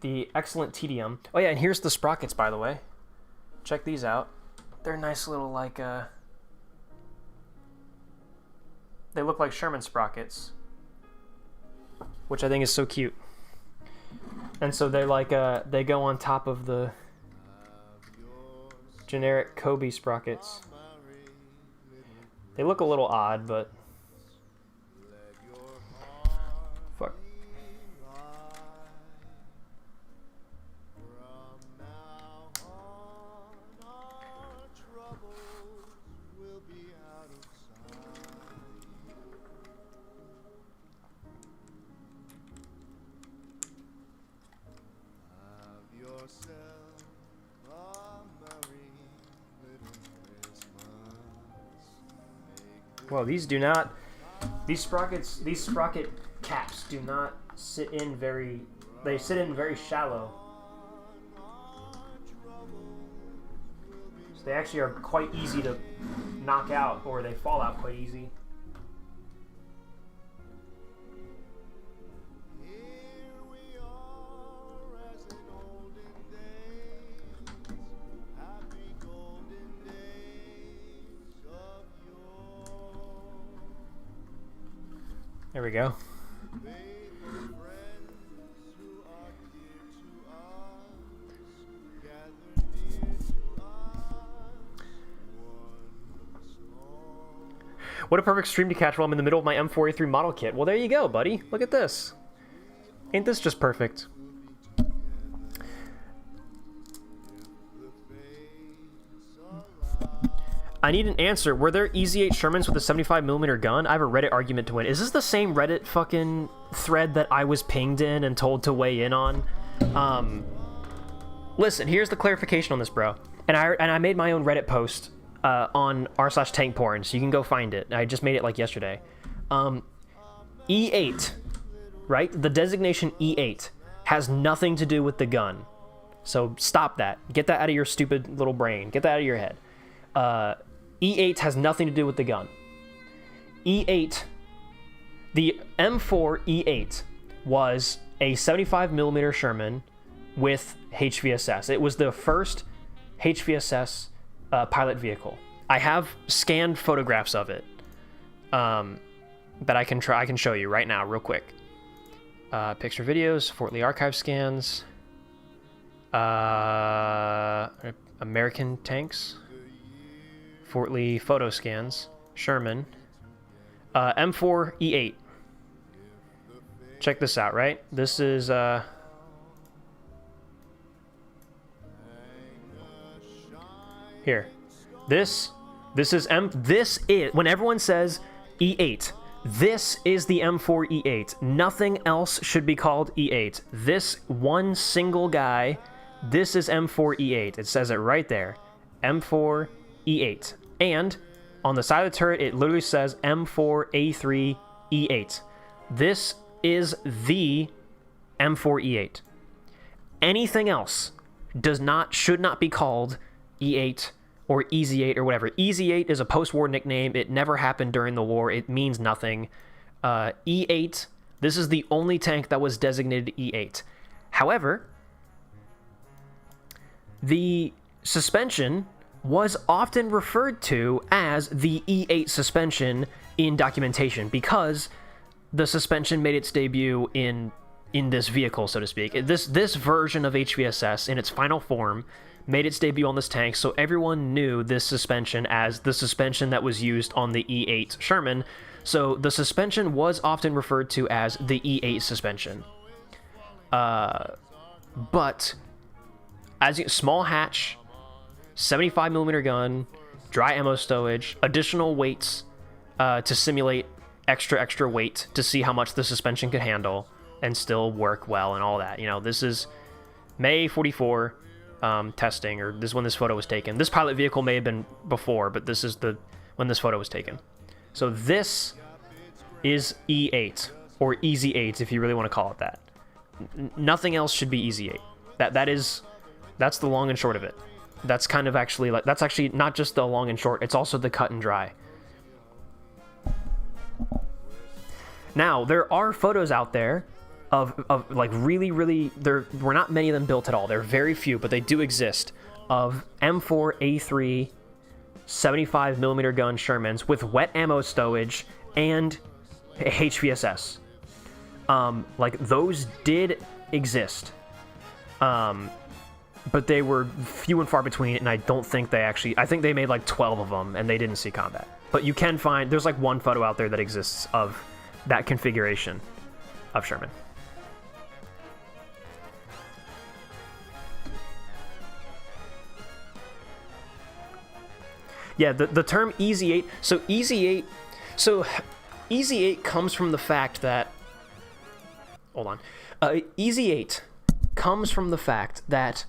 the excellent tedium. Oh yeah, and here's the sprockets, by the way. Check these out. They're nice little, like, they look like Sherman sprockets, which I think is so cute. And so they're like, they go on top of the generic Cobi sprockets. They look a little odd, but fuck. From now on, our troubles will be out of sight. Have yourself a merry little Christmas. Whoa, these do not... These sprocket caps do not sit in very... They sit in very shallow. So they actually are quite easy to knock out, or they fall out quite easy. There we go. What a perfect stream to catch while I'm in the middle of my M4A3 model kit. Well, there you go, buddy. Look at this. Ain't this just perfect? I need an answer. Were there Easy 8 Shermans with a 75mm gun? I have a Reddit argument to win. Is this the same Reddit fucking thread that I was pinged in and told to weigh in on? Listen, here's the clarification on this, bro. And I made my own Reddit post on r/tankporn, so you can go find it. I just made it like yesterday. E8, right? The designation E8 has nothing to do with the gun. So stop that. Get that out of your stupid little brain. Get that out of your head. E8 has nothing to do with the gun. E8, the M4 E8 was a 75mm Sherman with HVSS. It was the first HVSS pilot vehicle. I have scanned photographs of it that I can show you right now real quick. Picture videos, Fort Lee archive scans, American tanks, Fort Lee photo scans, Sherman, M4 E8. Check this out, right? This is here. This is when everyone says E8, this is the M4 E8. Nothing else should be called E8. This one single guy, this is M4 E8. It says it right there. M4 E8. And on the side of the turret, it literally says M4A3 E8. This is the M4 E8. Anything else should not be called E8 or Easy 8 or whatever. Easy 8 is a post-war nickname. It never happened during the war. It means nothing. E8, this is the only tank that was designated E8. However, the suspension was often referred to as the E8 suspension in documentation because the suspension made its debut in this vehicle, so to speak. This version of HVSS in its final form made its debut on this tank, so everyone knew this suspension as the suspension that was used on the E8 Sherman. So the suspension was often referred to as the E8 suspension. But as small hatch, 75mm gun, dry ammo stowage, additional weights to simulate extra weight to see how much the suspension could handle and still work well and all that. You know, this is May 44 testing, or this is when this photo was taken. This pilot vehicle may have been before, but this is when this photo was taken. So this is E8, or Easy 8 if you really want to call it that. Nothing else should be Easy 8. That's the long and short of it. That's kind of actually that's actually not just the long and short, it's also the cut and dry. Now, there are photos out there of like really, there were not many of them built at all. There are very few, but they do exist, of M4A3 75mm gun Shermans with wet ammo stowage and HVSS. Like, those did exist. But they were few and far between, and I don't think I think they made like 12 of them, and they didn't see combat. But you can find, there's like one photo out there that exists of that configuration of Sherman. Yeah, the term Easy 8, so Easy 8 comes from the fact that, hold on, Easy 8 comes from the fact that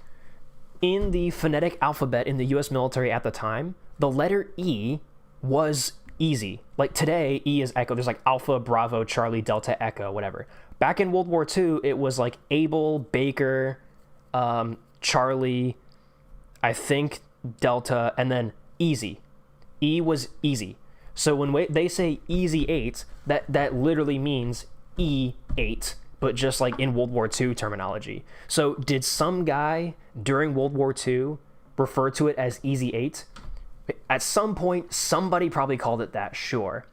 in the phonetic alphabet in the US military at the time, the letter E was easy. Like today, E is Echo. There's like Alpha, Bravo, Charlie, Delta, Echo, whatever. Back in World War II, it was like Able, Baker, Charlie, I think Delta, and then Easy. E was easy. So when they say Easy 8, that literally means E8, but just like in World War II terminology. So did some guy during World War II refer to it as Easy 8? At some point, somebody probably called it that, sure.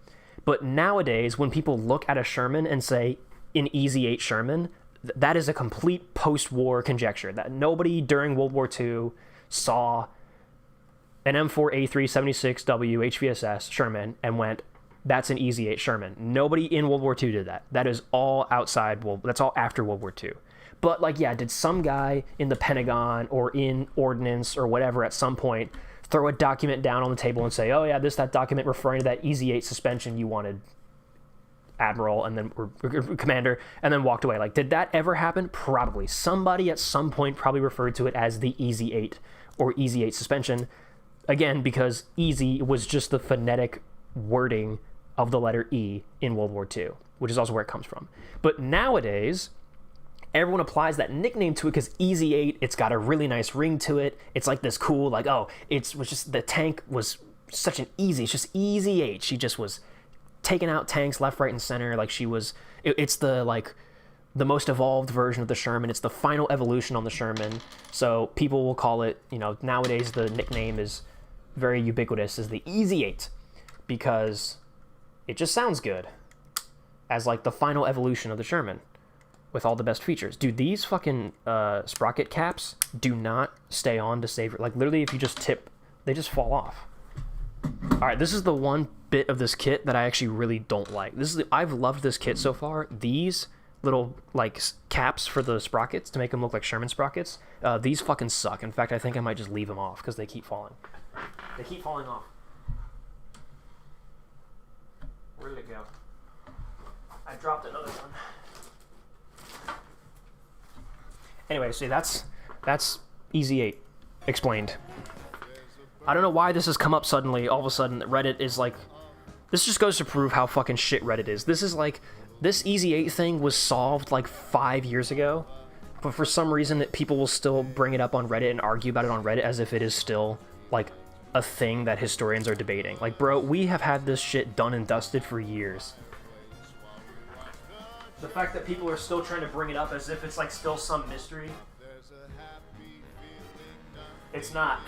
But nowadays, when people look at a Sherman and say, an Easy 8 Sherman, that is a complete post-war conjecture. That nobody during World War II saw an M4A376W HVSS Sherman and went, that's an Easy 8 Sherman. Nobody in World War II did that. That is all that's all after World War II. But like, yeah, did some guy in the Pentagon or in Ordnance or whatever at some point throw a document down on the table and say, oh yeah, that document referring to that Easy 8 suspension you wanted, Admiral, and then or Commander, and then walked away? Like, did that ever happen? Probably. Somebody at some point probably referred to it as the Easy 8 or Easy 8 suspension. Again, because easy was just the phonetic wording of the letter E in World War II, which is also where it comes from. But nowadays, everyone applies that nickname to it because Easy 8, it's got a really nice ring to it. It's like this cool, like, oh, it was just, the tank was such an easy, it's just Easy 8. She just was taking out tanks left, right, and center. Like she was, it's the, like, the most evolved version of the Sherman. It's the final evolution on the Sherman. So people will call it, nowadays the nickname is very ubiquitous, is the Easy 8, because it just sounds good as like the final evolution of the Sherman with all the best features. Dude, these fucking sprocket caps do not stay on to save, like literally if you just tip, they just fall off. All right, this is the one bit of this kit that I actually really don't like. I've loved this kit so far. These little like caps for the sprockets to make them look like Sherman sprockets, these fucking suck. In fact, I think I might just leave them off because they keep falling. They keep falling off. Where did it go? I dropped another one. Anyway, see, that's Easy 8 explained. I don't know why this has come up suddenly. All of a sudden, Reddit is like, this just goes to prove how fucking shit Reddit is. This is like, this Easy 8 thing was solved like 5 years ago, but for some reason that people will still bring it up on Reddit and argue about it on Reddit as if it is still like a thing that historians are debating. Like, bro, we have had this shit done and dusted for years. The fact that people are still trying to bring it up as if it's like still some mystery, it's not.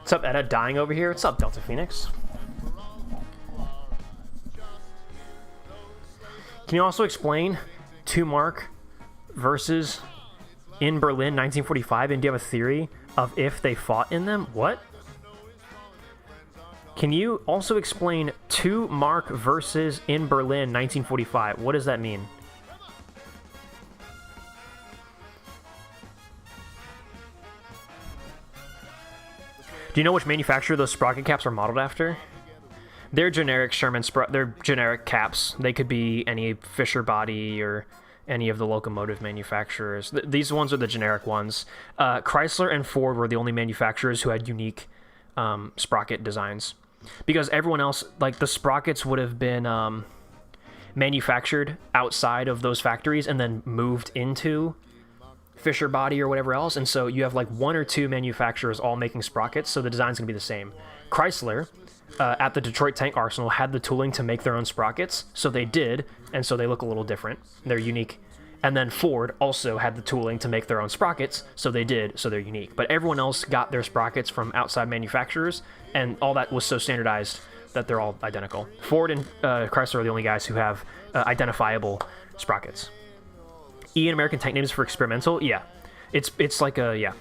What's up, Edda? Dying over here. What's up, Delta Phoenix? Can you also explain 2 Mark versus in Berlin 1945? And do you have a theory of if they fought in them? What? Can you also explain 2 Mark versus in Berlin 1945? What does that mean? Do you know which manufacturer those sprocket caps are modeled after? They're generic Sherman they're generic caps. They could be any Fisher Body or any of the locomotive manufacturers. These ones are the generic ones. Chrysler and Ford were the only manufacturers who had unique sprocket designs, because everyone else, like the sprockets would have been manufactured outside of those factories and then moved into Fisher Body or whatever else, and so you have like 1 or 2 manufacturers all making sprockets, so the design's gonna be the same. Chrysler at the Detroit Tank Arsenal had the tooling to make their own sprockets, so they did, and so they look a little different. They're unique. And then Ford also had the tooling to make their own sprockets, so they did, so they're unique. But everyone else got their sprockets from outside manufacturers, and all that was so standardized that they're all identical. Ford and Chrysler are the only guys who have identifiable sprockets. E in American Tank names for experimental? Yeah. It's like a, yeah.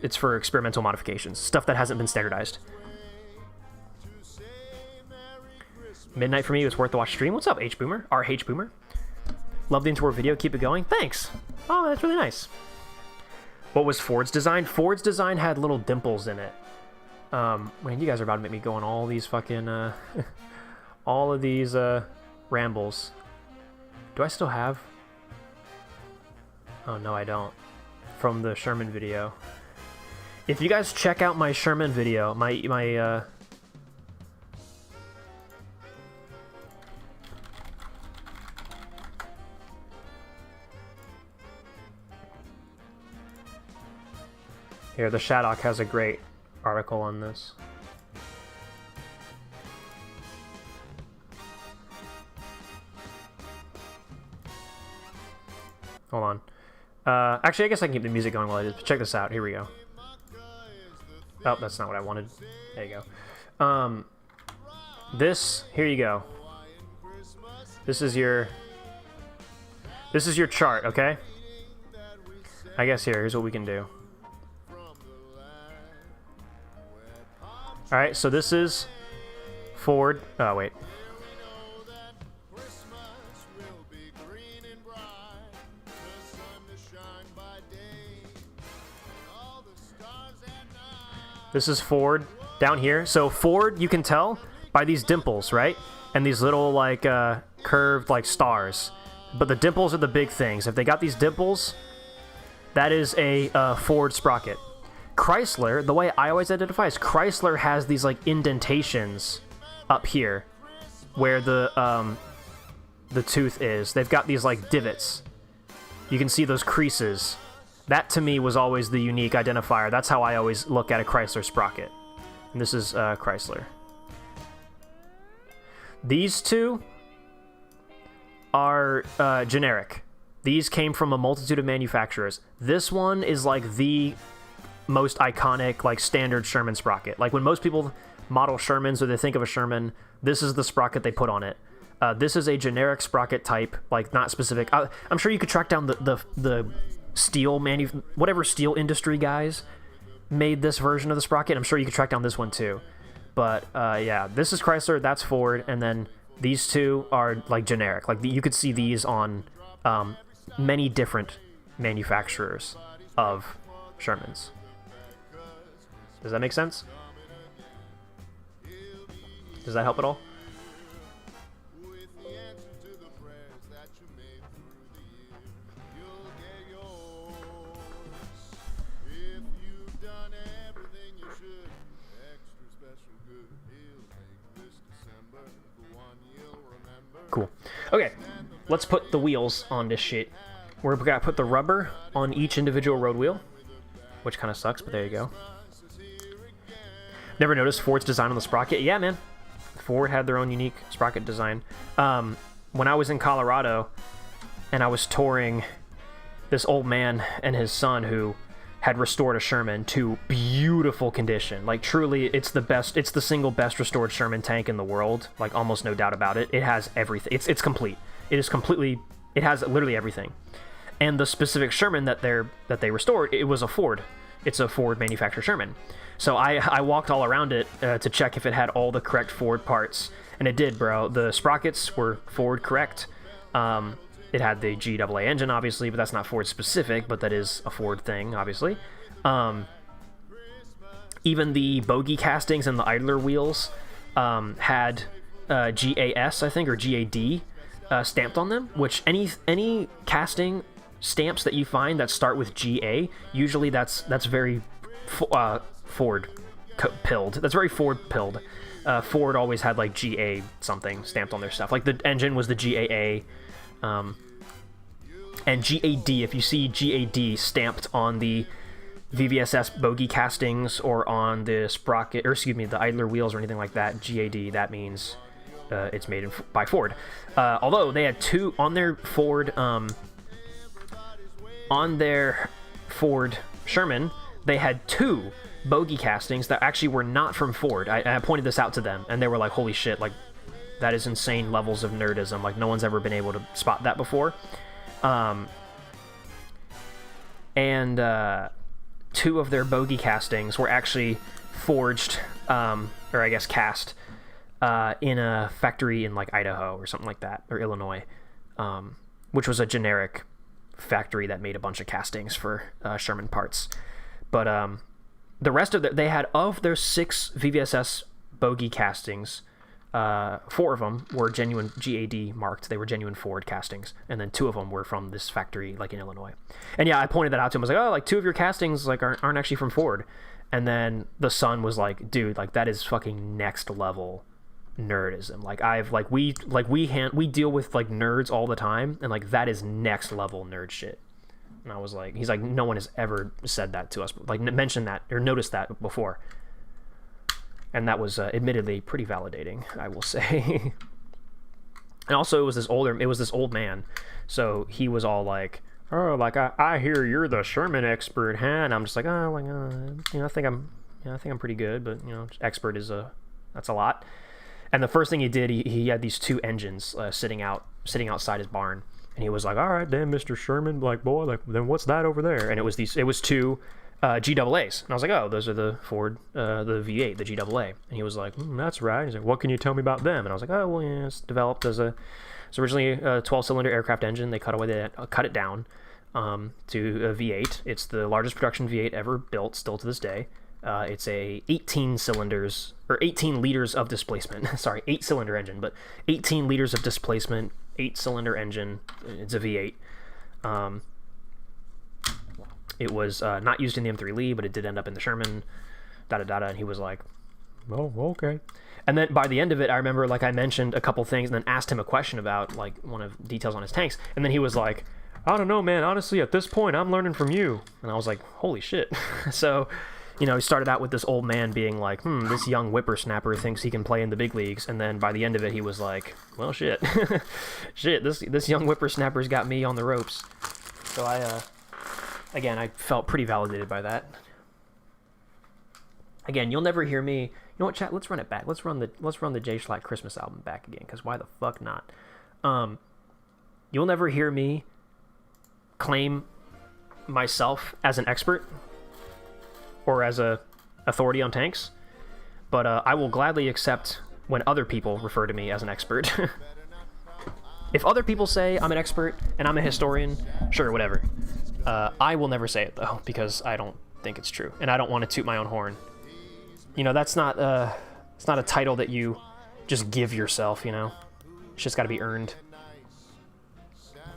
It's for experimental modifications. Stuff that hasn't been standardized. Midnight for me, it's worth the watch stream. What's up, H-Boomer? Our H-Boomer. Love the Interwar video, keep it going. Thanks. Oh, that's really nice. What was Ford's design? Ford's design had little dimples in it. Man, you guys are about to make me go on all these fucking, all of these, rambles. Do I still have? Oh, no, I don't. From the Sherman video. If you guys check out my Sherman video, Here, the Shaddock has a great article on this. Hold on. Actually, I guess I can keep the music going while I do. Check this out. Here we go. Oh, that's not what I wanted. There you go. Here you go. This is your chart, okay? I guess here's what we can do. Alright, so this is Ford. Oh, wait. This is Ford down here. So Ford, you can tell by these dimples, right? And these little, like, curved, like, stars. But the dimples are the big things. If they got these dimples, that is a Ford sprocket. Chrysler, the way I always identify is Chrysler has these, like, indentations up here where the tooth is. They've got these, like, divots. You can see those creases. That, to me, was always the unique identifier. That's how I always look at a Chrysler sprocket. And this is Chrysler. These two are generic. These came from a multitude of manufacturers. This one is, like, the most iconic, like, standard Sherman sprocket. Like, when most people model Shermans or they think of a Sherman, this is the sprocket they put on it. This is a generic sprocket type, like, not specific. I'm sure you could track down the steel whatever steel industry guys made this version of the sprocket. I'm sure you could track down this one too. But yeah, this is Chrysler, that's Ford, and then these two are, like, generic. Like, you could see these on many different manufacturers of Shermans. Does that make sense? Does that help at all? Cool. Okay, let's put the wheels on this shit. We're gonna put the rubber on each individual road wheel, which kind of sucks, but there you go. Never noticed Ford's design on the sprocket. Yeah, man. Ford had their own unique sprocket design. When I was in Colorado and I was touring this old man and his son who had restored a Sherman to beautiful condition. Like, truly, it's the single best restored Sherman tank in the world. Like, almost no doubt about it. It has everything. It's complete. It has literally everything. And the specific Sherman that they restored, it was a Ford. It's a Ford manufactured Sherman. So I walked all around it to check if it had all the correct Ford parts. And it did, bro. The sprockets were Ford correct. It had the GAA engine, obviously, but that's not Ford specific, but that is a Ford thing, obviously. Even the bogie castings and the idler wheels had GAS, I think, or GAD stamped on them, which any casting stamps that you find that start with GA, usually that's very Ford pilled. That's very Ford pilled. Ford always had, like, GA something stamped on their stuff. Like, the engine was the GAA. And GAD, if you see GAD stamped on the VVSS bogie castings or on the sprocket, or excuse me, the idler wheels or anything like that, GAD, that means it's made by Ford. Although they had two on their Ford, Sherman, they had two bogie castings that actually were not from Ford. I pointed this out to them, and they were like, holy shit, like, that is insane levels of nerdism. Like, no one's ever been able to spot that before. And two of their bogie castings were actually forged, or I guess cast, in a factory in, like, Idaho or something like that, or Illinois, which was a generic factory that made a bunch of castings for Sherman parts. But the rest of they had, of their 6 VVSS bogey castings, 4 of them were genuine GAD marked. They were genuine Ford castings, and then 2 of them were from this factory, like in Illinois. And yeah, I pointed that out to him. I was like, oh, like 2 of your castings like aren't actually from Ford. And then the son was like, dude, like that is fucking next level nerdism. Like we deal with like nerds all the time, and like that is next level nerd shit. And I was like, he's like, no one has ever said that to us, like mentioned that or noticed that before. And that was admittedly pretty validating, I will say. And also it was this old man, so he was all like, oh, like I hear you're the Sherman expert, huh? And I'm just like, oh, like you know, I think I'm pretty good, but you know, expert is that's a lot. And the first thing he did, he had these 2 engines sitting outside his barn, and he was like, all right, then, Mr. Sherman, like, boy, like, then what's that over there? And it was 2 GAAs, and I was like, oh, those are the Ford, the V8, the GAA. And he was like, that's right. He's like, what can you tell me about them? And I was like, oh, well, yeah, it's developed as it's originally a 12-cylinder aircraft engine. They cut it down to a V8. It's the largest production V8 ever built, still to this day. It's a 18 liters of displacement. Sorry, 8-cylinder engine, but 18 liters of displacement, 8-cylinder engine. It's a V8. It was not used in the M3 Lee, but it did end up in the Sherman. And he was like, oh, okay. And then by the end of it, I remember, like, I mentioned a couple things and then asked him a question about, like, one of details on his tanks. And then he was like, I don't know, man. Honestly, at this point, I'm learning from you. And I was like, holy shit. So, you know, he started out with this old man being like, this young whippersnapper thinks he can play in the big leagues. And then by the end of it, he was like, well, shit. Shit, this young whippersnapper's got me on the ropes. So again, I felt pretty validated by that. Again, you'll never hear me. You know what, chat? Let's run it back. Let's run the Jay Schlatt Christmas album back again, because why the fuck not? You'll never hear me claim myself as an expert or as a authority on tanks, but I will gladly accept when other people refer to me as an expert. If other people say I'm an expert and I'm a historian, sure, whatever. I will never say it, though, because I don't think it's true, and I don't want to toot my own horn. You know, it's not a title that you just give yourself, you know? It's just got to be earned.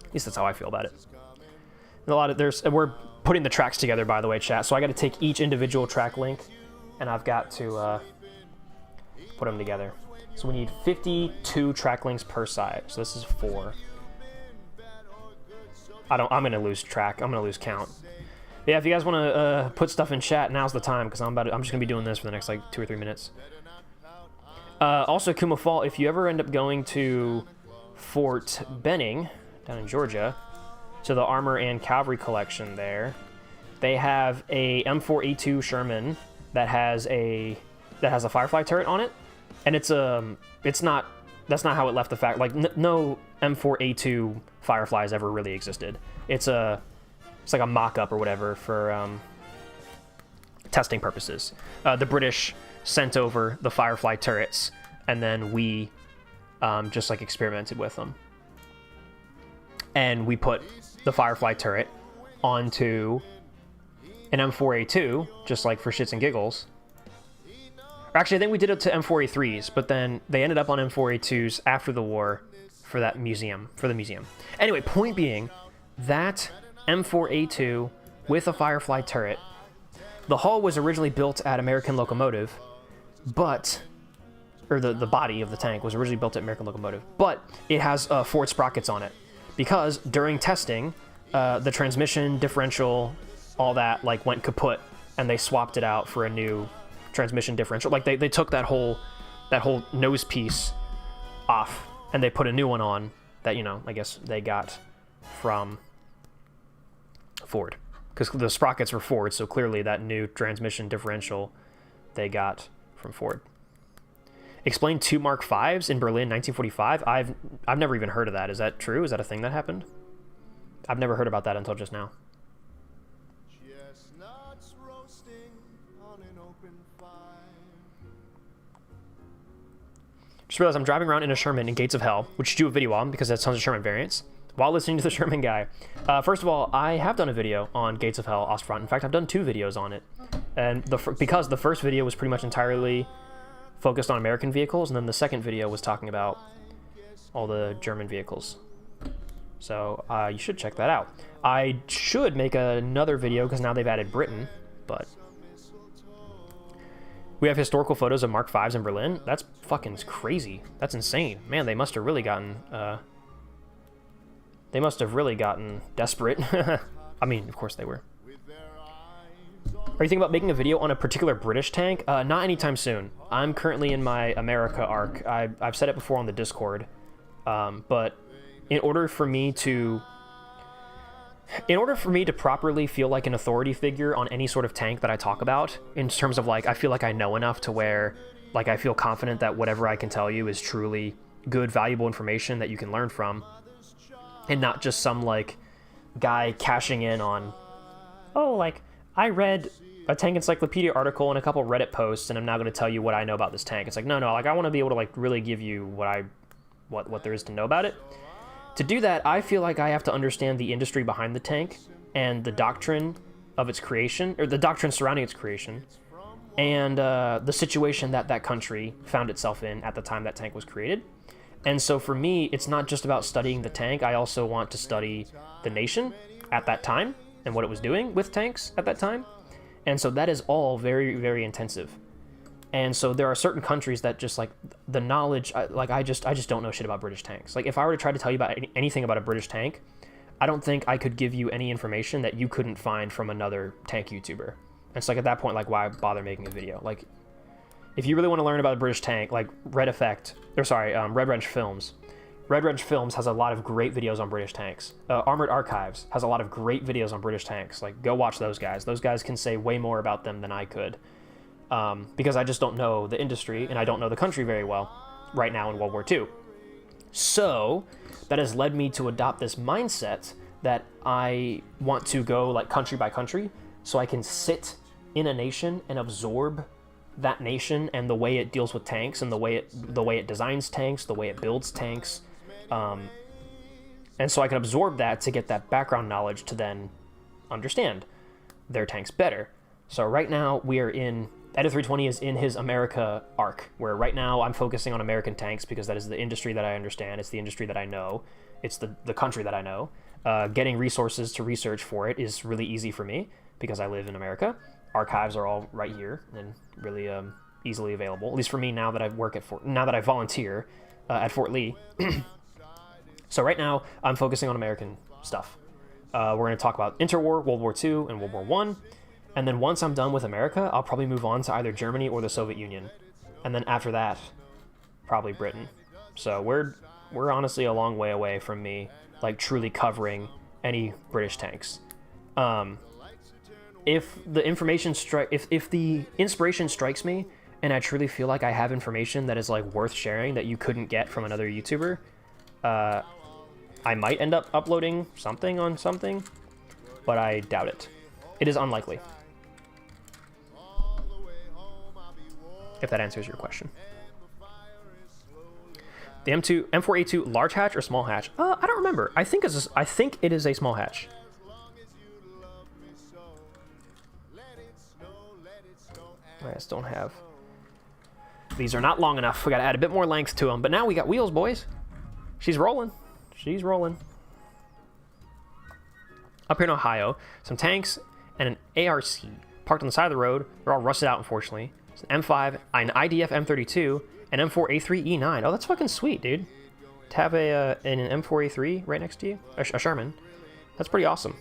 At least that's how I feel about it. And we're putting the tracks together, by the way, chat, so I got to take each individual track link, and I've got to put them together. So we need 52 track links per side, so this is 4. I'm gonna lose track. I'm gonna lose count. But yeah, if you guys want to put stuff in chat, now's the time, because I'm just gonna be doing this for the next like 2 or 3 minutes. Also, Kuma Fall, if you ever end up going to Fort Benning down in Georgia, to the Armor and Cavalry collection there, they have a M4A2 Sherman that has a Firefly turret on it, and that's not how it left the fact. Like no M4A2 Fireflies ever really existed. It's like a mock-up or whatever for testing purposes. The British sent over the Firefly turrets, and then we just like experimented with them. And we put the Firefly turret onto an M4A2, just like for shits and giggles. Actually, I think we did it to M4A3s, but then they ended up on M4A2s after the war for the museum. Anyway, point being, that M4A2 with a Firefly turret, the hull was originally built at American Locomotive, or the body of the tank was originally built at American Locomotive, but it has Ford sprockets on it, because during testing, the transmission, differential, all that like went kaput, and they swapped it out for a new transmission differential. Like they took that whole nose piece off, and they put a new one on that, you know, I guess they got from Ford, because the sprockets were Ford, so clearly that new transmission differential they got from Ford. Explain 2 Mark Vs in Berlin 1945. I've never even heard of that. Is that true? Is that a thing that happened? I've never heard about that until just now. Chestnuts roasting on an open fire. Just realized I'm driving around in a Sherman in Gates of Hell, which you do a video on because that's tons of Sherman variants, while listening to the Sherman guy. First of all, I have done a video on Gates of Hell Ostfront. In fact, I've done 2 videos on it. And because the first video was pretty much entirely focused on American vehicles, and then the second video was talking about all the German vehicles. So you should check that out. I should make another video because now they've added Britain, but we have historical photos of Mark V's in Berlin. That's fucking crazy. That's insane. Man, they must have really gotten desperate. I mean, of course they were. Are you thinking about making a video on a particular British tank? Not anytime soon. I'm currently in my America arc. I've said it before on the Discord, but in order for me to properly feel like an authority figure on any sort of tank that I talk about, in terms of like, I feel like I know enough to where like I feel confident that whatever I can tell you is truly good, valuable information that you can learn from, and not just some like guy cashing in on, oh, like I read a tank encyclopedia article and a couple Reddit posts and I'm now going to tell you what I know about this tank. It's like, no, like I want to be able to like really give you what there is to know about it. To do that, I feel like I have to understand the industry behind the tank and the doctrine of its creation, or the doctrine surrounding its creation, and the situation that that country found itself in at the time that tank was created. And so for me, it's not just about studying the tank. I also want to study the nation at that time and what it was doing with tanks at that time. And so that is all very, very intensive. And so there are certain countries that just like the knowledge, I just don't know shit about British tanks. Like if I were to try to tell you about anything about a British tank, I don't think I could give you any information that you couldn't find from another tank YouTuber. And it's like at that point, like why bother making a video? Like if you really want to learn about a British tank, like Red Wrench Films. Red Wrench Films has a lot of great videos on British tanks. Armored Archives has a lot of great videos on British tanks. Like go watch those guys. Those guys can say way more about them than I could. Because I just don't know the industry and I don't know the country very well right now in World War II. So that has led me to adopt this mindset that I want to go like country by country so I can sit in a nation and absorb that nation and the way it deals with tanks and the way it designs tanks, the way it builds tanks. And so I can absorb that to get that background knowledge to then understand their tanks better. So right now we are in Edit320 is in his America arc, where right now I'm focusing on American tanks because that is the industry that I understand. It's the industry that I know. It's the country that I know. Getting resources to research for it is really easy for me because I live in America. Archives are all right here and really easily available, at least for me now that I volunteer at Fort Lee. So right now I'm focusing on American stuff. We're going to talk about interwar, World War II, and World War I. And then once I'm done with America, I'll probably move on to either Germany or the Soviet Union. And then after that, probably Britain. So we're honestly a long way away from me, like, truly covering any British tanks. If the inspiration strikes me, and I truly feel like I have information that is, like, worth sharing that you couldn't get from another YouTuber, I might end up uploading something on something, but I doubt it. It is unlikely. If that answers your question. The M4A2 large hatch or small hatch? I don't remember. I think it is a small hatch. I just don't have. These are not long enough. We got to add a bit more length to them. But now we got wheels, boys. She's rolling. She's rolling. Up here in Ohio, some tanks and an ARC parked on the side of the road. They're all rusted out, unfortunately. It's an M5, an IDF M32, an M4A3E9. Oh, that's fucking sweet, dude. To have an M4A3 right next to you, a Sherman. That's pretty awesome.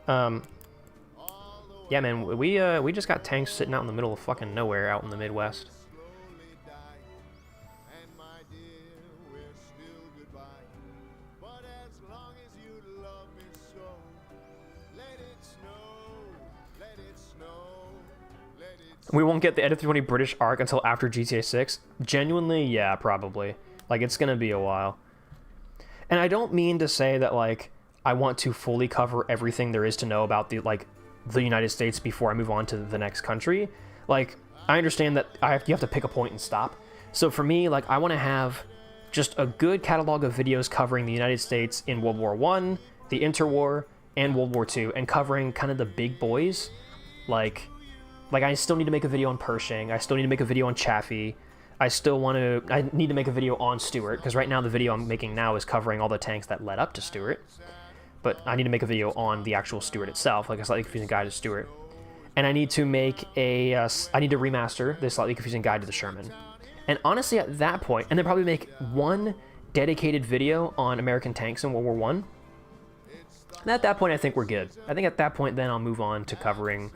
Yeah, man, we just got tanks sitting out in the middle of fucking nowhere out in the Midwest. We won't get the Edit320 British arc until after GTA 6. Genuinely, yeah, probably. Like, it's gonna be a while. And I don't mean to say that, like, I want to fully cover everything there is to know about the United States before I move on to the next country. Like, I understand that you have to pick a point and stop. So for me, like, I want to have just a good catalog of videos covering the United States in World War I, the interwar, and World War II, and covering kind of the big boys, like Like, I still need to make a video on Pershing. I still need to make a video on Chaffee. I need to make a video on Stuart, because right now the video I'm making now is covering all the tanks that led up to Stuart. But I need to make a video on the actual Stuart itself, like a slightly confusing guide to Stuart. And I need to make I need to remaster the slightly confusing guide to the Sherman. And honestly, at that point, and then probably make one dedicated video on American tanks in World War I. And at that point, I think we're good. I think at that point, then I'll move on to covering...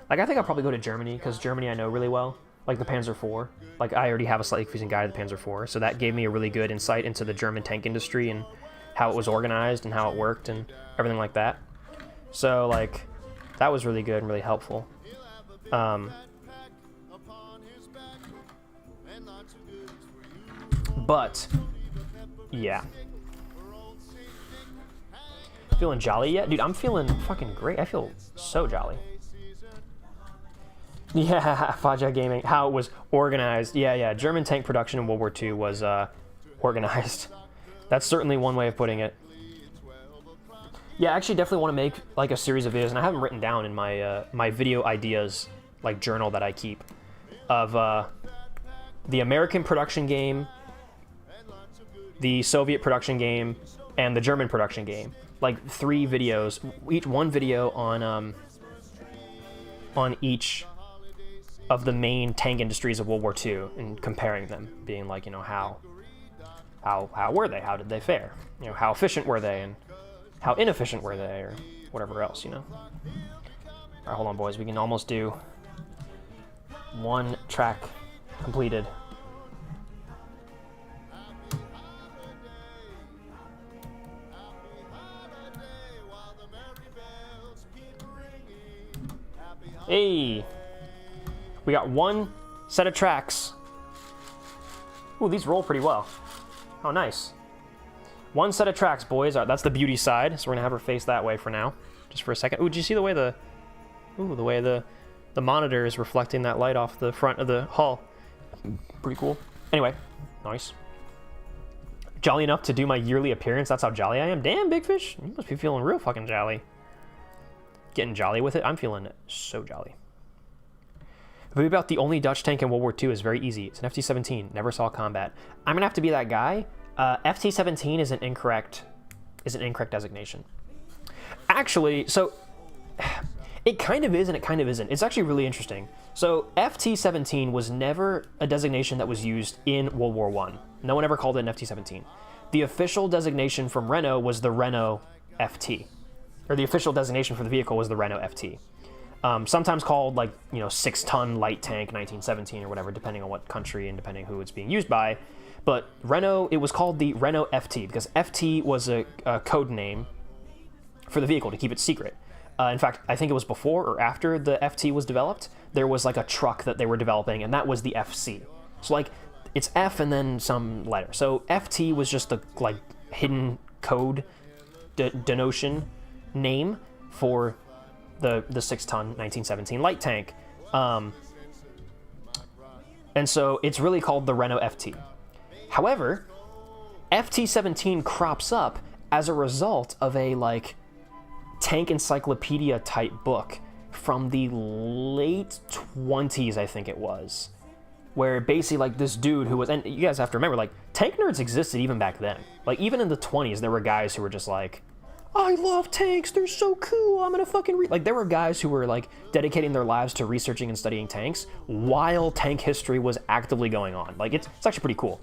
Like, I think I'll probably go to Germany, because Germany I know really well. Like the Panzer IV. Like, I already have a slightly confusing guide to the Panzer IV, so that gave me a really good insight into the German tank industry and how it was organized and how it worked and everything like that. So, like, that was really good and really helpful. But, yeah. Feeling jolly yet? Dude, I'm feeling fucking great. I feel so jolly. Yeah, Faja Gaming. How it was organized. Yeah. German tank production in World War II was organized. That's certainly one way of putting it. Yeah, I actually definitely want to make like a series of videos, and I have them written down in my my video ideas like journal that I keep of the American production game, the Soviet production game, and the German production game. Like 3 videos, one video on each of the main tank industries of World War II and comparing them, being like, you know, how were they? How did they fare? You know, how efficient were they and how inefficient were they, or whatever else, you know. All right, hold on, boys. We can almost do 1 track completed. Hey, we got 1 set of tracks. Ooh, these roll pretty well. Oh, nice. 1 set of tracks, boys. All right, that's the beauty side, so we're gonna have her face that way for now, just for a second. Ooh, did you see the way the monitor is reflecting that light off the front of the hull? Pretty cool. Anyway, nice. Jolly enough to do my yearly appearance. That's how jolly I am. Damn, Big Fish, you must be feeling real fucking jolly. Getting jolly with it. I'm feeling so jolly. But about the only Dutch tank in World War II is very easy. It's an FT-17. Never saw combat. I'm gonna have to be that guy. FT-17 is an incorrect designation. Actually, so it kind of is and it kind of isn't. It's actually really interesting. So FT-17 was never a designation that was used in World War I. No one ever called it an FT-17. The official designation from Renault was the Renault FT. Or the official designation for the vehicle was the Renault FT. Sometimes called, like, you know, 6-ton light tank 1917 or whatever, depending on what country and depending who it's being used by. But Renault, it was called the Renault FT because FT was a code name for the vehicle to keep it secret. In fact, I think it was before or after the FT was developed, there was like a truck that they were developing, and that was the FC. So like, it's F and then some letter. So FT was just the like hidden code denotation name for the 6-ton 1917 light tank. And so it's really called the Renault FT. However, FT-17 crops up as a result of a like tank encyclopedia type book from the late 20s, I think it was, where basically like this dude who was, and you guys have to remember, like tank nerds existed even back then. Like even in the 20s, there were guys who were just like, I love tanks, they're so cool, I'm gonna fucking read. Like there were guys who were like dedicating their lives to researching and studying tanks while tank history was actively going on. Like it's actually pretty cool.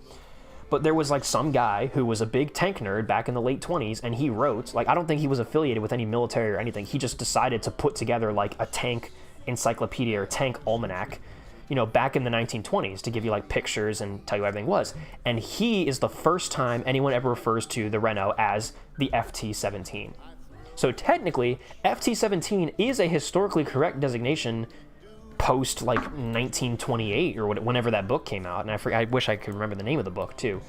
But there was like some guy who was a big tank nerd back in the late 20s, and he wrote, like I don't think he was affiliated with any military or anything, he just decided to put together like a tank encyclopedia or tank almanac, you know, back in the 1920s to give you like pictures and tell you what everything was. And he is the first time anyone ever refers to the Renault as the FT-17. So technically, FT-17 is a historically correct designation post like 1928 or whenever that book came out. And I wish I could remember the name of the book too.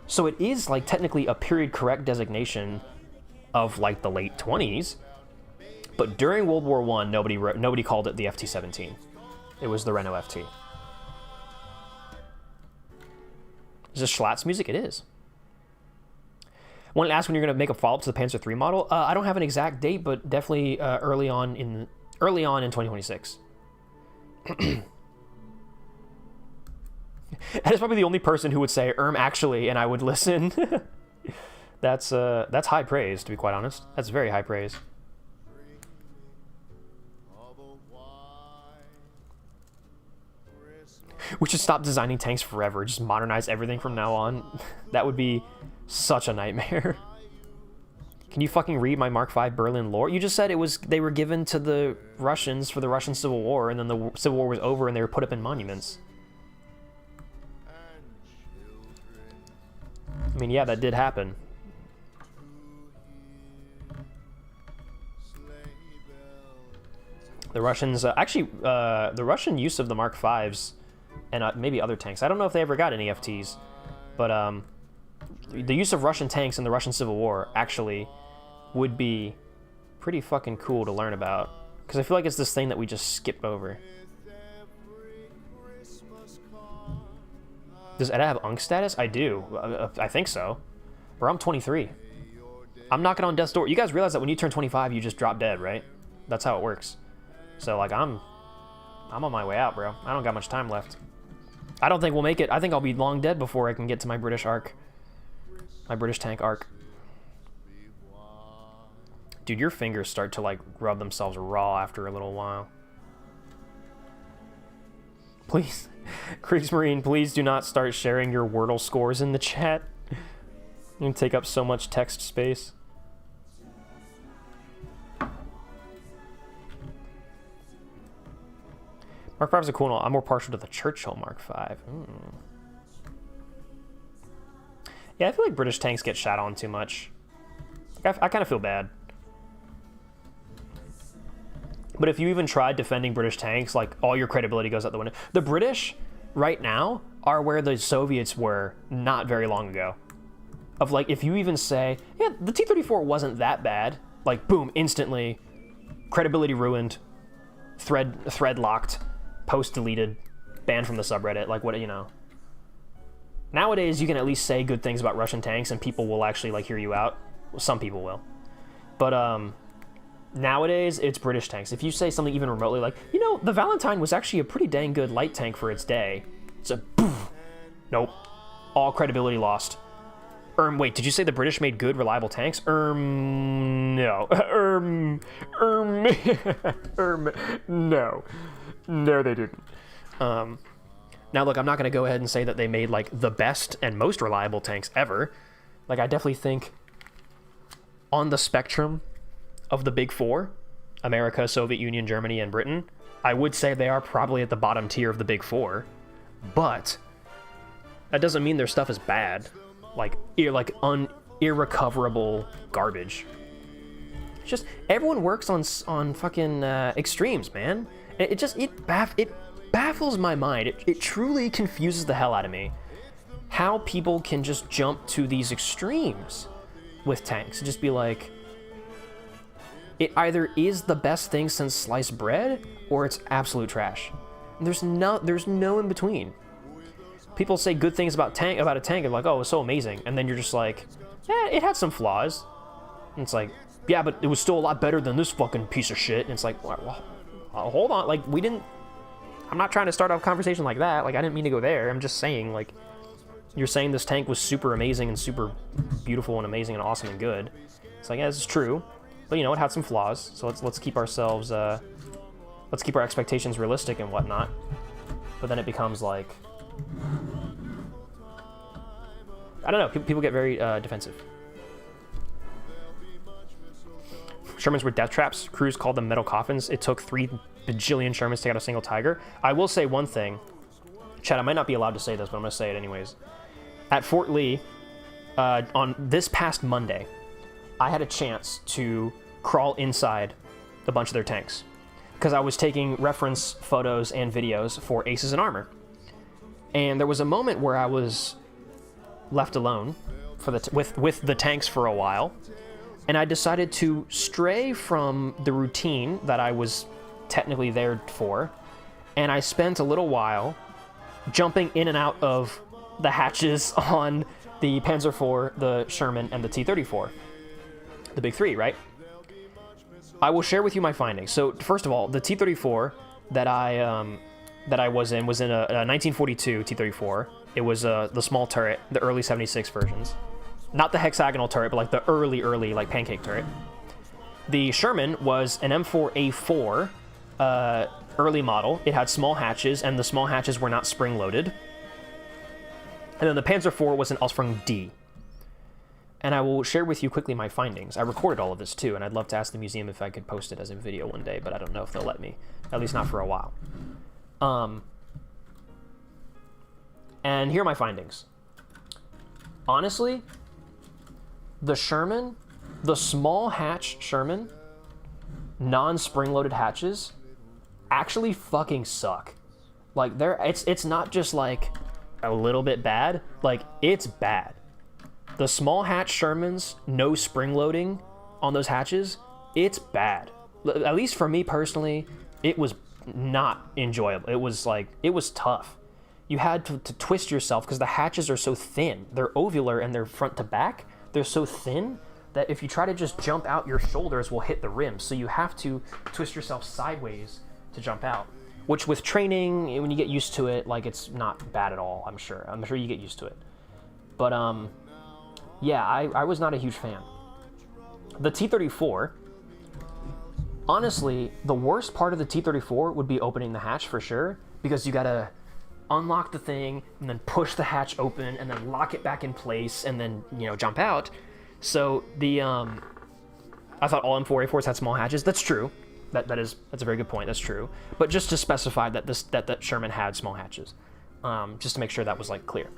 So it is like technically a period correct designation of like the late 20s. But during World War I, nobody called it the FT-17. It was the Renault FT. Is this Schlatt's music? It is. I wanted to ask when you're going to make a follow-up to the Panzer III model. I don't have an exact date, but definitely early on in 2026. That is probably the only person who would say actually, and I would listen. That's high praise, to be quite honest. That's very high praise. We should stop designing tanks forever. Just modernize everything from now on. That would be such a nightmare. Can you fucking read my Mark V Berlin lore? You just said they were given to the Russians for the Russian Civil War, and then the Civil War was over and they were put up in monuments. I mean, yeah, that did happen. The Russians, the Russian use of the Mark Vs and maybe other tanks. I don't know if they ever got any FTs, but the use of Russian tanks in the Russian Civil War actually would be pretty fucking cool to learn about, because I feel like it's this thing that we just skip over. Does Edda have Unk status? I do. I think so. Bro, I'm 23. I'm knocking on death's door. You guys realize that when you turn 25, you just drop dead, right? That's how it works. So, like, I'm on my way out, bro. I don't got much time left. I don't think we'll make it. I think I'll be long dead before I can get to my British arc. My British tank arc. Dude, your fingers start to, like, rub themselves raw after a little while. Please. Kriegsmarine, please do not start sharing your Wordle scores in the chat. You take up so much text space. Mark V is a cool one. I'm more partial to the Churchill Mark V. Yeah, I feel like British tanks get shat on too much. I kind of feel bad. But if you even try defending British tanks, like, all your credibility goes out the window. The British, right now, are where the Soviets were not very long ago. Of, like, if you even say, yeah, the T-34 wasn't that bad, like, boom, instantly, credibility ruined, thread locked, post deleted, banned from the subreddit, like, what, you know. Nowadays, you can at least say good things about Russian tanks, and people will actually, like, hear you out. Well, some people will. But, nowadays, it's British tanks. If you say something even remotely like, you know, the Valentine was actually a pretty dang good light tank for its day. It's a poof. Nope. All credibility lost. Wait, did you say the British made good, reliable tanks? No. No. No, they didn't. Now, look, I'm not going to go ahead and say that they made, like, the best and most reliable tanks ever. Like, I definitely think on the spectrum of the big four, America, Soviet Union, Germany, and Britain, I would say they are probably at the bottom tier of the big four, but that doesn't mean their stuff is bad, like irrecoverable garbage. It's just, everyone works on fucking extremes, man. It baffles my mind. It truly confuses the hell out of me how people can just jump to these extremes with tanks and just be like, it either is the best thing since sliced bread, or it's absolute trash. There's no in between. People say good things about a tank, and like, oh, it's so amazing, and then you're just like, yeah, it had some flaws. And it's like, yeah, but it was still a lot better than this fucking piece of shit. And it's like, well, hold on, like, I'm not trying to start off a conversation like that. Like, I didn't mean to go there. I'm just saying, like, you're saying this tank was super amazing and super beautiful and amazing and awesome and good. It's like, yeah, this is true. But, you know, it had some flaws, so let's keep ourselves, let's keep our expectations realistic and whatnot. But then it becomes like, I don't know, people get very defensive. Shermans were death traps. Crews called them metal coffins. It took 3 bajillion Shermans to take out a single Tiger. I will say one thing. Chad, I might not be allowed to say this, but I'm going to say it anyways. At Fort Lee, on this past Monday, I had a chance to crawl inside a bunch of their tanks because I was taking reference photos and videos for Aces in Armor. And there was a moment where I was left alone with the tanks for a while, and I decided to stray from the routine that I was technically there for, and I spent a little while jumping in and out of the hatches on the Panzer IV, the Sherman, and the T-34. The big three, right? I will share with you my findings. So, first of all, the T-34 that I that I was in a 1942 T-34. It was the small turret, the early 76 versions. Not the hexagonal turret, but like the early like pancake turret. The Sherman was an M4A4 early model. It had small hatches, and the small hatches were not spring-loaded. And then the Panzer IV was an Ausführung D. And I will share with you quickly my findings. I recorded all of this too, and I'd love to ask the museum if I could post it as a video one day, but I don't know if they'll let me. At least not for a while. And here are my findings. Honestly, the Sherman, the small hatch Sherman, non-spring-loaded hatches, actually fucking suck. Like, it's not just like a little bit bad, like, it's bad. The small hatch Shermans, no spring loading on those hatches, it's bad. At least for me personally, it was not enjoyable. It was tough. You had to twist yourself because the hatches are so thin. They're ovular and they're front to back. They're so thin that if you try to just jump out, your shoulders will hit the rim. So you have to twist yourself sideways to jump out. Which with training, when you get used to it, like, it's not bad at all, I'm sure. I'm sure you get used to it. But, yeah, I was not a huge fan. The T-34, honestly, the worst part of the T-34 would be opening the hatch for sure, because you gotta unlock the thing, and then push the hatch open, and then lock it back in place, and then, jump out. So, I thought all M4A4s had small hatches. That's true. That's a very good point. That's true. But just to specify that that Sherman had small hatches, just to make sure that was like clear.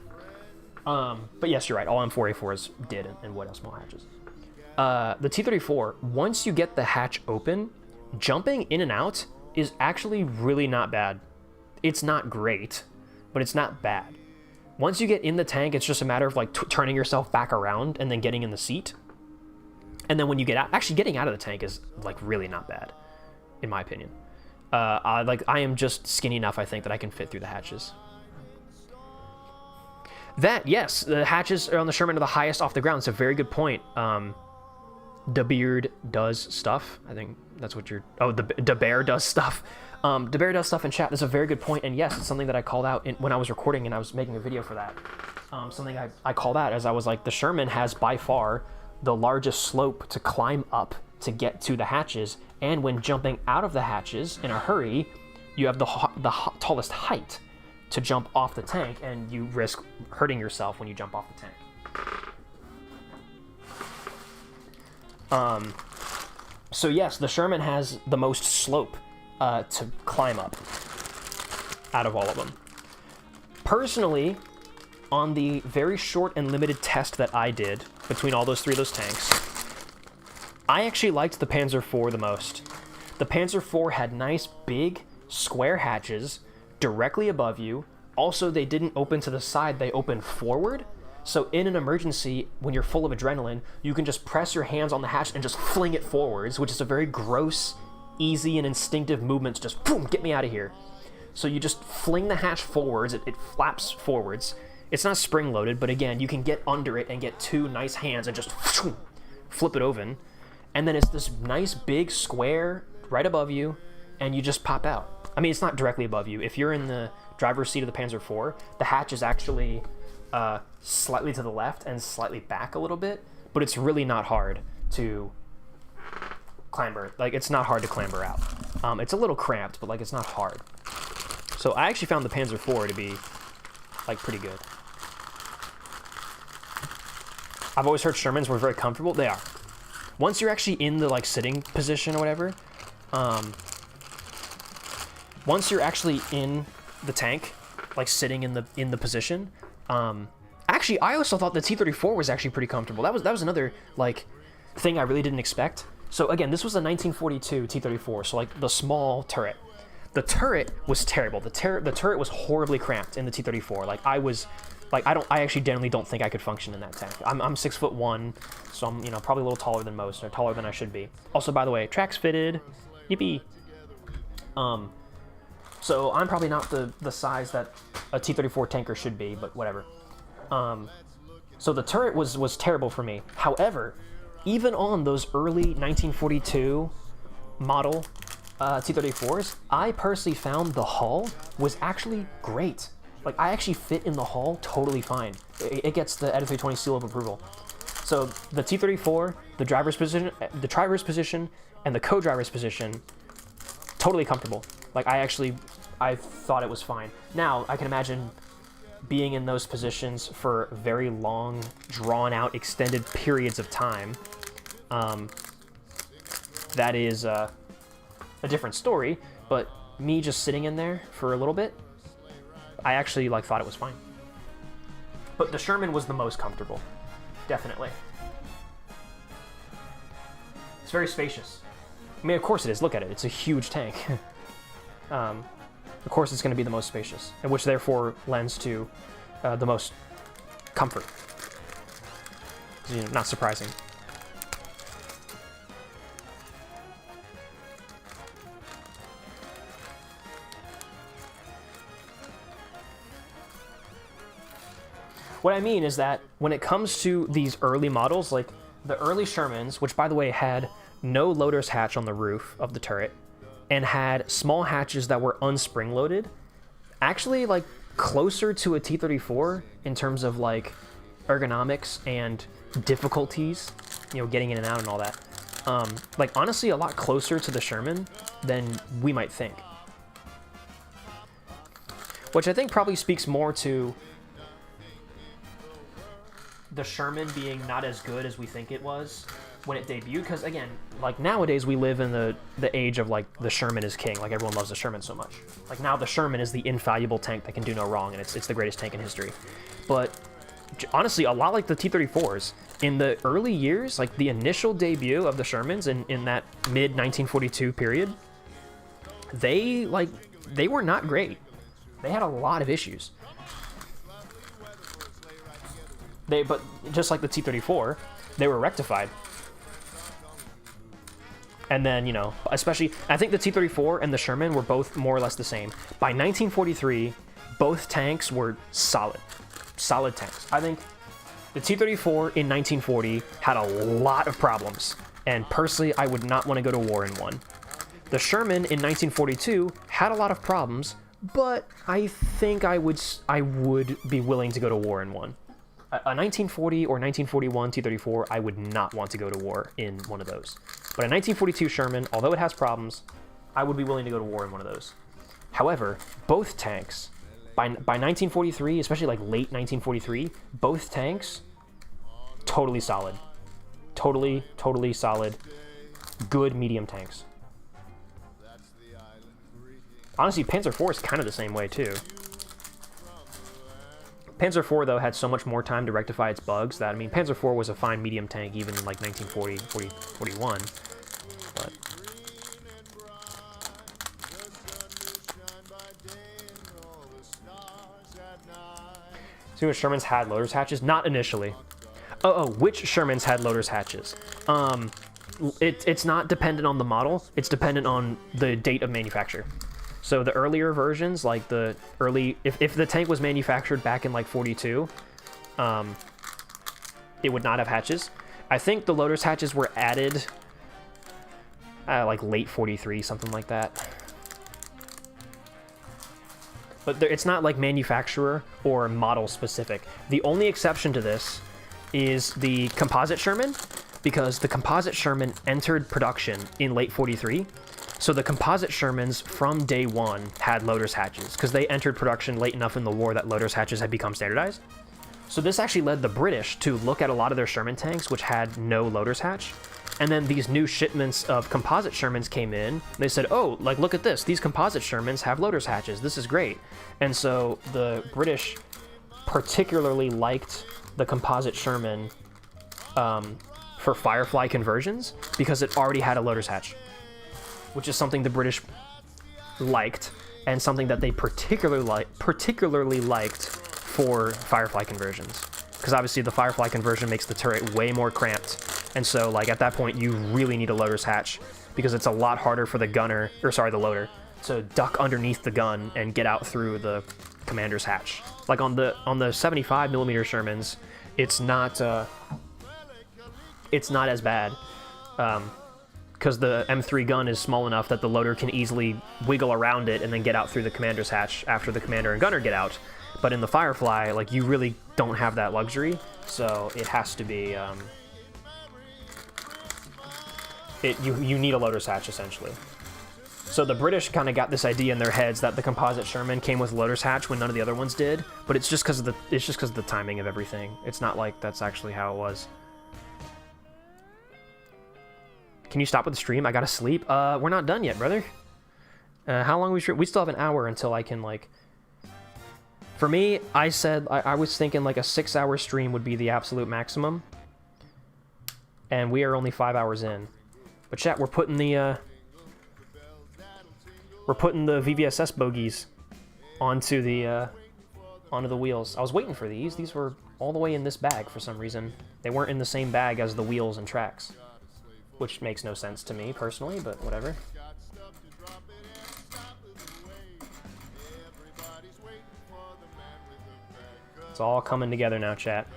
But yes, you're right. All M4A4s did and would have small hatches. The T-34, once you get the hatch open, jumping in and out is actually really not bad. It's not great, but it's not bad. Once you get in the tank, it's just a matter of like turning yourself back around and then getting in the seat. And then when you get out, actually getting out of the tank is like really not bad, in my opinion. I am just skinny enough, I think, that I can fit through the hatches. Yes, the hatches on the Sherman are the highest off the ground. It's a very good point. De Beard does stuff. I think that's what you're... Oh, De Bear does stuff. De Bear does stuff in chat. That's a very good point. And yes, it's something that I called out when I was recording and I was making a video for that. Something I called out as I was like, the Sherman has by far the largest slope to climb up to get to the hatches. And when jumping out of the hatches in a hurry, you have the tallest height to jump off the tank, and you risk hurting yourself when you jump off the tank. So yes, the Sherman has the most slope to climb up out of all of them. Personally, on the very short and limited test that I did between all those tanks, I actually liked the Panzer IV the most. The Panzer IV had nice big square hatches directly above you. Also, they didn't open to the side, they opened forward. So in an emergency, when you're full of adrenaline, you can just press your hands on the hatch and just fling it forwards, which is a very gross, easy, and instinctive movement to just, boom, get me out of here. So you just fling the hatch forwards, it flaps forwards. It's not spring-loaded, but again, you can get under it and get two nice hands and just flip it open. And then it's this nice big square right above you, and you just pop out. I mean, it's not directly above you. If you're in the driver's seat of the Panzer IV, the hatch is actually slightly to the left and slightly back a little bit, but it's really not hard to clamber. Like, it's not hard to clamber out. It's a little cramped, but like, it's not hard. So I actually found the Panzer IV to be like pretty good. I've always heard Shermans were very comfortable. They are. Once you're actually in the like sitting position or whatever, once you're actually in the tank, like sitting in the position, actually I also thought the T-34 was actually pretty comfortable. That was another like thing I really didn't expect. So again, this was a 1942 T-34, so like the small turret. The turret was terrible. The turret was horribly cramped in the T-34. Like I actually genuinely don't think I could function in that tank. I'm 6'1", so I'm probably a little taller than most, or taller than I should be. Also, by the way, tracks fitted, yippee. So I'm probably not the size that a T-34 tanker should be, but whatever. So the turret was terrible for me. However, even on those early 1942 model T-34s, I personally found the hull was actually great. Like, I actually fit in the hull totally fine. It gets the Edit 320 seal of approval. So the T-34, the driver's position, and the co-driver's position, totally comfortable. Like, I thought it was fine. Now, I can imagine being in those positions for very long, drawn-out, extended periods of time. That is a different story, but me just sitting in there for a little bit, I actually thought it was fine. But the Sherman was the most comfortable, definitely. It's very spacious. I mean, of course it is. Look at it. It's a huge tank. Of course it's going to be the most spacious, and which therefore lends to the most comfort. Not surprising. What I mean is that when it comes to these early models, like the early Shermans, which by the way had no loader's hatch on the roof of the turret, and had small hatches that were unspring loaded, actually closer to a T-34 in terms of ergonomics and difficulties, getting in and out and all that. Honestly, a lot closer to the Sherman than we might think. Which I think probably speaks more to the Sherman being not as good as we think it was when it debuted, because again, nowadays we live in the age of the Sherman is king. Everyone loves the Sherman so much. Now the Sherman is the infallible tank that can do no wrong, and it's the greatest tank in history. But honestly, a lot like the T-34s, in the early years, the initial debut of the Shermans in that mid 1942 period, they were not great. They had a lot of issues. But just like the T-34, they were rectified. And then, especially, I think the T-34 and the Sherman were both more or less the same. By 1943, both tanks were solid tanks. I think the T-34 in 1940 had a lot of problems, and personally, I would not want to go to war in one. The Sherman in 1942 had a lot of problems, but I think I would be willing to go to war in one. A 1940 or 1941 T-34, I would not want to go to war in one of those. But a 1942 Sherman, although it has problems, I would be willing to go to war in one of those. However, both tanks, by 1943, especially late 1943, both tanks, totally solid. Totally solid, good medium tanks. Honestly, Panzer IV is kind of the same way, too. Panzer IV, though, had so much more time to rectify its bugs that, Panzer IV was a fine medium tank even in 1940, 41. But see what Shermans had loader's hatches? Not initially. Which Shermans had loader's hatches? It's not dependent on the model. It's dependent on the date of manufacture. So the earlier versions, if the tank was manufactured back in 42, it would not have hatches. I think the loader's hatches were added late 43, something like that. But it's not manufacturer or model specific. The only exception to this is the composite Sherman, because the composite Sherman entered production in late 43. So the composite Shermans from day one had loader's hatches, because they entered production late enough in the war that loader's hatches had become standardized. So this actually led the British to look at a lot of their Sherman tanks which had no loader's hatch. And then these new shipments of composite Shermans came in, and they said, oh, look at this. These composite Shermans have loader's hatches. This is great. And so the British particularly liked the composite Sherman for Firefly conversions because it already had a loader's hatch, which is something the British liked and something that they particularly liked for Firefly conversions. Because obviously the Firefly conversion makes the turret way more cramped. And so at that point you really need a loader's hatch because it's a lot harder for the the loader to duck underneath the gun and get out through the commander's hatch. On the 75mm Shermans, it's not as bad. because the M3 gun is small enough that the loader can easily wiggle around it and then get out through the commander's hatch after the commander and gunner get out. But in the Firefly, like, you really don't have that luxury, so it has to be, you need a loader's hatch, essentially. So the British kind of got this idea in their heads that the composite Sherman came with loader's hatch when none of the other ones did, but it's just because of the timing of everything. It's not like that's actually how it was. Can you stop with the stream? I gotta sleep. We're not done yet, brother. How long we still have an hour until I can, like... For me, I said, I was thinking like a 6-hour stream would be the absolute maximum. And we are only 5 hours in. But chat, we're putting the VVSS bogies onto the wheels. I was waiting for these. These were all the way in this bag for some reason. They weren't in the same bag as the wheels and tracks. Which makes no sense to me, personally, but whatever. It's all coming together now, chat.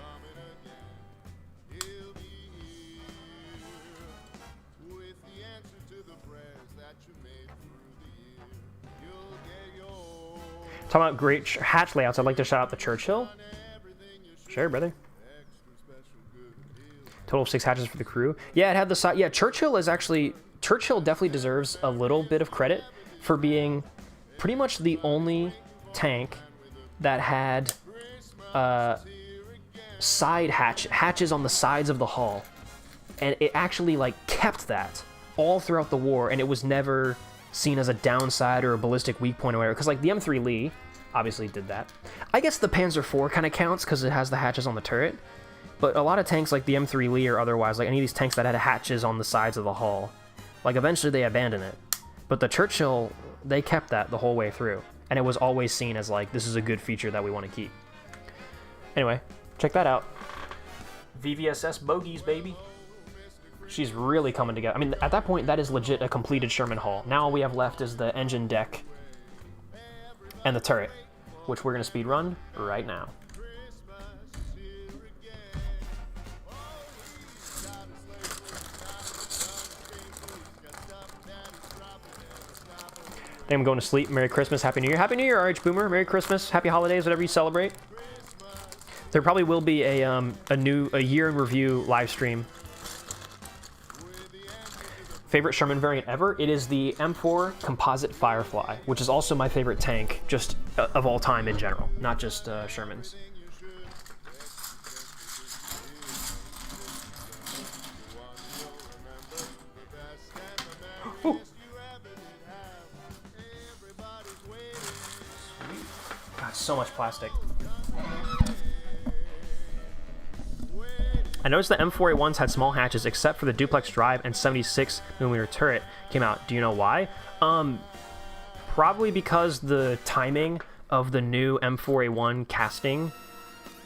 Talking about great hatch layouts, I'd like to shout out the Churchill. Sure, brother. Total of 6 hatches for the crew. Yeah, it had the side. Yeah, Churchill definitely deserves a little bit of credit for being pretty much the only tank that had side hatches on the sides of the hull, and it actually like kept that all throughout the war, and it was never seen as a downside or a ballistic weak point or whatever. Because like the M3 Lee obviously did that. I guess the Panzer IV kind of counts because it has the hatches on the turret. But a lot of tanks like the M3 Lee or otherwise, like any of these tanks that had hatches on the sides of the hull, like eventually they abandon it. But the Churchill, they kept that the whole way through. And it was always seen as like, this is a good feature that we want to keep. Anyway, check that out. VVSS bogies, baby. She's really coming together. I mean, at that point, that is legit a completed Sherman hull. Now all we have left is the engine deck and the turret, which we're going to speed run right now. I'm going to sleep. Merry Christmas, Happy New Year. Happy New Year, RH Boomer. Merry Christmas, Happy Holidays, whatever you celebrate. There probably will be a year in review live stream. Favorite Sherman variant ever? It is the M4 Composite Firefly, which is also my favorite tank, just of all time in general, not just Shermans. Ooh. God, so much plastic. I noticed the M4A1s had small hatches except for the duplex drive and 76mm turret came out. Do you know why? Probably because the timing of the new M4A1 casting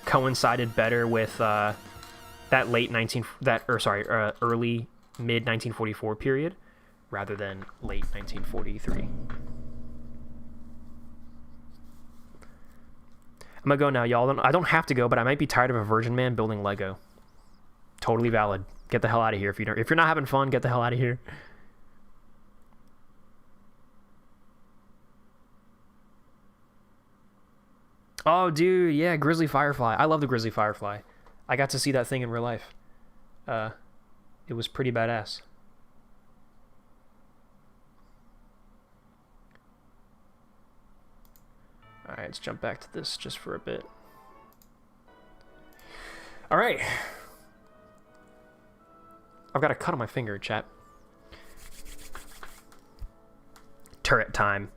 coincided better with that early mid 1944 period rather than late 1943. I'm gonna go now, y'all. I don't have to go, but I might be tired of a virgin man building Lego. Totally valid. Get the hell out of here if you're not having fun. Get the hell out of here. Oh, dude, yeah, Grizzly Firefly. I love the Grizzly Firefly. I got to see that thing in real life. It was pretty badass. All right, let's jump back to this just for a bit. All right. I've got a cut on my finger, chat. Turret time.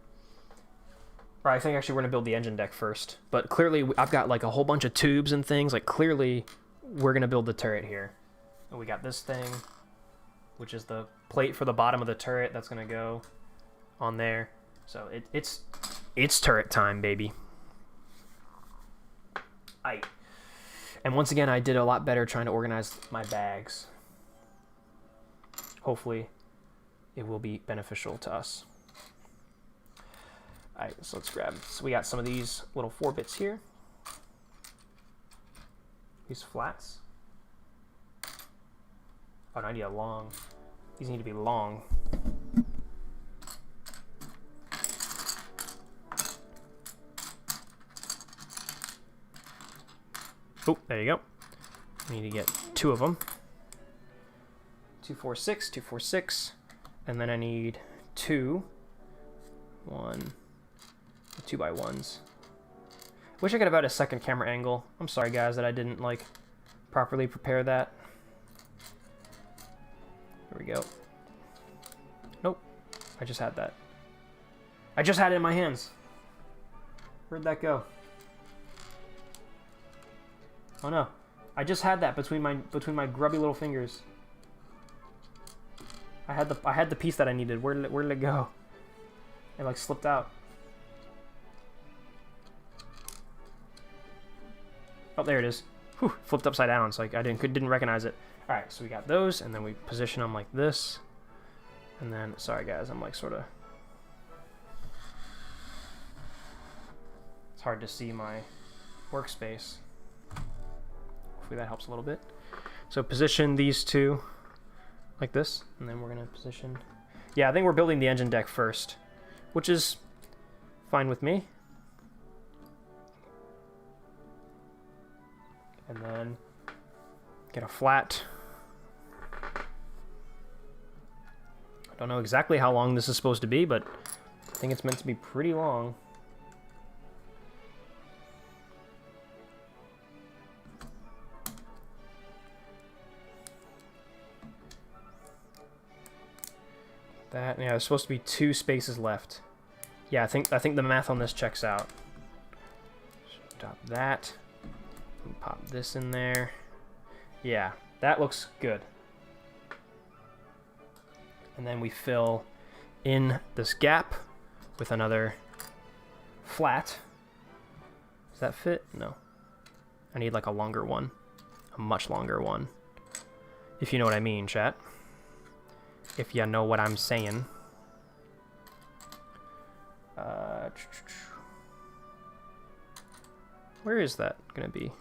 All right, I think actually we're going to build the engine deck first. But clearly, I've got like a whole bunch of tubes and things. Like, clearly, we're going to build the turret here. And we got this thing, which is the plate for the bottom of the turret that's going to go on there. So it's turret time, baby. And once again, I did a lot better trying to organize my bags. Hopefully, it will be beneficial to us. All right, so let's grab. So we got some of these little 4-bits here. These flats. Oh, no, I need a long. These need to be long. Oh, there you go. We need to get 2 of them. 2, 4, 6, 2, 4, 6. And then I need 2. 1. 2x1s. Wish I could have had a second camera angle. I'm sorry, guys, that I didn't, like, properly prepare that. There we go. Nope. I just had that. I just had it in my hands. Where'd that go? Oh no. I just had that between my grubby little fingers. I had the piece that I needed. Where did it go? It like slipped out. Oh, there it is. Whew, flipped upside down, so like I didn't recognize it. All right, so we got those, and then we position them like this, and then sorry guys, I'm like sort of. It's hard to see my workspace. Hopefully that helps a little bit. So position these 2 like this, and then we're gonna position. Yeah, I think we're building the engine deck first, which is fine with me. And then get a flat. I don't know exactly how long this is supposed to be, but I think it's meant to be pretty long. That, yeah, there's supposed to be 2 spaces left. Yeah, I think the math on this checks out. Stop that. Pop this in there. Yeah, that looks good. And then we fill in this gap with another flat. Does that fit? No. I need like a longer one. A much longer one. If you know what I mean, chat. If you know what I'm saying. Where is that gonna be?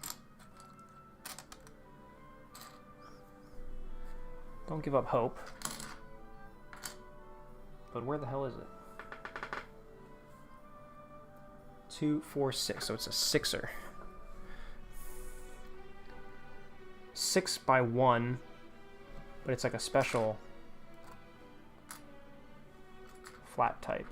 Don't give up hope. But where the hell is it? 2, 4, 6. So it's a 6er. 6x1, but it's like a special flat type.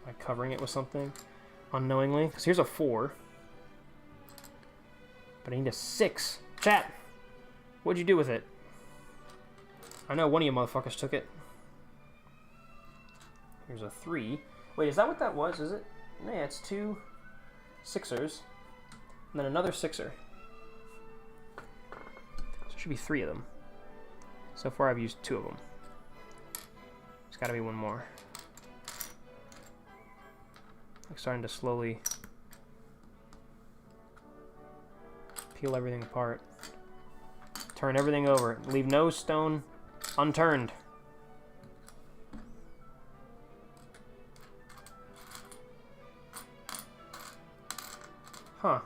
Am I covering it with something unknowingly? Because here's a 4. But I need a 6. Chat! What'd you do with it? I know one of you motherfuckers took it. Here's a 3. Wait, is that what that was? Is it? Yeah, it's 2 6ers. And then another 6er. So there should be 3 of them. So far I've used 2 of them. There's gotta be one more. I'm starting to slowly peel everything apart. Turn everything over. Leave no stone unturned. Huh.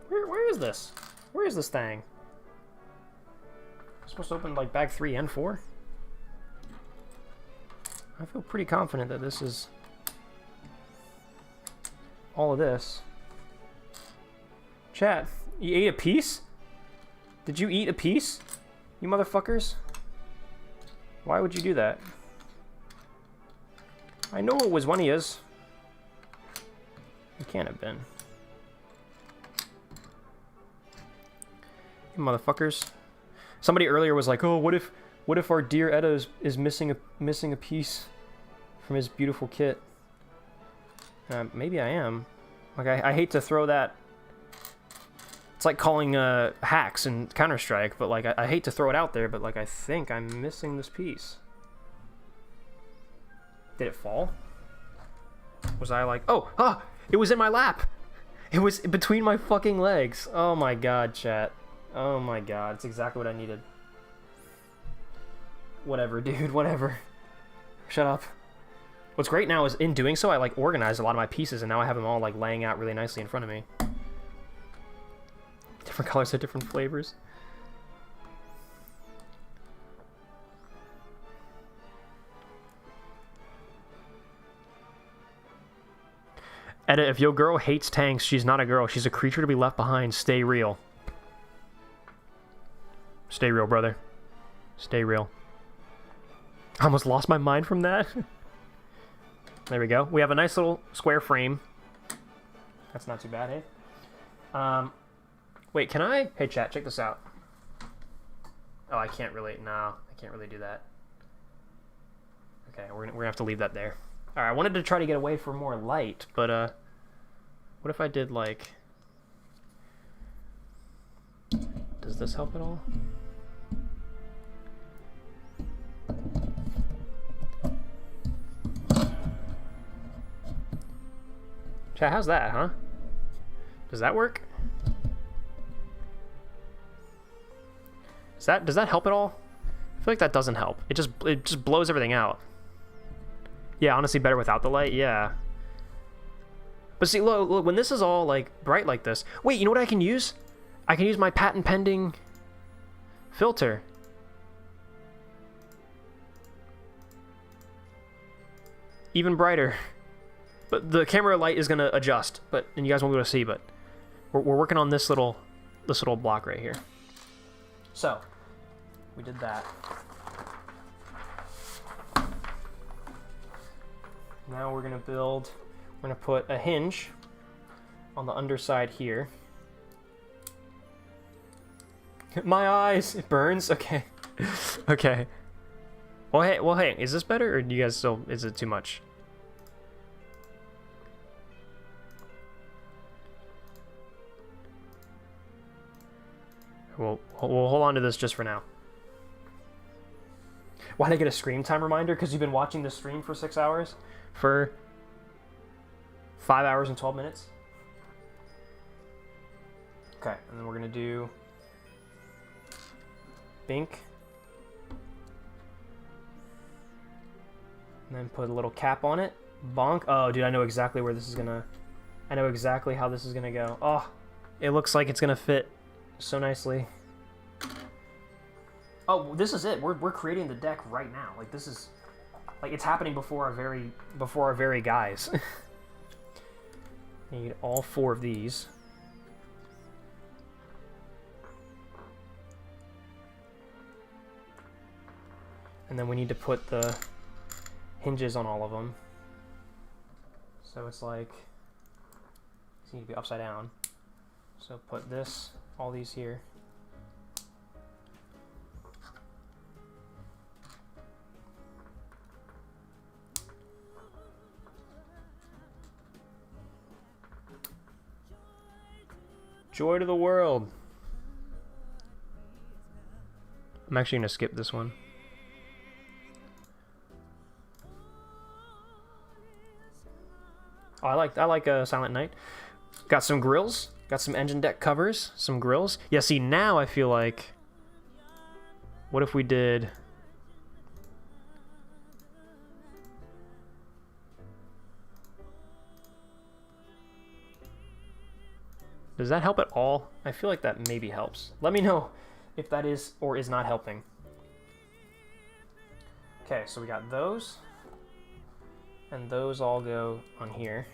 Where is this? Where is this thing? I'm supposed to open like bag 3 and 4? I feel pretty confident that this is all of this. Chat, you ate a piece? Did you eat a piece? You motherfuckers? Why would you do that? I know it was one of yous. It can't have been. You motherfuckers. Somebody earlier was like, "Oh, what if our dear Edda is missing a piece from his beautiful kit?" Maybe I am. Like I hate to throw that. It's like calling hacks in Counter-Strike, but like I hate to throw it out there, but like I think I'm missing this piece. Did it fall? Was I like, oh, ah, it was in my lap. It was between my fucking legs. Oh my god, chat. Oh my god, it's exactly what I needed. Whatever, dude, whatever. Shut up. What's great now is in doing so, I like organized a lot of my pieces, and now I have them all like laying out really nicely in front of me. Different colors have different flavors. Edit, if your girl hates tanks, she's not a girl. She's a creature to be left behind. Stay real. Stay real, brother. Stay real. I almost lost my mind from that. There we go. We have a nice little square frame. That's not too bad, hey? Wait, can I? Hey, chat, check this out. Oh, I can't really. No, I can't really do that. Okay, we're gonna have to leave that there. Alright, I wanted to try to get away for more light, but, what if I did, like... Does this help at all? Chat, how's that, huh? Does that work? Does that help at all? I feel like that doesn't help. It just blows everything out. Yeah, honestly, better without the light. Yeah. But see, look, when this is all like bright like this. Wait, you know what I can use? I can use my patent pending filter. Even brighter. But the camera light is gonna adjust. And you guys won't be able to see. But we're working on this little block right here. So we did that. Now we're gonna put a hinge on the underside here. My eyes, it burns. Okay, okay. Well, hey, is this better, or do you guys still? Is it too much? We'll hold on to this just for now. Why'd I get a screen time reminder? Because you've been watching this stream for 6 hours? For 5 hours and 12 minutes. Okay, and then we're gonna do Bink. And then put a little cap on it. Bonk. Oh, dude, I know exactly where this is gonna... I know exactly how this is gonna go. Oh, it looks like it's gonna fit so nicely. Oh, this is it. We're creating the deck right now. Like, this is... Like, it's happening before our very guys. Need all 4 of these. And then we need to put the hinges on all of them. So it's like, these need to be upside down. So put this, all these here. Joy to the world. I'm actually gonna skip this one. Oh, I like Silent Night. Got some grills. Got some engine deck covers. Some grills. Yeah, see, now I feel like... What if we did... Does that help at all? I feel like that maybe helps. Let me know if that is or is not helping. Okay, so we got those. And those all go on here.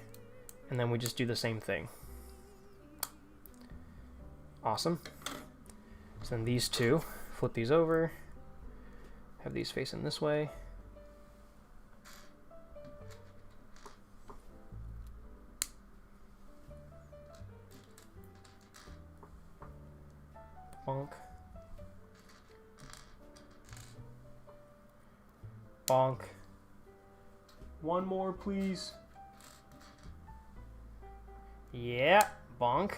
And then we just do the same thing. Awesome. So then these two, flip these over. Have these facing this way. Bonk. Bonk. One more, please. Yeah, bonk.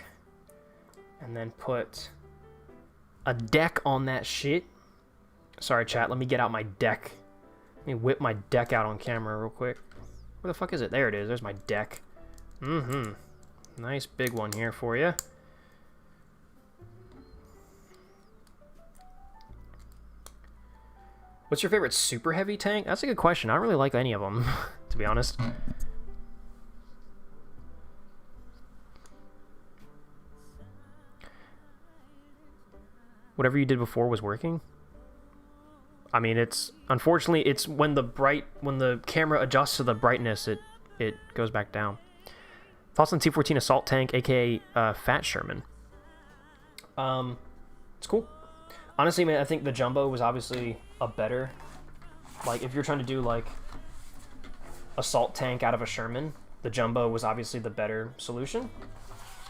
And then put a deck on that shit. Sorry, chat, let me get out my deck. Let me whip my deck out on camera real quick. Where the fuck is it? There it is. There's my deck. Mm-hmm. Nice big one here for you. What's your favorite super heavy tank? That's a good question. I don't really like any of them, to be honest. Whatever you did before was working? I mean, it's unfortunately it's when the camera adjusts to the brightness, it goes back down. Thoughts on T14 assault tank, aka Fat Sherman? It's cool. Honestly, man, I think the jumbo was obviously a better, like if you're trying to do like assault tank out of a Sherman, the jumbo was obviously the better solution.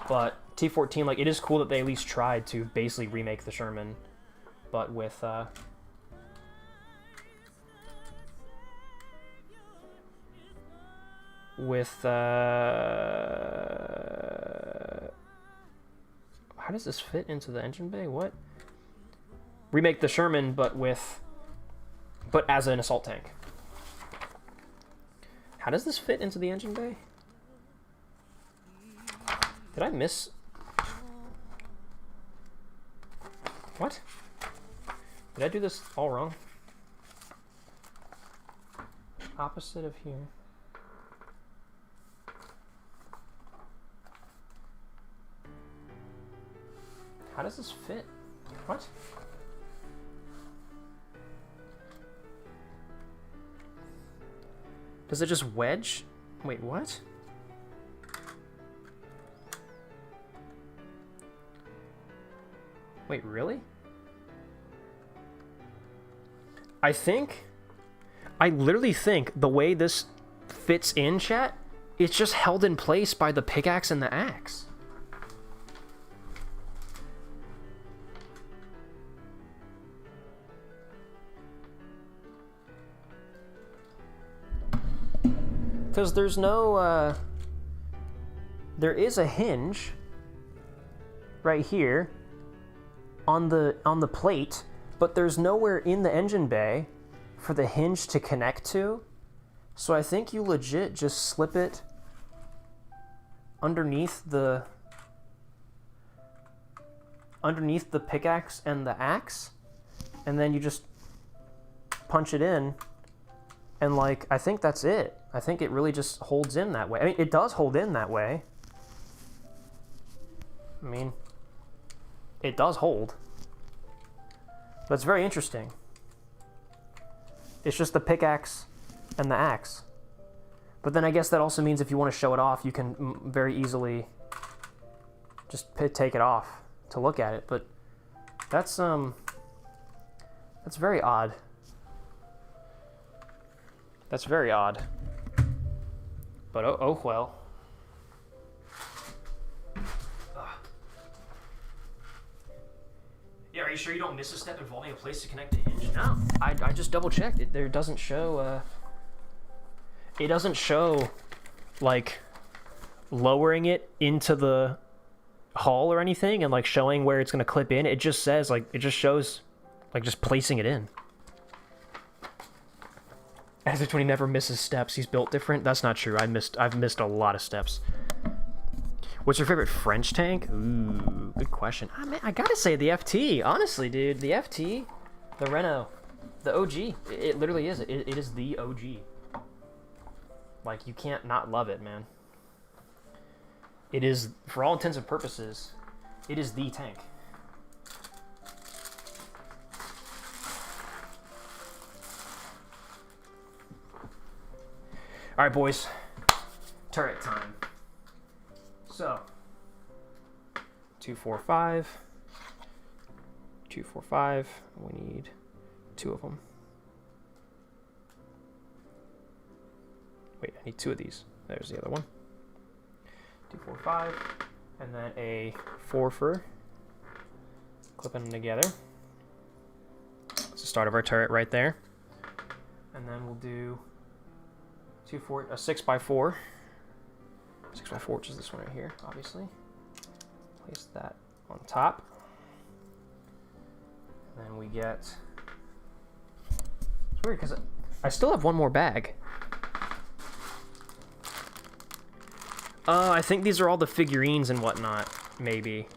But T14, like, it is cool that they at least tried to basically remake the Sherman, but with how does this fit into the engine bay? What? Remake the Sherman, but as an assault tank. How does this fit into the engine bay? Did I miss? What? Did I do this all wrong? Opposite of here. How does this fit? What? Does it just wedge? Wait, what? Wait, really? I literally think the way this fits in, chat, it's just held in place by the pickaxe and the axe. Because there's no, there is a hinge right here on the plate, but there's nowhere in the engine bay for the hinge to connect to. So I think you legit just slip it underneath the pickaxe and the axe, and then you just punch it in, and like I think that's it. I think it really just holds in that way. I mean, it does hold in that way. I mean, it does hold. That's very interesting. It's just the pickaxe and the axe. But then I guess that also means if you want to show it off, you can very easily just take it off to look at it. But that's very odd. That's very odd. But oh well. Yeah, are you sure you don't miss a step involving a place to connect the hinge? No, I just double checked. It doesn't show. It doesn't show like lowering it into the hull or anything and like showing where it's gonna clip in. It just says like it just shows like just placing it in. As if when he never misses steps, he's built different. That's not true. I've missed a lot of steps. What's your favorite French tank? Ooh, good question. Ah, man, I gotta say the FT. Honestly, dude, the FT, the Renault, the OG. It literally is. It is the OG. Like, you can't not love it, man. It is, for all intents and purposes, it is the tank. All right, boys. Turret time. So, 245. 245. We need 2 of them. Wait, I need 2 of these. There's the other one. 245. And then a 4-fer. Clipping them together. That's the start of our turret right there. And then we'll do a 6x4. 6x4, which is this one right here, obviously. Place that on top. And then we get... It's weird, because I still have one more bag. I think these are all the figurines and whatnot, maybe.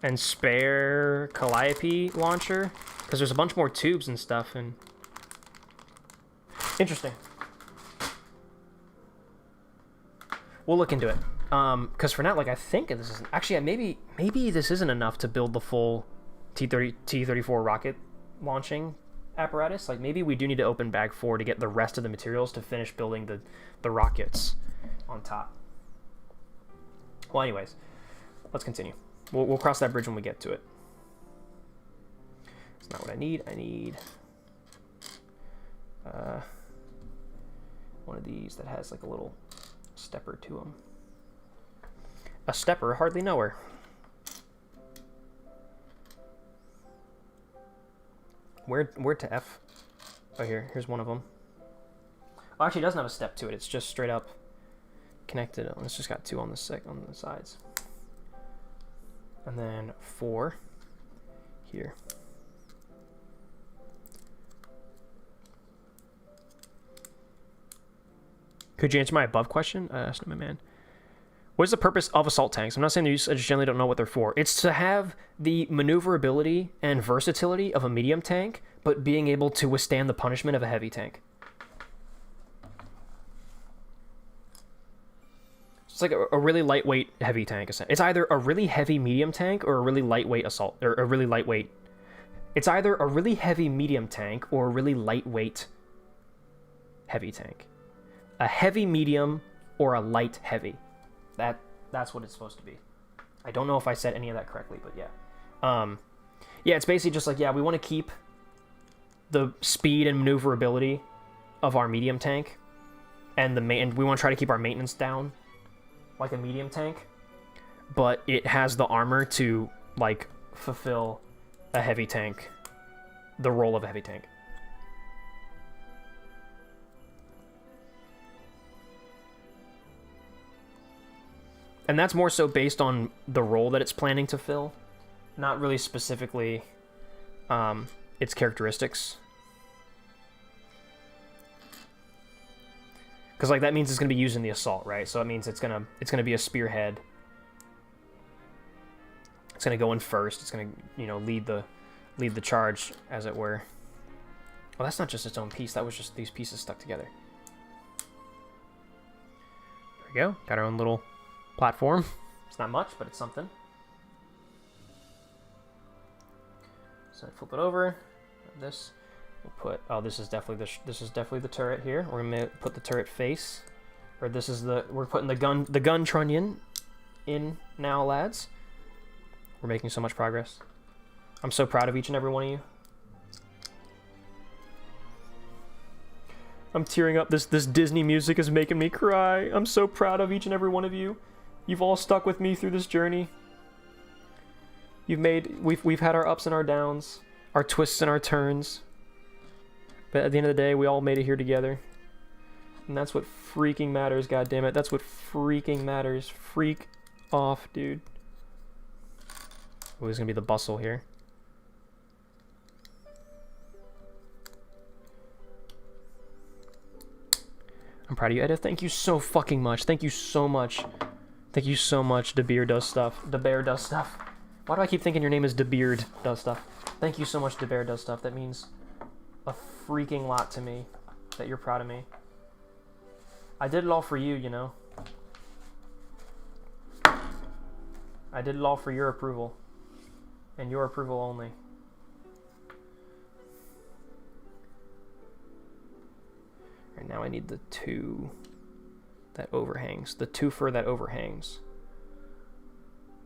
And spare Calliope launcher, because there's a bunch more tubes and stuff, and... Interesting. We'll look into it. Because for now, like, I think this is actually maybe this isn't enough to build the full T-34 rocket launching apparatus. Like, maybe we do need to open bag 4 to get the rest of the materials to finish building the rockets on top. Well, anyways, let's continue. We'll cross that bridge when we get to it. It's not what I need. I need one of these that has like a little stepper to them. A stepper, hardly knower. Where to F? Oh, here's one of them. Oh, actually, it doesn't have a step to it. It's just straight up connected. It's just got 2 on the sides. And then 4 here. Could you answer my above question? Snowman Man. What is the purpose of assault tanks? I'm not saying they're used, I just generally don't know what they're for. It's to have the maneuverability and versatility of a medium tank, but being able to withstand the punishment of a heavy tank. It's like a really lightweight heavy tank. It's either a really heavy medium tank or a really lightweight assault, or a really lightweight. It's either a really heavy medium tank or a really lightweight heavy tank. A heavy medium or a light heavy. That's what it's supposed to be. I don't know if I said any of that correctly, but yeah. Yeah, it's basically just like, yeah, we want to keep the speed and maneuverability of our medium tank, and we want to try to keep our maintenance down like a medium tank, but it has the armor to like fulfill a heavy tank, the role of a heavy tank. And that's more so based on the role that it's planning to fill, not really specifically its characteristics. Because like that means it's going to be used in the assault, right? So it means it's gonna be a spearhead. It's gonna go in first. It's gonna lead the charge, as it were. Well, that's not just its own piece. That was just these pieces stuck together. There we go. Got our own little platform. It's not much, but it's something. So flip it over. This we'll put. Oh, this is definitely the turret here. We're gonna put the turret face, or we're putting the gun trunnion in now, lads. We're making so much progress. I'm so proud of each and every one of you. I'm tearing up. This Disney music is making me cry. I'm so proud of each and every one of you. You've all stuck with me through this journey. We've had our ups and our downs, our twists and our turns. But at the end of the day, we all made it here together. And that's what freaking matters, goddammit. That's what freaking matters. Freak off, dude. Oh, there's gonna be the bustle here. I'm proud of you, Edith. Thank you so fucking much. Thank you so much. Thank you so much, DeBeard does stuff. DeBear does stuff. Why do I keep thinking your name is DeBeard does stuff? Thank you so much, DeBear does stuff. That means a freaking lot to me that you're proud of me. I did it all for you, you know. I did it all for your approval. And your approval only. Right now I need the 2 that overhangs. The twofer that overhangs.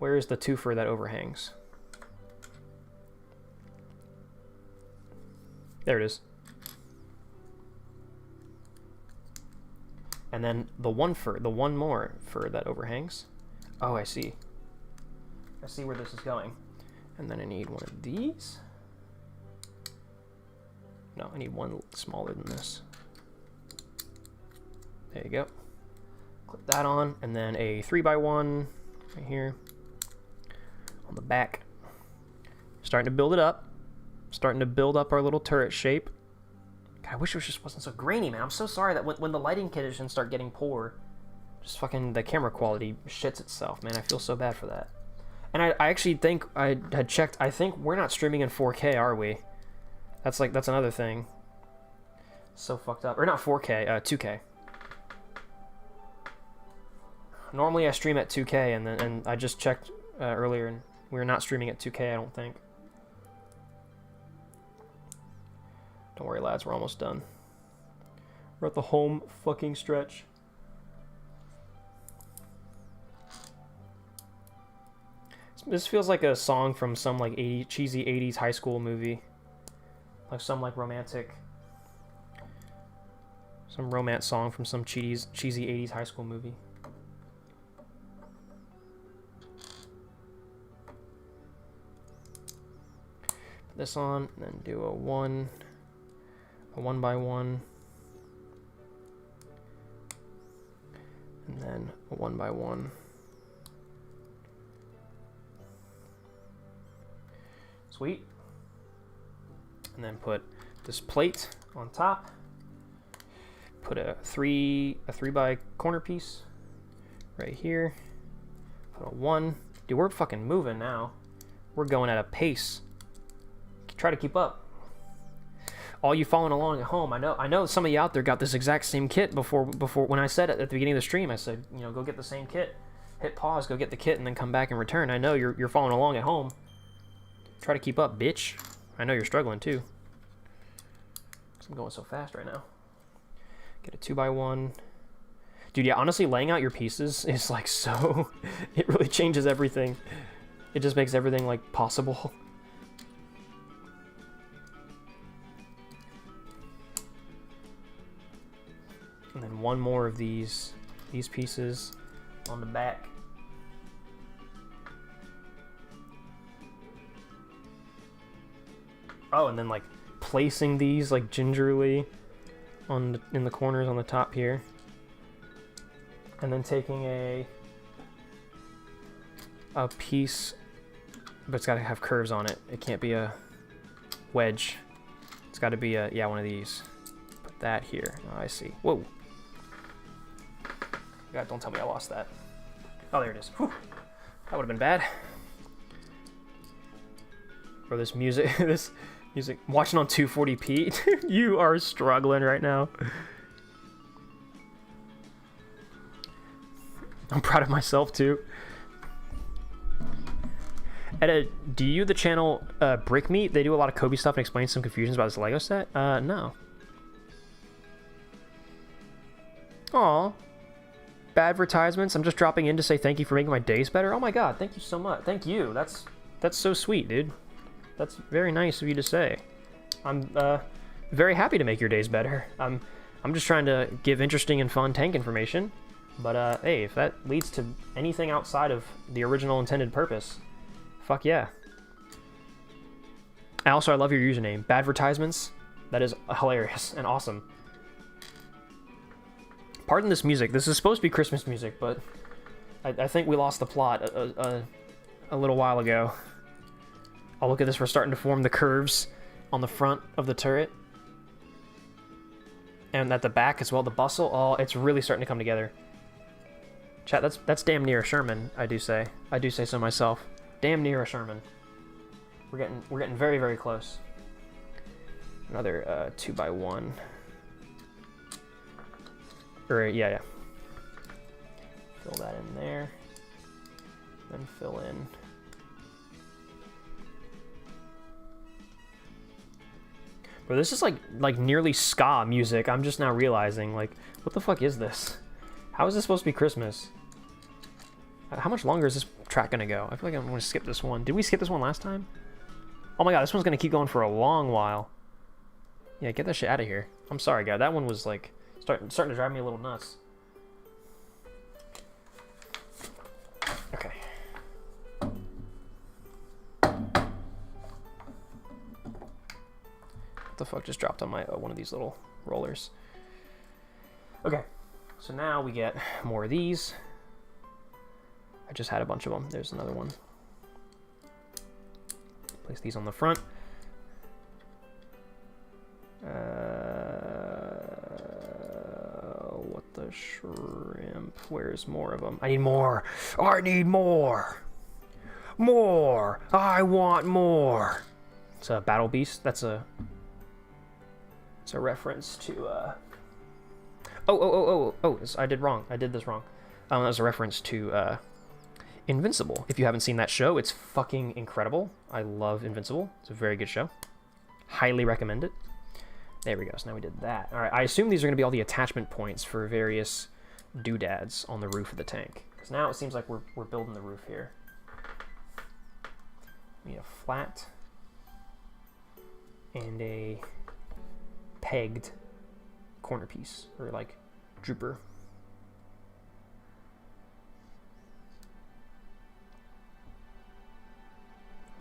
Where is the twofer that overhangs? There it is. And then the one more fur that overhangs. Oh, I see. I see where this is going. And then I need one of these. No, I need one smaller than this. There you go. Clip that on, and then a 3x1 right here on the back. Starting to build it up. Starting to build up our little turret shape. God, I wish it just wasn't so grainy, man. I'm so sorry that when the lighting conditions start getting poor, just fucking the camera quality shits itself, man. I feel so bad for that. And I actually think I had checked. I think we're not streaming in 4K, are we? That's another thing. So fucked up. Or not 4K, 2K. Normally I stream at 2K, and I just checked earlier, and we're not streaming at 2K, I don't think. Don't worry, lads, we're almost done. We're at the home fucking stretch. This feels like a song from some like cheesy 80s high school movie. Like some like romantic... Some romance song from some cheesy 80s high school movie. Put this on, and then do a one by one. And then a 1 by 1. Sweet. And then put this plate on top. Put a 3 by corner piece right here. Put a 1. Dude, we're fucking moving now. We're going at a pace. Try to keep up. All you following along at home, I know some of you out there got this exact same kit before when I said it at the beginning of the stream. I said, you know, go get the same kit. Hit pause, go get the kit, and then come back and return. I know you're following along at home. Try to keep up, bitch. I know you're struggling too. I'm going so fast right now. Get a 2 by 1. Dude, yeah, honestly, laying out your pieces is like so... It really changes everything. It just makes everything like possible. And then one more of these pieces on the back. Oh, and then like placing these like gingerly in the corners on the top here. And then taking a piece, but it's got to have curves on it. It can't be a wedge. It's got to be a, yeah, one of these. Put that here. Oh, I see. Whoa. God, don't tell me I lost that. Oh, there it is. Whew. That would have been bad. Bro, this music, watching on 240p, you are struggling right now. I'm proud of myself too. Do you, the channel Brick Meat, they do a lot of Cobi stuff and explain some confusions about this Lego set? No. Aw. Bad advertisements. I'm just dropping in to say thank you for making my days better. Oh my god, thank you so much. Thank you. That's so sweet, dude. That's very nice of you to say. I'm very happy to make your days better. I'm just trying to give interesting and fun tank information. But hey, if that leads to anything outside of the original intended purpose, fuck yeah. Also, I love your username. Bad advertisements. That is hilarious and awesome. Pardon this music. This is supposed to be Christmas music, but I think we lost the plot a little while ago. Oh, look at this. We're starting to form the curves on the front of the turret. And at the back as well, the bustle. Oh, it's really starting to come together. Chat, that's damn near a Sherman, I do say. I do say so myself. Damn near a Sherman. We're getting very, very close. Another 2 by 1. Or, yeah. Fill that in there. Then fill in. Bro, this is like nearly ska music. I'm just now realizing, like, what the fuck is this? How is this supposed to be Christmas? How much longer is this track gonna go? I feel like I'm gonna skip this one. Did we skip this one last time? Oh my god, this one's gonna keep going for a long while. Yeah, get that shit out of here. I'm sorry, guy. That one was like starting to drive me a little nuts. Okay. What the fuck just dropped on my one of these little rollers? Okay, so now we get more of these. I just had a bunch of them. There's another one. Place these on the front. What the shrimp? Where's more of them? I need more. I need more. More. I want more. It's a battle beast. That's a It's a reference to, I did wrong. I did this wrong. That was a reference to, Invincible. If you haven't seen that show, it's fucking incredible. I love Invincible. It's a very good show. Highly recommend it. There we go. So now we did that. All right. I assume these are going to be all the attachment points for various doodads on the roof of the tank. Because now it seems like we're building the roof here. We need a flat and a pegged corner piece, or like drooper.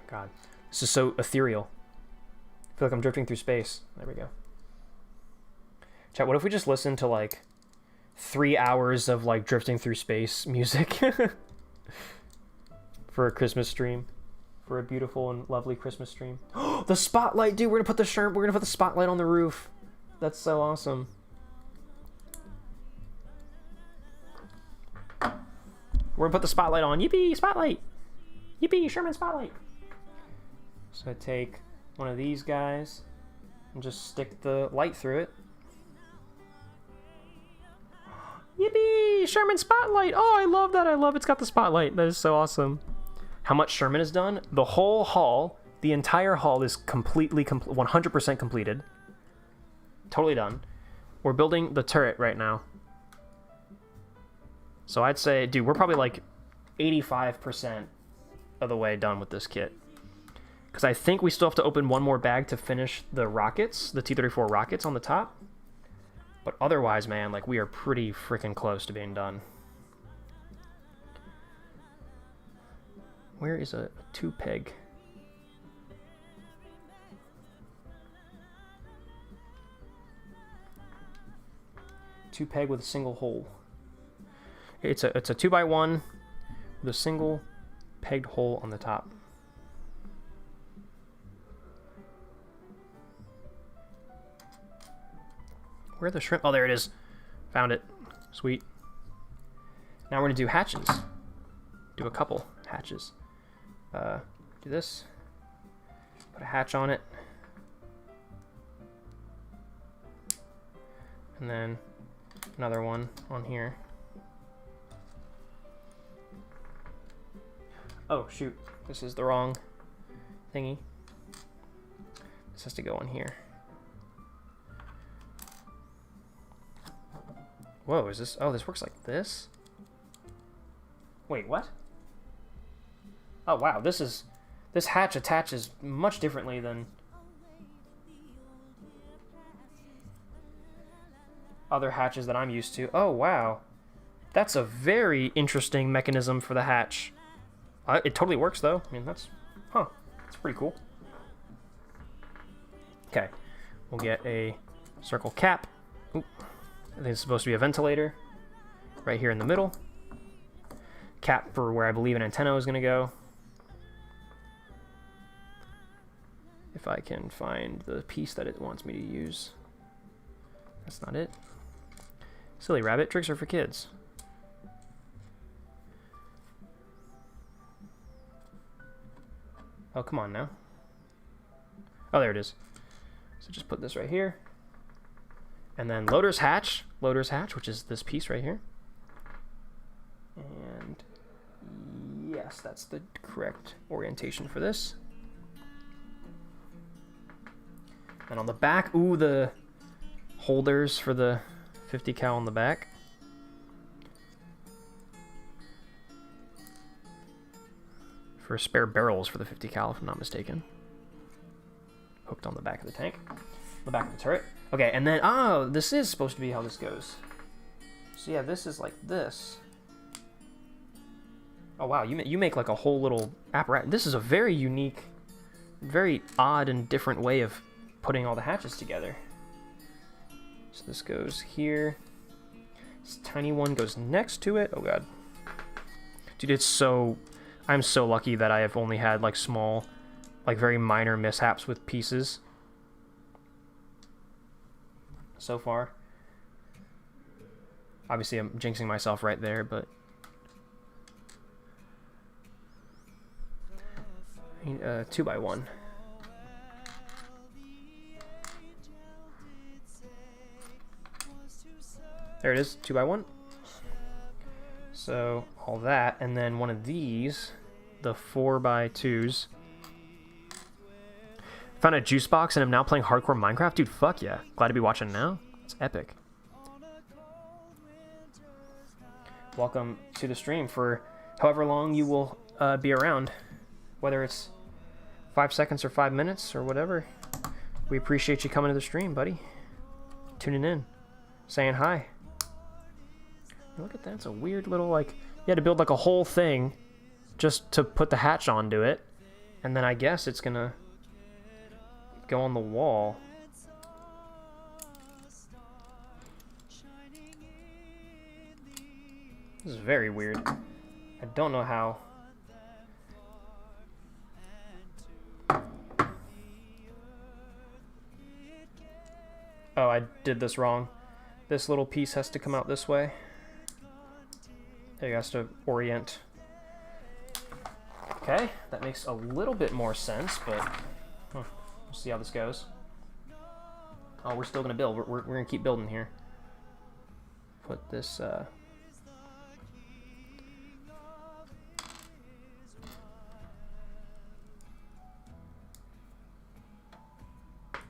God, this is so ethereal. I feel like I'm drifting through space. There we go. Chat, what if we just listen to like 3 hours of like drifting through space music for a Christmas stream, for a beautiful and lovely Christmas stream? The spotlight, dude! We're gonna put the spotlight on the roof. That's so awesome. We're gonna put the spotlight on. Yippee! Spotlight! Yippee! Sherman spotlight! So I take one of these guys and just stick the light through it. Yippee! Sherman spotlight! Oh, I love that. I love it's got the spotlight. That is so awesome. How much Sherman has done? The whole hall, the entire hall is completely, 100% completed. Totally done. We're building the turret right now. So I'd say, dude, we're probably like 85% of the way done with this kit. Because I think we still have to open one more bag to finish the rockets, the T-34 rockets on the top. But otherwise, man, like we are pretty freaking close to being done. Where is a 2-peg? Two peg with a single hole. It's a 2x1 with a single pegged hole on the top. Where are the shrimp? Oh, there it is. Found it. Sweet. Now we're gonna do hatches. Do a couple hatches. Do this. Put a hatch on it. And then another one on here. Oh, shoot. This is the wrong thingy. This has to go on here. Whoa, is this... Oh, this works like this? Wait, what? Oh, wow, this is... This hatch attaches much differently than... other hatches that I'm used to. Oh, wow. That's a very interesting mechanism for the hatch. It totally works, though. I mean, that's... Huh. That's pretty cool. Okay. We'll get a circle cap. Oop. I think it's supposed to be a ventilator. Right here in the middle. Cap for where I believe an antenna is going to go. If I can find the piece that it wants me to use. That's not it. Silly rabbit, tricks are for kids. Oh, come on now. Oh, there it is. So just put this right here. And then loader's hatch, which is this piece right here. And yes, that's the correct orientation for this. And on the back, ooh, the holders for the 50 cal on the back. For spare barrels for the 50 cal, if I'm not mistaken. Hooked on the back of the tank. The back of the turret. Okay, and then, oh, this is supposed to be how this goes. So yeah, this is like this. Oh wow, you make like a whole little apparatus. This is a very unique, very odd and different way of putting all the hatches together. So this goes here. This tiny one goes next to it. Oh god. Dude, it's so... I'm so lucky that I have only had like small, like very minor mishaps with pieces so far. Obviously I'm jinxing myself right there, but 2x1. There it is, 2x1. So all that, and then one of these, the 4x2s. Found a juice box and I'm now playing hardcore Minecraft. Dude, fuck yeah. Glad to be watching now. It's epic. Welcome to the stream for however long you will be around. Whether it's 5 seconds or 5 minutes or whatever. We appreciate you coming to the stream, buddy. Tuning in. Saying hi. Look at that. It's a weird little, like... You had to build, like, a whole thing just to put the hatch onto it. And then I guess it's gonna go on the wall. This is very weird. I don't know how. Oh, I did this wrong. This little piece has to come out this way. There, it has to orient. Okay, that makes a little bit more sense, but we'll see how this goes. Oh, we're still gonna build. We're gonna keep building here. Put this. Oh,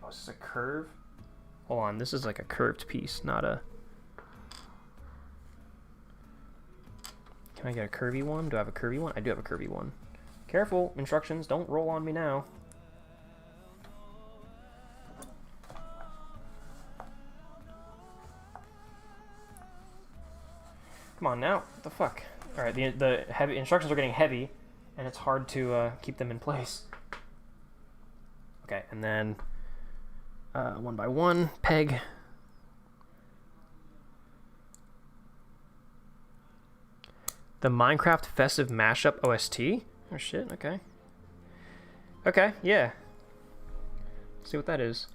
is this a curve? Hold on, this is like a curved piece, not a... Can I get a curvy one? Do I have a curvy one? I do have a curvy one. Careful, instructions, don't roll on me now. Come on now, what the fuck? Alright, the heavy instructions are getting heavy, and it's hard to keep them in place. Okay, and then 1x1 peg. The Minecraft Festive Mashup OST? Oh shit, okay. Okay, yeah. Let's see what that is.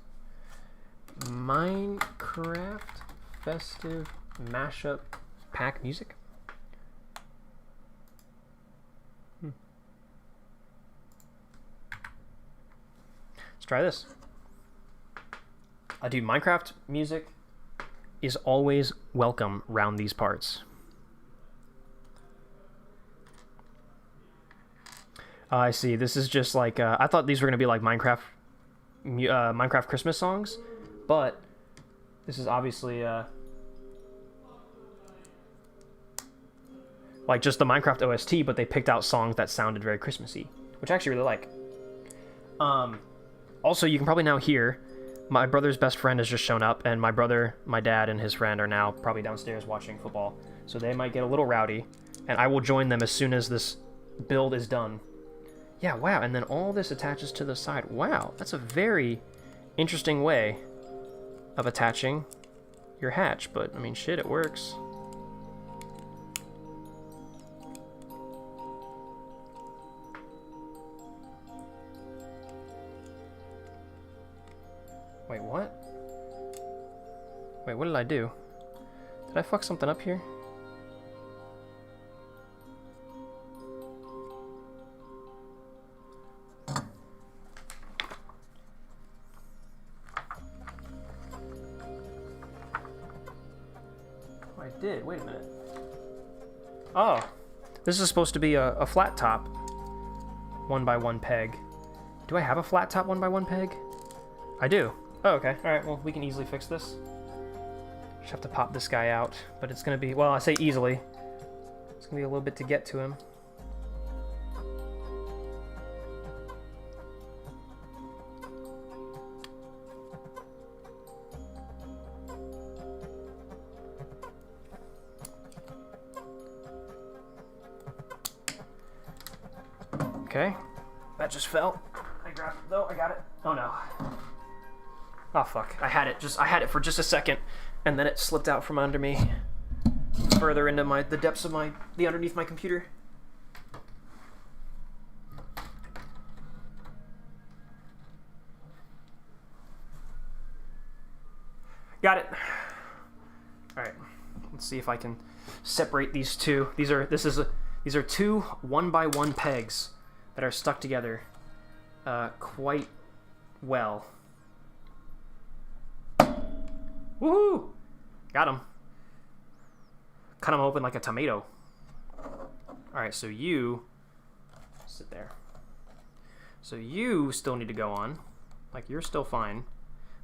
Minecraft Festive Mashup Pack Music? Let's try this. Dude, Minecraft music is always welcome round these parts. I see. This is just like I thought these were gonna be like Minecraft Christmas songs, but this is obviously like just the Minecraft OST, but they picked out songs that sounded very Christmassy, which I actually really like. Also, you can probably now hear my brother's best friend has just shown up, and my brother, my dad, and his friend are now probably downstairs watching football, so they might get a little rowdy, and I will join them as soon as this build is done. Yeah, wow, and then all this attaches to the side. Wow, that's a very interesting way of attaching your hatch, but, I mean, shit, it works. Wait, what? Wait, what did I do? Did I fuck something up here? I did. Wait a minute. Oh, this is supposed to be a flat top 1x1 peg. Do I have a flat top 1x1 peg? I do. Oh, okay. Alright, well, we can easily fix this. Just have to pop this guy out. But it's gonna be, well, I say easily. It's gonna be a little bit to get to him. Okay. That just fell. I grabbed it though, I got it. Oh no. Oh fuck, I had it for just a second, and then it slipped out from under me, further into the depths of the underneath my computer. Got it. Alright, let's see if I can separate these two. These are two 1x1 pegs that are stuck together quite well. Woohoo! Got him. Cut them open like a tomato. Alright, so you... sit there. So you still need to go on. Like, you're still fine.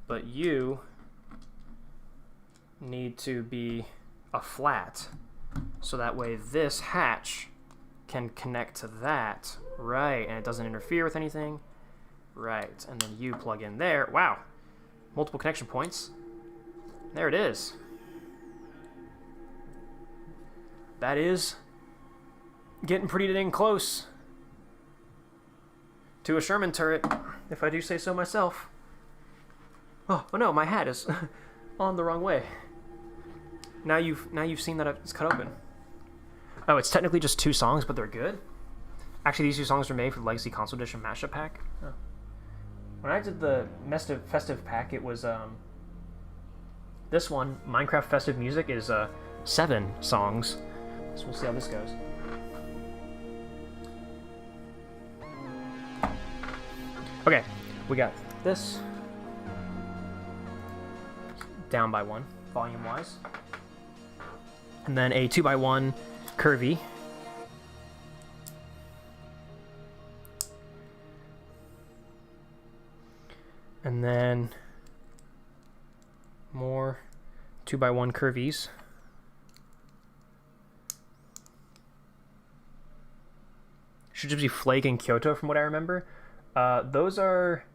But you need to be a flat. So that way this hatch can connect to that. Right, and it doesn't interfere with anything. Right, and then you plug in there. Wow. Multiple connection points. There it is. That is getting pretty dang close to a Sherman turret, if I do say so myself. Oh no, my hat is on the wrong way. Now you've seen that it's cut open. Oh, it's technically just 2 songs, but they're good. Actually, these 2 songs were made for the Legacy Console Edition mashup pack. Oh. When I did the festive pack, it was this one, Minecraft Festive Music, is 7 songs. So we'll see how this goes. Okay, we got this down by 1, volume-wise. And then a 2x1 curvy. And then more 2x1 curvies. Should just be Flake and Kyoto from what I remember. Those are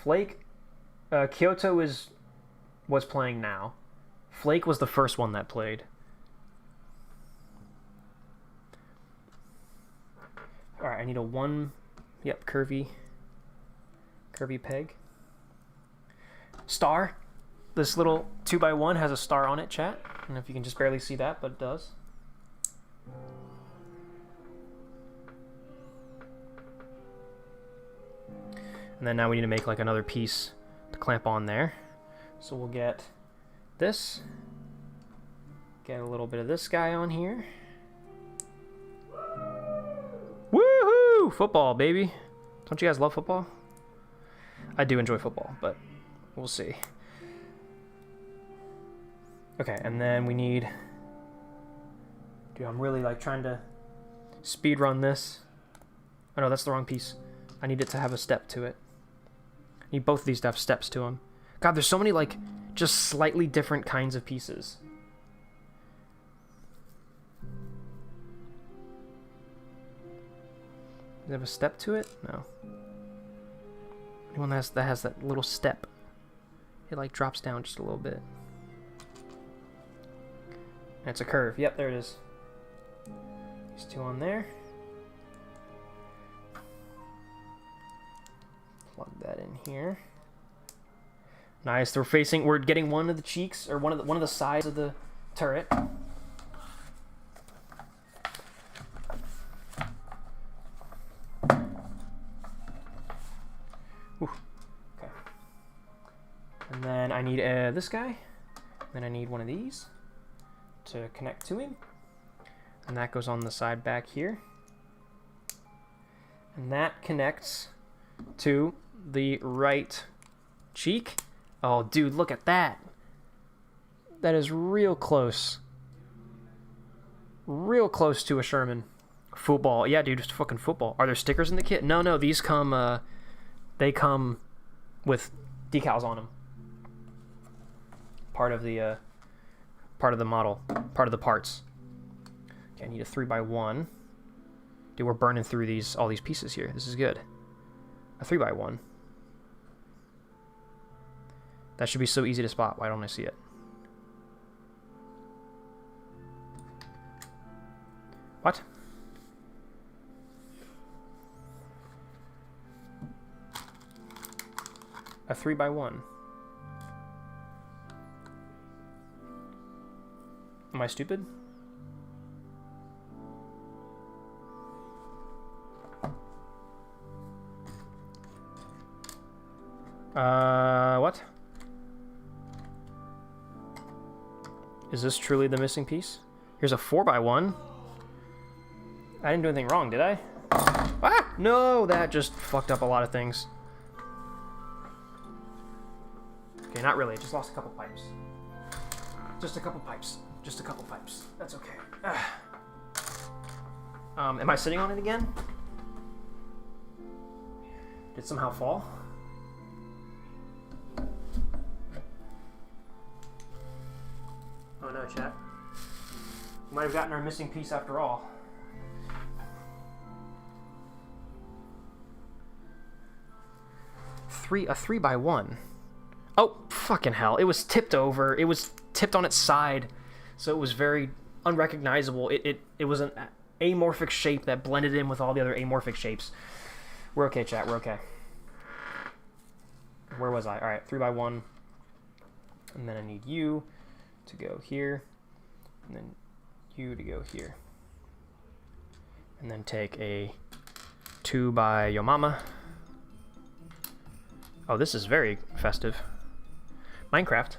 Flake. Kyoto was playing now. Flake was the first one that played. All right, I need a 1. Yep, curvy peg. Star. This little 2x1 has a star on it, chat. I don't know if you can just barely see that, but it does. And then now we need to make like another piece to clamp on there. So we'll get this. Get a little bit of this guy on here. Woohoo! Football, baby. Don't you guys love football? I do enjoy football, but we'll see. Okay, and then we need... Dude, I'm really like trying to speed run this. Oh no, that's the wrong piece. I need it to have a step to it. I need both of these to have steps to them. God, there's so many like just slightly different kinds of pieces. Does it have a step to it? No. Anyone that has that little step. It like drops down just a little bit. And it's a curve. Yep, there it is. These 2 on there. Plug that in here. Nice. We're getting one of the cheeks or one of the sides of the turret. Ooh. Okay. And then I need this guy. Then I need one of these to connect to him. And that goes on the side back here. And that connects to the right cheek. Oh, dude, look at that. That is real close. Real close to a Sherman. Football. Yeah, dude, it's fucking football. Are there stickers in the kit? No, these come, they come with decals on them. Part of the model. Part of the parts. Okay, I need a 3x1. Dude, we're burning through all these pieces here. This is good. A 3x1. That should be so easy to spot. Why don't I see it? What? A 3x1. Am I stupid? What? Is this truly the missing piece? Here's a 4x1. I didn't do anything wrong, did I? Ah! No, that just fucked up a lot of things. Okay, not really. Just lost a couple pipes. Just a couple pipes. Just a couple pipes. That's okay. Am I sitting on it again? Did it somehow fall? Oh no, chat. We might have gotten our missing piece after all. A 3x1. Oh, fucking hell. It was tipped over. It was tipped on its side. So it was very unrecognizable. It was an amorphic shape that blended in with all the other amorphic shapes. We're okay, chat. We're okay. Where was I? All right, 3x1. And then I need you to go here. And then you to go here. And then take a 2 by Yo Mama. Oh, this is very festive. Minecraft.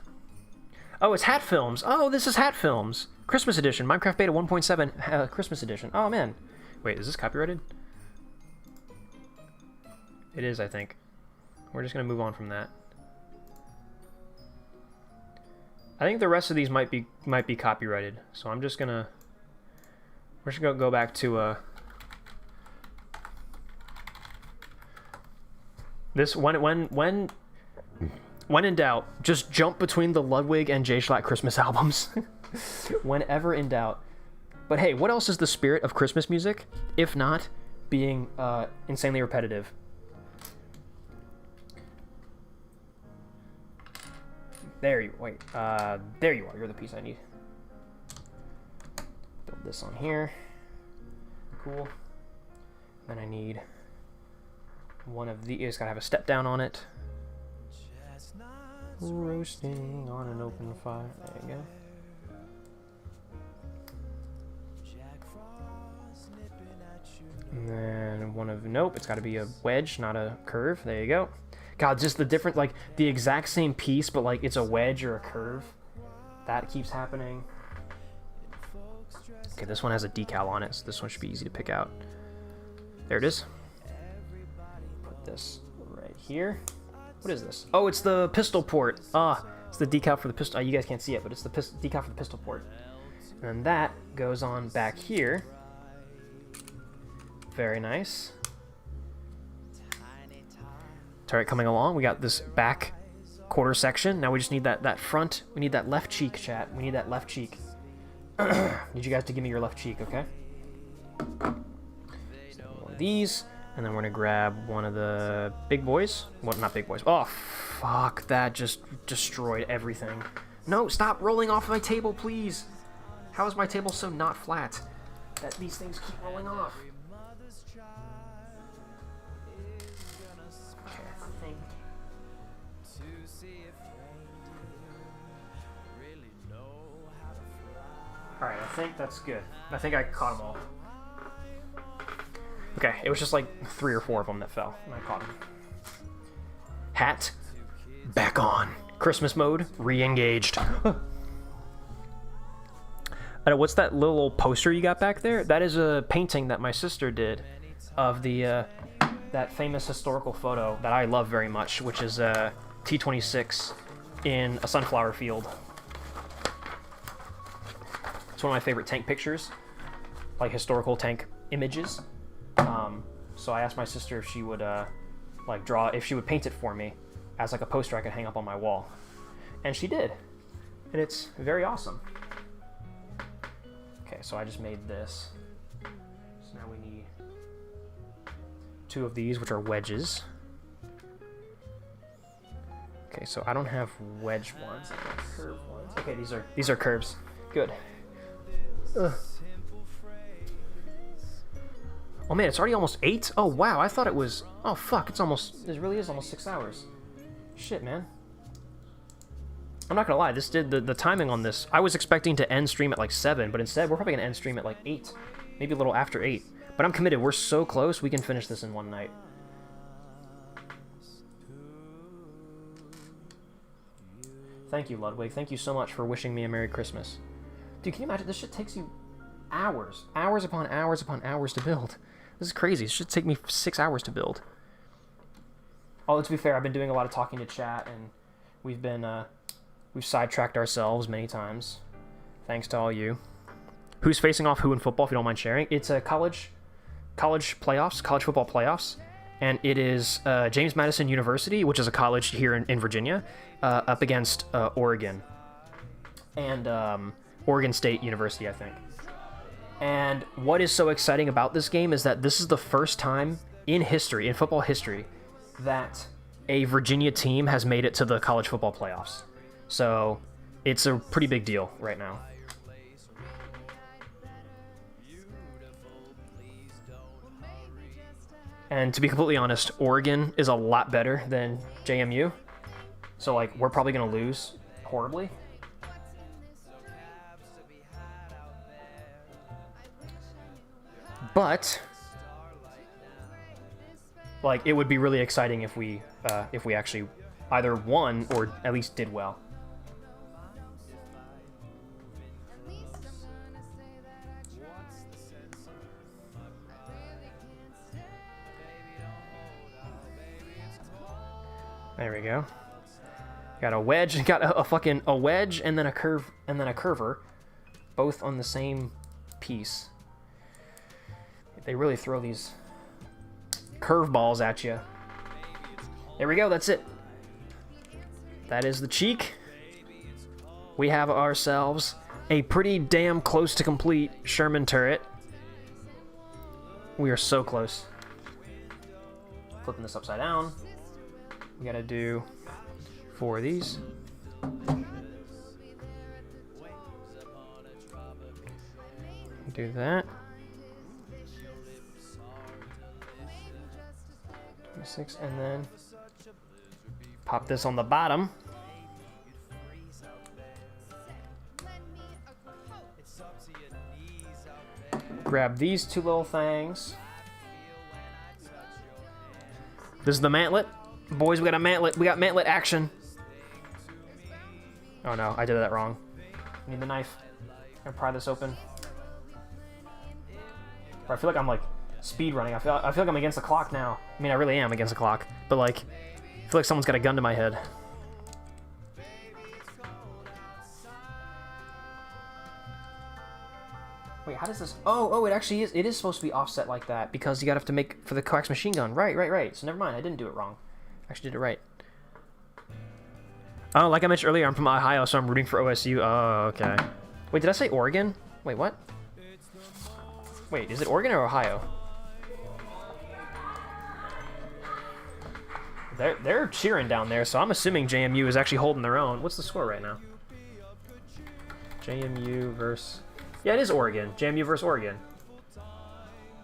Oh, it's Hat Films. Oh, this is Hat Films. Christmas edition. Minecraft Beta 1.7 Christmas edition. Oh, man. Wait, is this copyrighted? It is, I think. We're just going to move on from that. I think the rest of these might be copyrighted. So I'm just going to... We're just going to go back to... This when in doubt, just jump between the Ludwig and J Schlatt Christmas albums. Whenever in doubt. But hey, what else is the spirit of Christmas music if not being insanely repetitive? There you there you are. You're the piece I need. Build this on here. Cool. Then I need one of these. It's gotta have a step down on it. Roasting on an open fire. There you go. And then one of, nope, it's gotta be a wedge, not a curve. There you go. God, just the different, like, the exact same piece, but like it's a wedge or a curve. That keeps happening. Okay, this one has a decal on it, so this one should be easy to pick out. There it is. Put this right here. What is this? Oh, it's the pistol port. Ah, it's the decal for the pistol. You guys can't see it, but it's the decal for the pistol port. And then that goes on back here. Very nice. Alright, coming along, we got this back quarter section. Now we just need that front. We need that left cheek, chat. We need that left cheek. Need you guys to give me your left cheek, okay? So one of these, and then we're gonna grab one of the big boys. Well, not big boys. Oh, fuck! That just destroyed everything. No, stop rolling off my table, please. How is my table so not flat that these things keep rolling off? Alright, I think that's good. I think I caught them all. Okay, it was just like 3 or 4 of them that fell, and I caught them. Hat, back on. Christmas mode, re-engaged. What's that little poster you got back there? That is a painting that my sister did of the that famous historical photo that I love very much, which is T-26 in a sunflower field. One of my favorite tank pictures, like historical tank images. So I asked my sister if she would like if she would paint it for me as like a poster I could hang up on my wall, and she did, and it's very awesome. Okay, so I just made this. So now we need 2 of these, which are wedges. Okay, so I don't have wedge ones. I got curve ones. Okay, these are curves. Good. Ugh. Oh man, it's already almost 8? Oh wow, I thought it was... Oh fuck, it really is almost 6 hours. Shit, man. I'm not gonna lie, the timing on this, I was expecting to end stream at like 7, but instead we're probably gonna end stream at like 8. Maybe a little after 8. But I'm committed, we're so close, we can finish this in one night. Thank you, Ludwig. Thank you so much for wishing me a Merry Christmas. Dude, can you imagine? This shit takes you hours. Hours upon hours upon hours to build. This is crazy. This should take me 6 hours to build. Although, to be fair, I've been doing a lot of talking to chat, and we've been We've sidetracked ourselves many times. Thanks to all you. Who's facing off who in football, if you don't mind sharing? It's a college playoffs, college football playoffs. And it is James Madison University, which is a college here in Virginia, up against Oregon. And Oregon State University, I think. And what is so exciting about this game is that this is the first time in history, in football history, that a Virginia team has made it to the college football playoffs. So it's a pretty big deal right now. And to be completely honest, Oregon is a lot better than JMU. So, like, we're probably going to lose horribly. But, like, it would be really exciting if we actually either won or at least did well. There we go. Got a wedge, got a wedge and then a curve and then a curver, both on the same piece. They really throw these curveballs at you. There we go, that's it. That is the cheek. We have ourselves a pretty damn close to complete Sherman turret. We are so close. Flipping this upside down. We gotta do 4 of these. Do that. 26, and then pop this on the bottom. Grab these 2 little things. This is the mantlet. Boys, we got a mantlet. We got mantlet action. Oh no, I did that wrong. Need the knife. I'm gonna pry this open. I feel like I'm like speed running. I feel like I'm against the clock now. I mean, I really am against the clock, but like, I feel like someone's got a gun to my head. Wait, how does this? Oh, it actually is. It is supposed to be offset like that because you gotta have to make for the coax machine gun. Right. So never mind. I didn't do it wrong. I actually did it right. Oh, like I mentioned earlier, I'm from Ohio, so I'm rooting for OSU. Oh, okay. Wait, did I say Oregon? Wait, what? Wait, is it Oregon or Ohio? They're cheering down there, so I'm assuming JMU is actually holding their own. What's the score right now? JMU versus... Yeah, it is Oregon. JMU versus Oregon.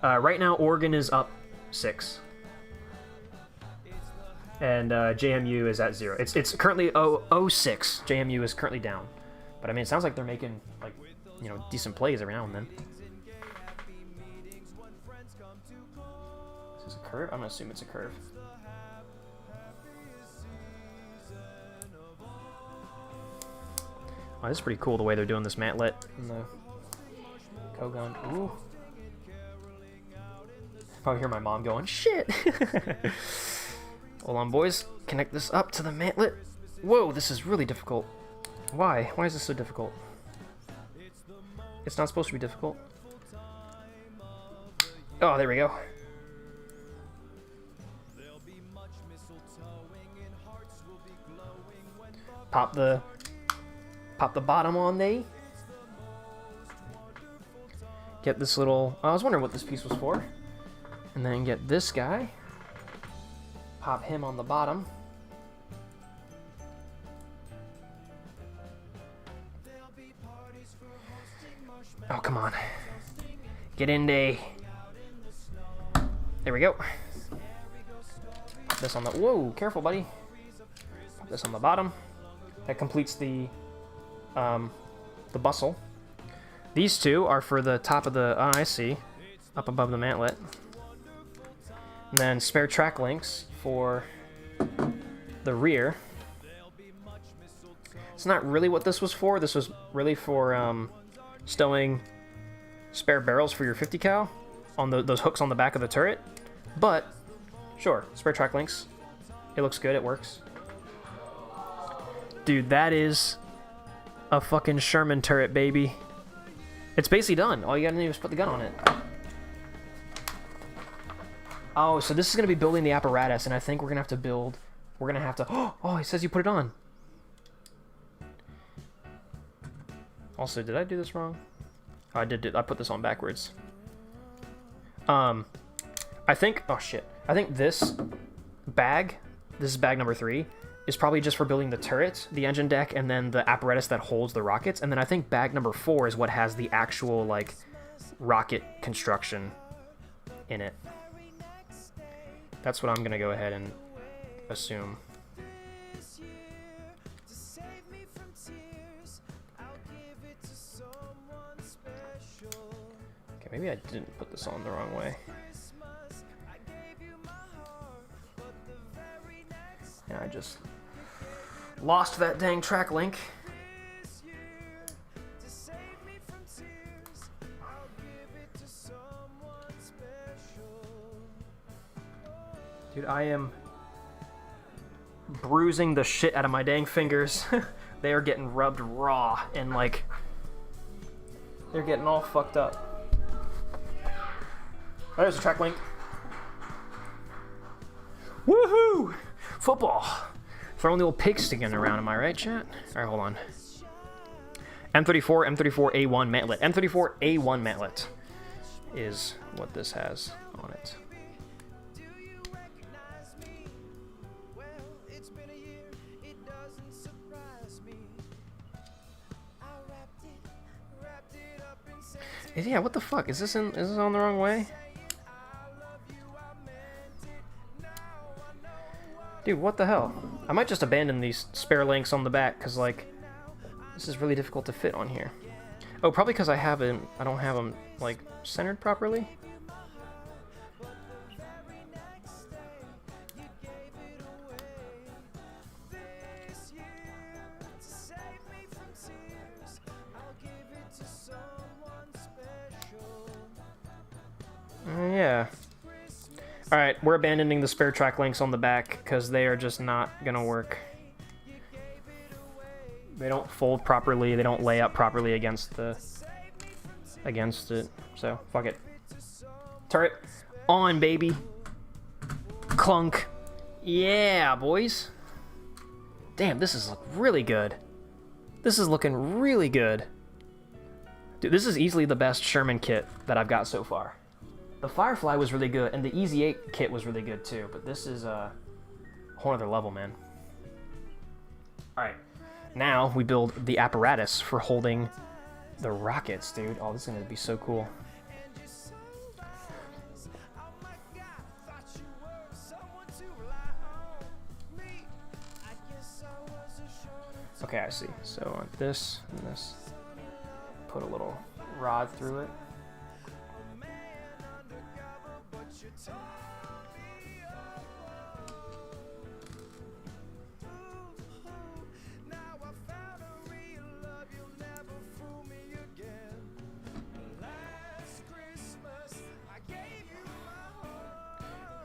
Right now, Oregon is up 6. And JMU is at 0. It's currently 0-6. JMU is currently down. But I mean, it sounds like they're making, like, you know, decent plays every now and then. Is this a curve? I'm gonna assume it's a curve. Oh, this is pretty cool the way they're doing this mantlet and the Kogun. Ooh. Probably hear my mom going, shit! Hold on, boys. Connect this up to the mantlet. Whoa, this is really difficult. Why? Why is this so difficult? It's not supposed to be difficult. Oh, there we go. Pop the bottom on there. Get this little... I was wondering what this piece was for. And then get this guy. Pop him on the bottom. Oh, come on. Get in there. There we go. Pop this on the... Whoa, careful, buddy. Pop this on the bottom. That completes the bustle. These 2 are for the top of the... Oh, I see. Up above the mantlet. And then spare track links for the rear. It's not really what this was for. This was really for stowing spare barrels for your 50 cal on those hooks on the back of the turret. But, sure, spare track links. It looks good. It works. Dude, that is a fucking Sherman turret, baby. It's basically done. All you gotta do is put the gun on it. Oh, so this is gonna be building the apparatus, and I think we're gonna have to build... We're gonna have to... Oh, he says you put it on. Also, did I do this wrong? Oh, I did. I put this on backwards. I think... Oh, shit. I think this bag, this is bag number 3, is probably just for building the turret, the engine deck, and then the apparatus that holds the rockets. And then I think bag number 4 is what has the actual, like, rocket construction in it. That's what I'm gonna go ahead and assume. Okay, maybe I didn't put this on the wrong way. And I just lost that dang track link. Dude, I am bruising the shit out of my dang fingers. They are getting rubbed raw and like they're getting all fucked up. Oh, there's a track link. Woohoo! Football. Throwing the old pigskin around, am I right, chat? Alright, hold on. M34, M34A1 mantlet. M34A1 mantlet is what this has on it. Yeah, what the fuck? Is this on the wrong way? Dude, what the hell? I might just abandon these spare links on the back, because, like, this is really difficult to fit on here. Oh, probably because I don't have them, like, centered properly? Yeah. Alright, we're abandoning the spare track links on the back because they are just not gonna work. They don't fold properly, they don't lay up properly against it. So, fuck it. Turret on, baby. Clunk. Yeah, boys. Damn, this is really good. This is looking really good. Dude, this is easily the best Sherman kit that I've got so far. The Firefly was really good, and the Easy 8 kit was really good too, but this is a whole other level, man. Alright, now we build the apparatus for holding the rockets, dude. Oh, this is going to be so cool. Okay, I see. So on this and this, put a little rod through it.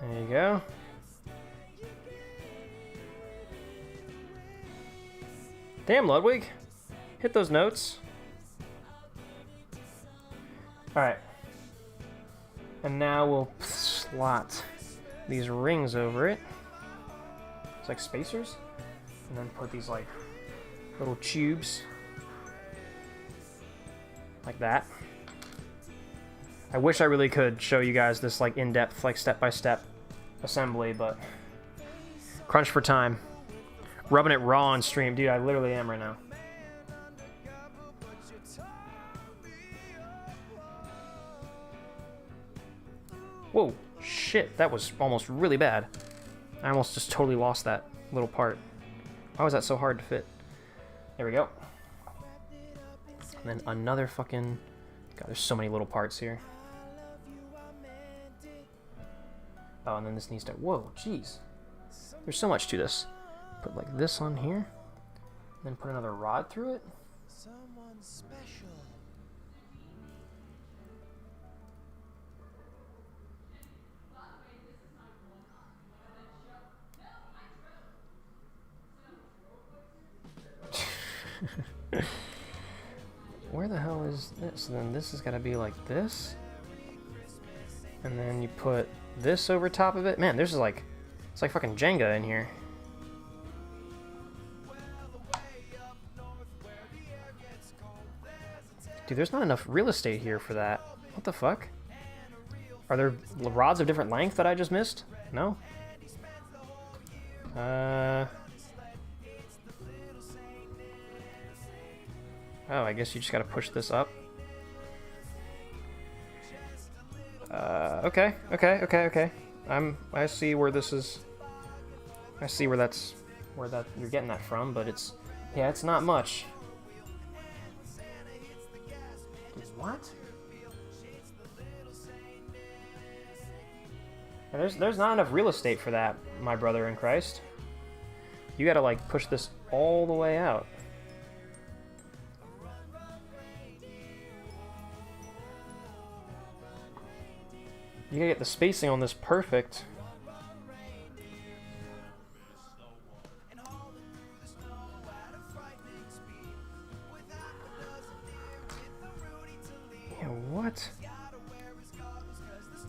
There you go. Damn, Ludwig. Hit those notes. Alright. And now we'll slot these rings over it. It's like spacers. And then put these like little tubes. Like that. I wish I really could show you guys this like in-depth, like step-by-step assembly, but crunch for time. Rubbing it raw on stream. Dude, I literally am right now. Whoa, shit, that was almost really bad. I almost just totally lost that little part. Why was that so hard to fit? There we go. And then another fucking... God, there's so many little parts here. Oh, and then this needs to... Whoa, jeez. There's so much to this. Put like this on here. Then put another rod through it. Someone special. where the hell is this? Then this has got to be like this. And then you put this over top of it. Man, there's like, it's like fucking Jenga in here. Dude, there's not enough real estate here for that. What the fuck? Are there rods of different length that I just missed? No? Oh, I guess you just gotta push this up. Okay. I see where this is. I see where that you're getting that from, but yeah, it's not much. What? And there's not enough real estate for that, my brother in Christ. You gotta like push this all the way out. You gotta get the spacing on this perfect. Yeah, what?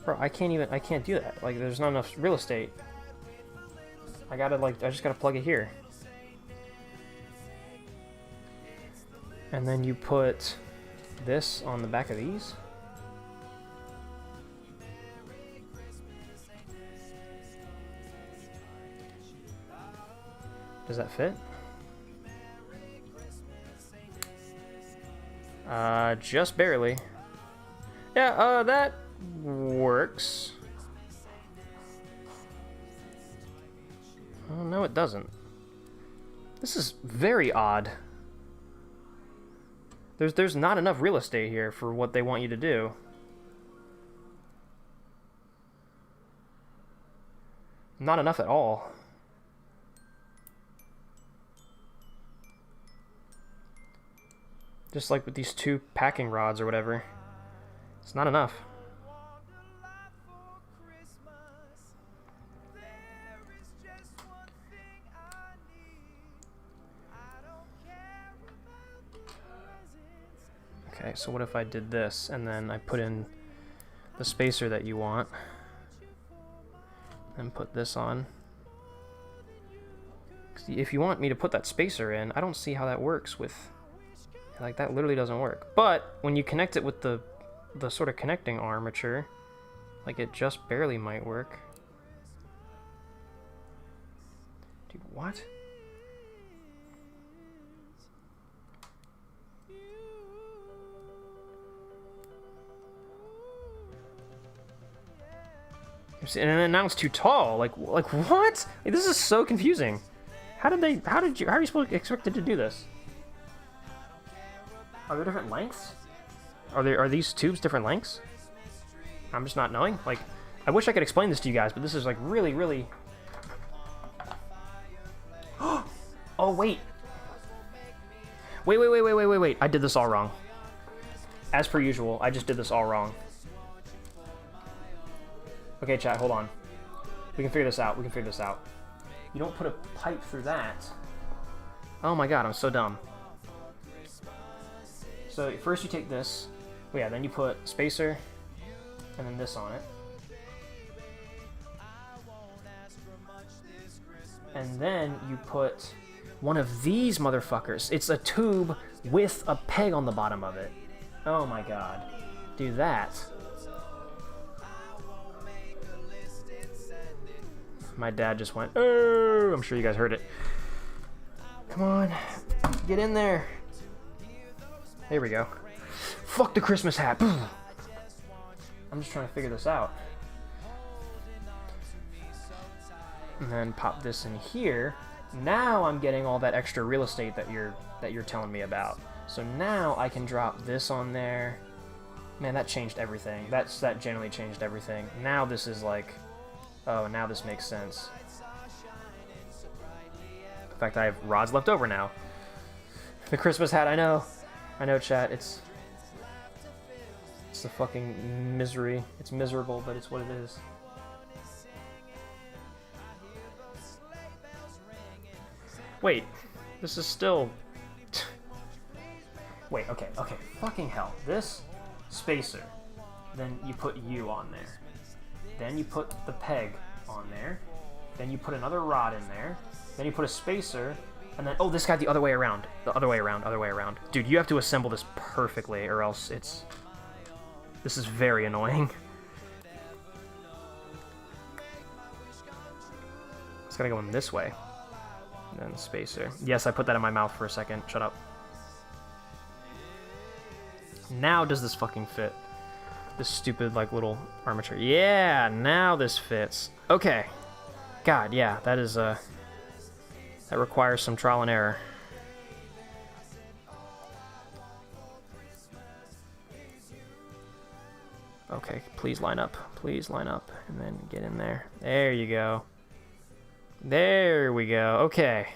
Bro, I can't do that. Like, there's not enough real estate. I just gotta plug it here. And then you put this on the back of these. Does that fit? Just barely. Yeah, that works. Oh, no, it doesn't. This is very odd. There's not enough real estate here for what they want you to do. Not enough at all. Just like with these two packing rods or whatever. It's not enough. Okay, so what if I did this and then I put in the spacer that you want and put this on? 'Cause if you want me to put that spacer in, I don't see how that works with... Like, that literally doesn't work. But when you connect it with the sort of connecting armature, like, it just barely might work. Dude, what? And now it's too tall. Like what? Like, this is so confusing. How are you supposed to expect it to do this? Are there different lengths? Are these tubes different lengths? I'm just not knowing. Like, I wish I could explain this to you guys, but this is like really... Oh, wait. Wait. I did this all wrong. As per usual, I just did this all wrong. Okay, chat, hold on. We can figure this out. You don't put a pipe through that. Oh my god, I'm so dumb. So first you take this, well, yeah, then you put spacer, and then this on it. And then you put one of these motherfuckers. It's a tube with a peg on the bottom of it. Oh my god. Do that. My dad just went, oh, I'm sure you guys heard it. Come on, get in there. There we go. Fuck the Christmas hat. I'm just trying to figure this out. And then pop this in here. Now I'm getting all that extra real estate that you're telling me about. So now I can drop this on there. Man, that changed everything. That generally changed everything. Now this is like, oh, now this makes sense. In fact, I have rods left over now. The Christmas hat, I know, chat. It's a fucking misery. It's miserable, but it's what it is. Wait, this is still... Wait, okay, okay. Fucking hell. This spacer. Then you put U on there. Then you put the peg on there. Then you put another rod in there. Then you put a spacer. And then, oh, this guy the other way around. The other way around, other way around. Dude, you have to assemble this perfectly or else it's... This is very annoying. It's gotta go in this way. And then the spacer. Yes, I put that in my mouth for a second. Shut up. Now does this fucking fit? This stupid, like, little armature. Yeah, now this fits. Okay. God, yeah, that is, that requires some trial and error. Okay, please line up. Please line up. And then get in there. There you go. There we go. Okay.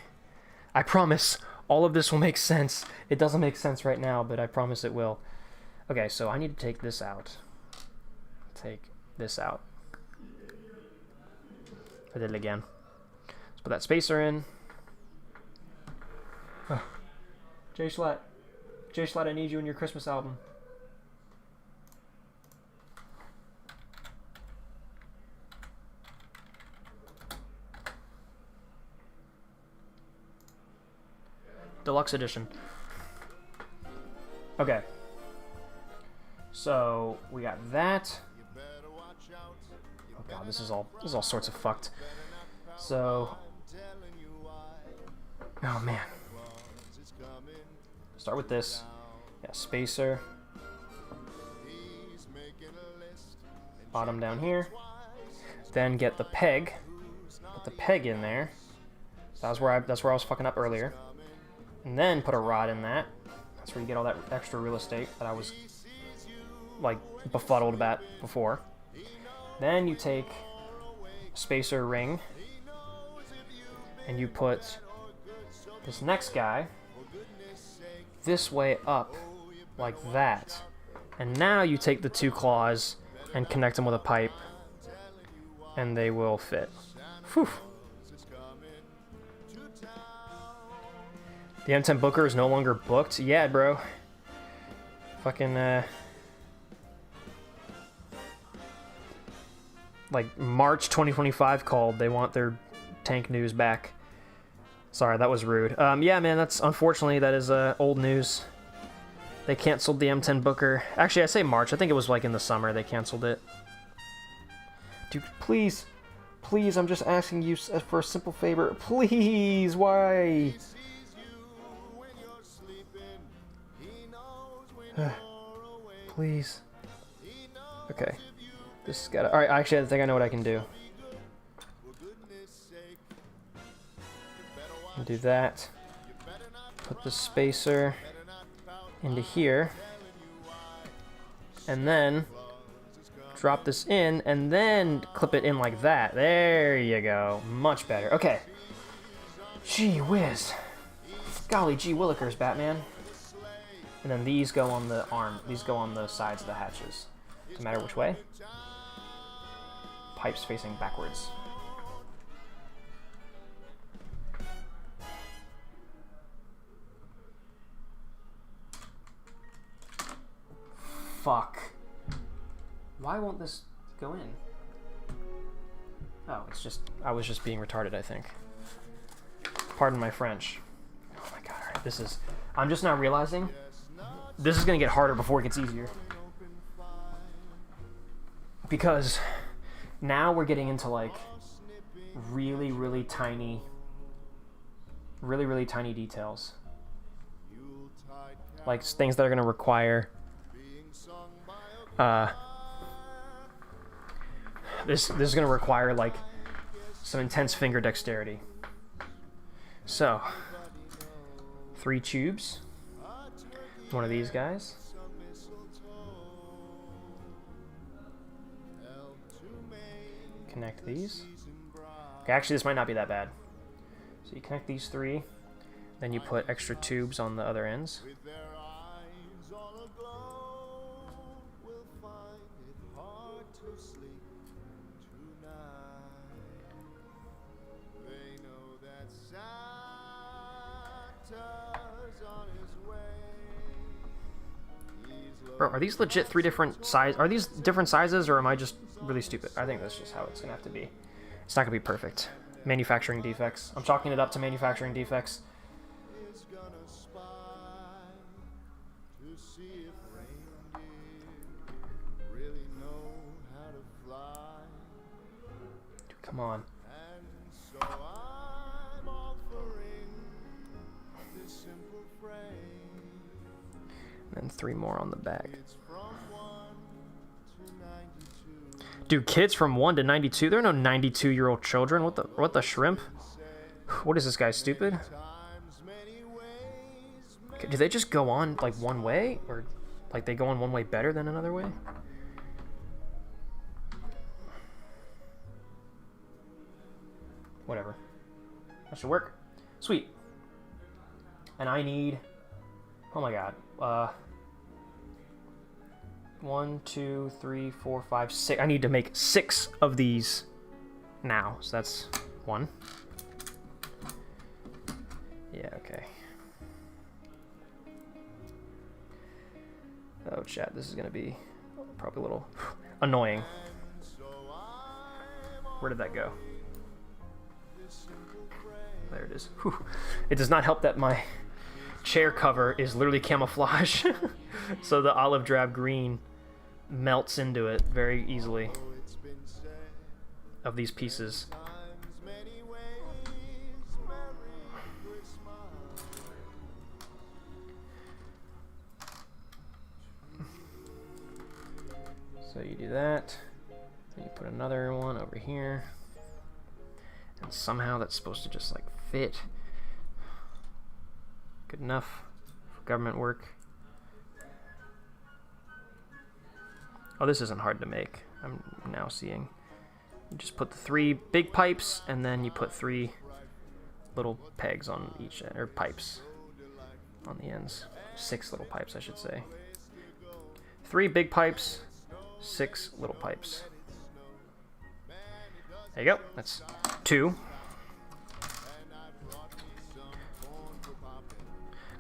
I promise all of this will make sense. It doesn't make sense right now, but I promise it will. Okay, so I need to take this out. Take this out. I did it again. Let's put that spacer in. Jay Schlatt. Jay Schlatt, I need you in your Christmas album. Deluxe edition. Okay. So we got that. Oh god, this is all sorts of fucked. So oh man. Start with this. Yeah, spacer. Bottom down here. Then get the peg. Put the peg in there. That's where I was fucking up earlier. And then put a rod in that. That's where you get all that extra real estate that I was like befuddled about before. Then you take a spacer ring and you put this next guy this way up like that. And now you take the two claws and connect them with a pipe and they will fit. Whew. The M10 Booker is no longer booked? Yeah, bro. Fucking, like, March 2025 called. They want their tank news back. Sorry, that was rude. Yeah, man, that's... Unfortunately, that is, old news. They canceled the M10 Booker. Actually, I say March. I think it was, like, in the summer they canceled it. Dude, please. Please, I'm just asking you for a simple favor. Please, why? Please. Okay. This has gotta... Alright, actually, I think I know what I can do. Do that. Put the spacer into here. And then drop this in, and then clip it in like that. There you go. Much better. Okay. Gee whiz. Golly gee willikers, Batman. And then these go on the arm. These go on the sides of the hatches. Doesn't matter which way. Pipes facing backwards. Fuck. Why won't this go in? Oh, it's just... I was just being retarded, I think. Pardon my French. Oh my god, alright, this is... I'm just now realizing... This is gonna get harder before it gets easier. Because now we're getting into like really, really tiny details. Like things that are gonna require this is gonna require like some intense finger dexterity. So 3 tubes. One of these guys. Connect these. Okay, actually this might not be that bad. So you connect these 3, then you put extra tubes on the other ends. Bro, are these legit 3 different size? Are these different sizes, or am I just really stupid? I think that's just how it's gonna have to be. It's not gonna be perfect. Manufacturing defects. I'm chalking it up to manufacturing defects. is gonna spy to see if reindeer really know how to fly. Dude, come on. And so I'm offering this simple phrase. And 3 more on the back. It's from 1 to 92. Dude, kids from 1 to 92? There are no 92-year-old children. What the shrimp? What is this guy, stupid? Times many ways. Okay, do they just go on like one way, or like they go on one way better than another way? Whatever. That should work. Sweet. And I need, oh my god, 1, 2, 3, 4, 5, 6. I need to make 6 of these now. So that's 1. Yeah, okay. Oh, chat, this is gonna be probably a little annoying. Where did that go? There it is. Whew. It does not help that my chair cover is literally camouflage. So the olive drab green melts into it very easily of these pieces. So you do that, then you put another one over here, and somehow that's supposed to just like fit. Good enough for government work. Oh, this isn't hard to make, I'm now seeing. You just put the 3 big pipes, and then you put 3 little pegs on each end, or pipes on the ends. 6 little pipes, I should say. 3 big pipes, 6 little pipes. There you go, that's 2.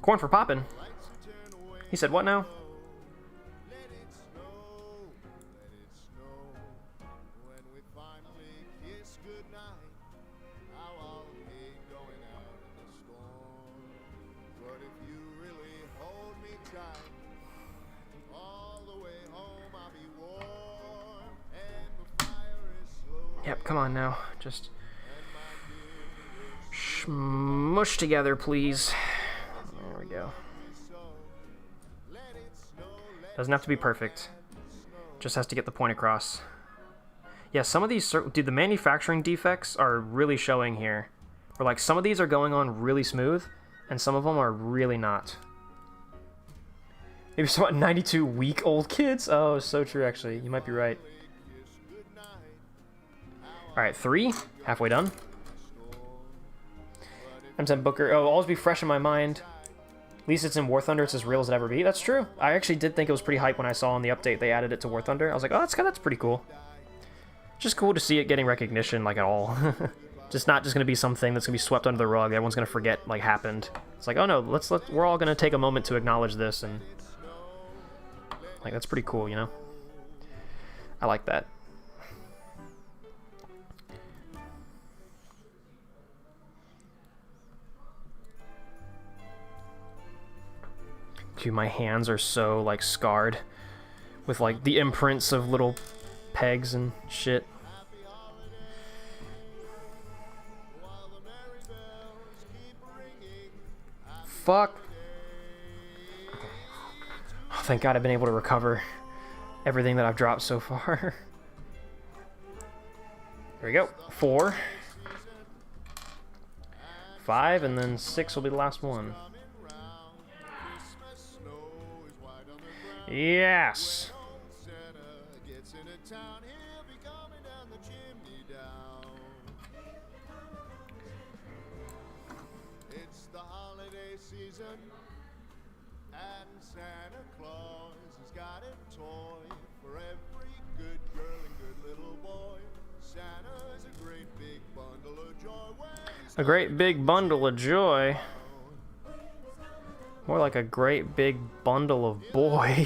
Corn for poppin'. He said what now? Yep, come on now. Just smush together, please. There we go. Doesn't have to be perfect. Just has to get the point across. Yeah, some of these... Dude, the manufacturing defects are really showing here. Where, like, some of these are going on really smooth, and some of them are really not. Maybe some 92 week-old kids? Oh, so true, actually. You might be right. Alright, 3. Halfway done. M10 Booker. Oh, it'll always be fresh in my mind. At least it's in War Thunder. It's as real as it ever be. That's true. I actually did think it was pretty hype when I saw on the update they added it to War Thunder. I was like, oh, that's pretty cool. Just cool to see it getting recognition, like, at all. Just not just going to be something that's going to be swept under the rug. Everyone's going to forget, like, happened. It's like, oh, no, we're all going to take a moment to acknowledge this, and... Like, that's pretty cool, you know? I like that. Dude, my hands are so, like, scarred with, like, the imprints of little pegs and shit. Fuck. Oh, thank God I've been able to recover everything that I've dropped so far. There we go. 4. 5, and then 6 will be the last one. Yes! It's the holiday season, and Santa Claus has got a toy for every good girl and good little boy. Santa's a great big bundle of joy. A great big bundle of joy. More like a great big bundle of boy.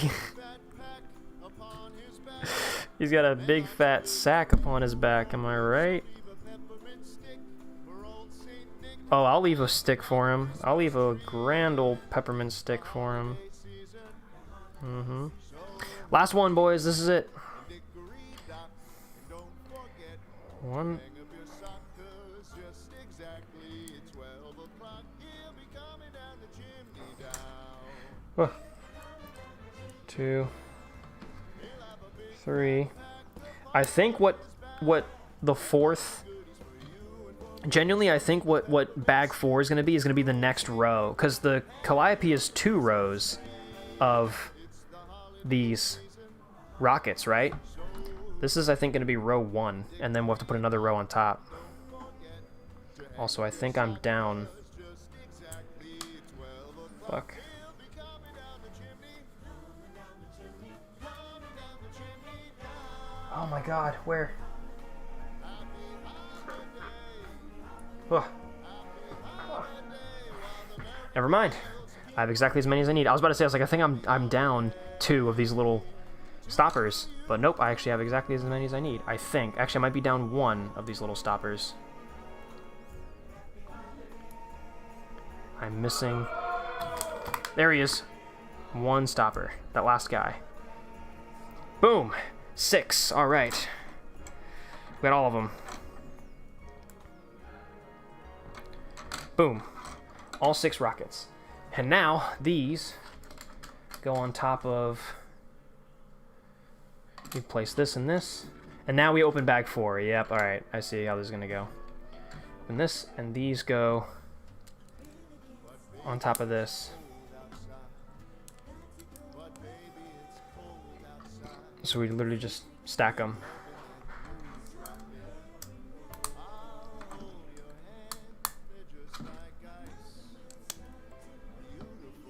He's got a big fat sack upon his back, am I right? Oh, I'll leave a stick for him. I'll leave a grand old peppermint stick for him. Mm-hmm. Last one, boys. This is it. One. Oh. 2, 3. I think what the fourth. Genuinely, I think what bag 4 is going to be the next row, because the Calliope is 2 rows of these rockets, right? This is, I think, going to be row 1, and then we'll have to put another row on top. Also, I think I'm down. Fuck. Oh my god, where? Ugh. Never mind. I have exactly as many as I need. I was about to say, I was like, I think I'm down 2 of these little stoppers. But nope, I actually have exactly as many as I need. I think. Actually, I might be down 1 of these little stoppers. I'm missing... There he is. 1 stopper. That last guy. Boom. 6. Alright. We got all of them. Boom. All 6 rockets. And now, these go on top of... We place this and this. And now we open bag 4. Yep, alright. I see how this is going to go. And this and these go on top of this. So we literally just stack them.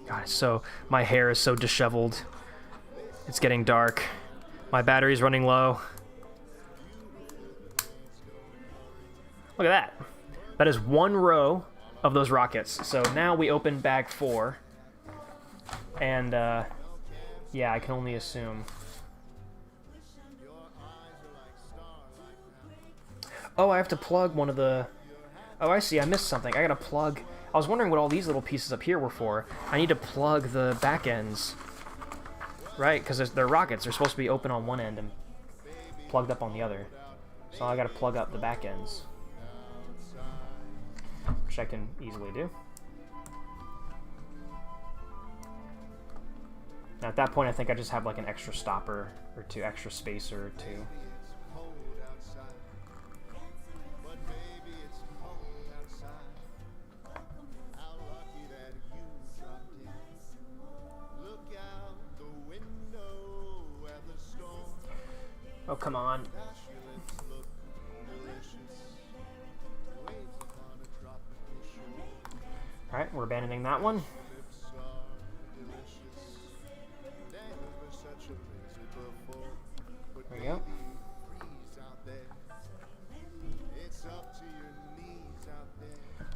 God, so my hair is so disheveled. It's getting dark. My battery's running low. Look at that. That is 1 row of those rockets. So now we open bag 4. And, yeah, I can only assume. Oh, I have to plug one of the... Oh, I see. I missed something. I gotta plug... I was wondering what all these little pieces up here were for. I need to plug the back ends. Right? Because they're rockets. They're supposed to be open on one end and plugged up on the other. So I gotta plug up the back ends. Which I can easily do. Now at that point, I think I just have like an extra stopper or 2, extra spacer or 2. Oh, come on. Alright, we're abandoning that one. There we go.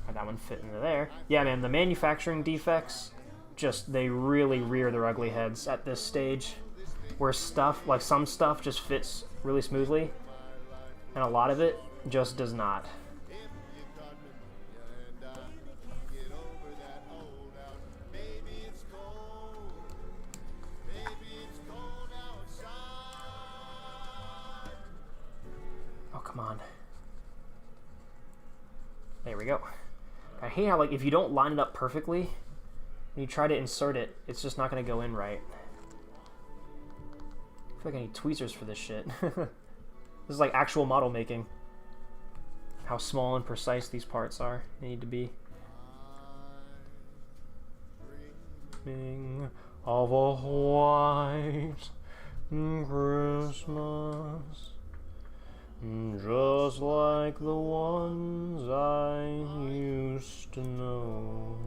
Alright, that one fit into there. Yeah, man, the manufacturing defects, just, they really rear their ugly heads at this stage. Where stuff, like some stuff just fits really smoothly, and a lot of it just does not. Oh, come on. There we go. I hate how, like, if you don't line it up perfectly, when you try to insert it, it's just not going to go in right. I feel like I need tweezers for this shit. This is like actual model making. How small and precise these parts are. They need to be. King of a white Christmas, just like the ones I used to know.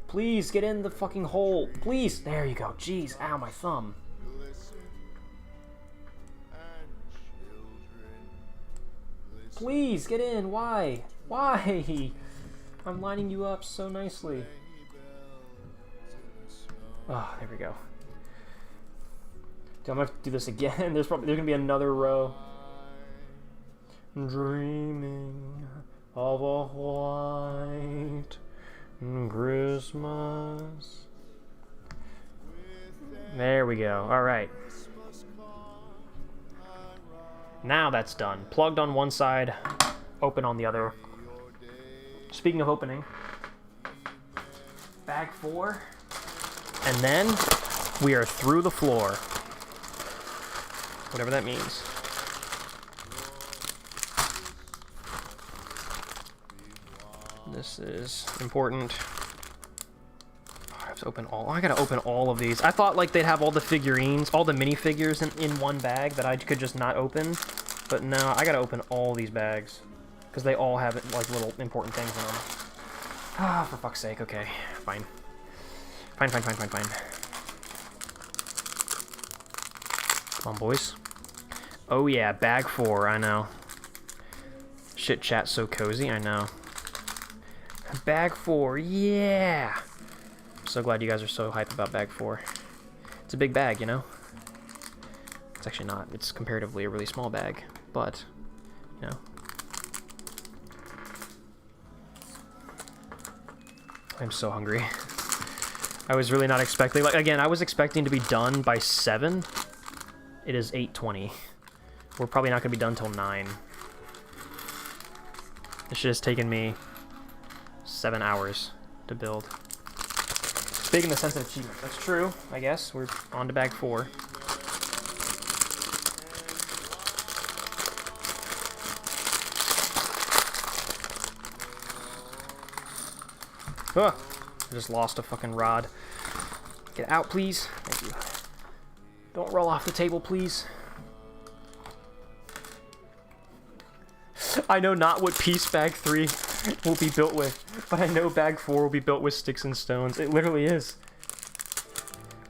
Please, get in the fucking hole. Please. There you go. Jeez. Ow, my thumb. Please, get in. Why? Why? I'm lining you up so nicely. Oh, there we go. Dude, I'm gonna have to do this again. There's gonna be another row. Dreaming of a white Christmas. There we go. All right. Now that's done. Plugged on one side, open on the other. Speaking of opening, bag 4, and then we are through the floor. Whatever that means. This is important. Oh, I have to open all. I gotta open all of these. I thought like they'd have all the figurines, all the minifigures in one bag that I could just not open. But no, I gotta open all these bags. Because they all have like little important things in them. Ah, for fuck's sake. Okay, fine. Fine. Come on, boys. Oh yeah, bag 4, I know. Shit chat's so cozy, I know. Bag 4, yeah! I'm so glad you guys are so hyped about bag 4. It's a big bag, you know? It's actually not. It's comparatively a really small bag, but, you know. I'm so hungry. I was really not expecting, like, again, I was expecting to be done by 7. It is 8:20. We're probably not going to be done till 9. This shit has taken me 7 hours to build. Big in the sense of achievement. That's true, I guess. We're on to bag 4. Ah, I just lost a fucking rod. Get out, please. Thank you. Don't roll off the table, please. I know not what piece bag 3 will be built with, but I know bag 4 will be built with sticks and stones. It literally is.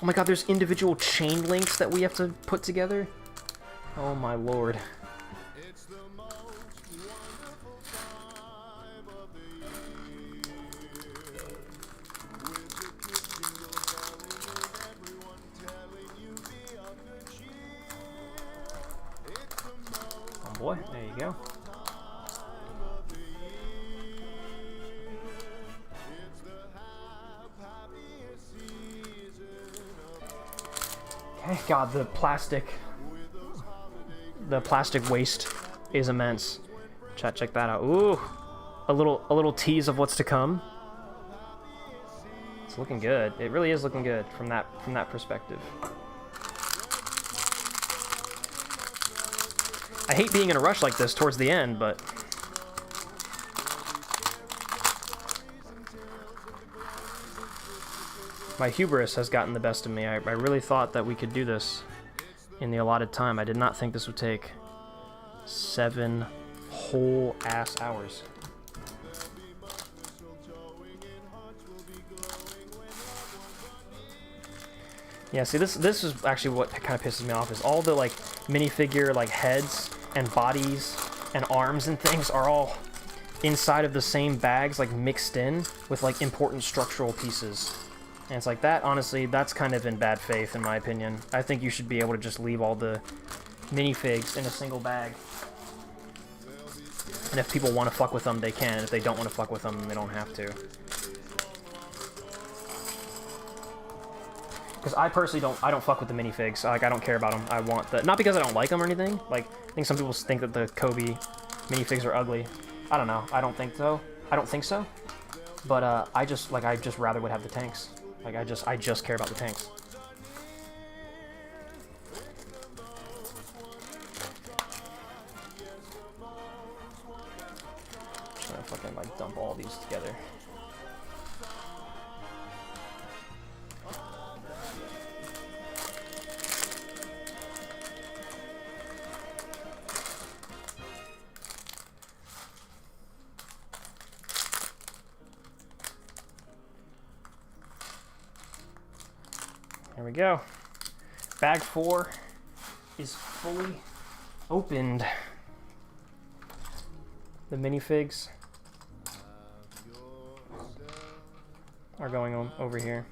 Oh my god, there's individual chain links that we have to put together? Oh my lord. It's the most wonderful time of the year. With the kids jingle belling and everyone telling you be of good cheer. It's the most Oh boy, there you go. time of the year. It's the happiest season of Okay, god, the plastic waste is immense. Chat, check that out. Ooh, a little tease of what's to come. It's looking good. It really is looking good from that perspective. I hate being in a rush like this towards the end, but my hubris has gotten the best of me. I really thought that we could do this in the allotted time. I did not think this would take 7 whole ass hours. Yeah, see, this is actually what kind of pisses me off, is all the like minifigure like heads and bodies and arms and things are all inside of the same bags, like mixed in with like important structural pieces. And it's like that, honestly, that's kind of in bad faith in my opinion. I think you should be able to just leave all the minifigs in a single bag. And if people want to fuck with them, they can. If they don't want to fuck with them, they don't have to. Because I personally don't fuck with the minifigs. Like, I don't care about them. I want the, not because I don't like them or anything. Like, I think some people think that the Cobi minifigs are ugly. I don't know. I don't think so. But I just rather would have the tanks. Like, I just care about the tanks. Just gonna fucking like dump all these together. There we go. Bag 4 is fully opened. The minifigs are going over here.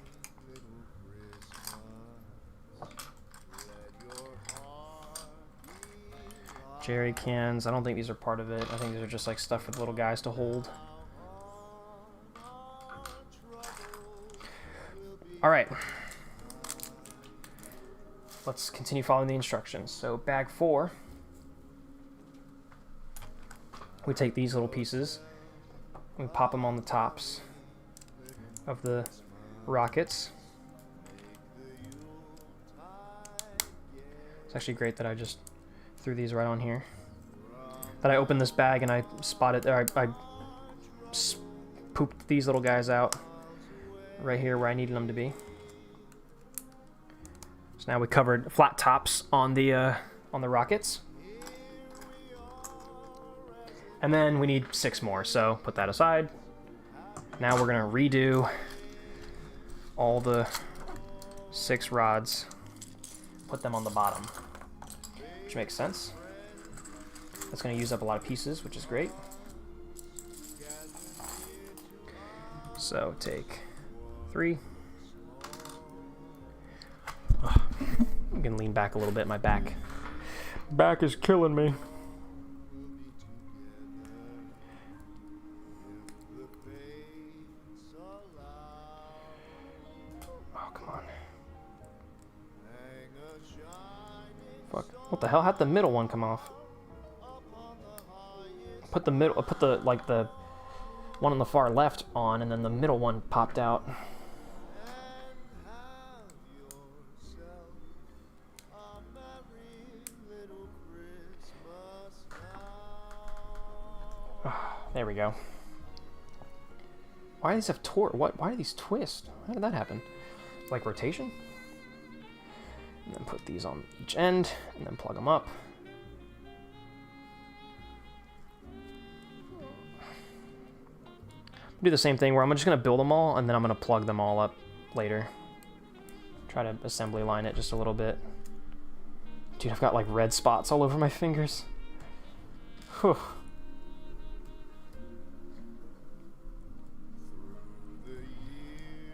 Jerry cans. I don't think these are part of it. I think these are just like stuff for the little guys to hold. All right. Let's continue following the instructions. So bag 4, we take these little pieces, we pop them on the tops of the rockets. It's actually great that I just threw these right on here. That I opened this bag and I spotted, or I pooped these little guys out right here where I needed them to be. So now we covered flat tops on the rockets. And then we need 6 more, so put that aside. Now we're gonna redo all the 6 rods, put them on the bottom, which makes sense. That's gonna use up a lot of pieces, which is great. So take 3. Ugh. I'm gonna lean back a little bit. My back is killing me. Oh, come on. Fuck. What the hell? How'd the middle one come off? Put the one on the far left on, and then the middle one popped out. There we go. Why do these have why do these twist? How did that happen? Like rotation? And then put these on each end, and then plug them up. Do the same thing where I'm just gonna build them all, and then I'm gonna plug them all up later. Try to assembly line it just a little bit. Dude, I've got like red spots all over my fingers. Whew.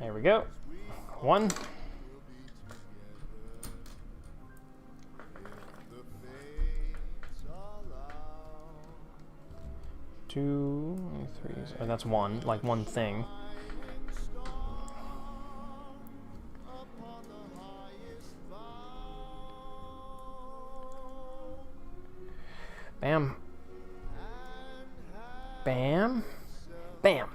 There we go. 1. 2, 3. Oh, that's 1, like one thing. Bam. Bam. Bam.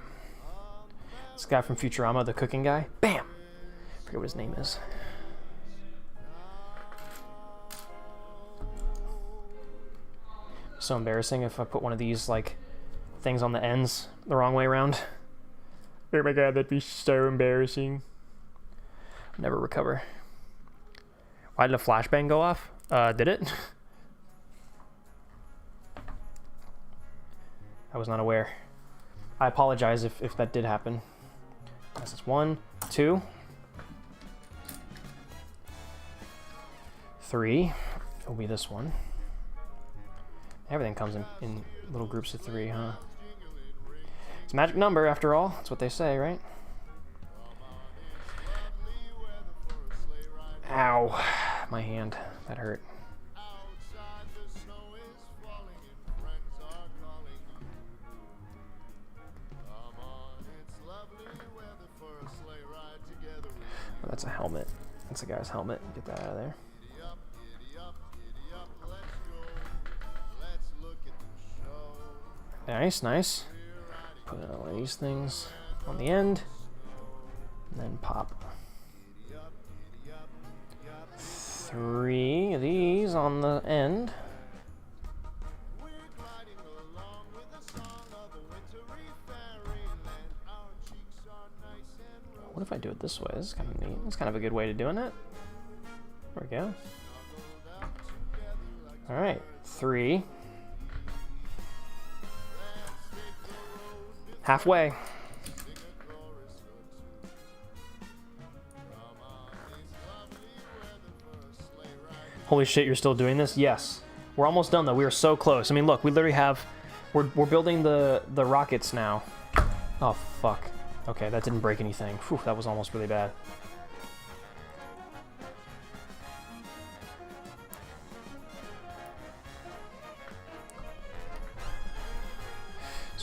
This guy from Futurama, the cooking guy. Bam! I forget what his name is. So embarrassing if I put one of these, like, things on the ends the wrong way around. Oh my god, that'd be so embarrassing. Never recover. Why did a flashbang go off? Did it? I was not aware. I apologize if that did happen. This is 1, 2, 3. It'll be this one. Everything comes in little groups of 3, huh? It's a magic number, after all. That's what they say, right? Ow. My hand. That hurt. Oh, that's a helmet. That's a guy's helmet. Get that out of there. Nice, nice. Put one of these things on the end, and then pop 3 of these on the end. What if I do it this way? This is kind of neat. It's kind of a good way to doing it. There we go. All right, 3. Halfway. Holy shit, you're still doing this? Yes. We're almost done though. We are so close. I mean, look, we literally have, we're building the rockets now. Oh, fuck. Okay, that didn't break anything. Whew, that was almost really bad.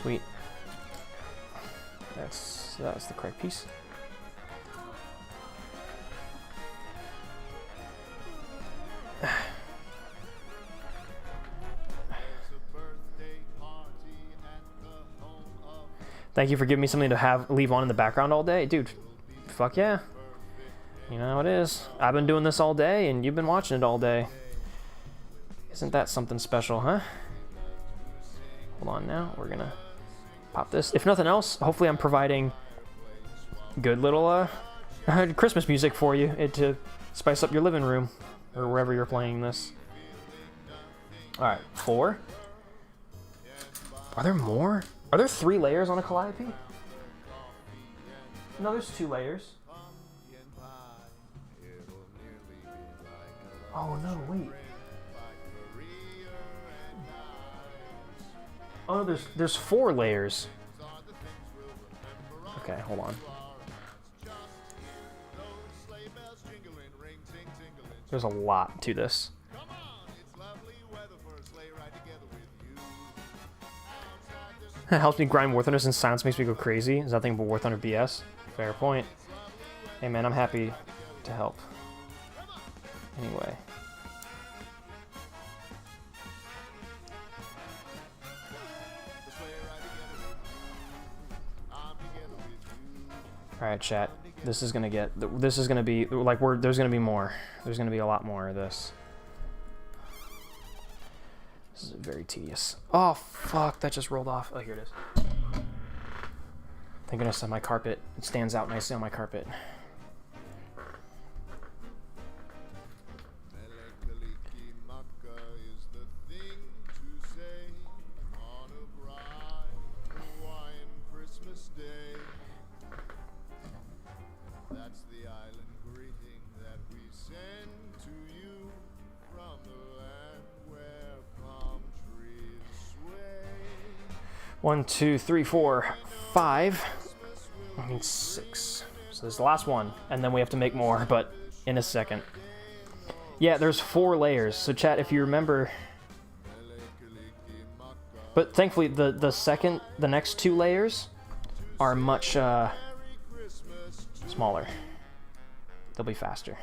Sweet. That's the correct piece. Thank you for giving me something to leave on in the background all day. Dude, fuck yeah. You know how it is. I've been doing this all day, and you've been watching it all day. Isn't that something special, huh? Hold on now. We're gonna pop this. If nothing else, hopefully I'm providing good little Christmas music for you to spice up your living room or wherever you're playing this. Alright, 4. Are there more? Are there 3 layers on a calliope? No, there's 2 layers. Oh no, wait. Oh, there's 4 layers. Okay, hold on. There's a lot to this. It helps me grind War Thunder since silence makes me go crazy. Is nothing but War Thunder BS. Fair point. Hey man, I'm happy to help. Anyway. Alright, chat. This is gonna be like there's gonna be more. There's gonna be a lot more of this. This is very tedious. Oh fuck, that just rolled off. Oh, here it is. Thank goodness on my carpet. It stands out nicely on my carpet. That's the island greeting that we send to you from the land where palm trees sway. 1, 2, 3, 4, 5. I mean 6. So there's the last one, and then we have to make more, but in a second. Yeah, there's 4 layers. So chat, if you remember. But thankfully, the next 2 layers are much smaller. They'll be faster.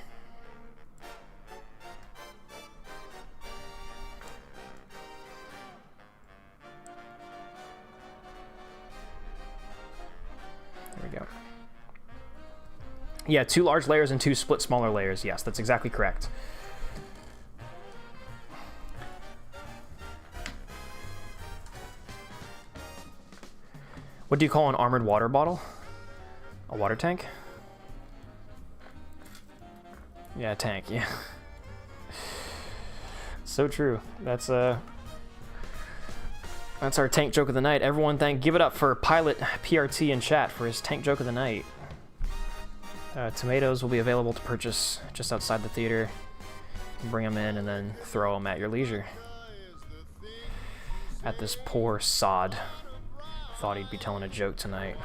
There we go. Yeah, 2 large layers and 2 split smaller layers. Yes, that's exactly correct. What do you call an armored water bottle? A water tank? Yeah, a tank, yeah. So true. That's our tank joke of the night. Everyone give it up for Pilot PRT in chat for his tank joke of the night. Tomatoes will be available to purchase just outside the theater. You can bring them in and then throw them at your leisure. At this poor sod. Thought he'd be telling a joke tonight.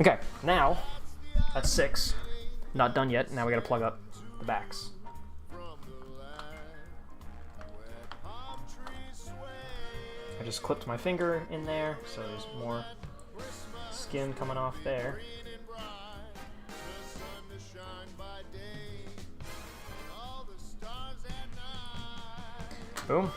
Okay, now, that's 6. Not done yet. Now we gotta plug up the backs. I just clipped my finger in there, so there's more skin coming off there. Boom.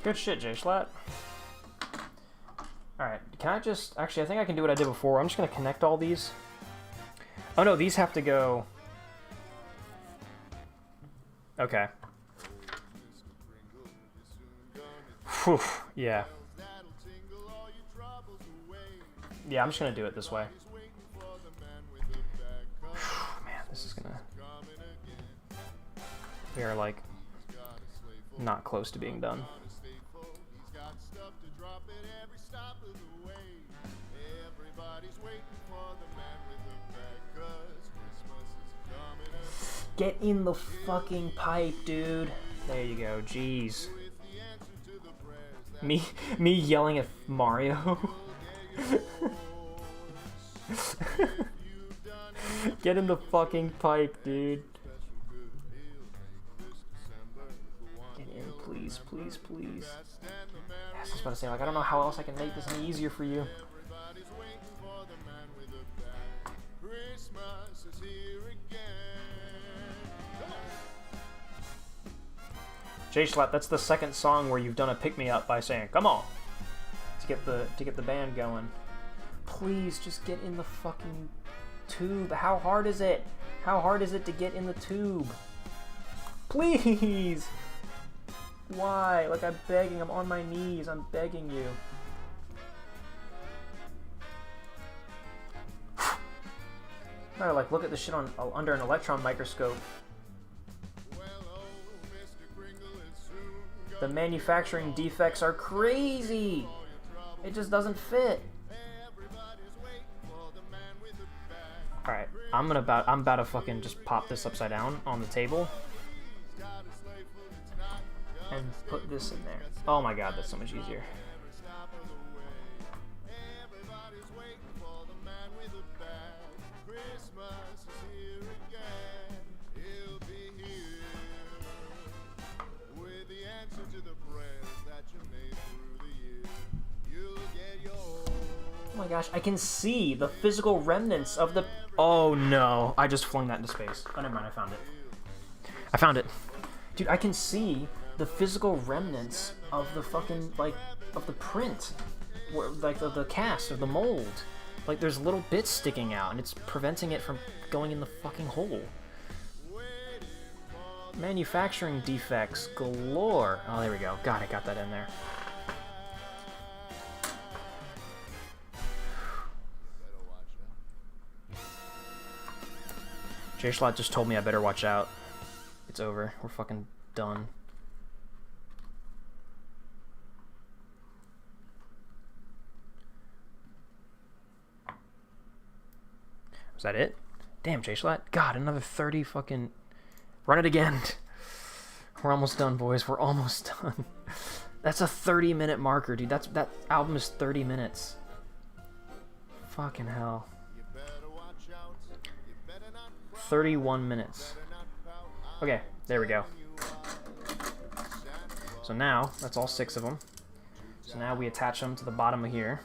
Good shit, J-Slat. Alright, can I just... Actually, I think I can do what I did before. I'm just going to connect all these. Oh no, these have to go... Okay. Whew, yeah. Yeah, I'm just going to do it this way. Man, this is going to... We are like not close to being done. He's got stuff to drop at every stop of the way. Everybody's waiting for the man with the bag, 'cause Christmas is coming up. Get in the fucking pipe, dude. There you go. Jeez. With the answer to the prayers that Me yelling at Mario. you've done. Get in the fucking pipe, dude. Special good he'll make this December the one Get in, you'll please, please, please. stand the man. Yes, I was about to say, like, I don't know how else I can make this any easier for you. Everybody's waiting for the man with the bag. Christmas is here again. Come on. J-Slap, that's the second song where you've done a pick-me-up by saying, come on, to get the band going. Please, just get in the fucking tube. How hard is it? How hard is it to get in the tube? Please! Why? Like, I'm begging, I'm on my knees, I'm begging you. No, like, look at the shit on under an electron microscope. Well, oh, Mr. Kringle is soon The manufacturing defects are crazy! It just doesn't fit. everybody's waiting for the man with the bag. Alright, I'm about to fucking just pop this upside down on the table He's got a sleigh full, it's not and put this in there. Oh my god, that's so much easier. every stop of the way. Everybody's waiting for the man with the bag. Christmas is here again. He'll be here with the answer to the prayers that you made through the year. You'll get yours. Oh my gosh, I can see the physical remnants of the... Oh no, I just flung that into space. Oh, never mind, I found it. I found it. Dude, I can see the physical remnants of the fucking, like, of the print. Where, like, of the cast, of the mold. Like, there's little bits sticking out, and it's preventing it from going in the fucking hole. Manufacturing defects galore. Oh, there we go. God, I got that in there. J-Schlot just told me I better watch out. It's over. We're fucking done. Was that it? Damn, J-Schlot. God, another 30 fucking... Run it again. We're almost done, boys. We're almost done. That's a 30-minute marker, dude. That album is 30 minutes. Fucking hell. 31 minutes. Okay, there we go. So now, that's all 6 of them. So now we attach them to the bottom of here.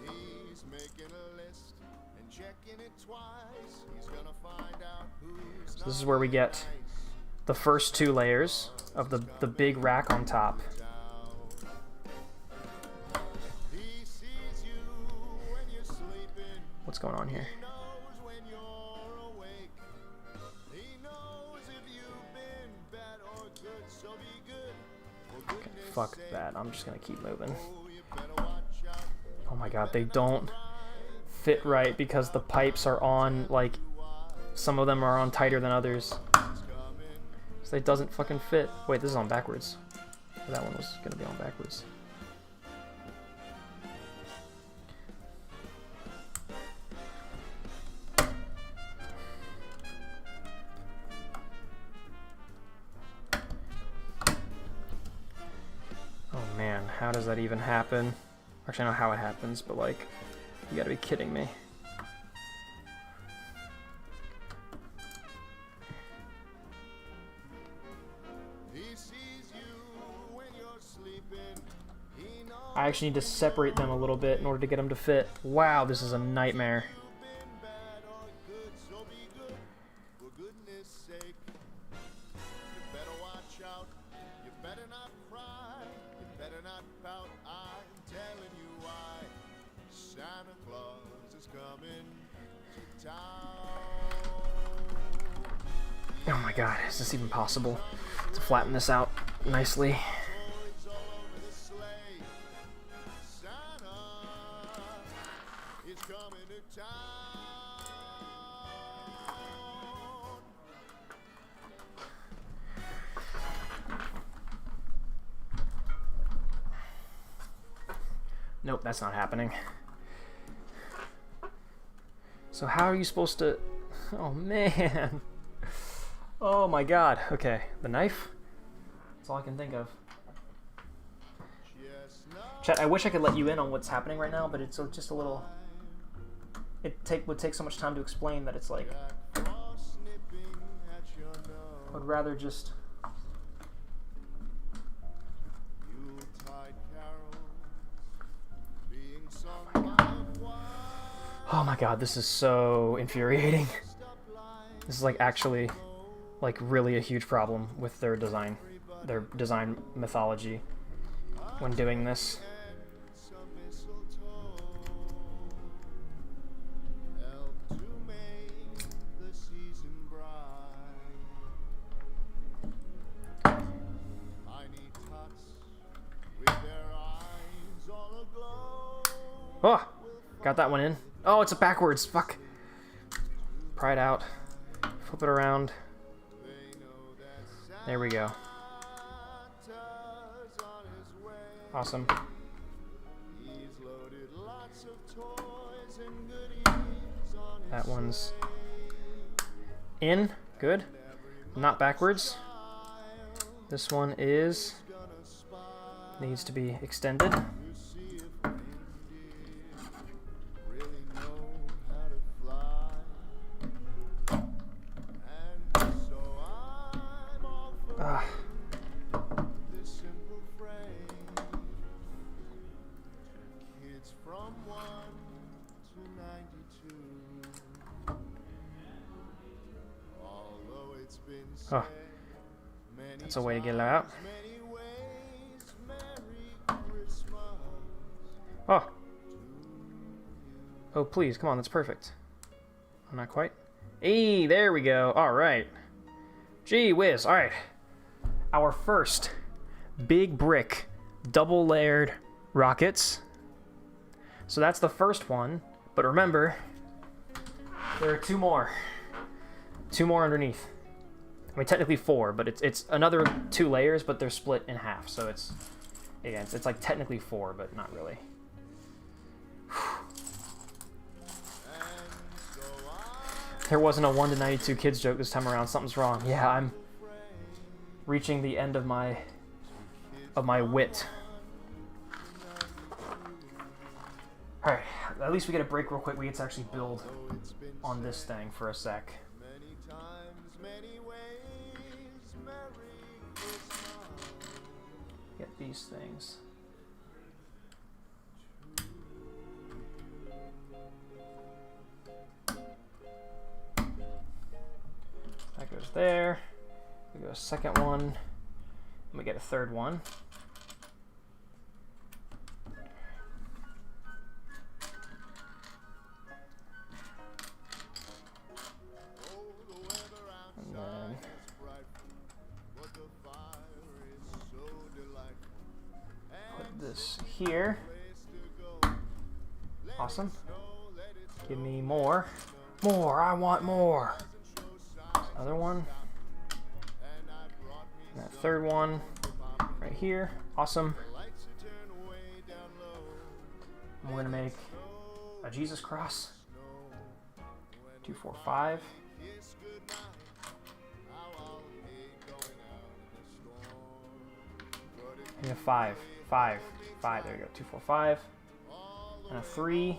He's making a list and checking it twice. He's gonna find out who's So this is where we get the first 2 layers of the big rack on top. He sees you when you're sleeping. What's going on here? He knows when you're awake. He knows if you've been bad or good, so be good. For Okay, goodness fuck sake, that. I'm just gonna keep moving. oh, you better watch out. Oh my god, they don't fit right because the pipes are on, like, some of them are on tighter than others. So it doesn't fucking fit. Wait, this is on backwards. That one was gonna be on backwards. Oh man, how does that even happen? Actually, I know how it happens, but like, you gotta be kidding me. He sees you when you're sleeping. He knows I actually need to separate them a little bit in order to get them to fit. Wow, this is a nightmare. you've been bad or good, so be good. For goodness sake, you better watch out. You better not cry. You better not pout. I'm telling you why. Santa Claus is coming to town. Oh my god, is this even possible to flatten this out nicely? Toys all over the sleigh. Santa is coming to town. Nope, that's not happening. So how are you supposed to... Oh, man. Oh, my God. Okay, the knife? That's all I can think of. Chat, I wish I could let you in on what's happening right now, but it's just a little... would take so much time to explain that it's like... I would rather just... Oh my God, this is so infuriating. This is like actually like really a huge problem with their design methodology when doing this. Oh, got that one in. Oh, it's a backwards. Fuck. Pry it out. Flip it around. There we go. Awesome. That one's in. Good. Not backwards. This one needs to be extended. Oh, that's a way to get it out. Oh. Oh, please, come on, that's perfect. Oh, not quite. Hey, there we go. All right. Gee whiz. All right. Our first big brick double layered rockets. So that's the first one, but remember, there are two more. Two more underneath. I mean, technically 4, but it's another 2 layers, but they're split in half. So it's like technically 4, but not really. There wasn't a 1 to 92 kids joke this time around. Something's wrong. Yeah, I'm reaching the end of my wit. All right, at least we get a break real quick. We get to actually build on this thing for a sec. Get these things. That goes there. We go a second one. And we get a third one. And then put this here. Awesome. Give me more. More, I want more. Other one. And that third one right here. Awesome. And we're gonna make a Jesus cross. 2, 4, 5. And a 5. 5. 5. There you go. 2, 4, 5. And a 3.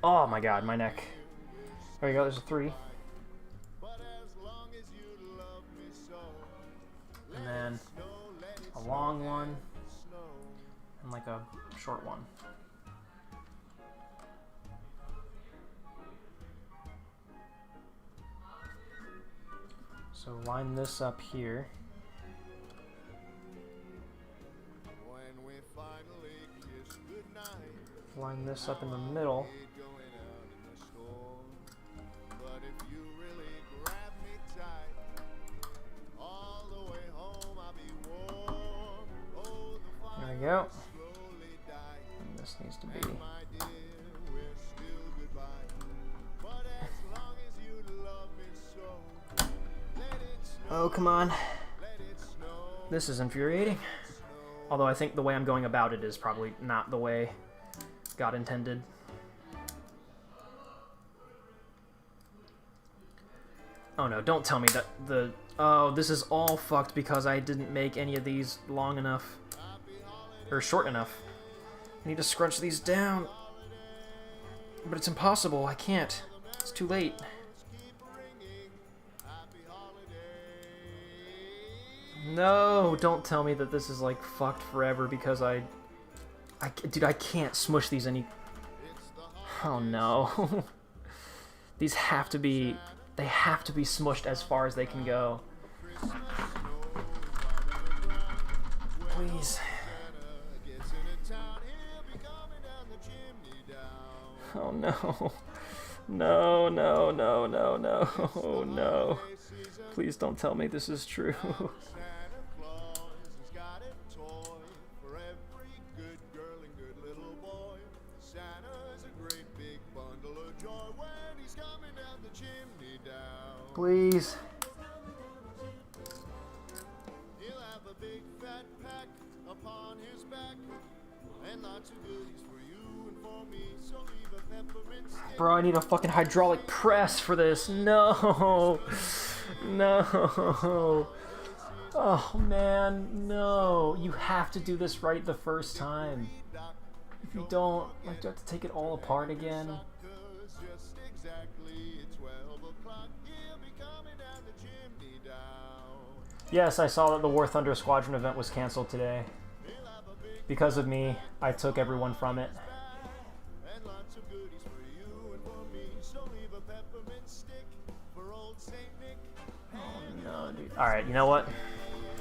Oh my god, my neck. There you go, there's a 3. And then a long one. And like a short one. So line this up here. Line this up in the middle. There we go. And this needs to be. Oh, come on. This is infuriating. Although I think the way I'm going about it is probably not the way God intended. Oh no, don't tell me that the... Oh, this is all fucked because I didn't make any of these long enough. Or short enough. I need to scrunch these down. But it's impossible, I can't. It's too late. No, don't tell me that this is like fucked forever because dude, I can't smush these any... Oh no. These have to be... They have to be smushed as far as they can go. Please. Oh no. No, no, no, no, no. Oh no. Please don't tell me this is true. Please. He'll have a big fat pack upon his back, and lots of goodies for you and for me. So leave a peppermint stick. Bro, I need a fucking hydraulic press for this. No. No. Oh man, no. You have to do this right the first time. If you don't, like, do I have to take it all apart again? Just exactly at 12 o'clock, he'll be coming down the chimney down. Yes, I saw that the War Thunder Squadron event was canceled today. Because of me, I took everyone from it. And lots of goodies for you and for me. So leave a peppermint stick for old Saint Nick. Oh no, dude. Alright, you know what?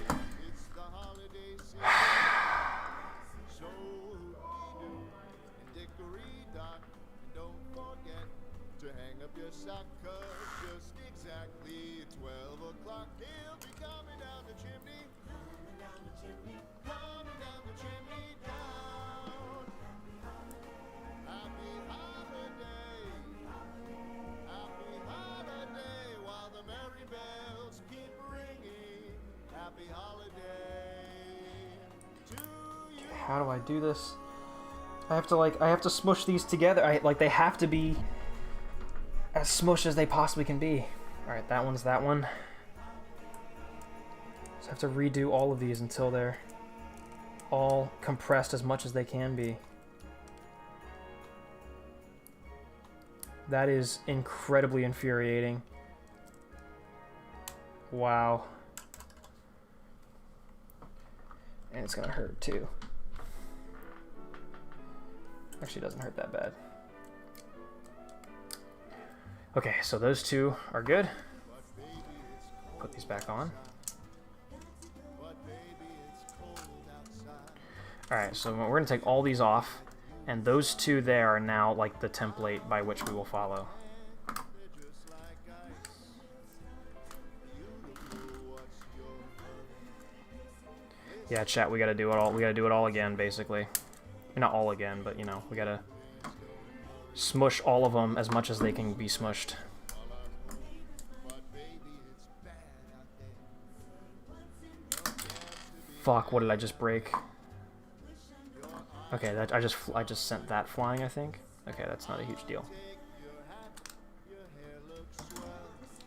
It's the holiday season. So do and dickory dock. And don't forget to hang up your sock, 'cause just exactly at 12 o'clock he'll be coming down the chimney. Coming down the chimney. Coming down the chimney down. Happy holiday. Happy holiday while the merry bells keep ringing. Happy holiday to you. How do I do this? I have to smush these together. They have to be as smushed as they possibly can be. Alright, that one's that one. So I have to redo all of these until they're all compressed as much as they can be. That is incredibly infuriating. Wow. And it's gonna hurt too. Actually, it doesn't hurt that bad. Okay, so those two are good. Put these back on. Alright, so we're going to take all these off, and those two there are now like the template by which we will follow. Yeah, chat, we gotta do it all. We gotta do it all again, basically. Not all again, but you know, we gotta smush all of them as much as they can be smushed. Fuck! What did I just break? Okay, that I just sent that flying, I think. Okay, that's not a huge deal.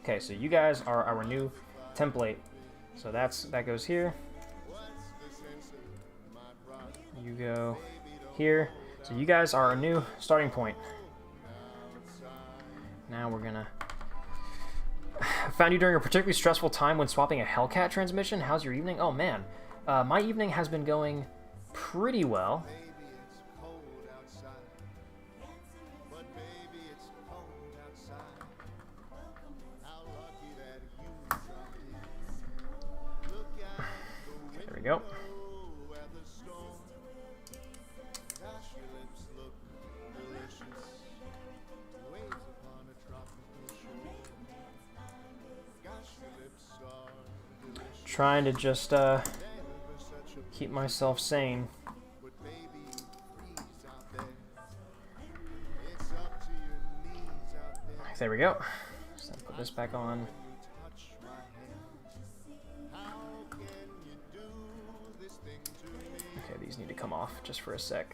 Okay, so you guys are our new template. So that goes here. You go here. So you guys are our new starting point. Now we're gonna... Found you during a particularly stressful time when swapping a Hellcat transmission. How's your evening? Oh man, my evening has been going pretty well. There we go. Trying to just keep myself sane. There we go. So put this back on. these need to come off just for a sec.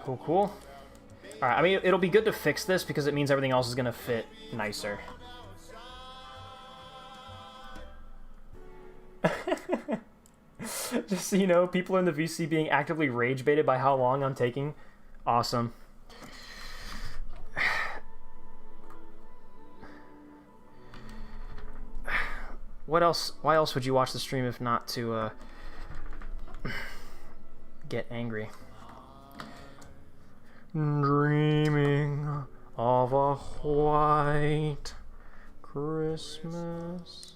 Cool, cool. Alright, I mean, it'll be good to fix this because it means everything else is going to fit nicer. Just so you know, people in the VC being actively rage baited by how long I'm taking. Awesome. What else? Why else would you watch the stream if not to get angry? Dreaming of a white Christmas,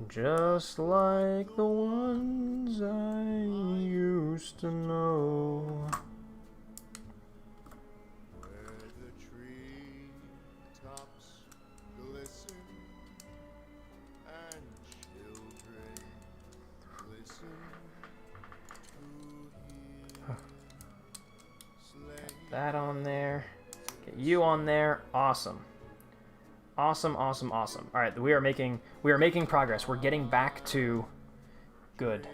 just like the ones I used to know. Where the tree tops glisten and children listen to hear sleigh. That on there. Get you on there. Awesome. Awesome, awesome, awesome. All right, we are making progress. We're getting back to good.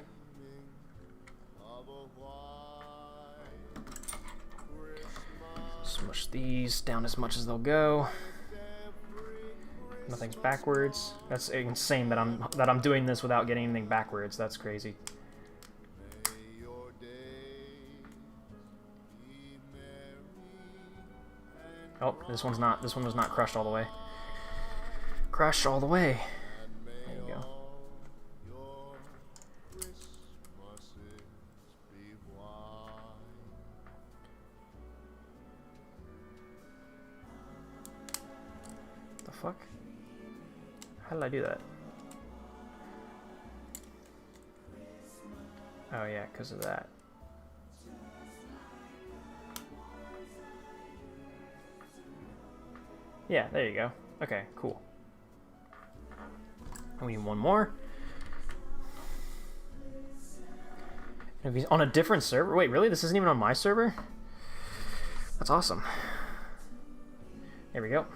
Smush these down as much as they'll go. Nothing's backwards. That's insane that I'm doing this without getting anything backwards. That's crazy. Oh, this one was not crushed all the way. Crushed all the way. There you go. The fuck? How did I do that? Oh yeah, because of that. Yeah, there you go. Okay, cool. And we need one more. And if he's on a different server? Wait, really? This isn't even on my server? That's awesome. There we go.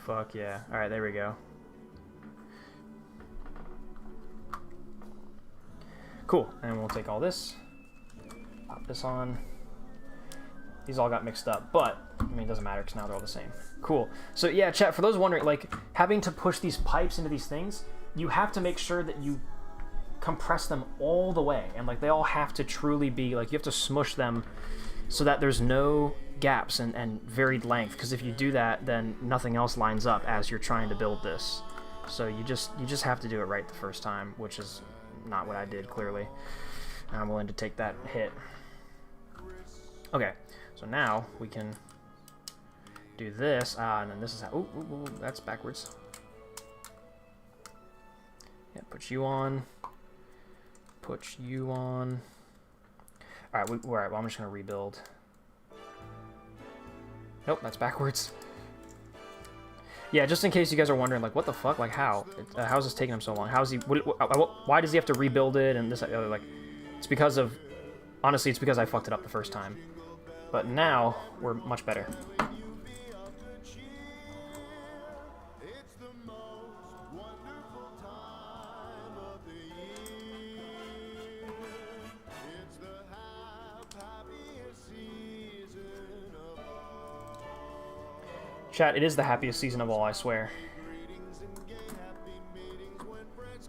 Fuck yeah. Alright, there we go. Cool. And we'll take all this. Pop this on. These all got mixed up, but I mean, it doesn't matter because now they're all the same. Cool. So yeah, chat, for those wondering, like, having to push these pipes into these things, you have to make sure that you compress them all the way, and like they all have to truly be, like, you have to smush them so that there's no gaps and varied length, because if you do that, then nothing else lines up as you're trying to build this. So you just have to do it right the first time, which is not what I did, clearly. I'm willing to take that hit. Okay. So now we can do this, and then this is how. Ooh, that's backwards. Yeah, put you on. Put you on. All right, all right. Well, I'm just gonna rebuild. Nope, that's backwards. Yeah, just in case you guys are wondering, like, what the fuck? Like, how? How is this taking him so long? How is he? Why does he have to rebuild it? And this, like, it's because of. Honestly, it's because I fucked it up the first time. But now, we're much better. Chat, it is the happiest season of all, I swear.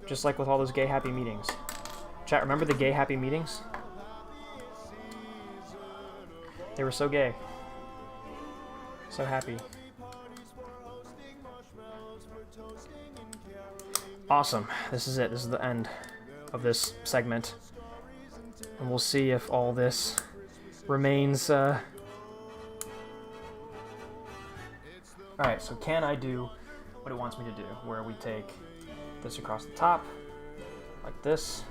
Just like with all those gay happy meetings. Chat, remember the gay happy meetings? They were so gay. So happy. Awesome. This is it. This is the end of this segment. And we'll see if all this remains... Alright, so can I do what it wants me to do? Where we take this across the top, like this.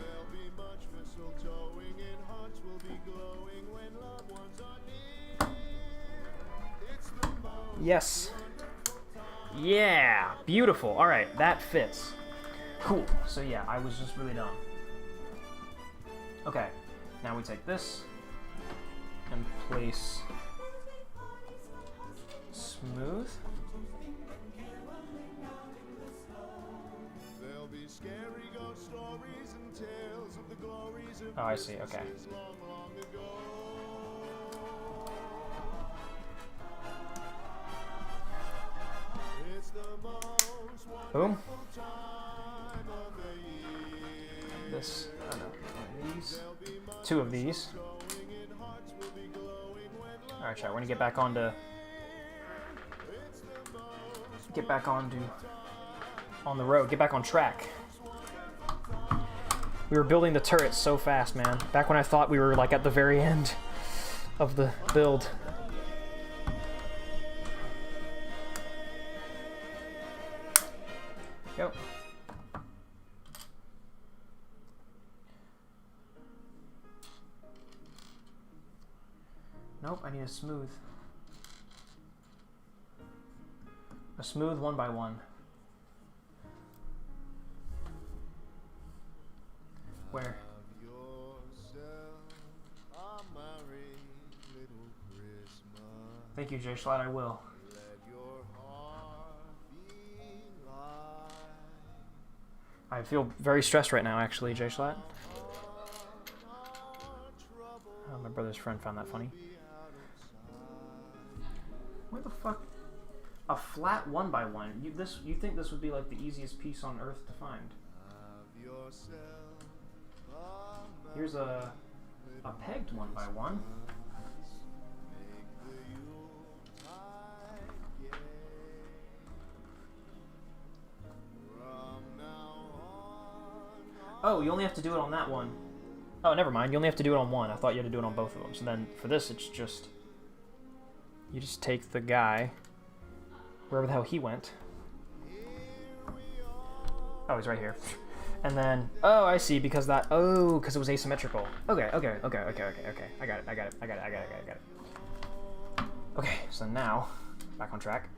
Yes. Yeah, beautiful. All right, that fits. Cool. So yeah, I was just really dumb. Okay, now we take this and place smooth. Oh, I see. Okay. Boom. This. I don't know. One of these. 2 of these. All right, chat. We're gonna get back onto. Get back onto. On the road. Get back on track. We were building the turret so fast, man. Back when I thought we were like at the very end of the build. Go. Nope, I need a smooth. A smooth 1x1. Where? Thank you, Jay Schlatt, I will. I feel very stressed right now, actually, Jay Schlatt. Oh, my brother's friend found that funny. Where the fuck? A flat 1x1. You think this would be like the easiest piece on earth to find? Here's a pegged 1x1. Oh, you only have to do it on that one. Oh, never mind. You only have to do it on one. I thought you had to do it on both of them. So then for this, it's just... You just take the guy, wherever the hell he went. Oh, he's right here. And then, oh, I see, because that, oh, because it was asymmetrical. Okay. I got it. Okay, so now, back on track.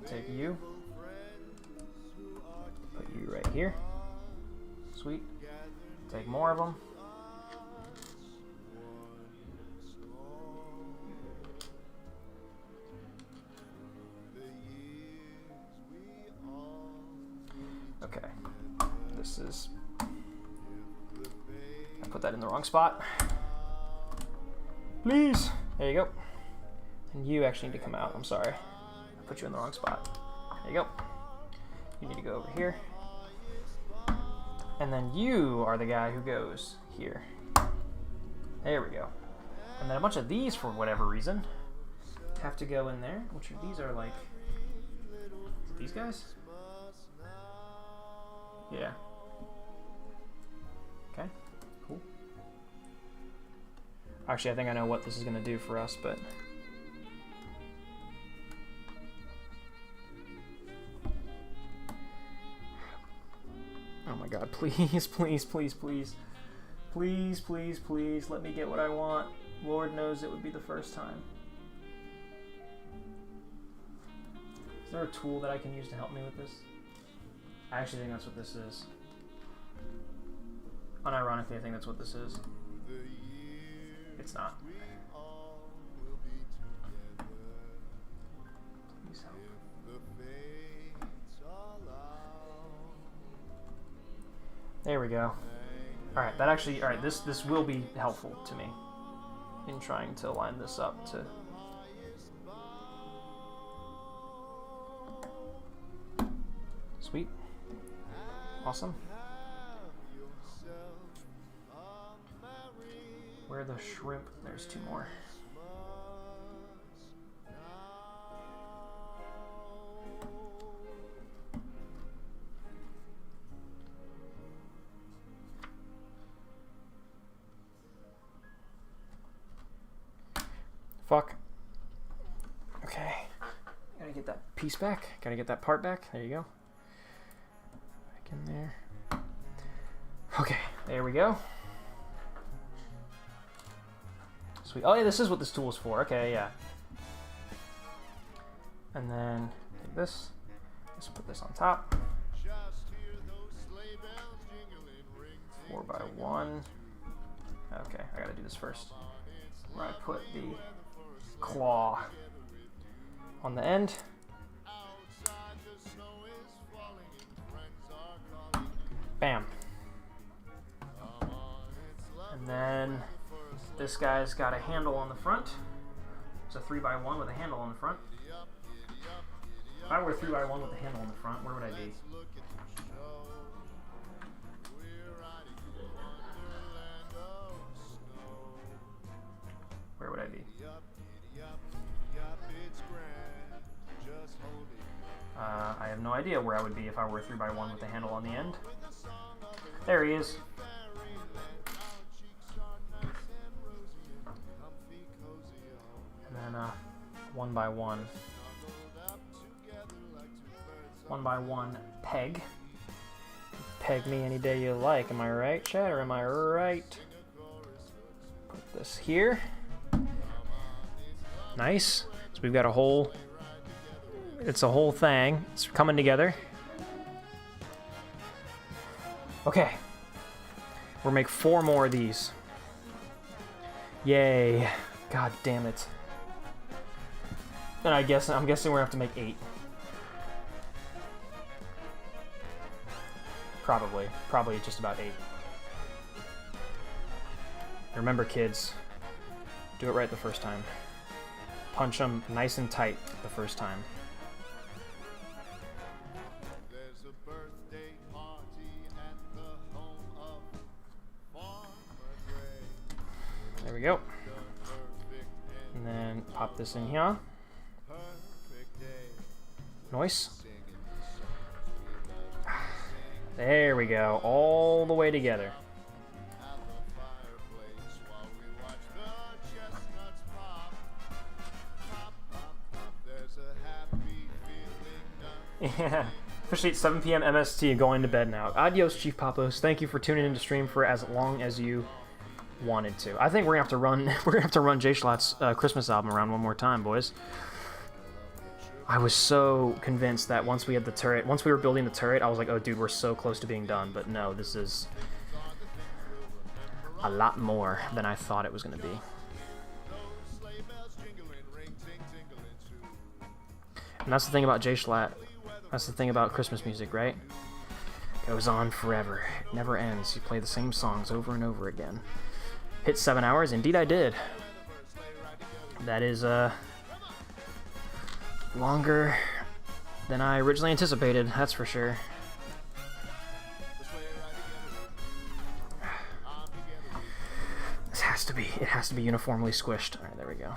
Take you. Put you right here. Sweet. Take more of them. Okay. This is... I put that in the wrong spot. Please! There you go. And you actually need to come out. I'm sorry. I put you in the wrong spot. There you go. You need to go over here. And then you are the guy who goes here. There we go. And then a bunch of these, for whatever reason, have to go in there. Which of these are like... These guys? Yeah. Okay, cool. Actually, I think I know what this is going to do for us, but... Oh my god, please, please, please, please. Please, please, please, let me get what I want. Lord knows it would be the first time. Is there a tool that I can use to help me with this? I actually think that's what this is. Unironically, I think that's what this is. It's not. Please help. There we go. Alright, that actually, alright, this will be helpful to me in trying to line this up to... Sweet. Awesome. Where are the shrimp? There's 2 more. Fuck. Okay. Gotta get that piece back. Gotta get that part back. There you go. Back in there. Okay, there we go. Sweet. Oh yeah, this is what this tool is for. Okay, yeah. And then take this. Just put this on top. 4x1. Okay, I gotta do this first. Where I put the claw on the end. And then this guy's got a handle on the front. It's a 3x1 with a handle on the front. If I were a 3x1 with a handle on the front, where would I be? Where would I be? I have no idea where I would be if I were a 3x1 with a handle on the end. There he is. And then 1x1. 1x1 peg. Peg me any day you like. Am I right, chat, or am I right? Put this here. Nice. So we've got a whole... It's a whole thing. It's coming together. Okay. We'll make 4 more of these. Yay. God damn it. And I'm guessing we're gonna have to make 8. Probably just about 8. Remember, kids, do it right the first time. Punch them nice and tight the first time. There we go. And then pop this in here. Nice. There we go. All the way together. Yeah. Officially at 7 p.m. MST, going to bed now. Adios, Chief Papos. Thank you for tuning in to stream for as long as you wanted to. I think we're gonna have to run. We're gonna have to run Jay Schlatt's Christmas album around one more time, boys. I was so convinced that once we had the turret, once we were building the turret, I was like, oh, dude, we're so close to being done. But no, this is a lot more than I thought it was gonna be. And that's the thing about Jay Schlatt. That's the thing about Christmas music, right? Goes on forever. It never ends. You play the same songs over and over again. Hit 7 hours? Indeed I did. That is, longer than I originally anticipated, that's for sure. It has to be uniformly squished. Alright, there we go.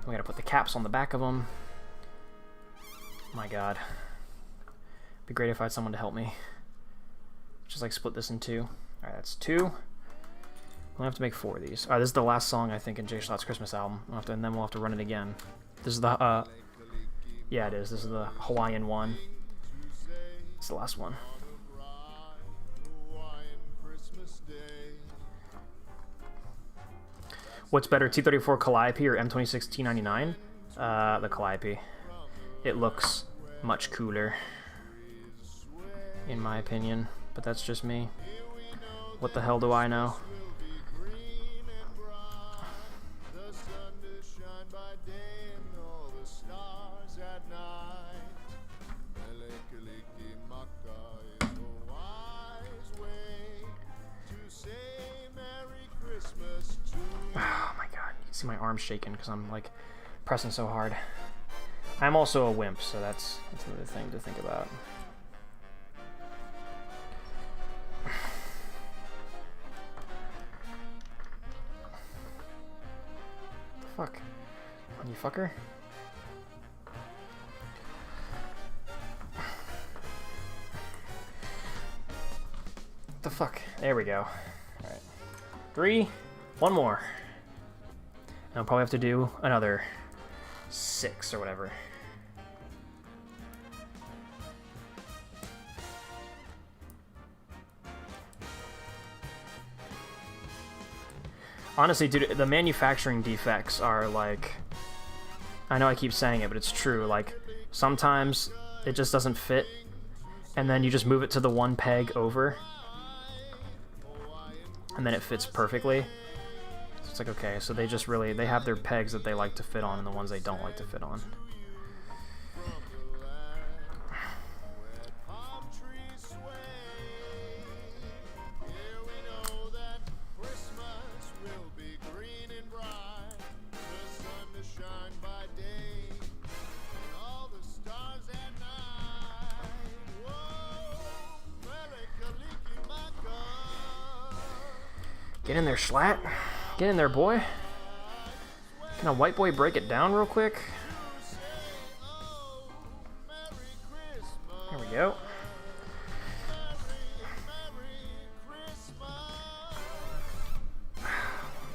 We gotta put the caps on the back of them. My god. Be great if I had someone to help me. Just like split this in 2. Alright, that's 2. We'll have to make 4 of these. Alright, this is the last song, I think, in Jay Schlatt's Christmas album. And then we'll have to run it again. This is the, yeah, it is. This is the Hawaiian one. It's the last one. What's better, T-34 Calliope or M26 T99? The Calliope. It looks much cooler, in my opinion. But that's just me. What the hell do I know? Oh my god, you can see my arms shaking because I'm like pressing so hard. I'm also a wimp, so that's another thing to think about. The fuck? You fucker? The fuck? There we go. Alright. 3. 1 more. And I'll probably have to do another 6 or whatever. Honestly, dude, the manufacturing defects are like... I know I keep saying it, but it's true. Like, sometimes it just doesn't fit, and then you just move it to the one peg over, and then it fits perfectly. So it's like, okay, so they just really... They have their pegs that they like to fit on and the ones they don't like to fit on. Get in there, Schlatt. Get in there, boy. Can a white boy break it down real quick? There we go.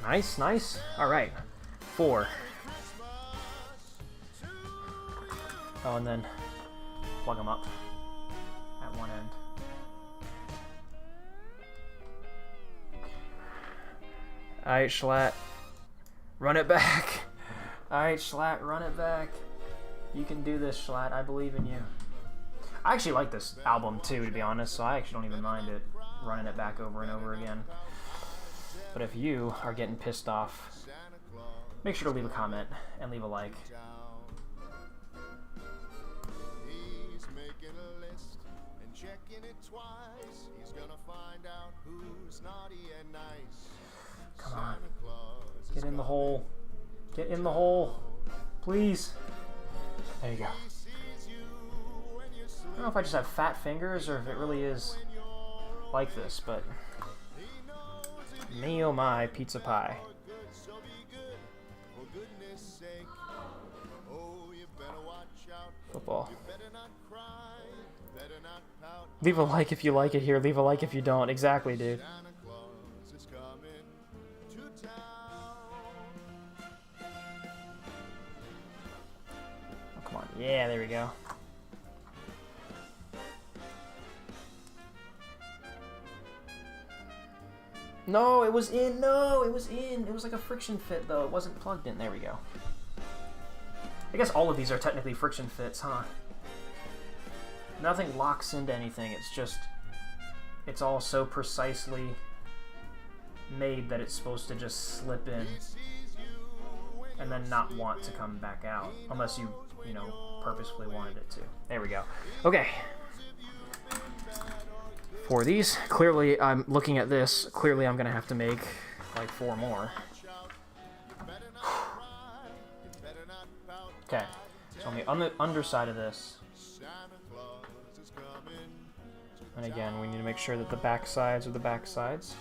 Nice, nice. All right, 4. Oh, and then plug them up at one end. All right, Schlatt, run it back. All right, Schlatt, run it back. You can do this, Schlatt. I believe in you. I actually like this album too, to be honest, so I actually don't even mind it running it back over and over again. But if you are getting pissed off, make sure to leave a comment and leave a like. He's making a list and checking it twice. He's gonna find out who's naughty and nice. Come on. Santa Claus is Get in the coming. hole. Get in the hole. Please. There you go. He sees you when you're I don't know if I just have fat fingers or if it really is like this, but me oh my pizza pie. good, so be good. For goodness sake. Oh, you better watch out. Football. Better not cry. Better not pout. Leave a like if you like it here. Leave a like if you don't. Exactly, dude. Santa Claus is coming to town. Oh, come on. Yeah, there we go. No, it was in. No, it was in. It was like a friction fit, though. It wasn't plugged in. There we go. I guess all of these are technically friction fits, huh? Nothing locks into anything. It's just... It's all so precisely made that it's supposed to just slip in and then not want to come back out. Unless you know, purposefully wanted it to. There we go. Okay. For these, clearly I'm looking at this. Clearly I'm going to have to make like 4 more. Okay. So on the underside of this, and again, we need to make sure that the back sides are the back sides.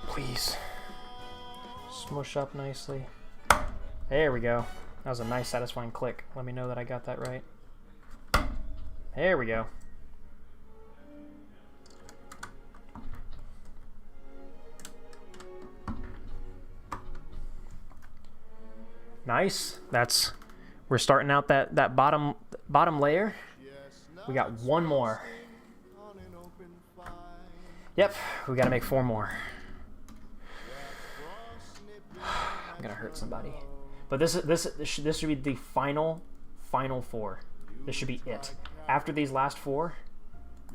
Please. Smush up nicely. There we go. That was a nice, satisfying click. Let me know that I got that right. There we go. Nice. We're starting out that bottom layer. We got 1 more. Yep, we got to make 4 more. I'm gonna hurt somebody. But this should be the final 4. This should be it. After these last 4,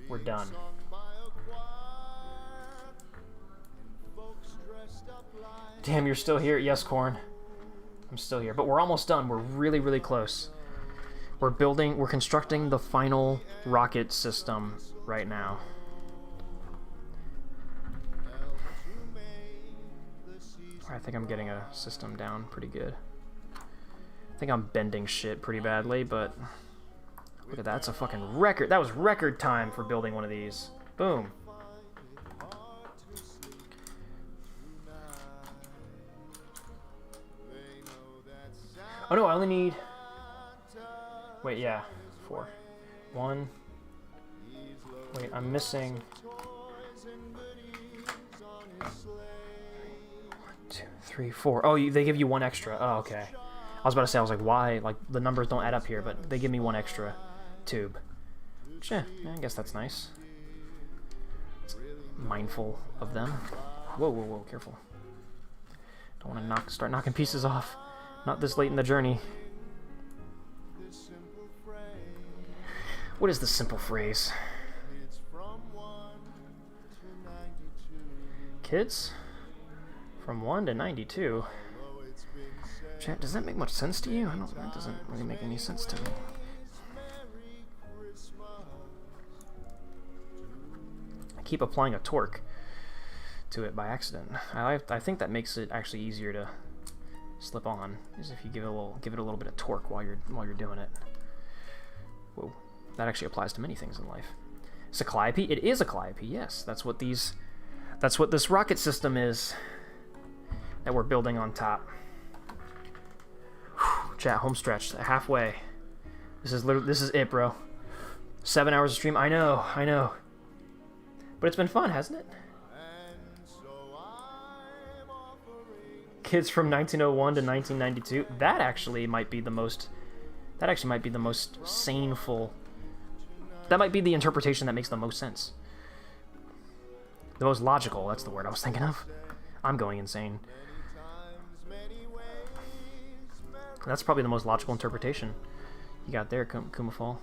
we're done. Damn, you're still here. Yes, Corn. I'm still here. But we're almost done. We're really, really close. We're constructing the final rocket system right now. I think I'm getting a system down pretty good. I think I'm bending shit pretty badly, but look at that. That's a fucking record. That was record time for building one of these. Boom. Oh no, I only need... Wait, yeah. 4. 1. Wait, I'm missing... 2, 3, 4. Oh, they give you 1 extra. Oh, okay. I was about to say, I was like, why? Like, the numbers don't add up here, but they give me 1 extra tube. Which, yeah, I guess that's nice. Mindful of them. Whoa, whoa, whoa, careful. Don't want to start knocking pieces off. Not this late in the journey. What is the simple phrase? Kids? From 1 to 92. Chat, does that make much sense to you? That doesn't really make any sense to me. I keep applying a torque to it by accident. I think that makes it actually easier to slip on is if you give it a little bit of torque while you're doing it. Whoa, that actually applies to many things in life. It's a calliope. It is a calliope. Yes, that's what this rocket system is that we're building on top. Whew, chat, home stretch, halfway. This is it, bro. 7 hours of stream. I know. But it's been fun, hasn't it? Kids from 1901 to 1992. That actually might be the most saneful. That might be the interpretation that makes the most sense. The most logical, that's the word I was thinking of. I'm going insane. That's probably the most logical interpretation you got there, Kumafall.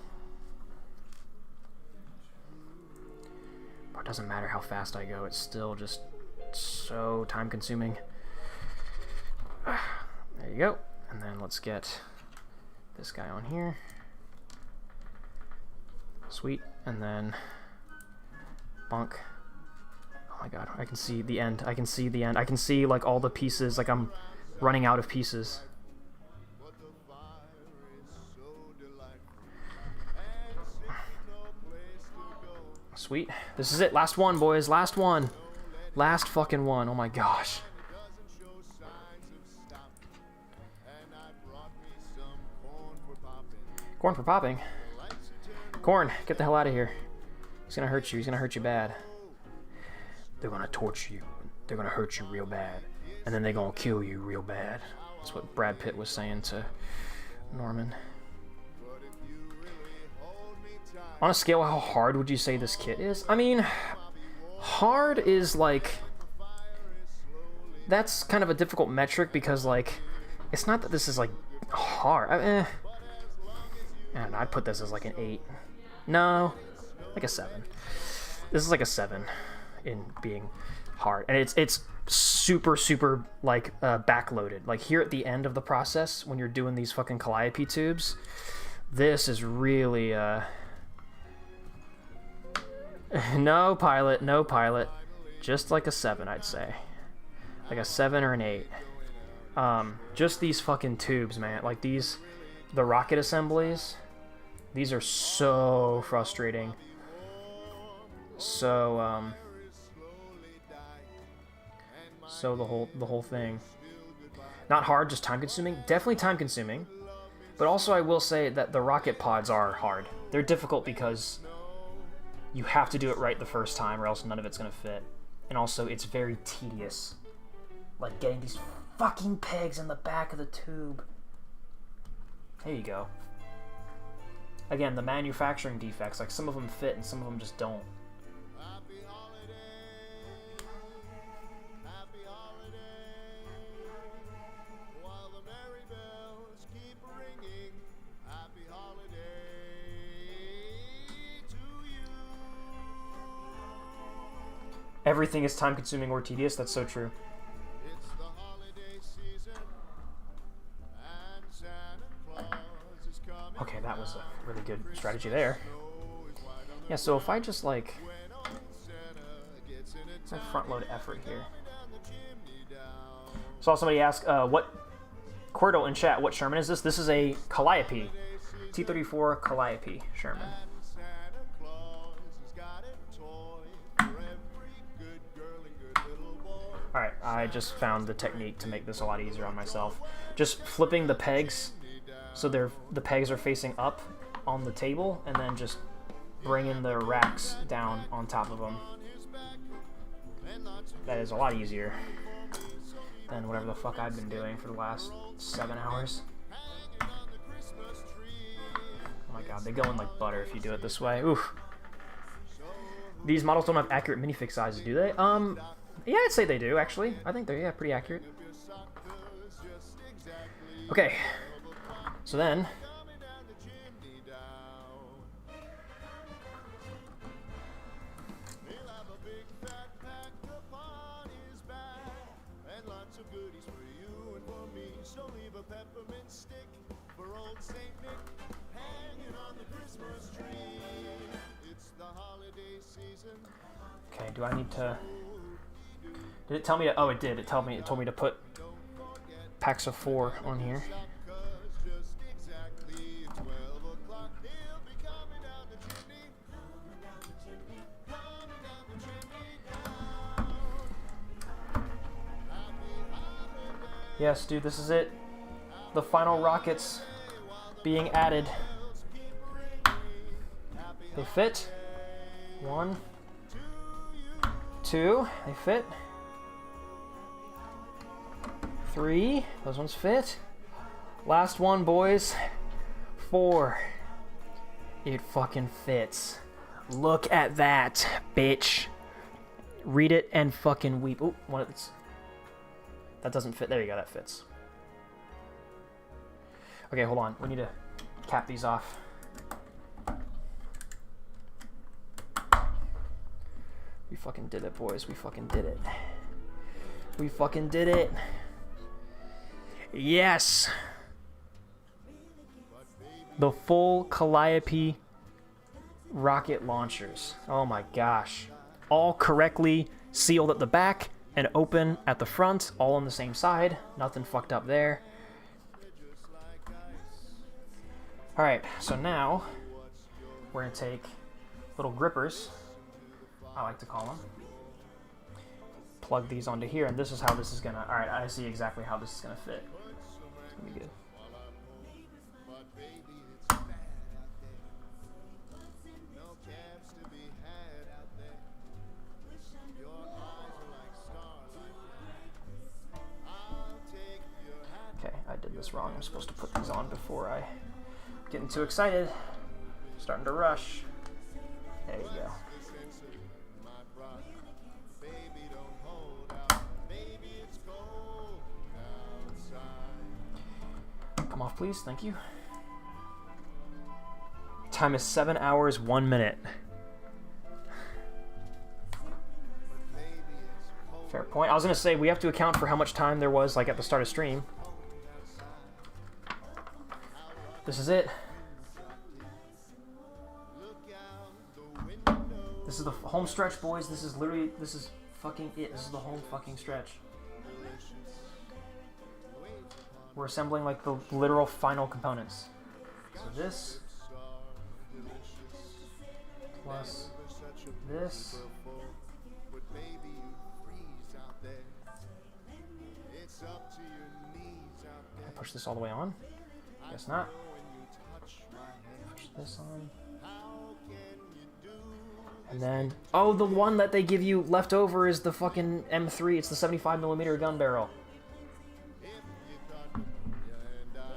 It doesn't matter how fast I go, it's still just so time consuming. There you go. And then let's get this guy on here. Sweet. And then bonk. Oh my god, I can see the end. I can see like all the pieces, like I'm running out of pieces. Sweet. This is it. Last one, boys. Last one. Last fucking one. Oh my gosh. Corn for popping. Corn, get the hell out of here. He's gonna hurt you. He's gonna hurt you bad. They're gonna torture you. They're gonna hurt you real bad. And then they're gonna kill you real bad. That's what Brad Pitt was saying to Norman. On a scale, how hard would you say this kit is? I mean, hard is like... That's kind of a difficult metric because, like, it's not that this is, like, hard. And I'd put this as, like, an 8. No, like a 7. This is like a 7 in being hard. And it's super, super, like, backloaded. Like, here at the end of the process, when you're doing these fucking calliope tubes, this is really, No pilot. Just like a 7, I'd say. Like a 7 or an 8. Just these fucking tubes, man. Like the rocket assemblies. These are so frustrating. So the whole thing. Not hard, just time consuming. Definitely time consuming. But also I will say that the rocket pods are hard. They're difficult because you have to do it right the first time or else none of it's gonna fit. And also it's very tedious. Like getting these fucking pegs in the back of the tube. There you go. Again, the manufacturing defects, like some of them fit and some of them just don't. Happy holiday, happy holiday. While the merry bells keep ringing, happy holiday to you. Everything is time consuming or tedious, that's so true. It's the holiday season, and Santa Claus is coming. Okay, that was a really good strategy there. Yeah, so if I just like front load effort here. Saw somebody ask, what Quirtle in chat, what Sherman is this? This is a Calliope. T-34 Calliope Sherman. Alright, I just found the technique to make this a lot easier on myself. Just flipping the pegs so the pegs are facing up on the table, and then just bringing the racks down on top of them. That is a lot easier than whatever the fuck I've been doing for the last 7 hours. Oh my god, they go in like butter if you do it this way. Oof. These models don't have accurate minifig sizes, do they? Yeah, I'd say they do, actually. I think they're, pretty accurate. Okay. So then... Okay, do I need to... Did it tell me to... Oh, it did. It told me to put packs of 4 on here. Just exactly 12 o'clock, he'll be coming down the chimney. Coming down the chimney, coming down the chimney down. Happy holiday. Yes, dude, this is it. The final rockets being added. They fit. 1, 2, they fit. 3, those ones fit. Last one, boys. 4. It fucking fits. Look at that, bitch. Read it and fucking weep. Oop, one of this. That doesn't fit. There you go, that fits. Okay, hold on. We need to cap these off. We fucking did it, boys. We fucking did it. We fucking did it. Yes! The full Calliope rocket launchers. Oh my gosh. All correctly sealed at the back and open at the front, all on the same side. Nothing fucked up there. Alright, so now we're gonna take little grippers, I like to call them, plug these onto here, and this is how this is gonna, alright, I see exactly how this is gonna fit. It's gonna be good. But baby, it's bad out there. No cabs to be had out there. Your eyes are like starlight. I'll take your hat. Okay, I did this wrong. I'm supposed to put these on before I getting too excited. Starting to rush. There you go. My brother, baby, don't hold out. Baby, it's cold outside. Come off, please. Thank you. Time is 7 hours, 1 minute. Fair point. I was gonna say we have to account for how much time there was, like at the start of stream. This is it. This is the home stretch, boys. This is literally, this is fucking it. This is the home fucking stretch. We're assembling like the literal final components. So this plus this. But baby, you freeze out there. It's up to your knees out Can I there. push this all the way on? Guess not. When you touch my hand, Push this on. how can you do? And then, oh, the one that they give you left over is the fucking M3. It's the 75mm gun barrel. If you cut and I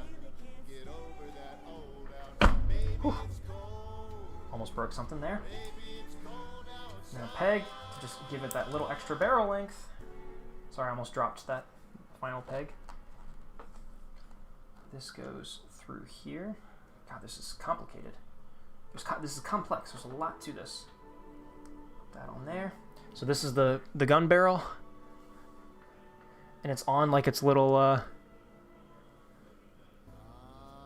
get over that old out. Baby, it's cold. Almost broke something there. Baby, it's cold outside. And a peg to just give it that little extra barrel length. Sorry, I almost dropped that final peg. This goes through here. God, this is complicated. This is complex. There's a lot to this. Put that on there. So this is the gun barrel, and it's on like its little.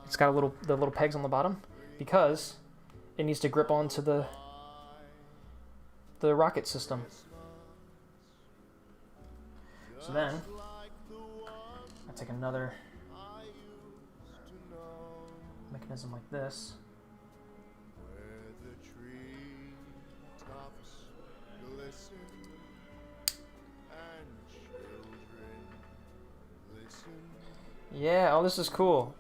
It's got the little pegs on the bottom because it needs to grip onto the rocket system. So then I take another mechanism like this. Where the tree tops glisten and children listen. Yeah, oh, this is cool.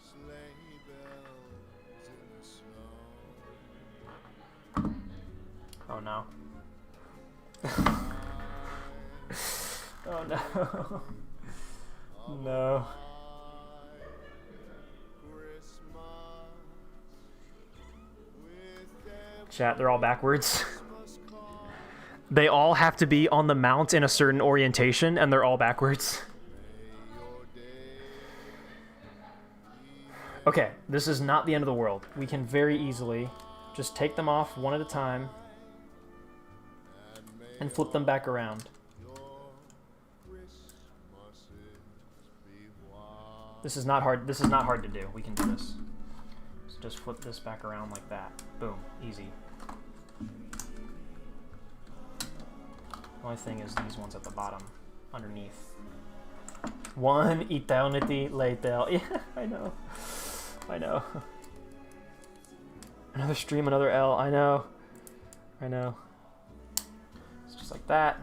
Sleigh bells in the snow. Oh no. Oh no. No. Chat, they're all backwards. They all have to be on the mount in a certain orientation, and they're all backwards. Okay, this is not the end of the world. We can very easily just take them off one at a time and flip them back around. This is not hard. This is not hard to do. We can do this. So just flip this back around like that. Boom, easy. The only thing is these ones at the bottom, underneath. One eternity later. Yeah, I know. I know. Another stream, another L. I know. I know. It's just like that.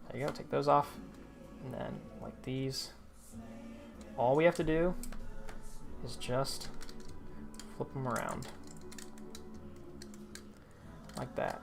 There you go. Take those off. And then, like these. All we have to do is just flip them around. Like that.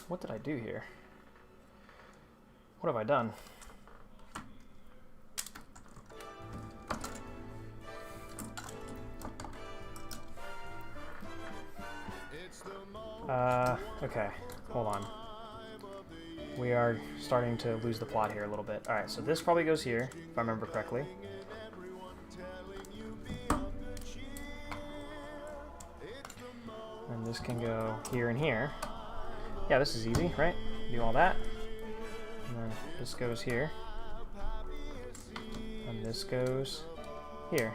What did I do here? What have I done? Okay, hold on. We are starting to lose the plot here a little bit. Alright, so this probably goes here, if I remember correctly. And this can go here and here. Yeah, this is easy, right? Do all that. And then this goes here. And this goes here.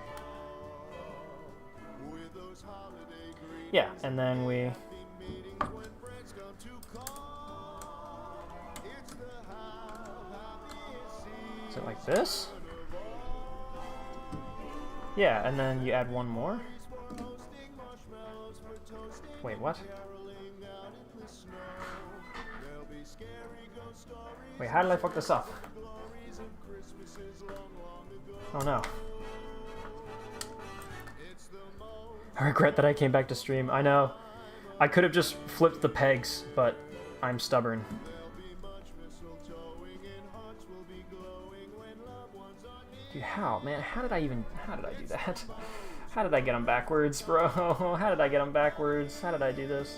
Yeah, and then we... Is it like this? Yeah, and then you add one more. Wait, what? Wait, how did I fuck this up? Oh no. I regret that I came back to stream. I know. I could have just flipped the pegs, but I'm stubborn. Dude, how? Man, how did I do that? How did I get them backwards, bro? How did I get them backwards? How did I do this?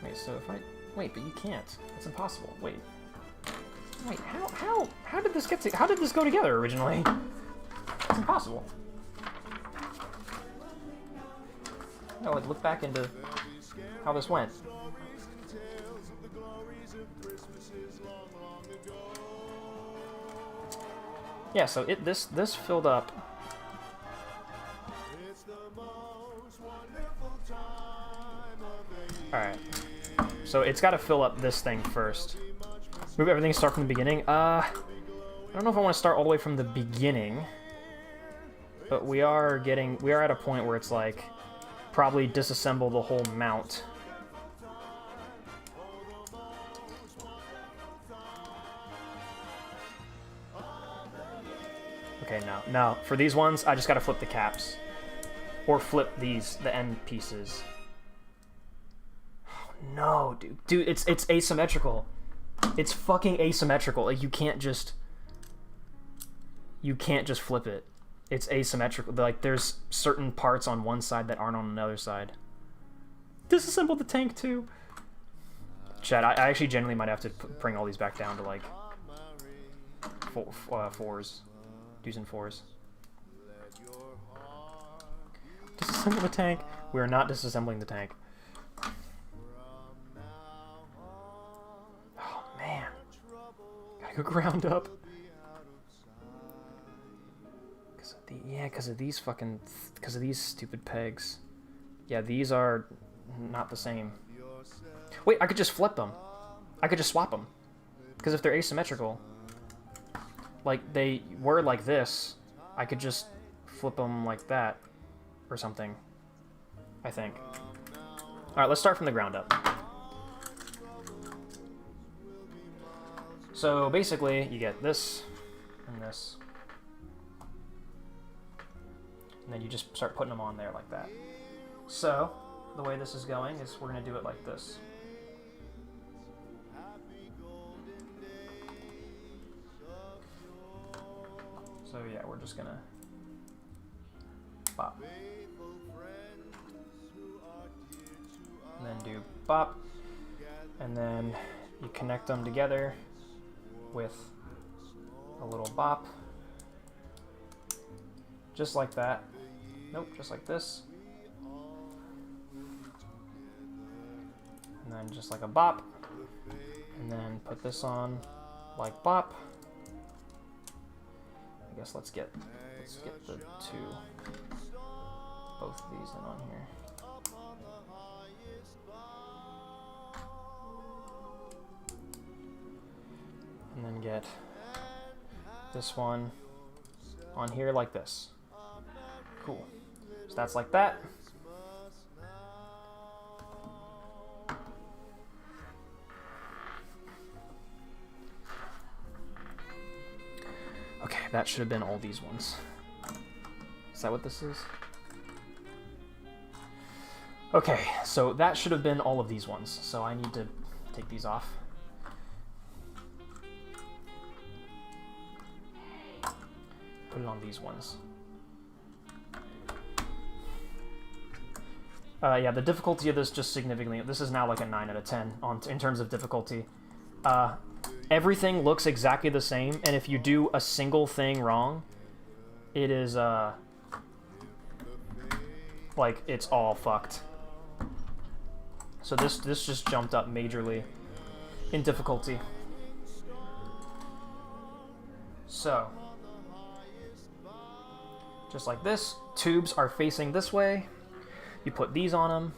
Wait, so if I... Wait, but you can't. It's impossible. Wait. Wait, how did this get to... How did this go together originally? It's impossible. No, I'd look back into how this went. Yeah, so this filled up. Alright. So it's got to fill up this thing first. Move everything, start from the beginning. I don't know if I want to start all the way from the beginning. But we are at a point where it's like, probably disassemble the whole mount. Okay, now for these ones, I just gotta flip the caps. Or flip the end pieces. Oh, no, dude. Dude, it's asymmetrical. It's fucking asymmetrical. Like, you can't just flip it. It's asymmetrical. Like, there's certain parts on one side that aren't on another side. Disassemble the tank, too. Chad, I actually genuinely might have to bring all these back down to, like, fours. Twos and fours. Disassemble the tank. We are not disassembling the tank. Oh, man. Gotta go ground up. Because of these stupid pegs. Yeah, these are not the same. Wait, I could just flip them. I could just swap them. Because if they're asymmetrical, like they were like this, I could just flip them like that or something, I think. Alright, let's start from the ground up. So basically, you get this and this. And then you just start putting them on there like that. So, the way this is going is we're gonna do it like this. So yeah, we're just gonna bop. And then do bop. And then you connect them together with a little bop. Just like that. Nope, just like this. And then just like a bop. And then put this on like bop. I guess let's get the both of these in on here. And then get this one on here like this. Cool. So that's like that. Okay, that should have been all these ones. Is that what this is? Okay, so that should have been all of these ones. So I need to take these off. Put it on these ones. Yeah, the difficulty of this just significantly. This is now like a 9 out of 10 in terms of difficulty. Everything looks exactly the same, and if you do a single thing wrong, it is like it's all fucked. So this just jumped up majorly in difficulty. So just like this, tubes are facing this way. You put these on them.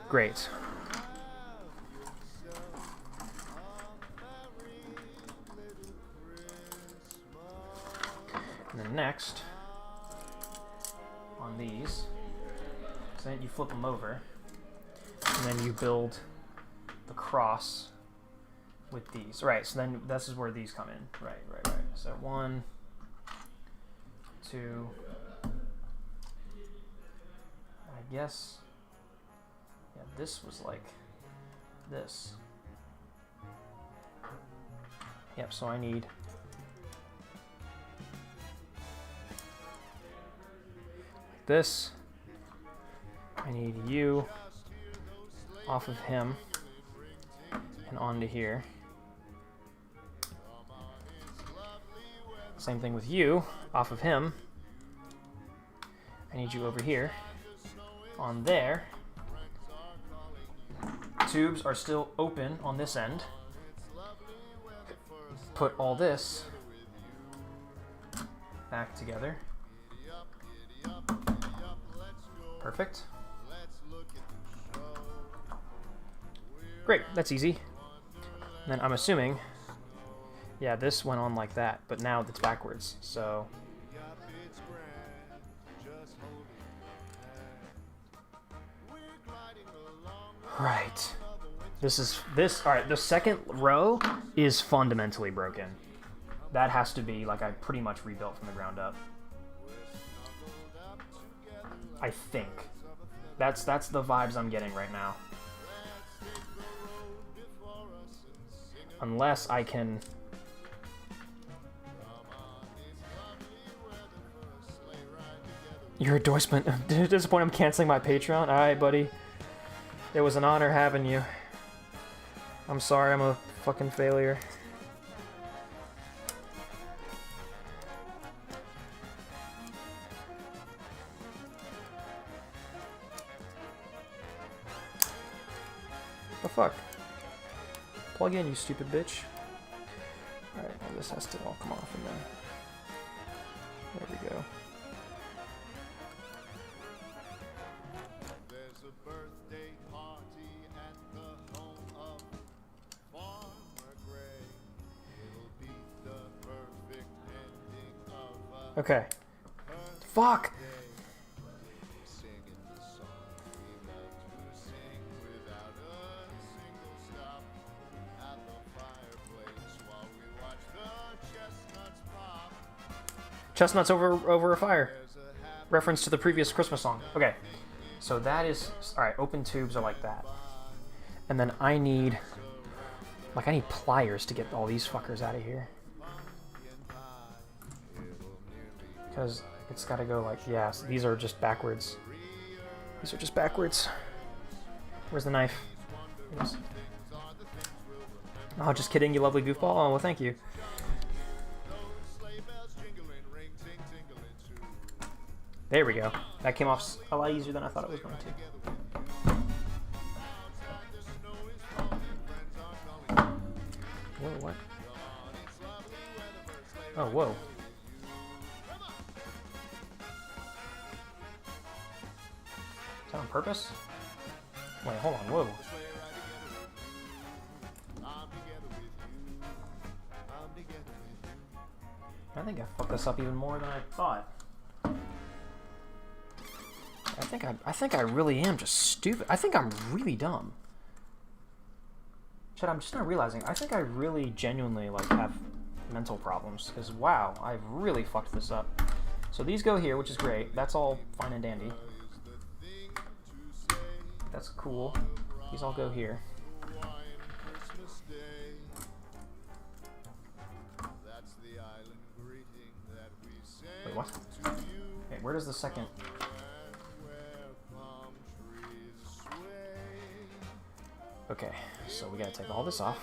Great. And then next, on these, so then you flip them over, and then you build the cross with these. Right, so then this is where these come in. Right. So 1, 2, I guess, yeah, this was like this. Yep, so I need this. I need you off of him and onto here. Same thing with you off of him. I need you over here on there. Tubes are still open on this end. Put all this back together. Perfect. Great, that's easy. And then I'm assuming, yeah, this went on like that, but now it's backwards, so. Right. Alright, the second row is fundamentally broken. That has to be, like, I pretty much rebuilt from the ground up. I think. That's the vibes I'm getting right now. Unless I can... You're a disappointed I'm canceling my Patreon? Alright, buddy. It was an honor having you. I'm sorry I'm a fucking failure. The fuck? Plug in, you stupid bitch. Alright, well, this has to all come off and then... There we go. There's a birthday party at the home of Farmer Gray. It'll be the perfect ending of a Okay. Fuck! singing the song we love to sing without a single stop at the fireplace while we watch the chestnuts pop. Chestnuts over a fire. There's a happy Reference to the previous Christmas song. Okay. So that is, all right, open tubes are like that. And then I need pliers to get all these fuckers out of here. Because it's gotta go like, yeah, so these are just backwards. These are just backwards. Where's the knife? Yes. Oh, just kidding, you lovely goofball. Oh, well, thank you. There we go. That came off a lot easier than I thought it was going to. Whoa, what? Oh, whoa. Is that on purpose? Wait, hold on, whoa. I think I fucked this up even more than I thought. I think I really am just stupid. I think I'm really dumb. Chad, I'm just not realizing. I think I really genuinely like have mental problems. Because wow, I've really fucked this up. So these go here, which is great. That's all fine and dandy. That's cool. These all go here. Wait, what? Wait, where does the second... Okay, so we gotta take all this off.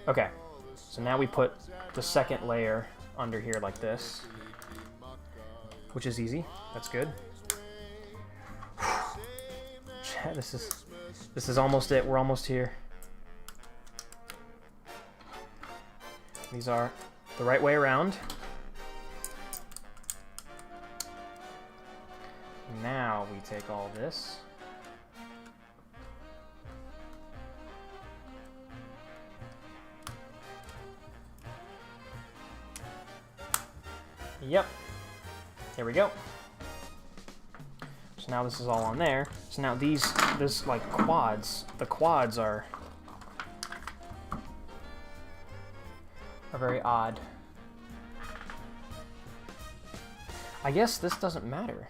Okay, so now we put the second layer under here like this, which is easy. That's good. This is almost it. We're almost here. These are the right way around. Now we take all this. Yep. There we go. So now this is all on there. So now this like quads, the quads are very odd. I guess this doesn't matter.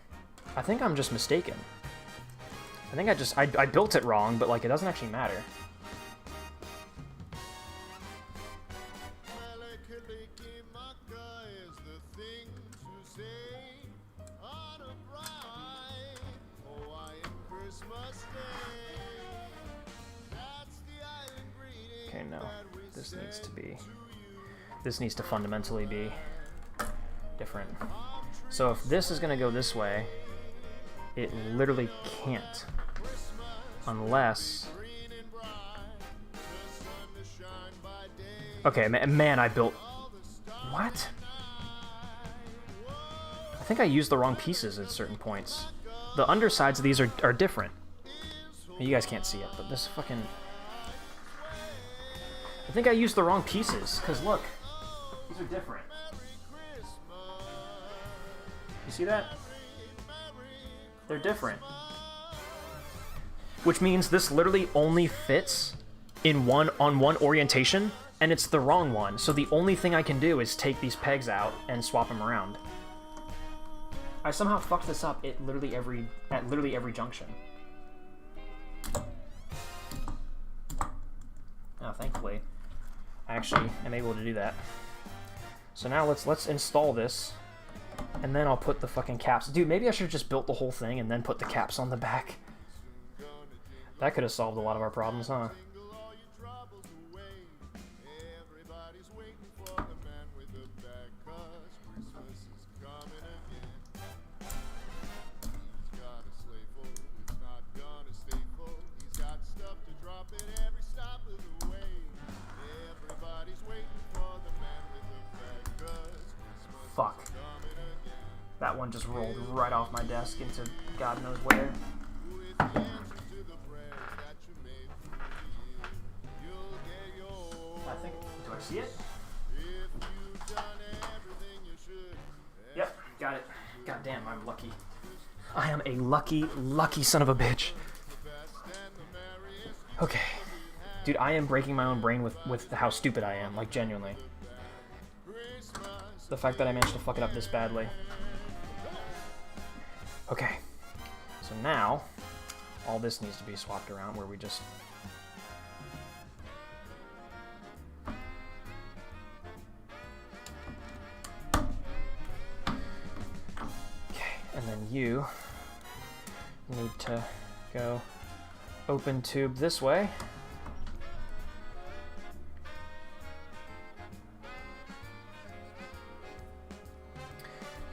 I think I'm just mistaken. I think I built it wrong, but like it doesn't actually matter. Okay, no. This needs to fundamentally be different. So if this is gonna go this way, it literally can't. Unless... Okay, man, I built... What? I think I used the wrong pieces at certain points. The undersides of these are different. You guys can't see it, but this fucking... I think I used the wrong pieces, because look, these are different. You see that? They're different. Which means this literally only fits in one orientation, and it's the wrong one. So the only thing I can do is take these pegs out and swap them around. I somehow fucked this up at literally every junction. Oh, thankfully, I actually am able to do that. So now let's install this. And then I'll put the fucking caps. Dude, maybe I should have just built the whole thing and then put the caps on the back. That could have solved a lot of our problems, huh? Fuck. That one just rolled right off my desk into God knows where. I think, do I see it? Yep, got it. God damn, I'm lucky. I am a lucky son of a bitch. Okay. Dude, I am breaking my own brain with how stupid I am, like genuinely. the fact that I managed to fuck it up this badly. Okay. So now, all this needs to be swapped around where we just... Okay, and then you need to go open tube this way.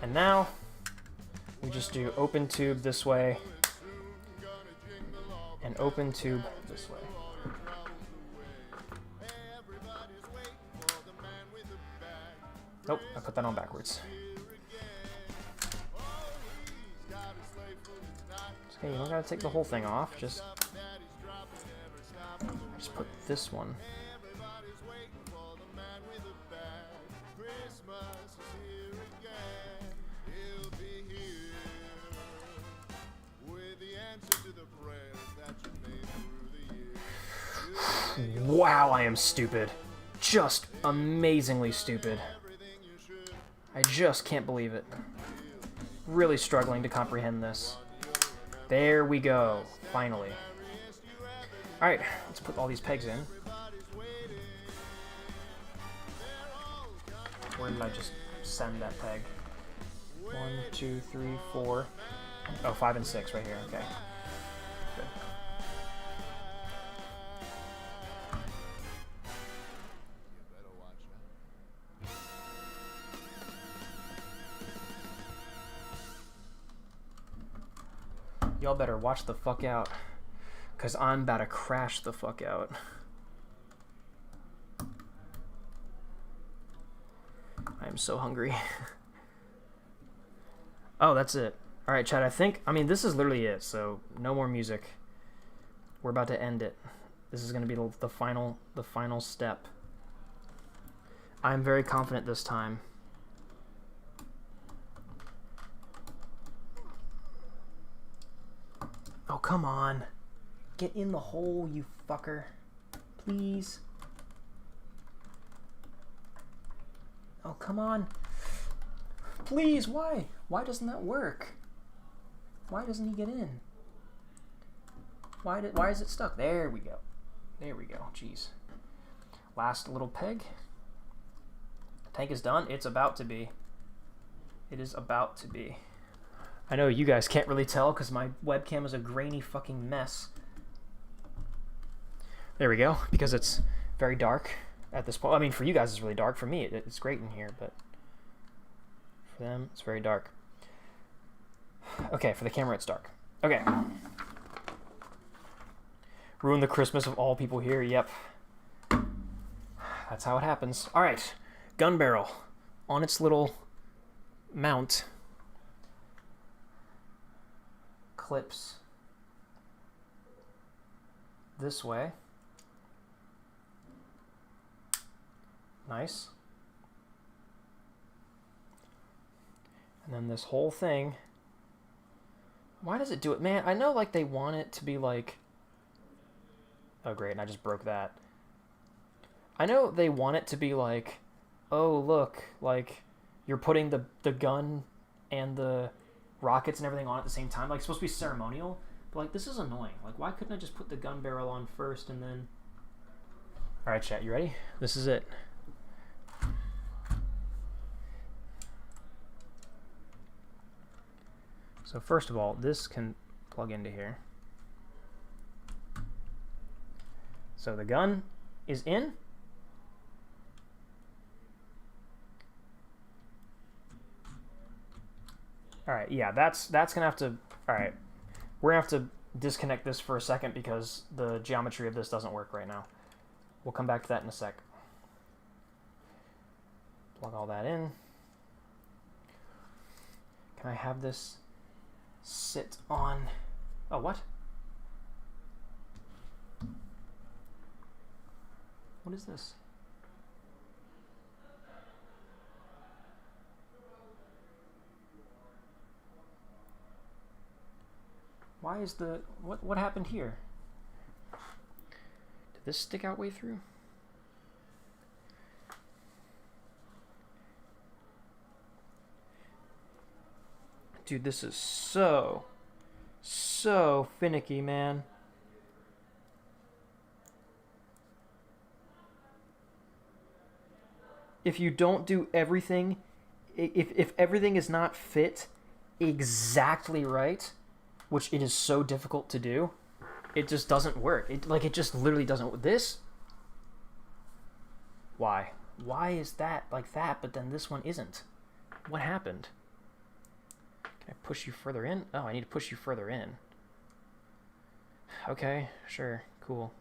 And now, we just do open tube this way, and open tube this way. Nope, I put that on backwards. Okay, you don't gotta take the whole thing off, just put this one. Wow, I am stupid. Just amazingly stupid. I just can't believe it. Really struggling to comprehend this. There we go, finally. Alright, let's put all these pegs in. Where did I just send that peg? 1, 2, 3, 4. Oh, 5 and 6 right here, okay. Good. Y'all better watch the fuck out, cause I'm about to crash the fuck out. I am so hungry. Oh, that's it. Alright, chat, I mean, this is literally it, so no more music. We're about to end it. This is gonna be the final step. I'm very confident this time. Oh, come on. Get in the hole, you fucker. Please. Oh, come on. Please, why? Why doesn't that work? Why doesn't he get in? Why is it stuck? There we go. There we go. Jeez. Last little peg. The tank is done. It's about to be. It is about to be. I know you guys can't really tell because my webcam is a grainy fucking mess. There we go, because it's very dark at this point. I mean, for you guys it's really dark. For me, it's great in here, but for them, it's very dark. Okay, for the camera, it's dark. Okay. Ruin the Christmas of all people here, yep. That's how it happens. Alright, gun barrel on its little mount. Clips this way. Nice. And then this whole thing. Why does it do it? Man, I know like they want it to be like... Oh great, and I just broke that. I know they want it to be like, oh look, like you're putting the gun and the rockets and everything on at the same time. Like, it's supposed to be ceremonial, but like this is annoying. Like, why couldn't I just put the gun barrel on first and then... Alright chat, you ready? This is it. So first of all, this can plug into here. So the gun is in. Alright, yeah, that's gonna have to... Alright, we're gonna have to disconnect this for a second because the geometry of this doesn't work right now. We'll come back to that in a sec. Plug all that in. Can I have this sit on... Oh, what? What is this? Why is the... What happened here? Did this stick out way through? Dude, this is so finicky, man. If you don't do everything, if everything is not fit exactly right, which it is so difficult to do, it just doesn't work. It just literally doesn't. This? Why? Why is that like that, but then this one isn't? What happened? Can I push you further in? Oh, I need to push you further in. Okay, sure, cool.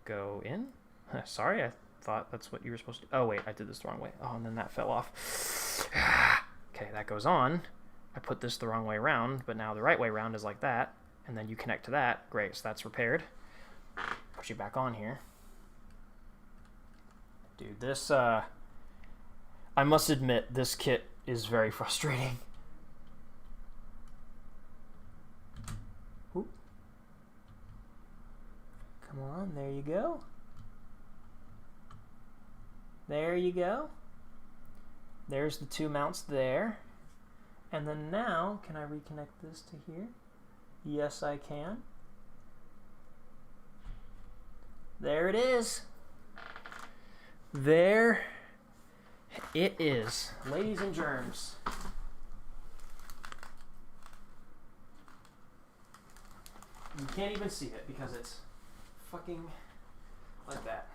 Go in? Sorry, I thought that's what you were supposed to do. Oh, wait, I did this the wrong way. Oh, and then that fell off. Okay, that goes on. I put this the wrong way around, but now the right way around is like that. And then you connect to that. Great, so that's repaired. Put you back on here. Dude, this, I must admit, this kit is very frustrating. Oop. Come on, there you go. There you go. There's the two mounts there. And then now, can I reconnect this to here? Yes, I can. There it is. There it is. Ladies and germs. You can't even see it because it's fucking like that.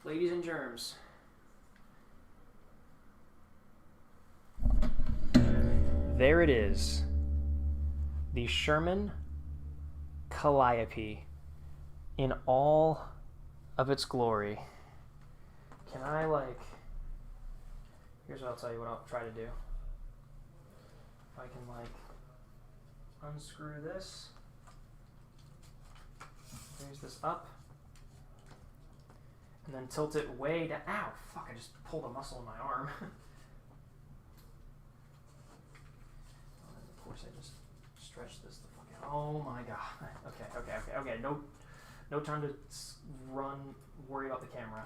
Ladies and germs. There it is. The Sherman Calliope in all of its glory. Can I, like... Here's what I'll tell you what I'll try to do. If I can, like, unscrew this. Raise this up. And then tilt it way down. Ow! Fuck, I just pulled a muscle in my arm. Of course, I just stretch this the fuck out. Oh my god. Okay. No time to run, worry about the camera.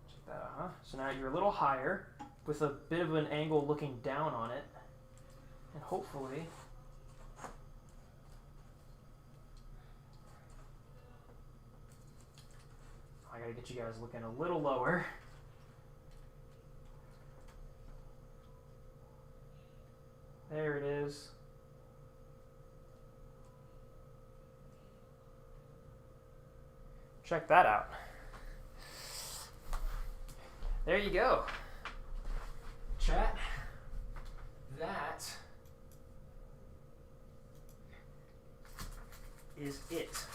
Check that out, huh? So now you're a little higher with a bit of an angle looking down on it. And hopefully... I gotta get you guys looking a little lower. There it is. Check that out. There you go. Chat. That is it.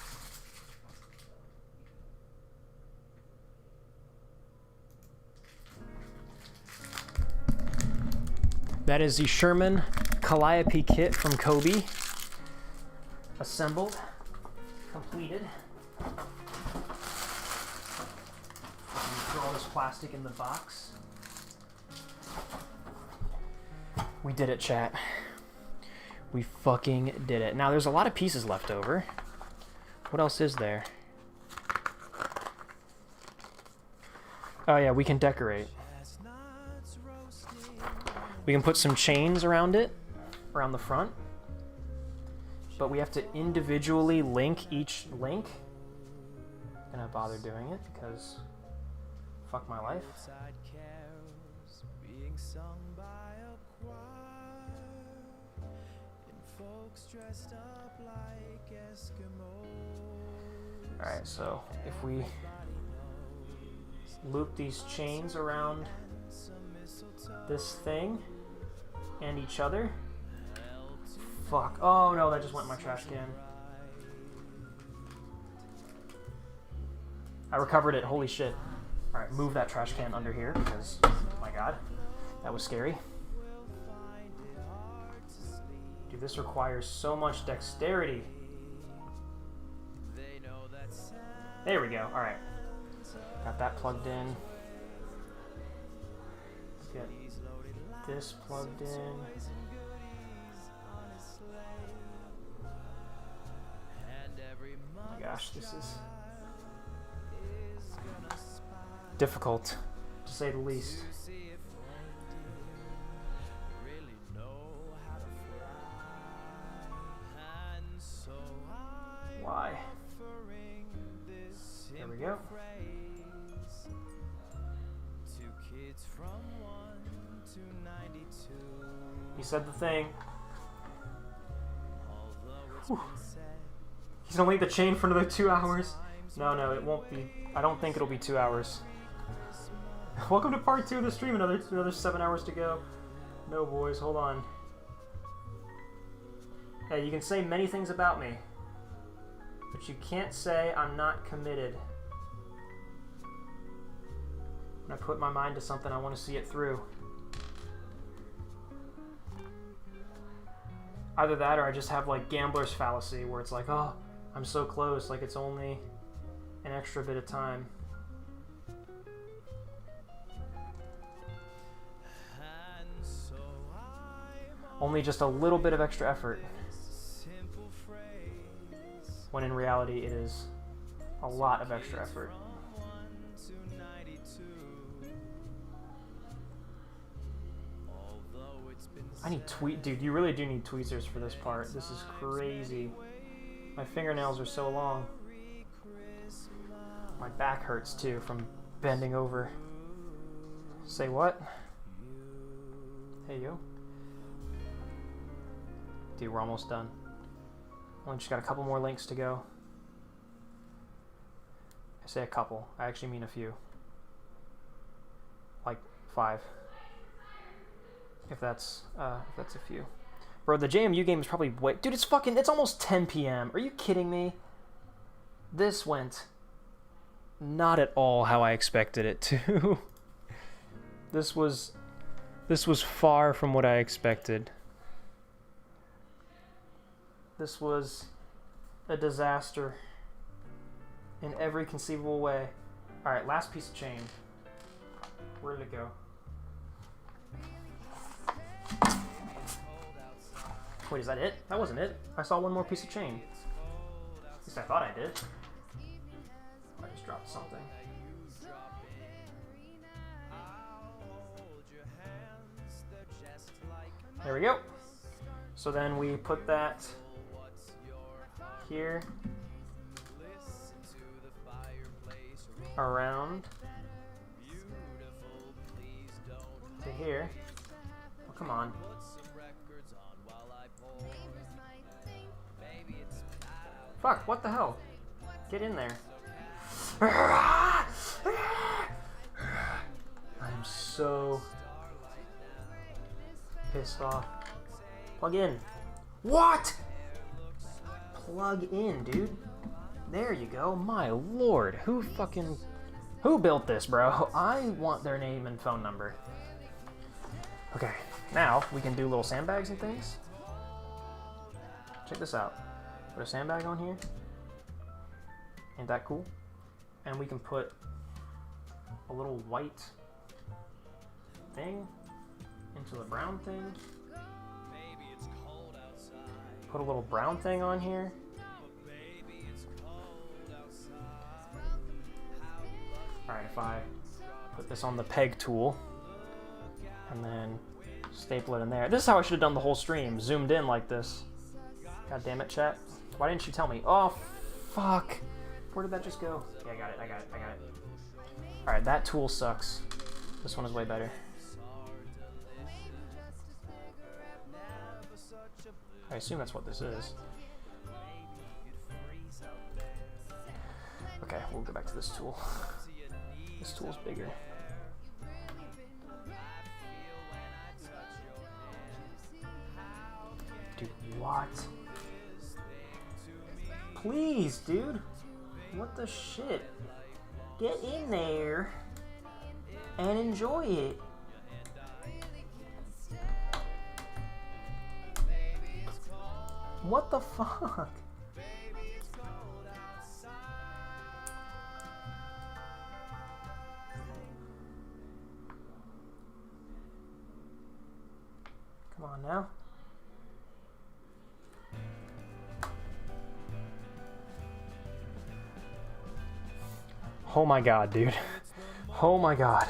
That is the Sherman Calliope kit from Cobi. Assembled, completed. Throw all this plastic in the box. We did it, chat. We fucking did it. Now, there's a lot of pieces left over. What else is there? Oh yeah, we can decorate. We can put some chains around it, around the front. But we have to individually link each link. I'm gonna bother doing it because fuck my life. Alright, so if we loop these chains around this thing and each other. Fuck. Oh no, that just went in my trash can. I recovered it. Holy shit. Alright, move that trash can under here because, oh my god, that was scary. Dude, this requires so much dexterity. There we go. Alright. Got that plugged in. this plugged in. Oh my gosh, this is difficult, to say the least. Why? There we go. He said the thing. Whew. He's gonna leave the chain for another 2 hours. No, it won't be. I don't think it'll be 2 hours. Welcome to part 2 of the stream. Another 7 hours to go. No, boys, hold on. Hey, you can say many things about me, but you can't say I'm not committed. When I put my mind to something, I want to see it through. Either that or I just have like gambler's fallacy where it's like, oh, I'm so close, like it's only an extra bit of time. Only just a little bit of extra effort. When in reality it is a lot of extra effort. I need dude, you really do need tweezers for this part. This is crazy. My fingernails are so long. My back hurts too from bending over. Say what? Hey, yo. Dude, we're almost done. Only just got a couple more links to go. I say a couple. I actually mean a few. Like 5. If that's a few. Bro, the JMU game is probably way... Dude, it's almost 10 p.m. Are you kidding me? This went not at all how I expected it to. This was far from what I expected. This was a disaster in every conceivable way. Alright, last piece of chain. Where did it go? Wait, is that it? That wasn't it. I saw one more piece of chain. At least I thought I did. I just dropped something. There we go. So then we put that here, around to here. Oh, come on. Fuck, what the hell? Get in there. I'm so pissed off. Plug in. What? Plug in, dude. There you go. My lord. Who built this, bro? I want their name and phone number. Okay, now we can do little sandbags and things. Check this out. Put a sandbag on here. Ain't that cool? And we can put a little white thing into the brown thing. Put a little brown thing on here. Alright, if I put this on the peg tool and then staple it in there. This is how I should have done the whole stream. Zoomed in like this. God damn it, chat. Why didn't you tell me? Oh, fuck. Where did that just go? Yeah, I got it. Alright, that tool sucks. This one is way better. I assume that's what this is. Okay, we'll go back to this tool. This tool's bigger. Dude, what? Please, dude. What the shit? Get in there and enjoy it. What the fuck? on now. Oh my god, dude. Oh my god.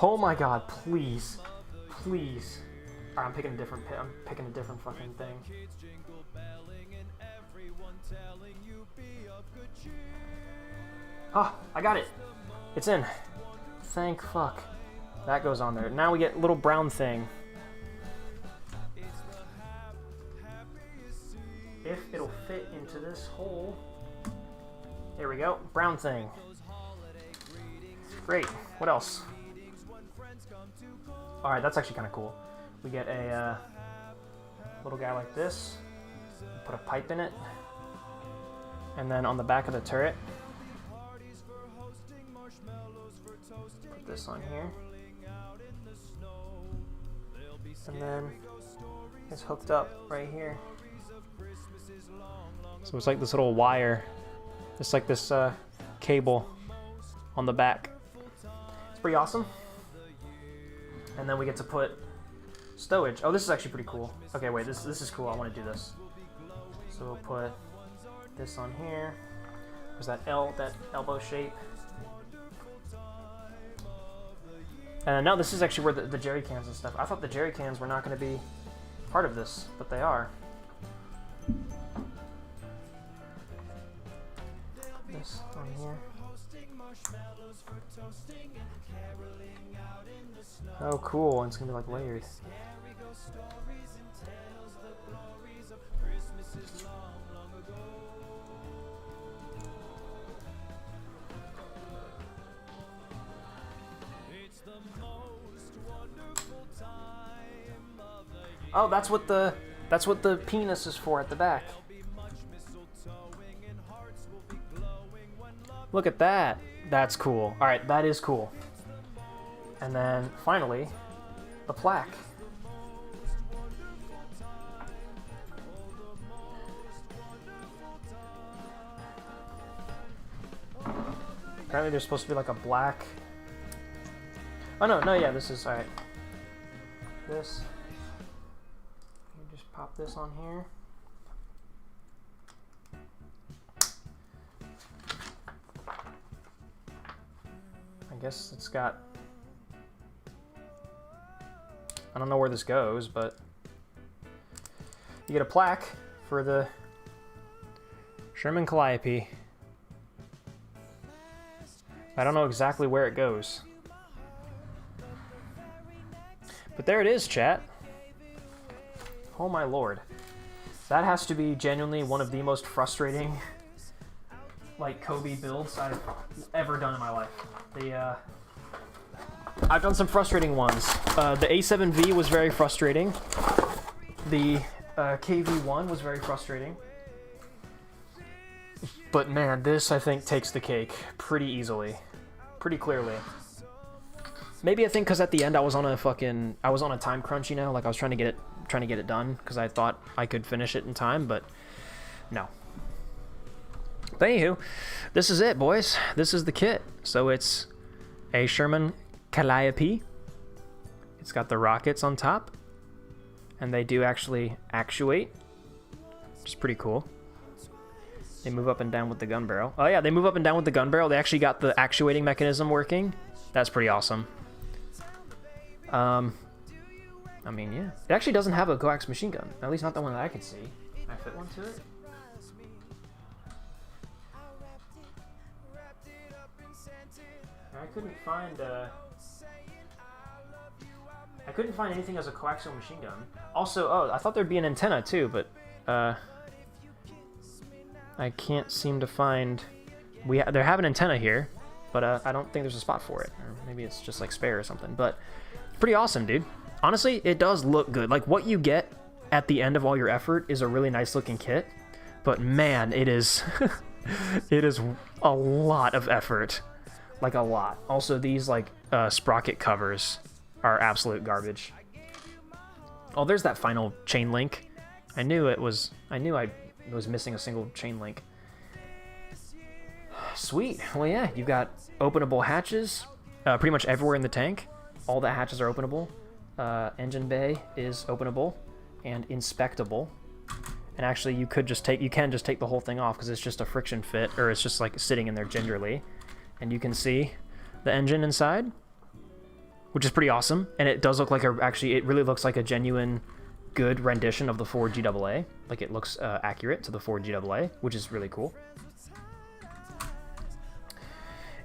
Oh my god, please. Please. Alright, I'm picking a different fucking thing. Ah, I got it. It's in. Thank fuck. That goes on there. Now we get little brown thing. If it'll fit into this hole. There we go. Brown thing. Great. What else? Alright, that's actually kind of cool. We get a little guy like this. Put a pipe in it. And then on the back of the turret, put this on here. And then it's hooked up right here. So it's like this little wire. It's like this cable on the back. It's pretty awesome. And then we get to put stowage. Oh, this is actually pretty cool. Okay, wait, this is cool. I want to do this. So we'll put this on here. There's that elbow shape. And now this is actually where the jerry cans and stuff. I thought the jerry cans were not going to be part of this, but they are. This on here. Oh, cool. And it's going to be like layered. Oh, that's what the penis is for at the back. Look at that. That's cool. All right, that is cool. And then finally, the plaque. Apparently there's supposed to be like a black. Oh no, yeah, this is all right. This. You just pop this on here. I guess it's got. I don't know where this goes, but you get a plaque for the Sherman Calliope. I don't know exactly where it goes. But there it is, chat. Oh my lord. That has to be genuinely one of the most frustrating like Cobi builds I've ever done in my life. I've done some frustrating ones. The A7V was very frustrating. The KV1 was very frustrating. But man, this I think takes the cake pretty easily. Pretty clearly. Maybe I think because at the end I was on a time crunch, you know, like I was trying to get it done because I thought I could finish it in time, but no. But anywho, this is it, boys. This is the kit. So it's a Sherman Calliope. It's got the rockets on top, and they do actually actuate, which is pretty cool. They move up and down with the gun barrel. Oh yeah, they move up and down with the gun barrel. They actually got the actuating mechanism working. That's pretty awesome. I mean, yeah. It actually doesn't have a coax machine gun. At least not the one that I can see. Can I fit one to it? I couldn't find anything as a coaxial machine gun. Also, oh, I thought there'd be an antenna too, but I can't seem to find. They have an antenna here, but I don't think there's a spot for it. Or maybe it's just like spare or something. But pretty awesome, dude. Honestly, it does look good. Like what you get at the end of all your effort is a really nice looking kit. But man, it is it is a lot of effort. Like a lot. Also, these like sprocket covers are absolute garbage. Oh, there's that final chain link. I knew I was missing a single chain link. Sweet. Well, yeah, you've got openable hatches pretty much everywhere in the tank. All the hatches are openable. Engine bay is openable. and inspectable. And actually, you can just take the whole thing off because it's just a friction fit, or it's just like sitting in there gingerly. And you can see the engine inside, which is pretty awesome. And it does look like it really looks like a genuine, good rendition of the Ford GAA. Like it looks accurate to the Ford GAA, which is really cool.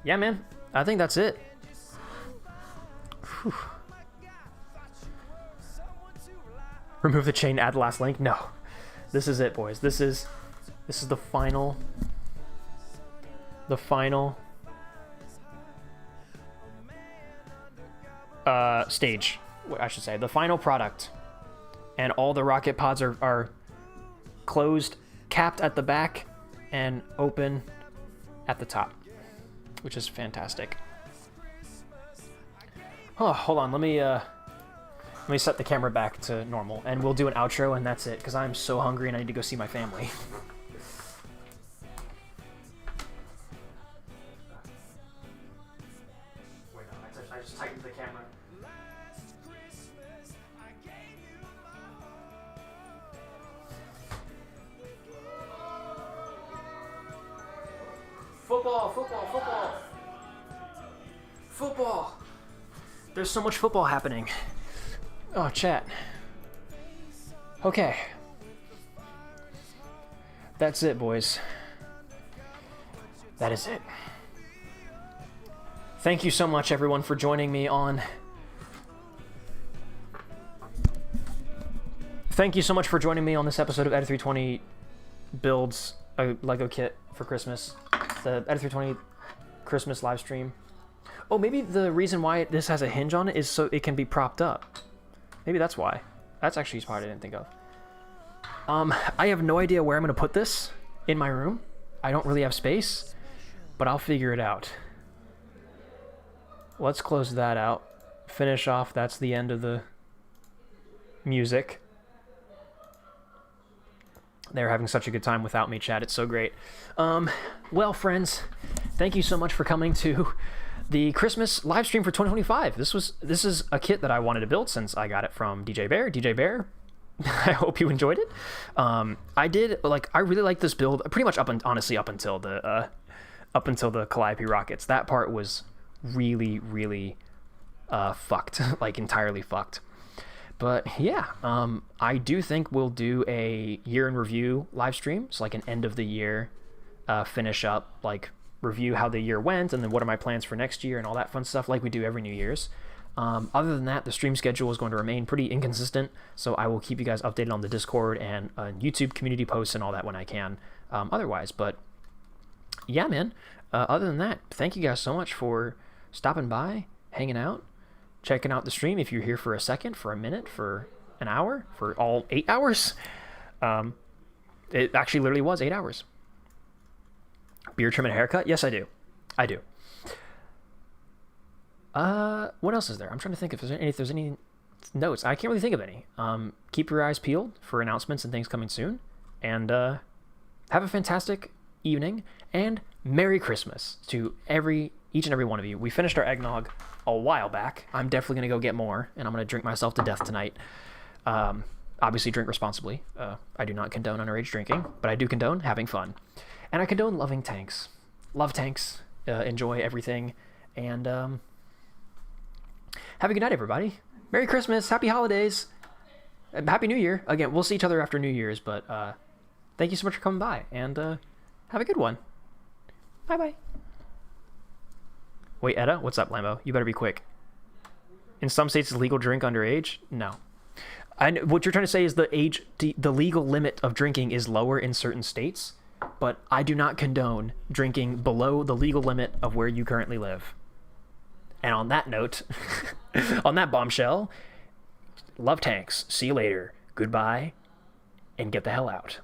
Yeah, man, I think that's it. Whew. Remove the chain, add the last link. No, this is it, boys. This is the final stage, I should say, the final product. And all the rocket pods are closed, capped at the back, and open at the top, which is fantastic. Oh, hold on, let me set the camera back to normal, and we'll do an outro, and that's it, because I'm so hungry and I need to go see my family. Wait, no, I just tightened the camera. Football! There's so much football happening. Oh, chat. Okay. That's it, boys. That is it. Thank you so much, everyone, for joining me on... Thank you so much for joining me on this episode of Ed320 Builds a Lego Kit for Christmas. The Ed320 Christmas live stream. Oh, maybe the reason why this has a hinge on it is so it can be propped up. Maybe that's why. That's actually a part I didn't think of. I have no idea where I'm going to put this in my room. I don't really have space, but I'll figure it out. Let's close that out. Finish off. That's the end of the music. They're having such a good time without me, chat. It's so great. Well, friends, thank you so much for coming to the Christmas live stream for 2025. This is a kit that I wanted to build since I got it from DJ Bear. DJ Bear, I hope you enjoyed it. I really like this build pretty much up until the Calliope rockets. That part was really, really fucked, like entirely fucked. But yeah, I do think we'll do a year in review live stream. So like an end of the year finish up, like review how the year went and then what are my plans for next year and all that fun stuff like we do every New Year's. Other than that, the stream schedule is going to remain pretty inconsistent, so I will keep you guys updated on the Discord and YouTube community posts and all that when I can otherwise. But yeah, man, other than that, thank you guys so much for stopping by, hanging out, checking out the stream. If you're here for a second, for a minute, for an hour, for all 8 hours, it actually literally was 8 hours. Beard trim and haircut? Yes, I do. What else is there? I'm trying to think if there's any notes. I can't really think of any. Keep your eyes peeled for announcements and things coming soon. And have a fantastic evening. And Merry Christmas to each and every one of you. We finished our eggnog a while back. I'm definitely going to go get more. And I'm going to drink myself to death tonight. Obviously, drink responsibly. I do not condone underage drinking. But I do condone having fun. And I condone loving tanks. Love tanks. Enjoy everything. And have a good night, everybody. Merry Christmas. Happy holidays. Happy New Year. Again, we'll see each other after New Year's. But thank you so much for coming by. And have a good one. Bye-bye. Wait, Edda? What's up, Lambo? You better be quick. In some states, it's legal to drink underage? No. What you're trying to say is the legal limit of drinking is lower in certain states. But I do not condone drinking below the legal limit of where you currently live. And on that note, on that bombshell, love tanks. See you later. Goodbye. And get the hell out.